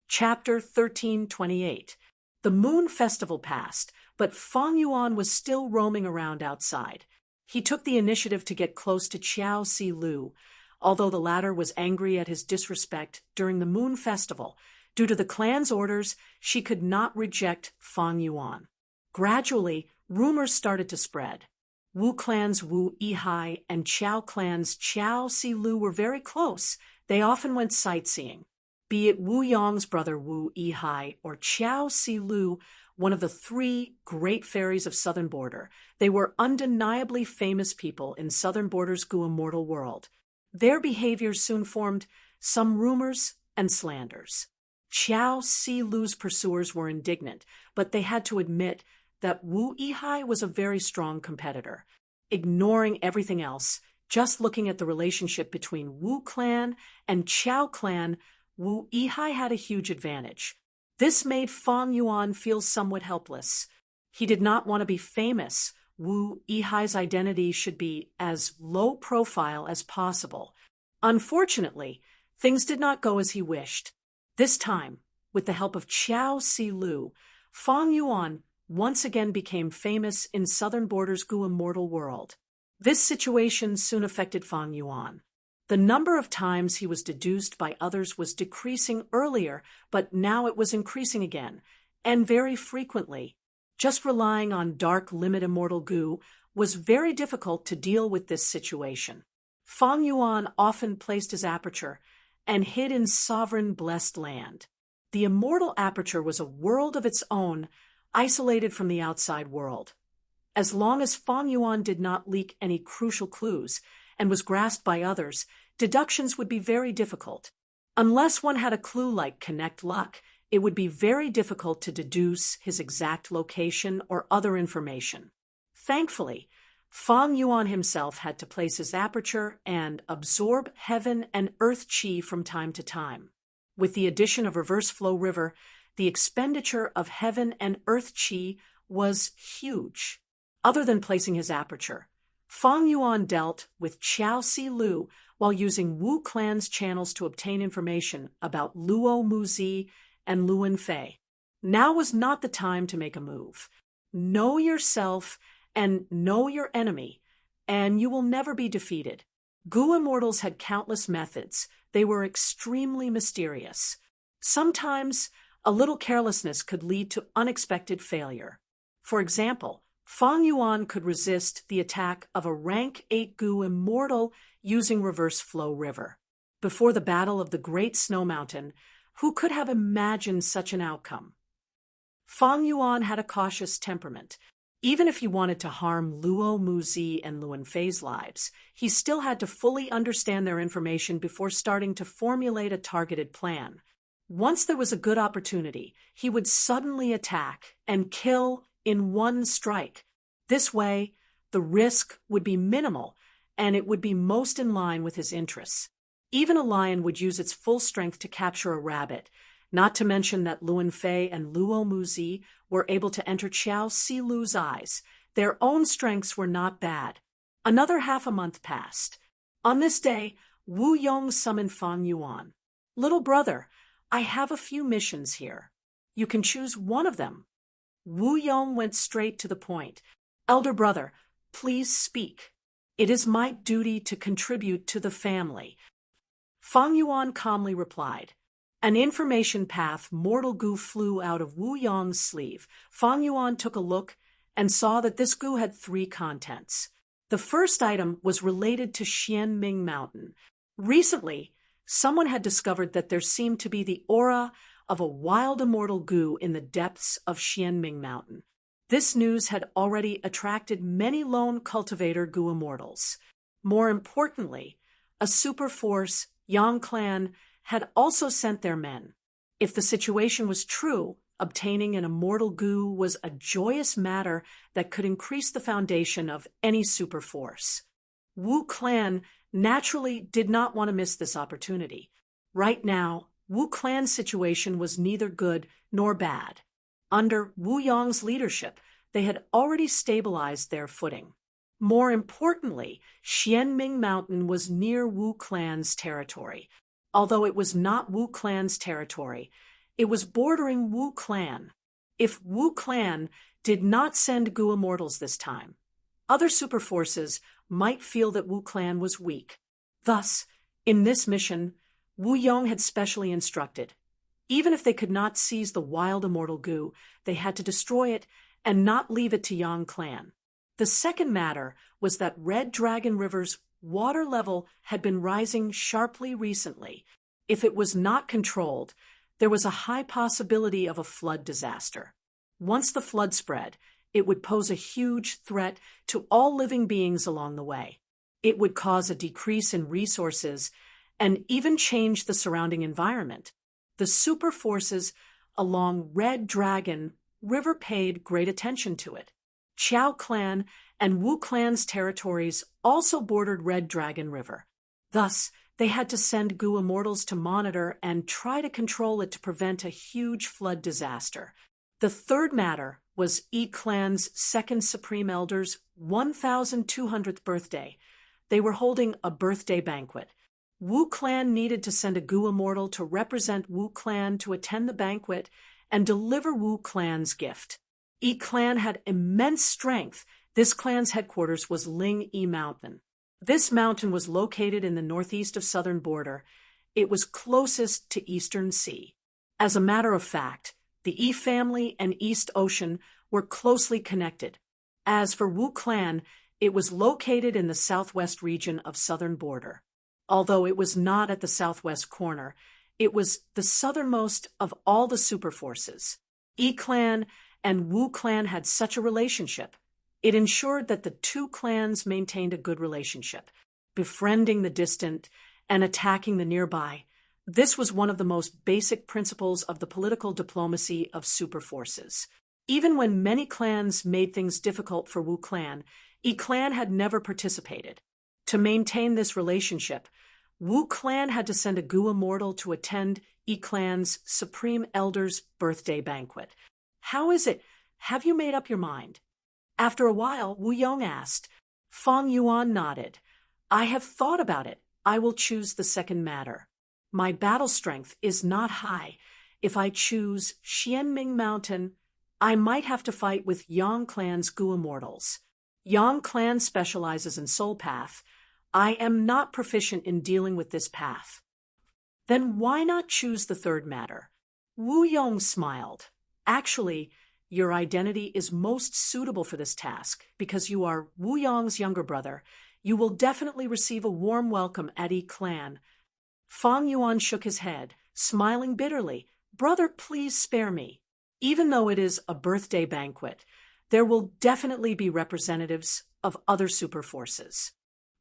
Chapter 1328. The Moon Festival passed, but Fang Yuan was still roaming around outside. He took the initiative to get close to Chao Si Lu, although the latter was angry at his disrespect during the Moon Festival. Due to the clan's orders, she could not reject Fang Yuan. Gradually, rumors started to spread. Wu clan's Wu Yihai and Chao clan's Chao Si Lu were very close. They often went sightseeing. Be it Wu Yong's brother Wu Yihai or Chao Si Lu, one of the 3 great fairies of Southern Border, they were undeniably famous people in Southern Border's Gu immortal world. Their behaviors soon formed some rumors and slanders. Chao Si Lu's pursuers were indignant, but they had to admit that Wu Yihai was a very strong competitor. Ignoring everything else, just looking at the relationship between Wu clan and Chao clan, Wu Yihai had a huge advantage. This made Fang Yuan feel somewhat helpless. He did not want to be famous. Wu Yihai's identity should be as low profile as possible. Unfortunately, things did not go as he wished. This time, with the help of Chao Si Lu, Fang Yuan once again became famous in Southern Border's Gu immortal world. This situation soon affected Fang Yuan. The number of times he was deduced by others was decreasing earlier, but now it was increasing again, and very frequently. Just relying on dark limit immortal Gu was very difficult to deal with this situation. Fang Yuan often placed his aperture and hid in sovereign blessed land. The immortal aperture was a world of its own, isolated from the outside world. As long as Fang Yuan did not leak any crucial clues, and was grasped by others, deductions would be very difficult. Unless one had a clue like Connect Luck, it would be very difficult to deduce his exact location or other information. Thankfully, Fang Yuan himself had to place his aperture and absorb heaven and earth qi from time to time. With the addition of reverse flow river, the expenditure of heaven and earth qi was huge. Other than placing his aperture, Fang Yuan dealt with Qiao Si Lu while using Wu Clan's channels to obtain information about Luo Muzi and Luan Fei. Now was not the time to make a move. Know yourself and know your enemy, and you will never be defeated. Gu immortals had countless methods. They were extremely mysterious. Sometimes, a little carelessness could lead to unexpected failure. For example, Fang Yuan could resist the attack of a rank 8 Gu immortal using reverse flow river. Before the battle of the Great Snow Mountain, who could have imagined such an outcome? Fang Yuan had a cautious temperament. Even if he wanted to harm Luo Muzi and Luan Fei's lives, he still had to fully understand their information before starting to formulate a targeted plan. Once there was a good opportunity, he would suddenly attack and kill in one strike. This way, the risk would be minimal, and it would be most in line with his interests. Even a lion would use its full strength to capture a rabbit, not to mention that Luan Fei and Luo Muzi were able to enter Qiao Si Lu's eyes. Their own strengths were not bad. Another half a month passed. On this day, Wu Yong summoned Fang Yuan. "Little brother, I have a few missions here. You can choose one of them." Wu Yong went straight to the point. "Elder brother, please speak. It is my duty to contribute to the family." Fang Yuan calmly replied. An information path mortal Gu flew out of Wu Yong's sleeve. Fang Yuan took a look and saw that this Gu had 3 contents. The first item was related to Xianming Mountain. Recently, someone had discovered that there seemed to be the aura of a wild immortal Gu in the depths of Xianming Mountain. This news had already attracted many lone cultivator Gu immortals. More importantly, a super force, Yang Clan, had also sent their men. If the situation was true, obtaining an immortal Gu was a joyous matter that could increase the foundation of any super force. Wu Clan naturally did not want to miss this opportunity. Right now, Wu Clan's situation was neither good nor bad. Under Wu Yong's leadership, they had already stabilized their footing. More importantly, Xianming Mountain was near Wu Clan's territory. Although it was not Wu Clan's territory, it was bordering Wu Clan. If Wu Clan did not send Gu immortals this time, other super forces might feel that Wu Clan was weak. Thus, in this mission, Wu Yong had specially instructed, even if they could not seize the wild immortal Gu, they had to destroy it and not leave it to Yang Clan. The second matter was that Red Dragon River's water level had been rising sharply recently. If it was not controlled, there was a high possibility of a flood disaster. Once the flood spread, it would pose a huge threat to all living beings along the way. It would cause a decrease in resources and even change the surrounding environment. The super forces along Red Dragon River paid great attention to it. Qiao Clan and Wu Clan's territories also bordered Red Dragon River. Thus, they had to send Gu immortals to monitor and try to control it to prevent a huge flood disaster. The third matter was Yi Clan's second Supreme Elder's 1,200th birthday. They were holding a birthday banquet. Wu Clan needed to send a Gu immortal to represent Wu Clan to attend the banquet and deliver Wu Clan's gift. Yi Clan had immense strength. This clan's headquarters was Ling Yi Mountain. This mountain was located in the northeast of southern border. It was closest to Eastern Sea. As a matter of fact, the Yi family and East Ocean were closely connected. As for Wu Clan, it was located in the southwest region of southern border. Although it was not at the southwest corner, it was the southernmost of all the super forces. Yi Clan and Wu Clan had such a relationship. It ensured that the two clans maintained a good relationship. befriending the distant and attacking the nearby. This was one of the most basic principles of the political diplomacy of superforces. Even when many clans made things difficult for Wu Clan, Yi Clan had never participated. To maintain this relationship, Wu Clan had to send a Gu immortal to attend Yi Clan's Supreme Elder's birthday banquet. "How is it? Have you made up your mind?" After a while, Wu Yong asked. Fang Yuan nodded. "I have thought about it. I will choose the second matter. My battle strength is not high. If I choose Xianming Mountain, I might have to fight with Yang Clan's Gu immortals. Yang Clan specializes in Soul Path. I am not proficient in dealing with this path." "Then why not choose the third matter?" Wu Yong smiled. "Actually, your identity is most suitable for this task because you are Wu Yong's younger brother. You will definitely receive a warm welcome at Yi Clan." Fang Yuan shook his head, smiling bitterly. "Brother, please spare me. Even though it is a birthday banquet, there will definitely be representatives of other superforces.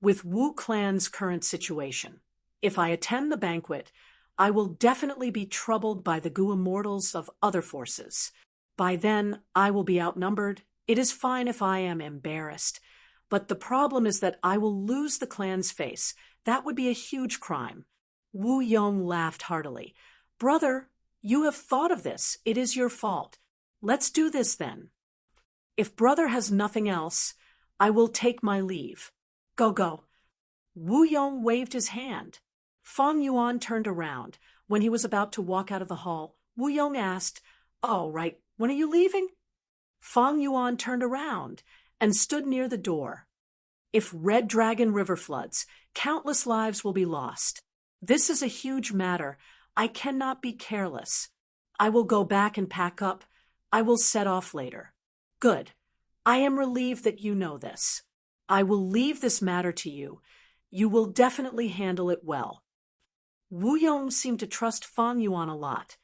With Wu Clan's current situation, if I attend the banquet, I will definitely be troubled by the Gu immortals of other forces. By then, I will be outnumbered. It is fine if I am embarrassed. But the problem is that I will lose the clan's face. That would be a huge crime." Wu Yong laughed heartily. "Brother, you have thought of this. It is your fault. Let's do this then. If brother has nothing else, I will take my leave. Go. Wu Yong waved his hand. Fang Yuan turned around. When he was about to walk out of the hall, Wu Yong asked, "Oh, right. When are you leaving?" Fang Yuan turned around and stood near the door. "If Red Dragon River floods, countless lives will be lost. This is a huge matter. I cannot be careless. I will go back and pack up. I will set off later." "Good. I am relieved that you know this. I will leave this matter to you. You will definitely handle it well." Wu Yong seemed to trust Fang Yuan a lot.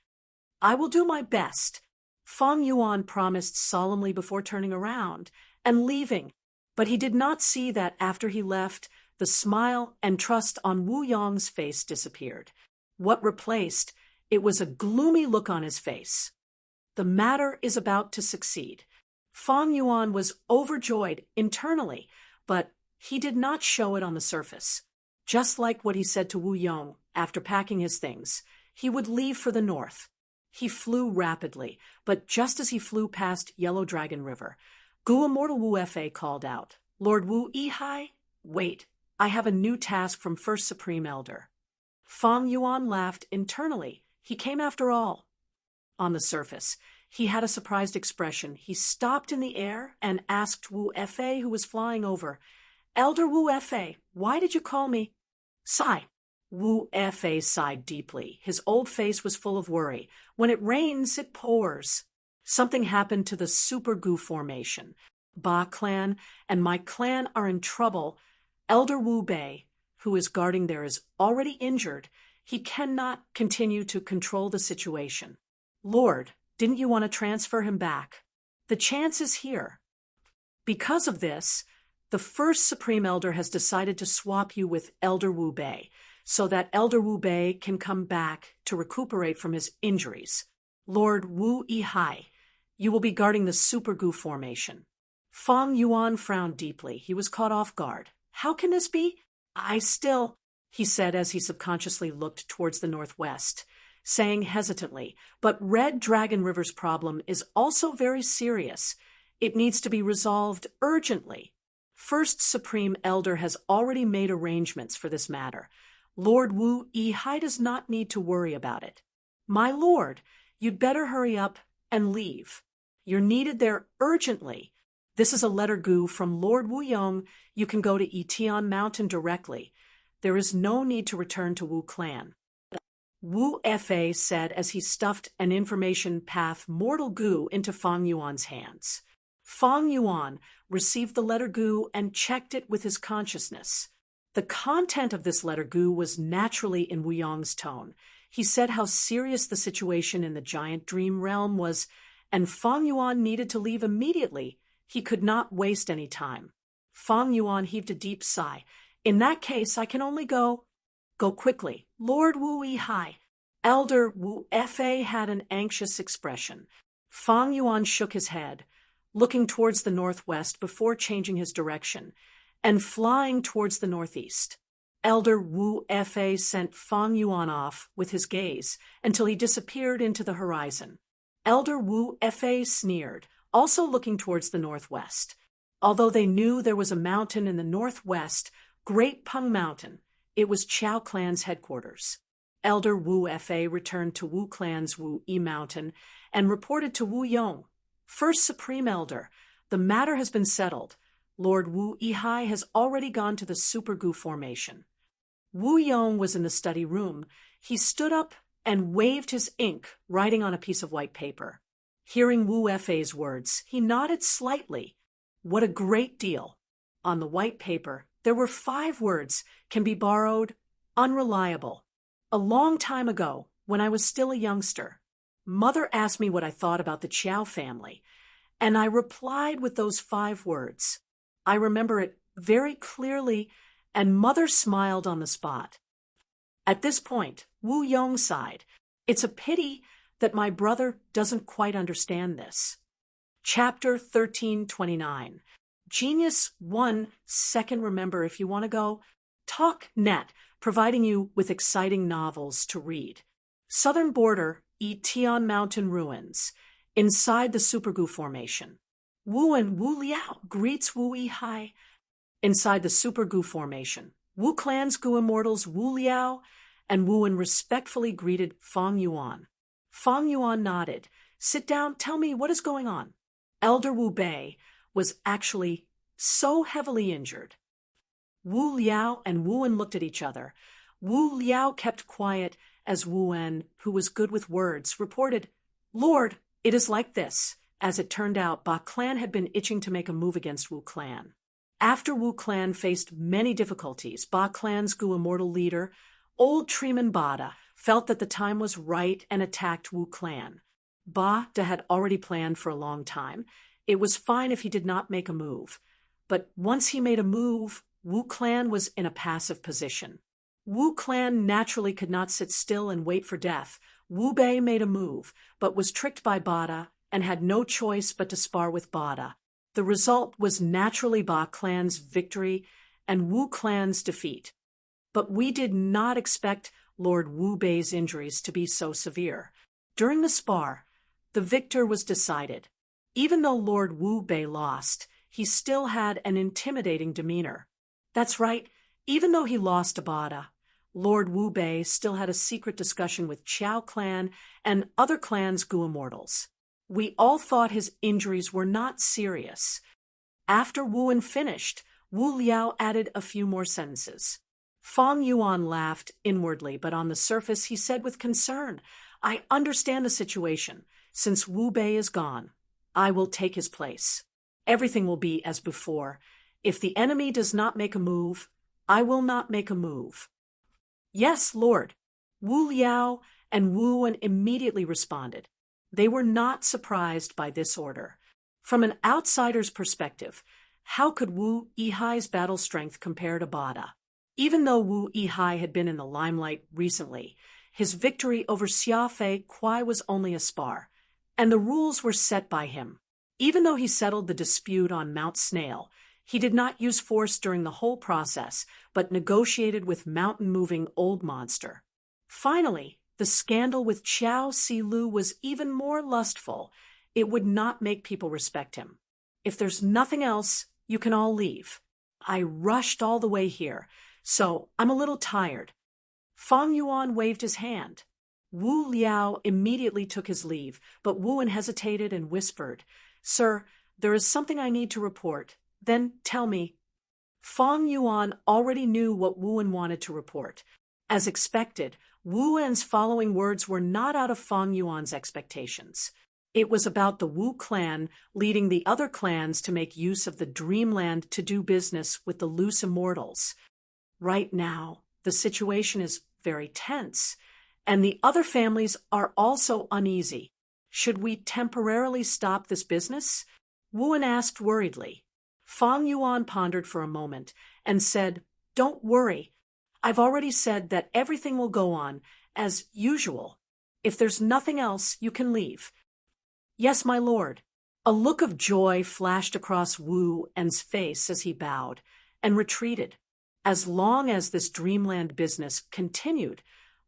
"I will do my best," Fang Yuan promised solemnly before turning around and leaving, but he did not see that after he left, the smile and trust on Wu Yong's face disappeared. What replaced, it was a gloomy look on his face. The matter is about to succeed. Fang Yuan was overjoyed internally, but he did not show it on the surface. Just like what he said to Wu Yong after packing his things, he would leave for the north. He flew rapidly, but just as he flew past Yellow Dragon River, Gu Immortal Wu Fa called out, "Lord Wu Yihai, wait, I have a new task from First Supreme Elder." Fang Yuan laughed internally. He came after all. On the surface, he had a surprised expression. He stopped in the air and asked Wu Fa, who was flying over, "Elder Wu Fa, why did you call me?" "Sigh." Wu Fa sighed deeply. His old face was full of worry. "When it rains, it pours. Something happened to the Super Gu formation. Ba clan and my clan are in trouble. Elder Wu Bei, who is guarding there, is already injured. He cannot continue to control the situation. Lord, didn't you want to transfer him back? The chance is here. Because of this, the First Supreme Elder has decided to swap you with Elder Wu Bei, so that Elder Wu Bei can come back to recuperate from his injuries. Lord Wu Yihai, you will be guarding the Super Gu formation." Fang Yuan frowned deeply. He was caught off guard. "How can this be? He said as he subconsciously looked towards the northwest, saying hesitantly, "But Red Dragon River's problem is also very serious. It needs to be resolved urgently. First Supreme Elder has already made arrangements for this matter. Lord Wu Yihai does not need to worry about it. My lord, you'd better hurry up and leave. You're needed there urgently. This is a letter Gu from Lord Wu Yong. You can go to Yitian Mountain directly. There is no need to return to Wu Clan." Wu Fa said as he stuffed an information path Mortal Gu into Fang Yuan's hands. Fang Yuan received the letter Gu and checked it with his consciousness. The content of this letter Gu was naturally in Wu Yong's tone. He said how serious the situation in the giant dream realm was, and Fang Yuan needed to leave immediately. He could not waste any time. Fang Yuan heaved a deep sigh. In that case, I can only go quickly. Lord Wu Yihai. Elder Wu Fa had an anxious expression. Fang Yuan shook his head, looking towards the northwest before changing his direction, and flying towards the northeast. Elder Wu Fa sent Fang Yuan off with his gaze until he disappeared into the horizon. Elder Wu Fa sneered, also looking towards the northwest. Although they knew there was a mountain in the northwest, Great Peng Mountain, it was Chao Clan's headquarters. Elder Wu Fa returned to Wu Clan's Wu Yi Mountain and reported to Wu Yong, First Supreme Elder, the matter has been settled. Lord Wu Yihai has already gone to the Super Gu formation. Wu Yong was in the study room. He stood up and waved his ink, writing on a piece of white paper. Hearing Wu Fa's words, he nodded slightly. What a great deal. On the white paper, there were 5 words, can be borrowed, unreliable. A long time ago, when I was still a youngster, Mother asked me what I thought about the Chow family, and I replied with those 5 words. I remember it very clearly, and Mother smiled on the spot. At this point, Wu Yong sighed. It's a pity that my brother doesn't quite understand this. Chapter 1329. Genius 1 second. Remember, if you want to go, TalkNet, providing you with exciting novels to read. Southern Border, Tian Mountain Ruins, inside the Super Gu formation. Wu and Wu Liao greets Wu Yihai. Inside the Super Gu formation, Wu Clan's Gu Immortals Wu Liao and Wuan respectfully greeted Fang Yuan. Fang Yuan nodded. Sit down, tell me what is going on. Elder Wu Bei was actually so heavily injured. Wu Liao and Wuan looked at each other. Wu Liao kept quiet as Wuan, who was good with words, reported, Lord, it is like this. As it turned out, Ba Clan had been itching to make a move against Wu Clan. After Wu Clan faced many difficulties, Ba Clan's Gu Immortal leader, Old Treeman Bada, felt that the time was right and attacked Wu Clan. Bada had already planned for a long time. It was fine if he did not make a move. But once he made a move, Wu Clan was in a passive position. Wu Clan naturally could not sit still and wait for death. Wu Bei made a move, but was tricked by Bada and had no choice but to spar with Bada. The result was naturally Ba Clan's victory and Wu Clan's defeat. But we did not expect Lord Wu Bei's injuries to be so severe. During the spar, the victor was decided. Even though Lord Wu Bei lost, he still had an intimidating demeanor. That's right, even though he lost to Bada, Lord Wu Bei still had a secret discussion with Chao Clan and other clans' Gu Immortals. We all thought his injuries were not serious. After Wuan finished, Wu Liao added a few more sentences. Fang Yuan laughed inwardly, but on the surface he said with concern, I understand the situation. Since Wu Bei is gone, I will take his place. Everything will be as before. If the enemy does not make a move, I will not make a move. Yes, Lord. Wu Liao and Wuan immediately responded. They were not surprised by this order. From an outsider's perspective, how could Wu Yihai's battle strength compare to Bada? Even though Wu Yihai had been in the limelight recently, his victory over Xia Fei Kuai was only a spar, and the rules were set by him. Even though he settled the dispute on Mount Snail, he did not use force during the whole process, but negotiated with mountain-moving old monster. Finally, the scandal with Chao Si Lu was even more lustful. It would not make people respect him. If there's nothing else, you can all leave. I rushed all the way here, so I'm a little tired. Fang Yuan waved his hand. Wu Liao immediately took his leave, but Wuan hesitated and whispered, Sir, there is something I need to report. Then tell me. Fang Yuan already knew what Wuan wanted to report. As expected, Wuan's following words were not out of Fang Yuan's expectations. It was about the Wu clan leading the other clans to make use of the dreamland to do business with the loose immortals. Right now, the situation is very tense, and the other families are also uneasy. Should we temporarily stop this business? Wuan asked worriedly. Fang Yuan pondered for a moment and said, Don't worry. I've already said that everything will go on as usual. If there's nothing else, you can leave. Yes, my lord. A look of joy flashed across Wu En's face as he bowed and retreated. As long as this dreamland business continued,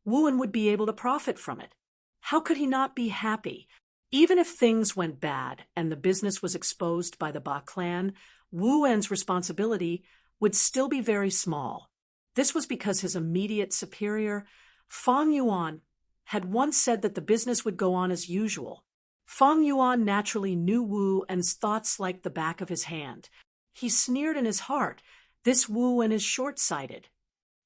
Wu En would be able to profit from it. How could he not be happy? Even if things went bad and the business was exposed by the Ba clan, Wu En's responsibility would still be very small. This was because his immediate superior, Fang Yuan, had once said that the business would go on as usual. Fang Yuan naturally knew Wu En's thoughts like the back of his hand. He sneered in his heart, "This Wu En is short-sighted."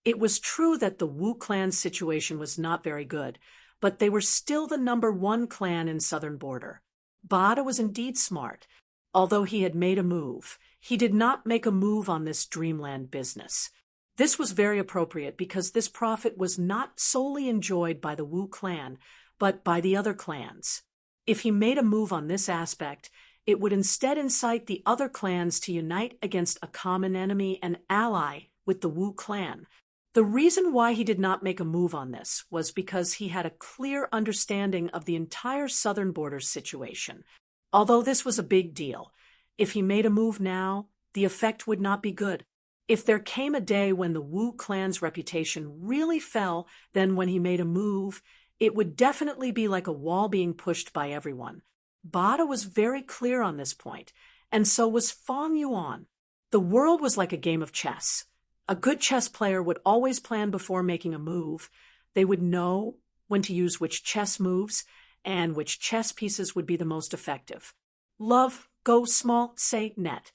It was true that the Wu clan's situation was not very good, but they were still the #1 clan in Southern Border. Bada was indeed smart. Although he had made a move, he did not make a move on this dreamland business. This was very appropriate because this profit was not solely enjoyed by the Wu clan, but by the other clans. If he made a move on this aspect, it would instead incite the other clans to unite against a common enemy and ally with the Wu clan. The reason why he did not make a move on this was because he had a clear understanding of the entire Southern Border situation. Although this was a big deal, if he made a move now, the effect would not be good. If there came a day when the Wu clan's reputation really fell, then when he made a move, it would definitely be like a wall being pushed by everyone. Bada was very clear on this point, and so was Fang Yuan. The world was like a game of chess. A good chess player would always plan before making a move. They would know when to use which chess moves and which chess pieces would be the most effective. Love, go small, say net.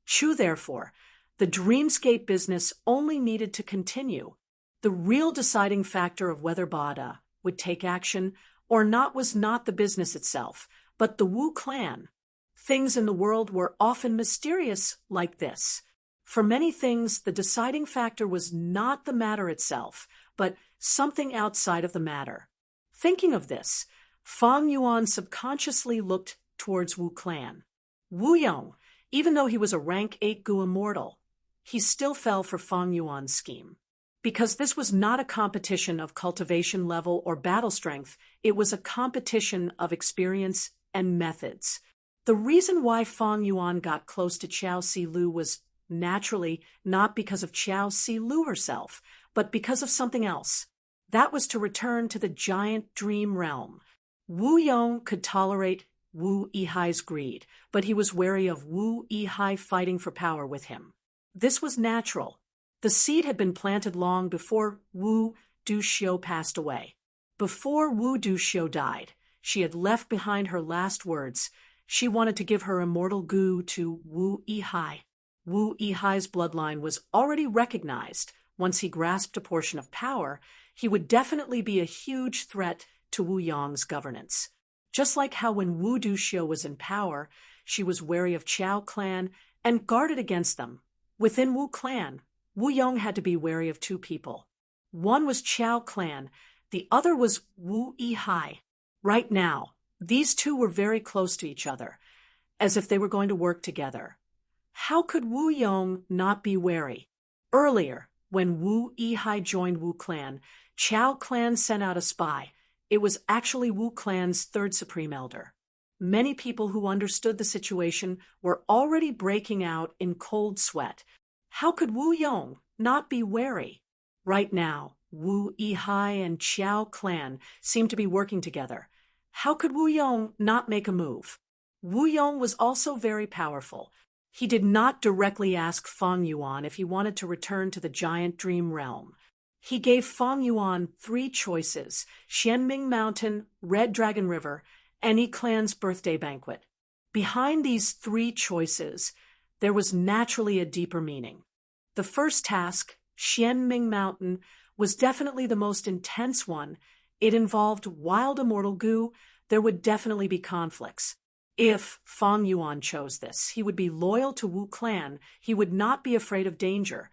Chu, therefore, the dreamscape business only needed to continue. The real deciding factor of whether Bada would take action or not was not the business itself, but the Wu clan. Things in the world were often mysterious like this. For many things, the deciding factor was not the matter itself, but something outside of the matter. Thinking of this, Fang Yuan subconsciously looked towards Wu clan. Wu Yong, even though he was a rank 8 Gu immortal, he still fell for Fang Yuan's scheme. Because this was not a competition of cultivation level or battle strength, it was a competition of experience and methods. The reason why Fang Yuan got close to Qiao Silu was naturally not because of Qiao Silu herself, but because of something else. That was to return to the giant dream realm. Wu Yong could tolerate Wu Yihai's greed, but he was wary of Wu Yihai fighting for power with him. This was natural. The seed had been planted long before Wu Duxiu passed away. Before Wu Duxiu died, she had left behind her last words. She wanted to give her immortal Gu to Wu Yihai. Wu Yihai's bloodline was already recognized. Once he grasped a portion of power, he would definitely be a huge threat to Wu Yong's governance. Just like how when Wu Duxiu was in power, she was wary of Qiao clan and guarded against them. Within Wu clan, Wu Yong had to be wary of two people. One was Qiao clan, the other was Wu Yihai. Right now, these two were very close to each other, as if they were going to work together. How could Wu Yong not be wary? Earlier, when Wu Yihai joined Wu clan, Qiao clan sent out a spy. It was actually Wu clan's third supreme elder. Many people who understood the situation were already breaking out in cold sweat. How could Wu Yong not be wary? Right now, Wu Yihai and Qiao clan seemed to be working together. How could Wu Yong not make a move? Wu Yong was also very powerful. He did not directly ask Fang Yuan if he wanted to return to the giant dream realm. He gave Fang Yuan 3 choices: Xianming Mountain, Red Dragon River, and Yi Clan's birthday banquet. Behind these 3 choices, there was naturally a deeper meaning. The first task, Xianming Mountain, was definitely the most intense one. It involved wild immortal Gu. There would definitely be conflicts. If Fang Yuan chose this, he would be loyal to Wu clan. He would not be afraid of danger.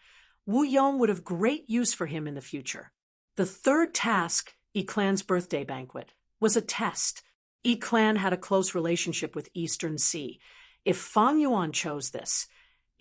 Wu Yong would have great use for him in the future. The third task, Yi Clan's birthday banquet, was a test. Yi Clan had a close relationship with Eastern Sea. If Fang Yuan chose this,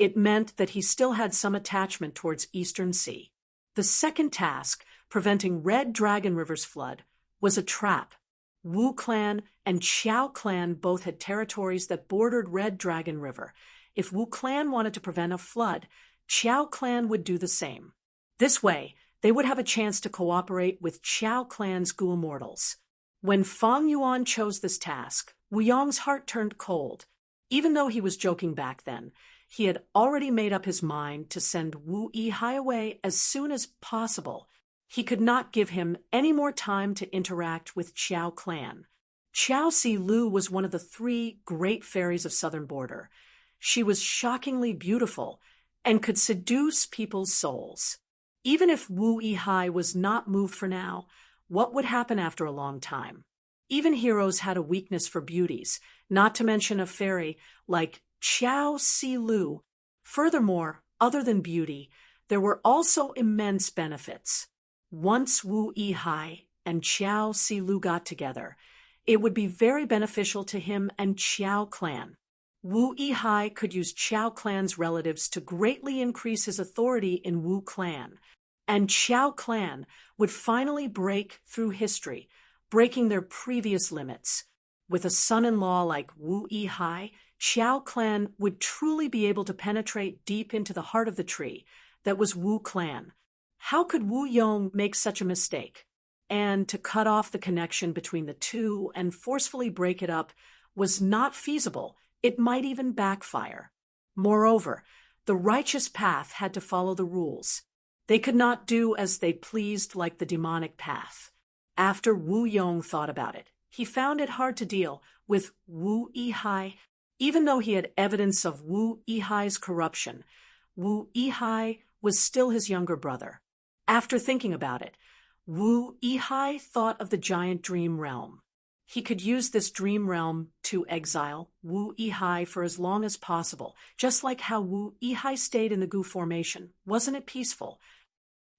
It meant that he still had some attachment towards Eastern Sea. The second task, preventing Red Dragon River's flood, was a trap. Wu clan and Qiao clan both had territories that bordered Red Dragon River. If Wu clan wanted to prevent a flood, Qiao clan would do the same. This way, they would have a chance to cooperate with Qiao clan's Gu immortals. When Fang Yuan chose this task, Wu Yong's heart turned cold. Even though he was joking back then, he had already made up his mind to send Wu Yihai away as soon as possible. He could not give him any more time to interact with Qiao clan. Qiao Si Lu was one of the 3 great fairies of Southern Border. She was shockingly beautiful and could seduce people's souls. Even if Wu Yihai was not moved for now, what would happen after a long time? Even heroes had a weakness for beauties, not to mention a fairy like Qiao Si Lu. Furthermore, other than beauty, there were also immense benefits. Once Wu Yihai and Qiao Si Lu got together, it would be very beneficial to him and Qiao clan. Wu Yihai could use Qiao clan's relatives to greatly increase his authority in Wu clan, and Qiao clan would finally break through history, breaking their previous limits. With a son-in-law like Wu Yihai, Qiao clan would truly be able to penetrate deep into the heart of the tree that was Wu clan. How could Wu Yong make such a mistake? And to cut off the connection between the two and forcefully break it up was not feasible. It might even backfire. Moreover, the righteous path had to follow the rules. They could not do as they pleased like the demonic path. After Wu Yong thought about it, he found it hard to deal with Wu Yihai. Even though he had evidence of Wu Yihai's corruption, Wu Yihai was still his younger brother. After thinking about it, Wu Yihai thought of the giant dream realm. He could use this dream realm to exile Wu Yihai for as long as possible, just like how Wu Yihai stayed in the Gu formation. Wasn't it peaceful?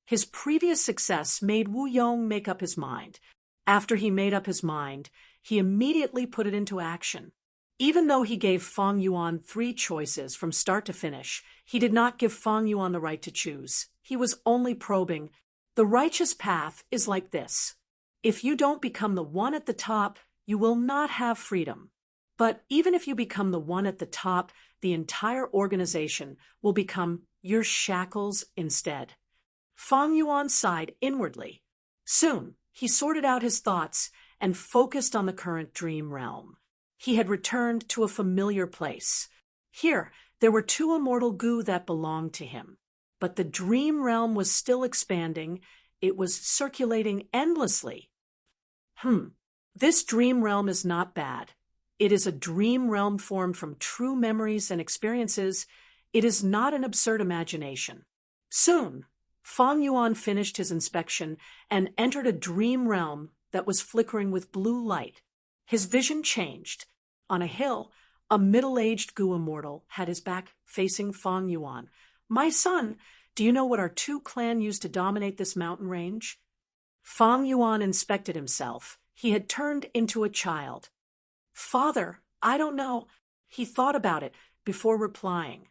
His previous success made Wu Yong make up his mind. After he made up his mind, he immediately put it into action. Even though he gave Fang Yuan 3 choices from start to finish, he did not give Fang Yuan the right to choose. He was only probing. The righteous path is like this. If you don't become the one at the top, you will not have freedom. But even if you become the one at the top, the entire organization will become your shackles instead. Fang Yuan sighed inwardly. Soon, he sorted out his thoughts and focused on the current dream realm. He had returned to a familiar place. Here, there were 2 immortal Gu that belonged to him. But the dream realm was still expanding. It was circulating endlessly. This dream realm is not bad. It is a dream realm formed from true memories and experiences. It is not an absurd imagination. Soon, Fang Yuan finished his inspection and entered a dream realm that was flickering with blue light. His vision changed. On a hill, a middle-aged Gu immortal had his back facing Fang Yuan. "My son, do you know what our 2 clan used to dominate this mountain range?" Fang Yuan inspected himself. He had turned into a child. "Father, I don't know." He thought about it before replying.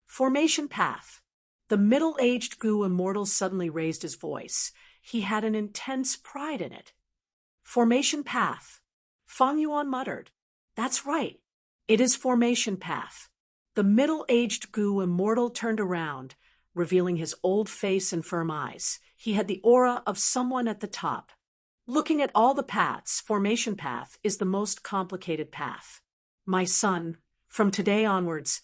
Formation path. The middle-aged Gu immortal suddenly raised his voice. He had an intense pride in it. Formation path. Fang Yuan muttered. "That's right. It is formation path." The middle-aged Gu immortal turned around, revealing his old face and firm eyes. He had the aura of someone at the top. Looking at all the paths, formation path is the most complicated path. "My son, from today onwards,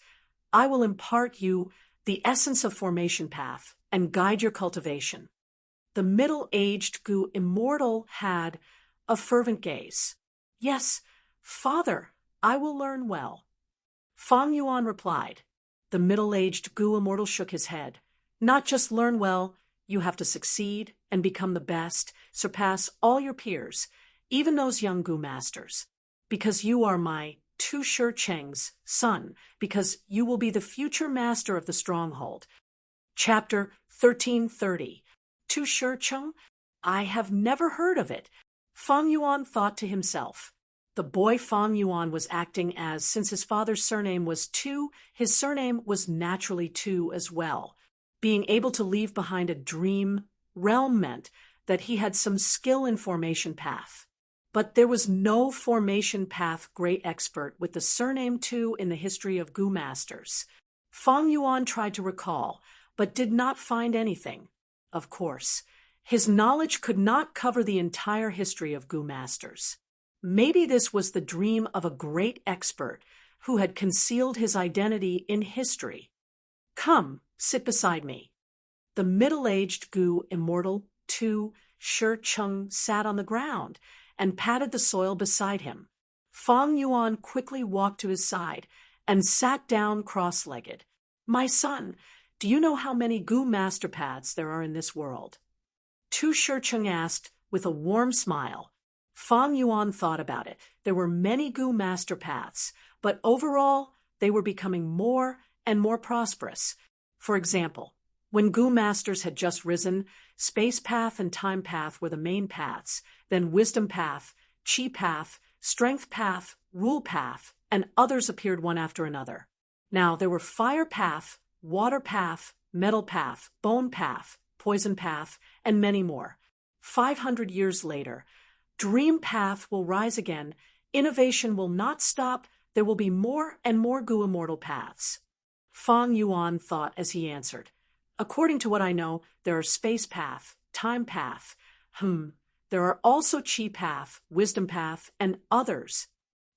I will impart you the essence of formation path and guide your cultivation." The middle-aged Gu immortal had a fervent gaze. "Yes, father, I will learn well." Fang Yuan replied. The middle-aged Gu immortal shook his head. "Not just learn well, you have to succeed and become the best, surpass all your peers, even those young Gu masters. Because you are my Tu Shi Cheng's son, because you will be the future master of the stronghold." Chapter 1330. Tu Shi Cheng? I have never heard of it. Fang Yuan thought to himself. The boy Fang Yuan was acting as, since his father's surname was Tu, his surname was naturally Tu as well. Being able to leave behind a dream realm meant that he had some skill in formation path. But there was no formation path great expert with the surname Tu in the history of Gu masters. Fang Yuan tried to recall, but did not find anything. Of course, his knowledge could not cover the entire history of Gu masters. Maybe this was the dream of a great expert who had concealed his identity in history. Come, sit beside me. The middle-aged Gu immortal Tu Shi Cheng sat on the ground and patted the soil beside him. Fang Yuan quickly walked to his side and sat down cross-legged. My son, do you know how many Gu master paths there are in this world? Tu Shi Cheng asked with a warm smile. Fang Yuan thought about it. There were many Gu master paths, but overall, they were becoming more and more prosperous. For example, when Gu masters had just risen, Space Path and Time Path were the main paths, then Wisdom Path, Chi Path, Strength Path, Rule Path, and others appeared one after another. Now there were Fire Path, Water Path, Metal Path, Bone Path, Poison Path, and many more. 500 years later, Dream Path will rise again, innovation will not stop, there will be more and more Gu immortal paths. Fang Yuan thought as he answered. According to what I know, there are Space Path, Time Path. There are also Chi Path, Wisdom Path, and others.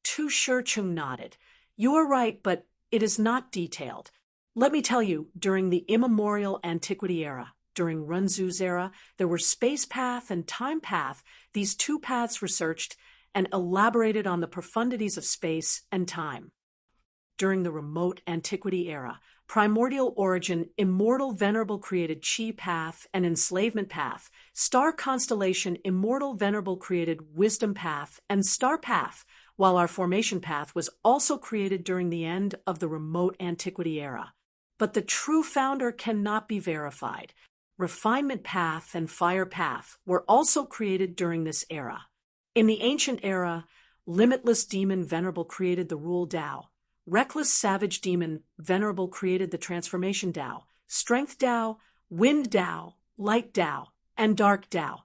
Tu Shi Cheng nodded. You are right, but it is not detailed. Let me tell you, during the immemorial antiquity era, during Runzu's era, there were Space Path and Time Path. These two paths researched and elaborated on the profundities of space and time. During the remote antiquity era, Primordial Origin, Immortal Venerable created Chi Path and Enslavement Path. Star Constellation, Immortal Venerable created Wisdom Path and Star Path, while our Formation Path was also created during the end of the remote antiquity era. But the true founder cannot be verified. Refinement Path and Fire Path were also created during this era. In the ancient era, Limitless Demon Venerable created the Rule Tao. Reckless Savage Demon Venerable created the Transformation Tao, Strength Tao, Wind Tao, Light Tao, and Dark Tao.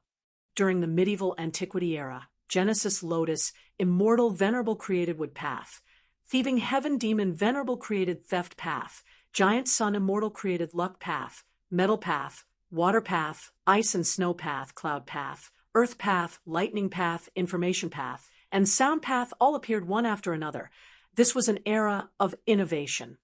During the medieval antiquity era, Genesis Lotus Immortal Venerable created Wood Path. Thieving Heaven Demon Venerable created Theft Path. Giant Sun Immortal created Luck Path, Metal Path, Water Path, Ice and Snow Path, Cloud Path, Earth Path, Lightning Path, Information Path, and Sound Path all appeared one after another. This was an era of innovation.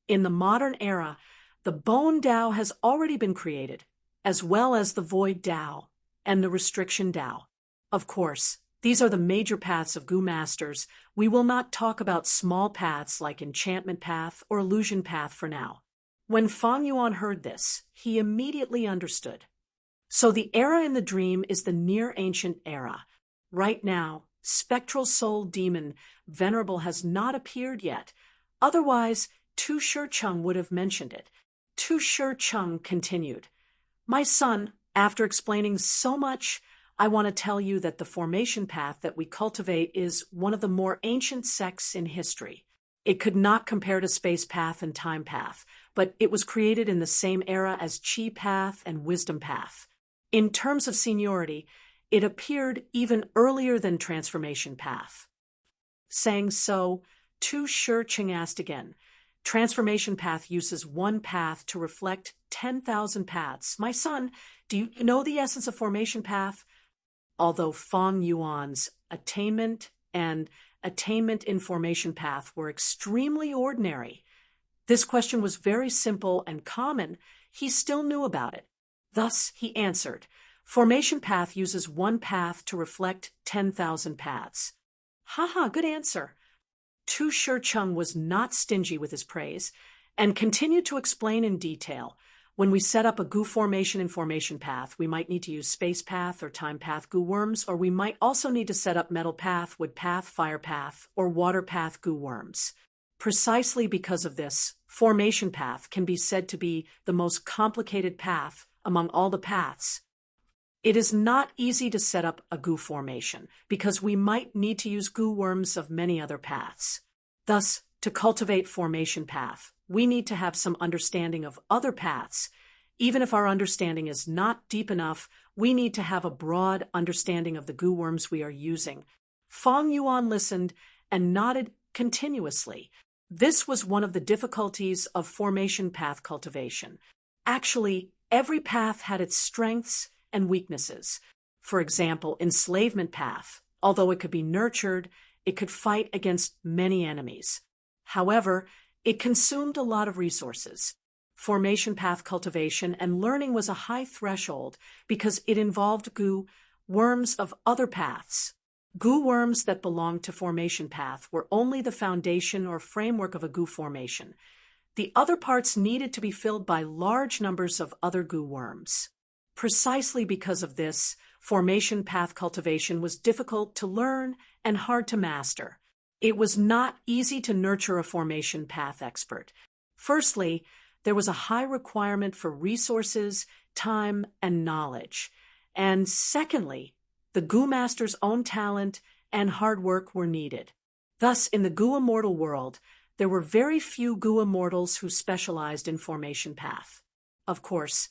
In the modern era, the Bone Tao has already been created, as well as the Void Tao and the Restriction Tao. Of course, these are the major paths of Gu masters. We will not talk about small paths like Enchantment Path or Illusion Path for now. When Fang Yuan heard this, he immediately understood. So the era in the dream is the Near Ancient era. Right now, Spectral Soul Demon Venerable has not appeared yet. Otherwise, Tu Shi Cheng would have mentioned it. Tu Shi Cheng continued. My son, after explaining so much, I want to tell you that the formation path that we cultivate is one of the more ancient sects in history. It could not compare to Space Path and Time Path, but it was created in the same era as Chi Path and Wisdom Path. In terms of seniority, it appeared even earlier than Transformation Path. Saying so, Tu Shi Cheng asked again. Transformation Path uses one path to reflect 10,000 paths. My son, do you know the essence of Formation Path? Although Fang Yuan's attainment and attainment in Formation Path were extremely ordinary, this question was very simple and common, he still knew about it. Thus, he answered, Formation Path uses one path to reflect 10,000 paths. Good answer. Tu Shi Cheng was not stingy with his praise and continued to explain in detail. When we set up a Gu formation in Formation Path, we might need to use Space Path or Time Path Gu worms, or we might also need to set up Metal Path, Wood Path, Fire Path, or Water Path Gu worms. Precisely because of this, Formation Path can be said to be the most complicated path among all the paths. It is not easy to set up a goo formation because we might need to use goo worms of many other paths. Thus, to cultivate formation path, we need to have some understanding of other paths. Even if our understanding is not deep enough, we need to have a broad understanding of the goo worms we are using. Fang Yuan listened and nodded continuously. This was one of the difficulties of formation path cultivation. Actually, every path had its strengths and weaknesses. For example, enslavement path, although it could be nurtured, it could fight against many enemies. However, it consumed a lot of resources. Formation path cultivation and learning was a high threshold because it involved goo worms of other paths. Goo worms that belonged to formation path were only the foundation or framework of a goo formation. The other parts needed to be filled by large numbers of other goo worms. Precisely because of this, formation path cultivation was difficult to learn and hard to master. It was not easy to nurture a formation path expert. Firstly, there was a high requirement for resources, time, and knowledge. And secondly, the goo master's own talent and hard work were needed. Thus, in the goo immortal world, there were very few goo immortals who specialized in formation path. Of course,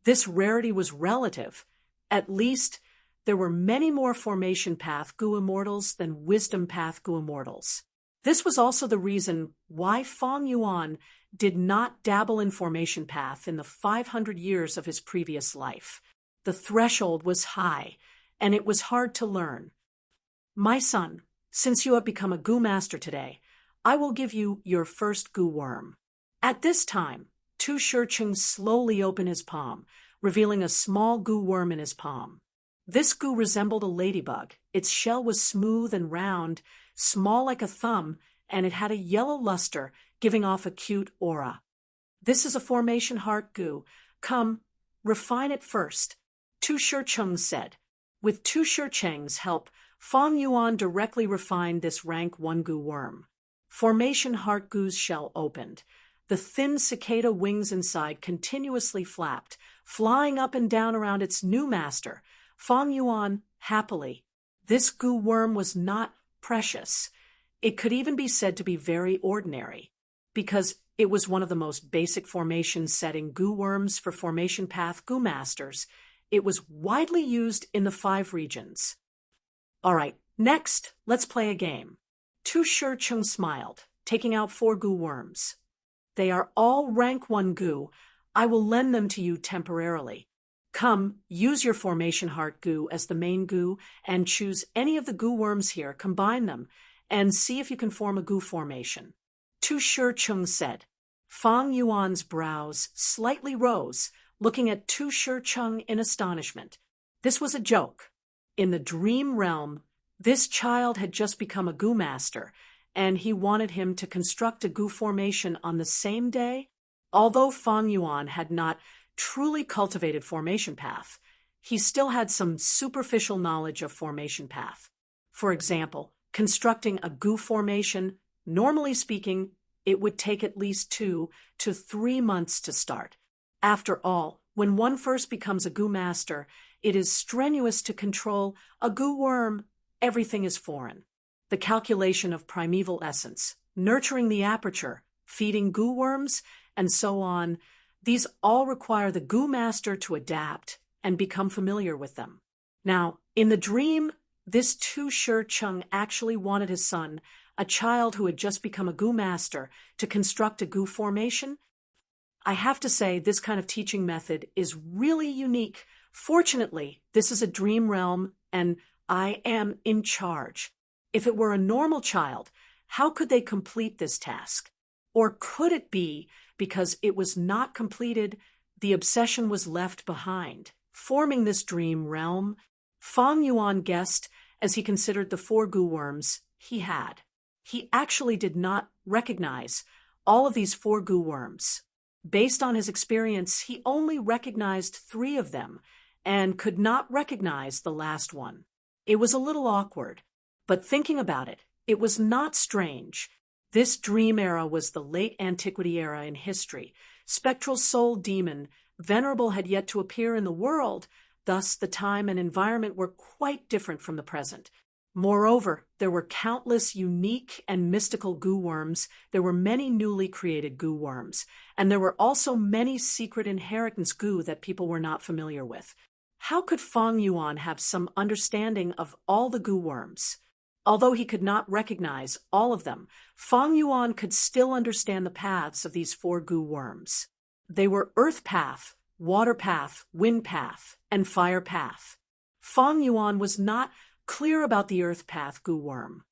this rarity was relative. At least, there were many more formation path goo immortals than wisdom path goo immortals. This was also the reason why Fang Yuan did not dabble in formation path in the 500 years of his previous life. The threshold was high, and it was hard to learn. My son, since you have become a goo master today, I will give you your first goo worm. At this time, Tu Shicheng slowly opened his palm, revealing a small goo worm in his palm. This goo resembled a ladybug. Its shell was smooth and round, small like a thumb, and it had a yellow luster, giving off a cute aura. This is a formation heart goo. Come, refine it first, Tu Shicheng said. With Tu Shicheng's help, Fang Yuan directly refined this rank 1 goo worm. Formation heart goo's shell opened. The thin cicada wings inside continuously flapped, flying up and down around its new master, Fang Yuan, happily. This goo worm was not precious. It could even be said to be very ordinary, because it was one of the most basic formation-setting goo worms for formation path goo masters. It was widely used in the 5 regions. All right, next, let's play a game. Tu Shicheng smiled, taking out 4 goo worms. They are all rank 1 goo. I will lend them to you temporarily. Come, use your formation heart goo as the main goo and choose any of the goo worms here, combine them, and see if you can form a goo formation. Tu Shicheng said. Fang Yuan's brows slightly rose, looking at Tu Shicheng in astonishment. This was a joke. In the dream realm, this child had just become a goo master, and he wanted him to construct a goo formation on the same day. Although Fang Yuan had not truly cultivated formation path, he still had some superficial knowledge of formation path. For example, constructing a goo formation, normally speaking, it would take at least 2 to 3 months to start. After all, when one first becomes a goo master, it is strenuous to control a goo worm. Everything is foreign. The calculation of primeval essence, nurturing the aperture, feeding goo worms, and so on, these all require the goo master to adapt and become familiar with them. Now, in the dream, this Tu Shicheng actually wanted his son, a child who had just become a goo master, to construct a goo formation. I have to say, this kind of teaching method is really unique. Fortunately, this is a dream realm, and I am in charge. If it were a normal child, how could they complete this task? Or could it be because it was not completed, the obsession was left behind, forming this dream realm? Fang Yuan guessed as he considered the 4 goo worms he had. He actually did not recognize all of these 4 goo worms. Based on his experience, he only recognized 3 of them and could not recognize the last one. It was a little awkward, but thinking about it, it was not strange. This dream era was the late antiquity era in history. Spectral soul demon, Venerable had yet to appear in the world, Thus, the time and environment were quite different from the present. Moreover, there were countless unique and mystical goo worms, there were many newly created goo worms, and there were also many secret inheritance goo that people were not familiar with. How could Feng Yuan have some understanding of all the goo worms? Although he could not recognize all of them, Feng Yuan could still understand the paths of these 4 goo worms. They were Earth Path, Water Path, Wind Path, and Fire Path. Feng Yuan was not clear about the Earth Path goo worm.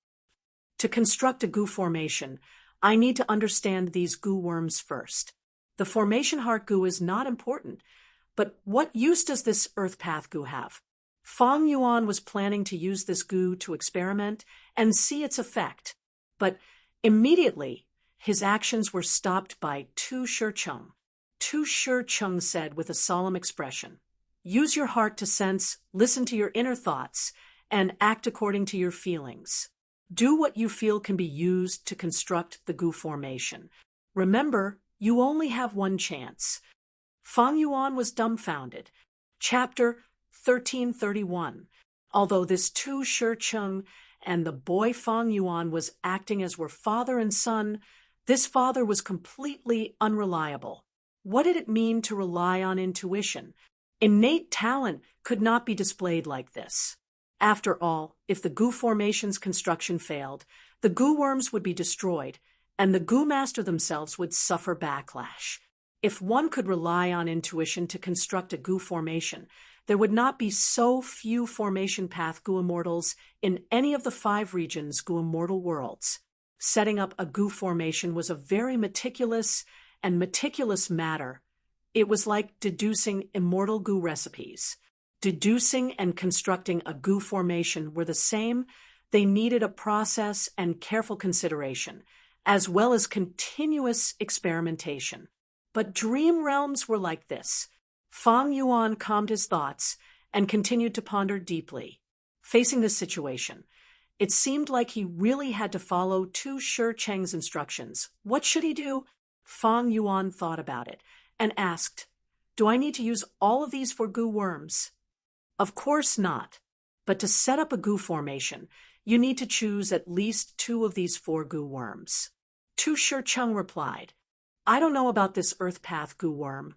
To construct a goo formation, I need to understand these goo worms first. The formation heart goo is not important, but what use does this Earth Path goo have? Feng Yuan was planning to use this goo to experiment and see its effect, but immediately his actions were stopped by Tu Shicheng. Tu Shicheng said with a solemn expression, "Use your heart to sense, listen to your inner thoughts, and act according to your feelings. Do what you feel can be used to construct the goo formation. Remember, you only have one chance." Feng Yuan was dumbfounded. Chapter 1331. Although this Tu Shicheng and the boy Feng Yuan was acting as were father and son, this father was completely unreliable. What did it mean to rely on intuition? Innate talent could not be displayed like this. After all, if the goo formation's construction failed, the goo worms would be destroyed, and the goo master themselves would suffer backlash. If one could rely on intuition to construct a goo formation, there would not be so few formation path goo immortals in any of the 5 regions goo immortal worlds. Setting up a goo formation was a very meticulous matter. It was like deducing immortal goo recipes. Deducing and constructing a goo formation were the same. They needed a process and careful consideration, as well as continuous experimentation. But dream realms were like this. Feng Yuan calmed his thoughts and continued to ponder deeply. Facing this situation, it seemed like he really had to follow Tu Shicheng's instructions. What should he do? Feng Yuan thought about it and asked, "Do I need to use all of these for goo worms?" Of course not. But to set up a goo formation, you need to choose at least 2 of these 4 goo worms. Tu Shicheng replied, "I don't know about this Earth Path goo worm.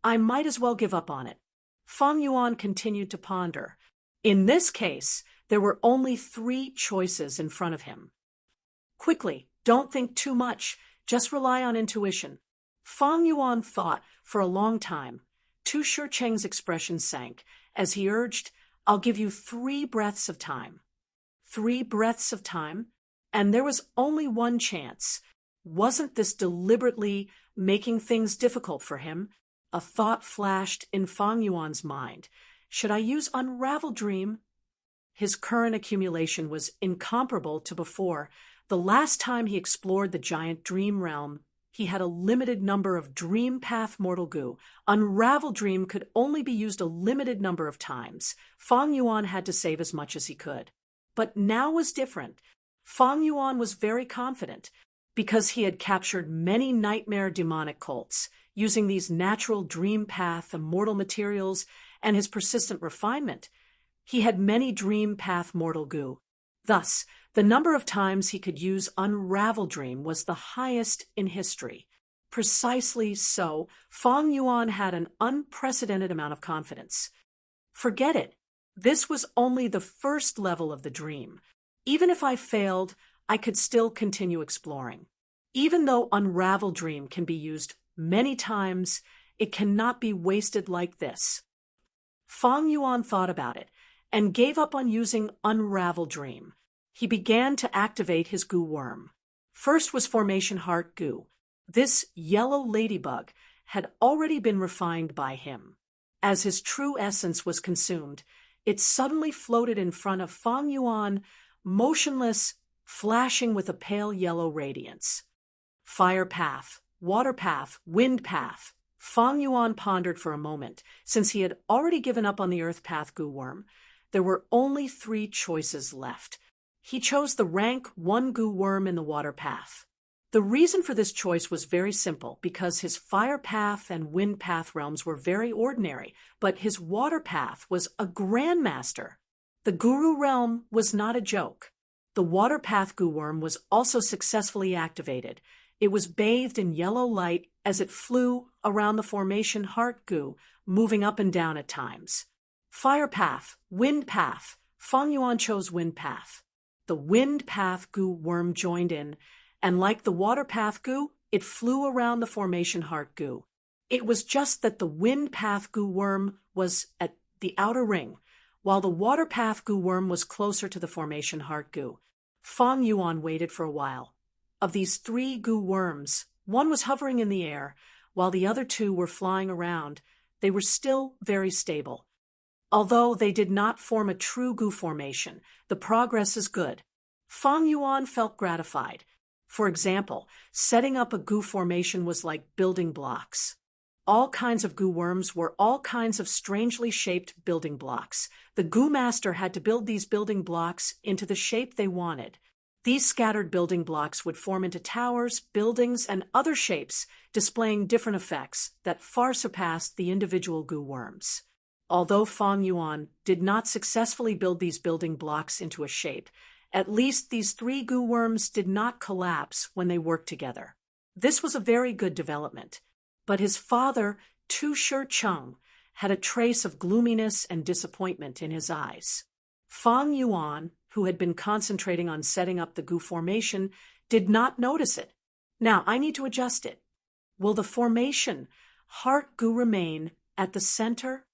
I might as well give up on it." Feng Yuan continued to ponder. In this case, there were only 3 choices in front of him. Quickly, don't think too much. Just rely on intuition. Feng Yuan thought for a long time. Tu Shicheng's expression sank as he urged, "I'll give you 3 breaths of time." 3 breaths of time? And there was only one chance. Wasn't this deliberately making things difficult for him? A thought flashed in Feng Yuan's mind. Should I use Unravel Dream? His current accumulation was incomparable to before. The last time he explored the giant dream realm, he had a limited number of Dream Path mortal goo. Unravel Dream could only be used a limited number of times. Feng Yuan had to save as much as he could. But now was different. Feng Yuan was very confident. Because he had captured many nightmare demonic cults, using these natural Dream Path immortal materials and his persistent refinement, he had many Dream Path mortal goo. Thus, the number of times he could use Unravel Dream was the highest in history. Precisely so, Feng Yuan had an unprecedented amount of confidence. Forget it. This was only the first level of the dream. Even if I failed, I could still continue exploring. Even though Unravel Dream can be used many times, it cannot be wasted like this. Feng Yuan thought about it and gave up on using Unravel Dream. He began to activate his goo worm. First was Formation Heart Goo. This yellow ladybug had already been refined by him. As his true essence was consumed, it suddenly floated in front of Feng Yuan, motionless, flashing with a pale yellow radiance. Fire Path, Water Path, Wind Path. Feng Yuan pondered for a moment. Since he had already given up on the Earth Path goo worm, there were only 3 choices left. He chose the rank 1 goo worm in the Water Path. The reason for this choice was very simple, because his fire path and wind path realms were very ordinary, but his water path was a grandmaster. The Guru realm was not a joke. The water path Gu worm was also successfully activated. It was bathed in yellow light as it flew around the formation Heart Gu, moving up and down at times. Fire path, wind path. Fang Yuan chose wind path. The wind path Gu worm joined in, and like the water path Gu, it flew around the formation Heart Gu. It was just that the wind path Gu worm was at the outer ring, while the water path Gu worm was closer to the formation Heart Gu. Fang Yuan waited for a while. Of these 3 Gu worms, one was hovering in the air, while the other 2 were flying around. They were still very stable. Although they did not form a true Gu formation, the progress is good. Fang Yuan felt gratified. For example, setting up a Gu formation was like building blocks. All kinds of Gu worms were all kinds of strangely shaped building blocks. The Gu master had to build these building blocks into the shape they wanted. These scattered building blocks would form into towers, buildings, and other shapes, displaying different effects that far surpassed the individual Gu worms. Although Fang Yuan did not successfully build these building blocks into a shape, at least these 3 Gu worms did not collapse when they worked together. This was a very good development. But his father, Tu Shi-chung, had a trace of gloominess and disappointment in his eyes. Fang Yuan, who had been concentrating on setting up the Gu formation, did not notice it. Now I need to adjust it. Will the formation Heart Gu remain at the center?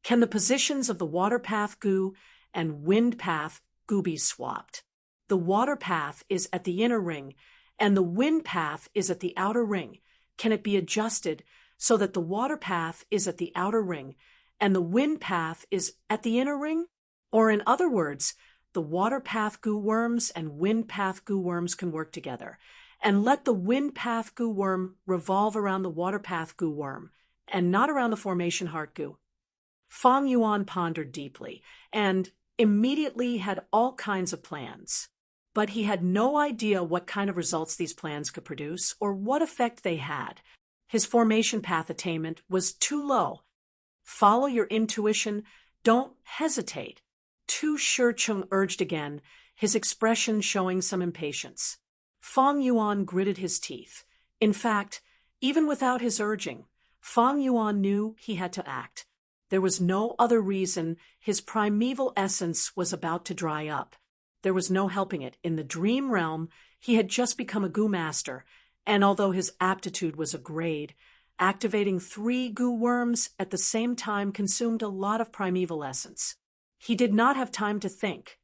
Can the positions of the water path Gu and wind path Gu be swapped? The water path is at the inner ring, and the wind path is at the outer ring. Can it be adjusted so that the water path is at the outer ring, and the wind path is at the inner ring? Or in other words, the water path Gu worms and wind path Gu worms can work together, and let the wind path Gu worm revolve around the water path Gu worm, and not around the formation Heart Gu. Fang Yuan pondered deeply, and immediately had all kinds of plans. But he had no idea what kind of results these plans could produce, or what effect they had. His formation path attainment was too low. Follow your intuition, don't hesitate. Tu Shi-chung urged again, his expression showing some impatience. Fang Yuan gritted his teeth. In fact, even without his urging, Fang Yuan knew he had to act. There was no other reason. His primeval essence was about to dry up. There was no helping it. In the dream realm, he had just become a Gu master, and although his aptitude was a grade, activating 3 Gu worms at the same time consumed a lot of primeval essence. He did not have time to think.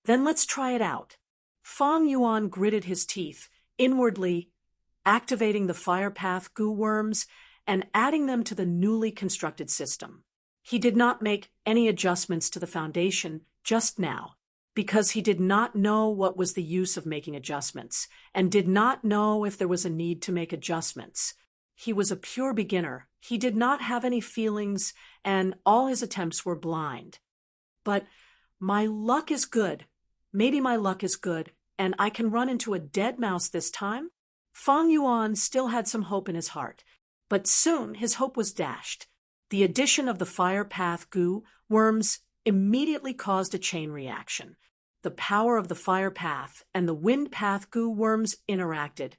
Then let's try it out. Fang Yuan gritted his teeth, inwardly activating the fire path Gu worms and adding them to the newly constructed system. He did not make any adjustments to the foundation just now, because he did not know what was the use of making adjustments, and did not know if there was a need to make adjustments. He was a pure beginner. He did not have any feelings, and all his attempts were blind. But my luck is good. Maybe my luck is good, and I can run into a dead mouse this time? Fang Yuan still had some hope in his heart, but soon his hope was dashed. The addition of the fire path Gu worms immediately caused a chain reaction. The power of the fire path and the wind path Gu worms interacted,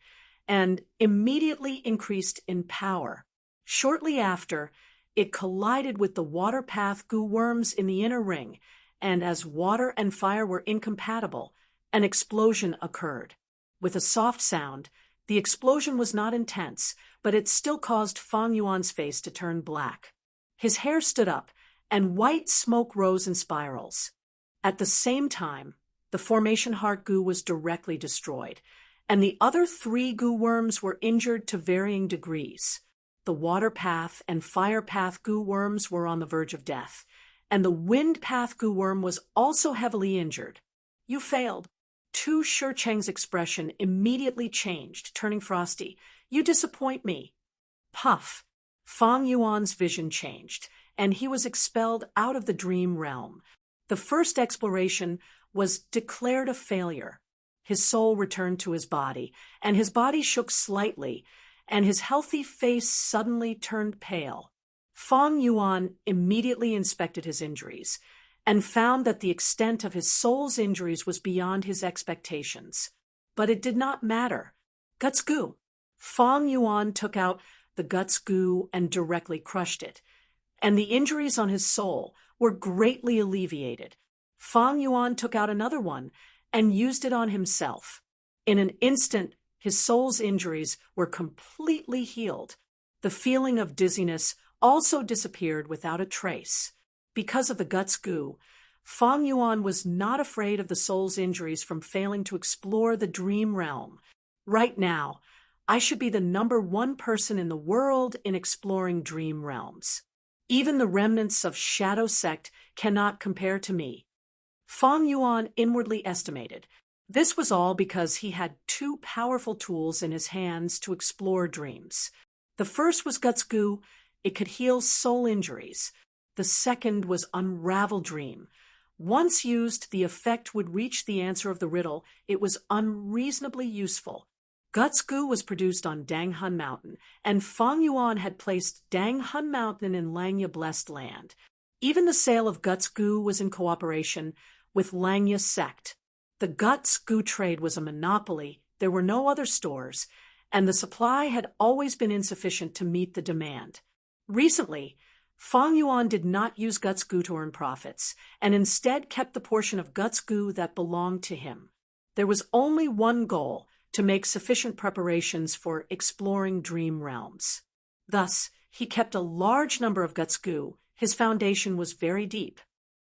and immediately increased in power. Shortly after, it collided with the water path Gu worms in the inner ring, and as water and fire were incompatible, an explosion occurred. With a soft sound, the explosion was not intense, but it still caused Fang Yuan's face to turn black. His hair stood up, and white smoke rose in spirals. At the same time, the formation Heart Gu was directly destroyed, and the other 3 Gu worms were injured to varying degrees. The water path and fire path Gu worms were on the verge of death, and the wind path Gu worm was also heavily injured. You failed. Tu Shi-chung's expression immediately changed, turning frosty. You disappoint me. Puff. Fang Yuan's vision changed, and he was expelled out of the dream realm. The first exploration was declared a failure. his soul returned to his body, and his body shook slightly, and his healthy face suddenly turned pale. Fang Yuan immediately inspected his injuries and found that the extent of his soul's injuries was beyond his expectations. But it did not matter. Guts goo. Fang Yuan took out the guts goo and directly crushed it, and the injuries on his soul were greatly alleviated. Fang Yuan took out another one and used it on himself. In an instant, his soul's injuries were completely healed. The feeling of dizziness also disappeared without a trace. Because of the guts goo, Fang Yuan was not afraid of the soul's injuries from failing to explore the dream realm. Right now, I should be the #1 person in the world in exploring dream realms. Even the remnants of Shadow Sect cannot compare to me. Fang Yuan inwardly estimated. This was all because he had 2 powerful tools in his hands to explore dreams. The first was guts goo. It could heal soul injuries. The second was Unravel Dream. Once used, the effect would reach the answer of the riddle. It was unreasonably useful. Guts goo was produced on Danghun Mountain, and Fang Yuan had placed Danghun Mountain in Langya Blessed Land. Even the sale of guts goo was in cooperation with Langya Sect. The guts goo trade was a monopoly. There were no other stores, and the supply had always been insufficient to meet the demand. Recently, Fang Yuan did not use guts goo to earn profits, and instead kept the portion of guts goo that belonged to him. There was only one goal: to make sufficient preparations for exploring dream realms. Thus, he kept a large number of guts goo. His foundation was very deep.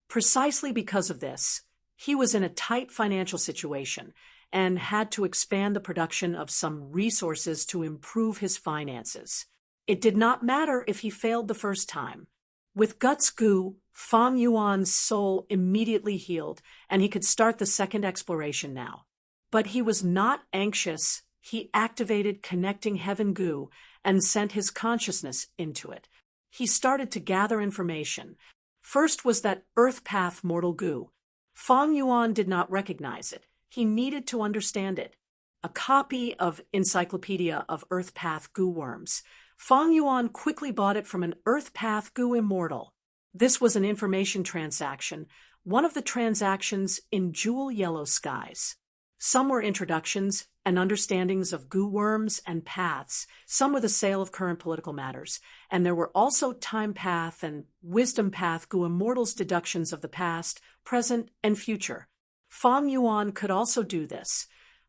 Precisely because of this, he was in a tight financial situation and had to expand the production of some resources to improve his finances. It did not matter if he failed the first time. With guts goo, Fang Yuan's soul immediately healed, and he could start the second exploration now. But he was not anxious. He activated Connecting Heaven goo and sent his consciousness into it. He started to gather information. First was that Earth Path mortal goo. Fang Yuan did not recognize it. He needed to understand it. A copy of Encyclopedia of Earth Path goo worms. Fang Yuan quickly bought it from an Earth Path goo immortal. This was an information transaction, one of the transactions in Jewel Yellow Skies. Some were introductions and understandings of goo worms and paths. Some were the sale of current political matters. And there were also Time Path and Wisdom Path goo immortals deductions of the past, present, and future. Fang Yuan could also do this.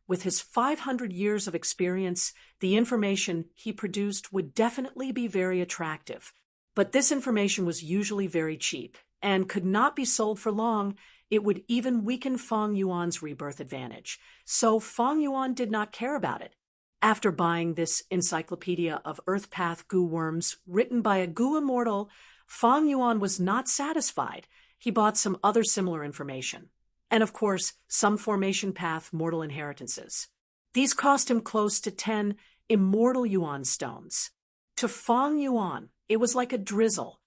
With his 500 years of experience, the information he produced would definitely be very attractive. But this information was usually very cheap and could not be sold for long. It would even weaken Fang Yuan's rebirth advantage. So Fang Yuan did not care about it. After buying this Encyclopedia of Earth Path goo worms written by a goo immortal, Fang Yuan was not satisfied. He bought some other similar information. And of course, some Formation Path mortal inheritances. These cost him close to 10 immortal Yuan stones. To Fang Yuan, it was like a drizzle.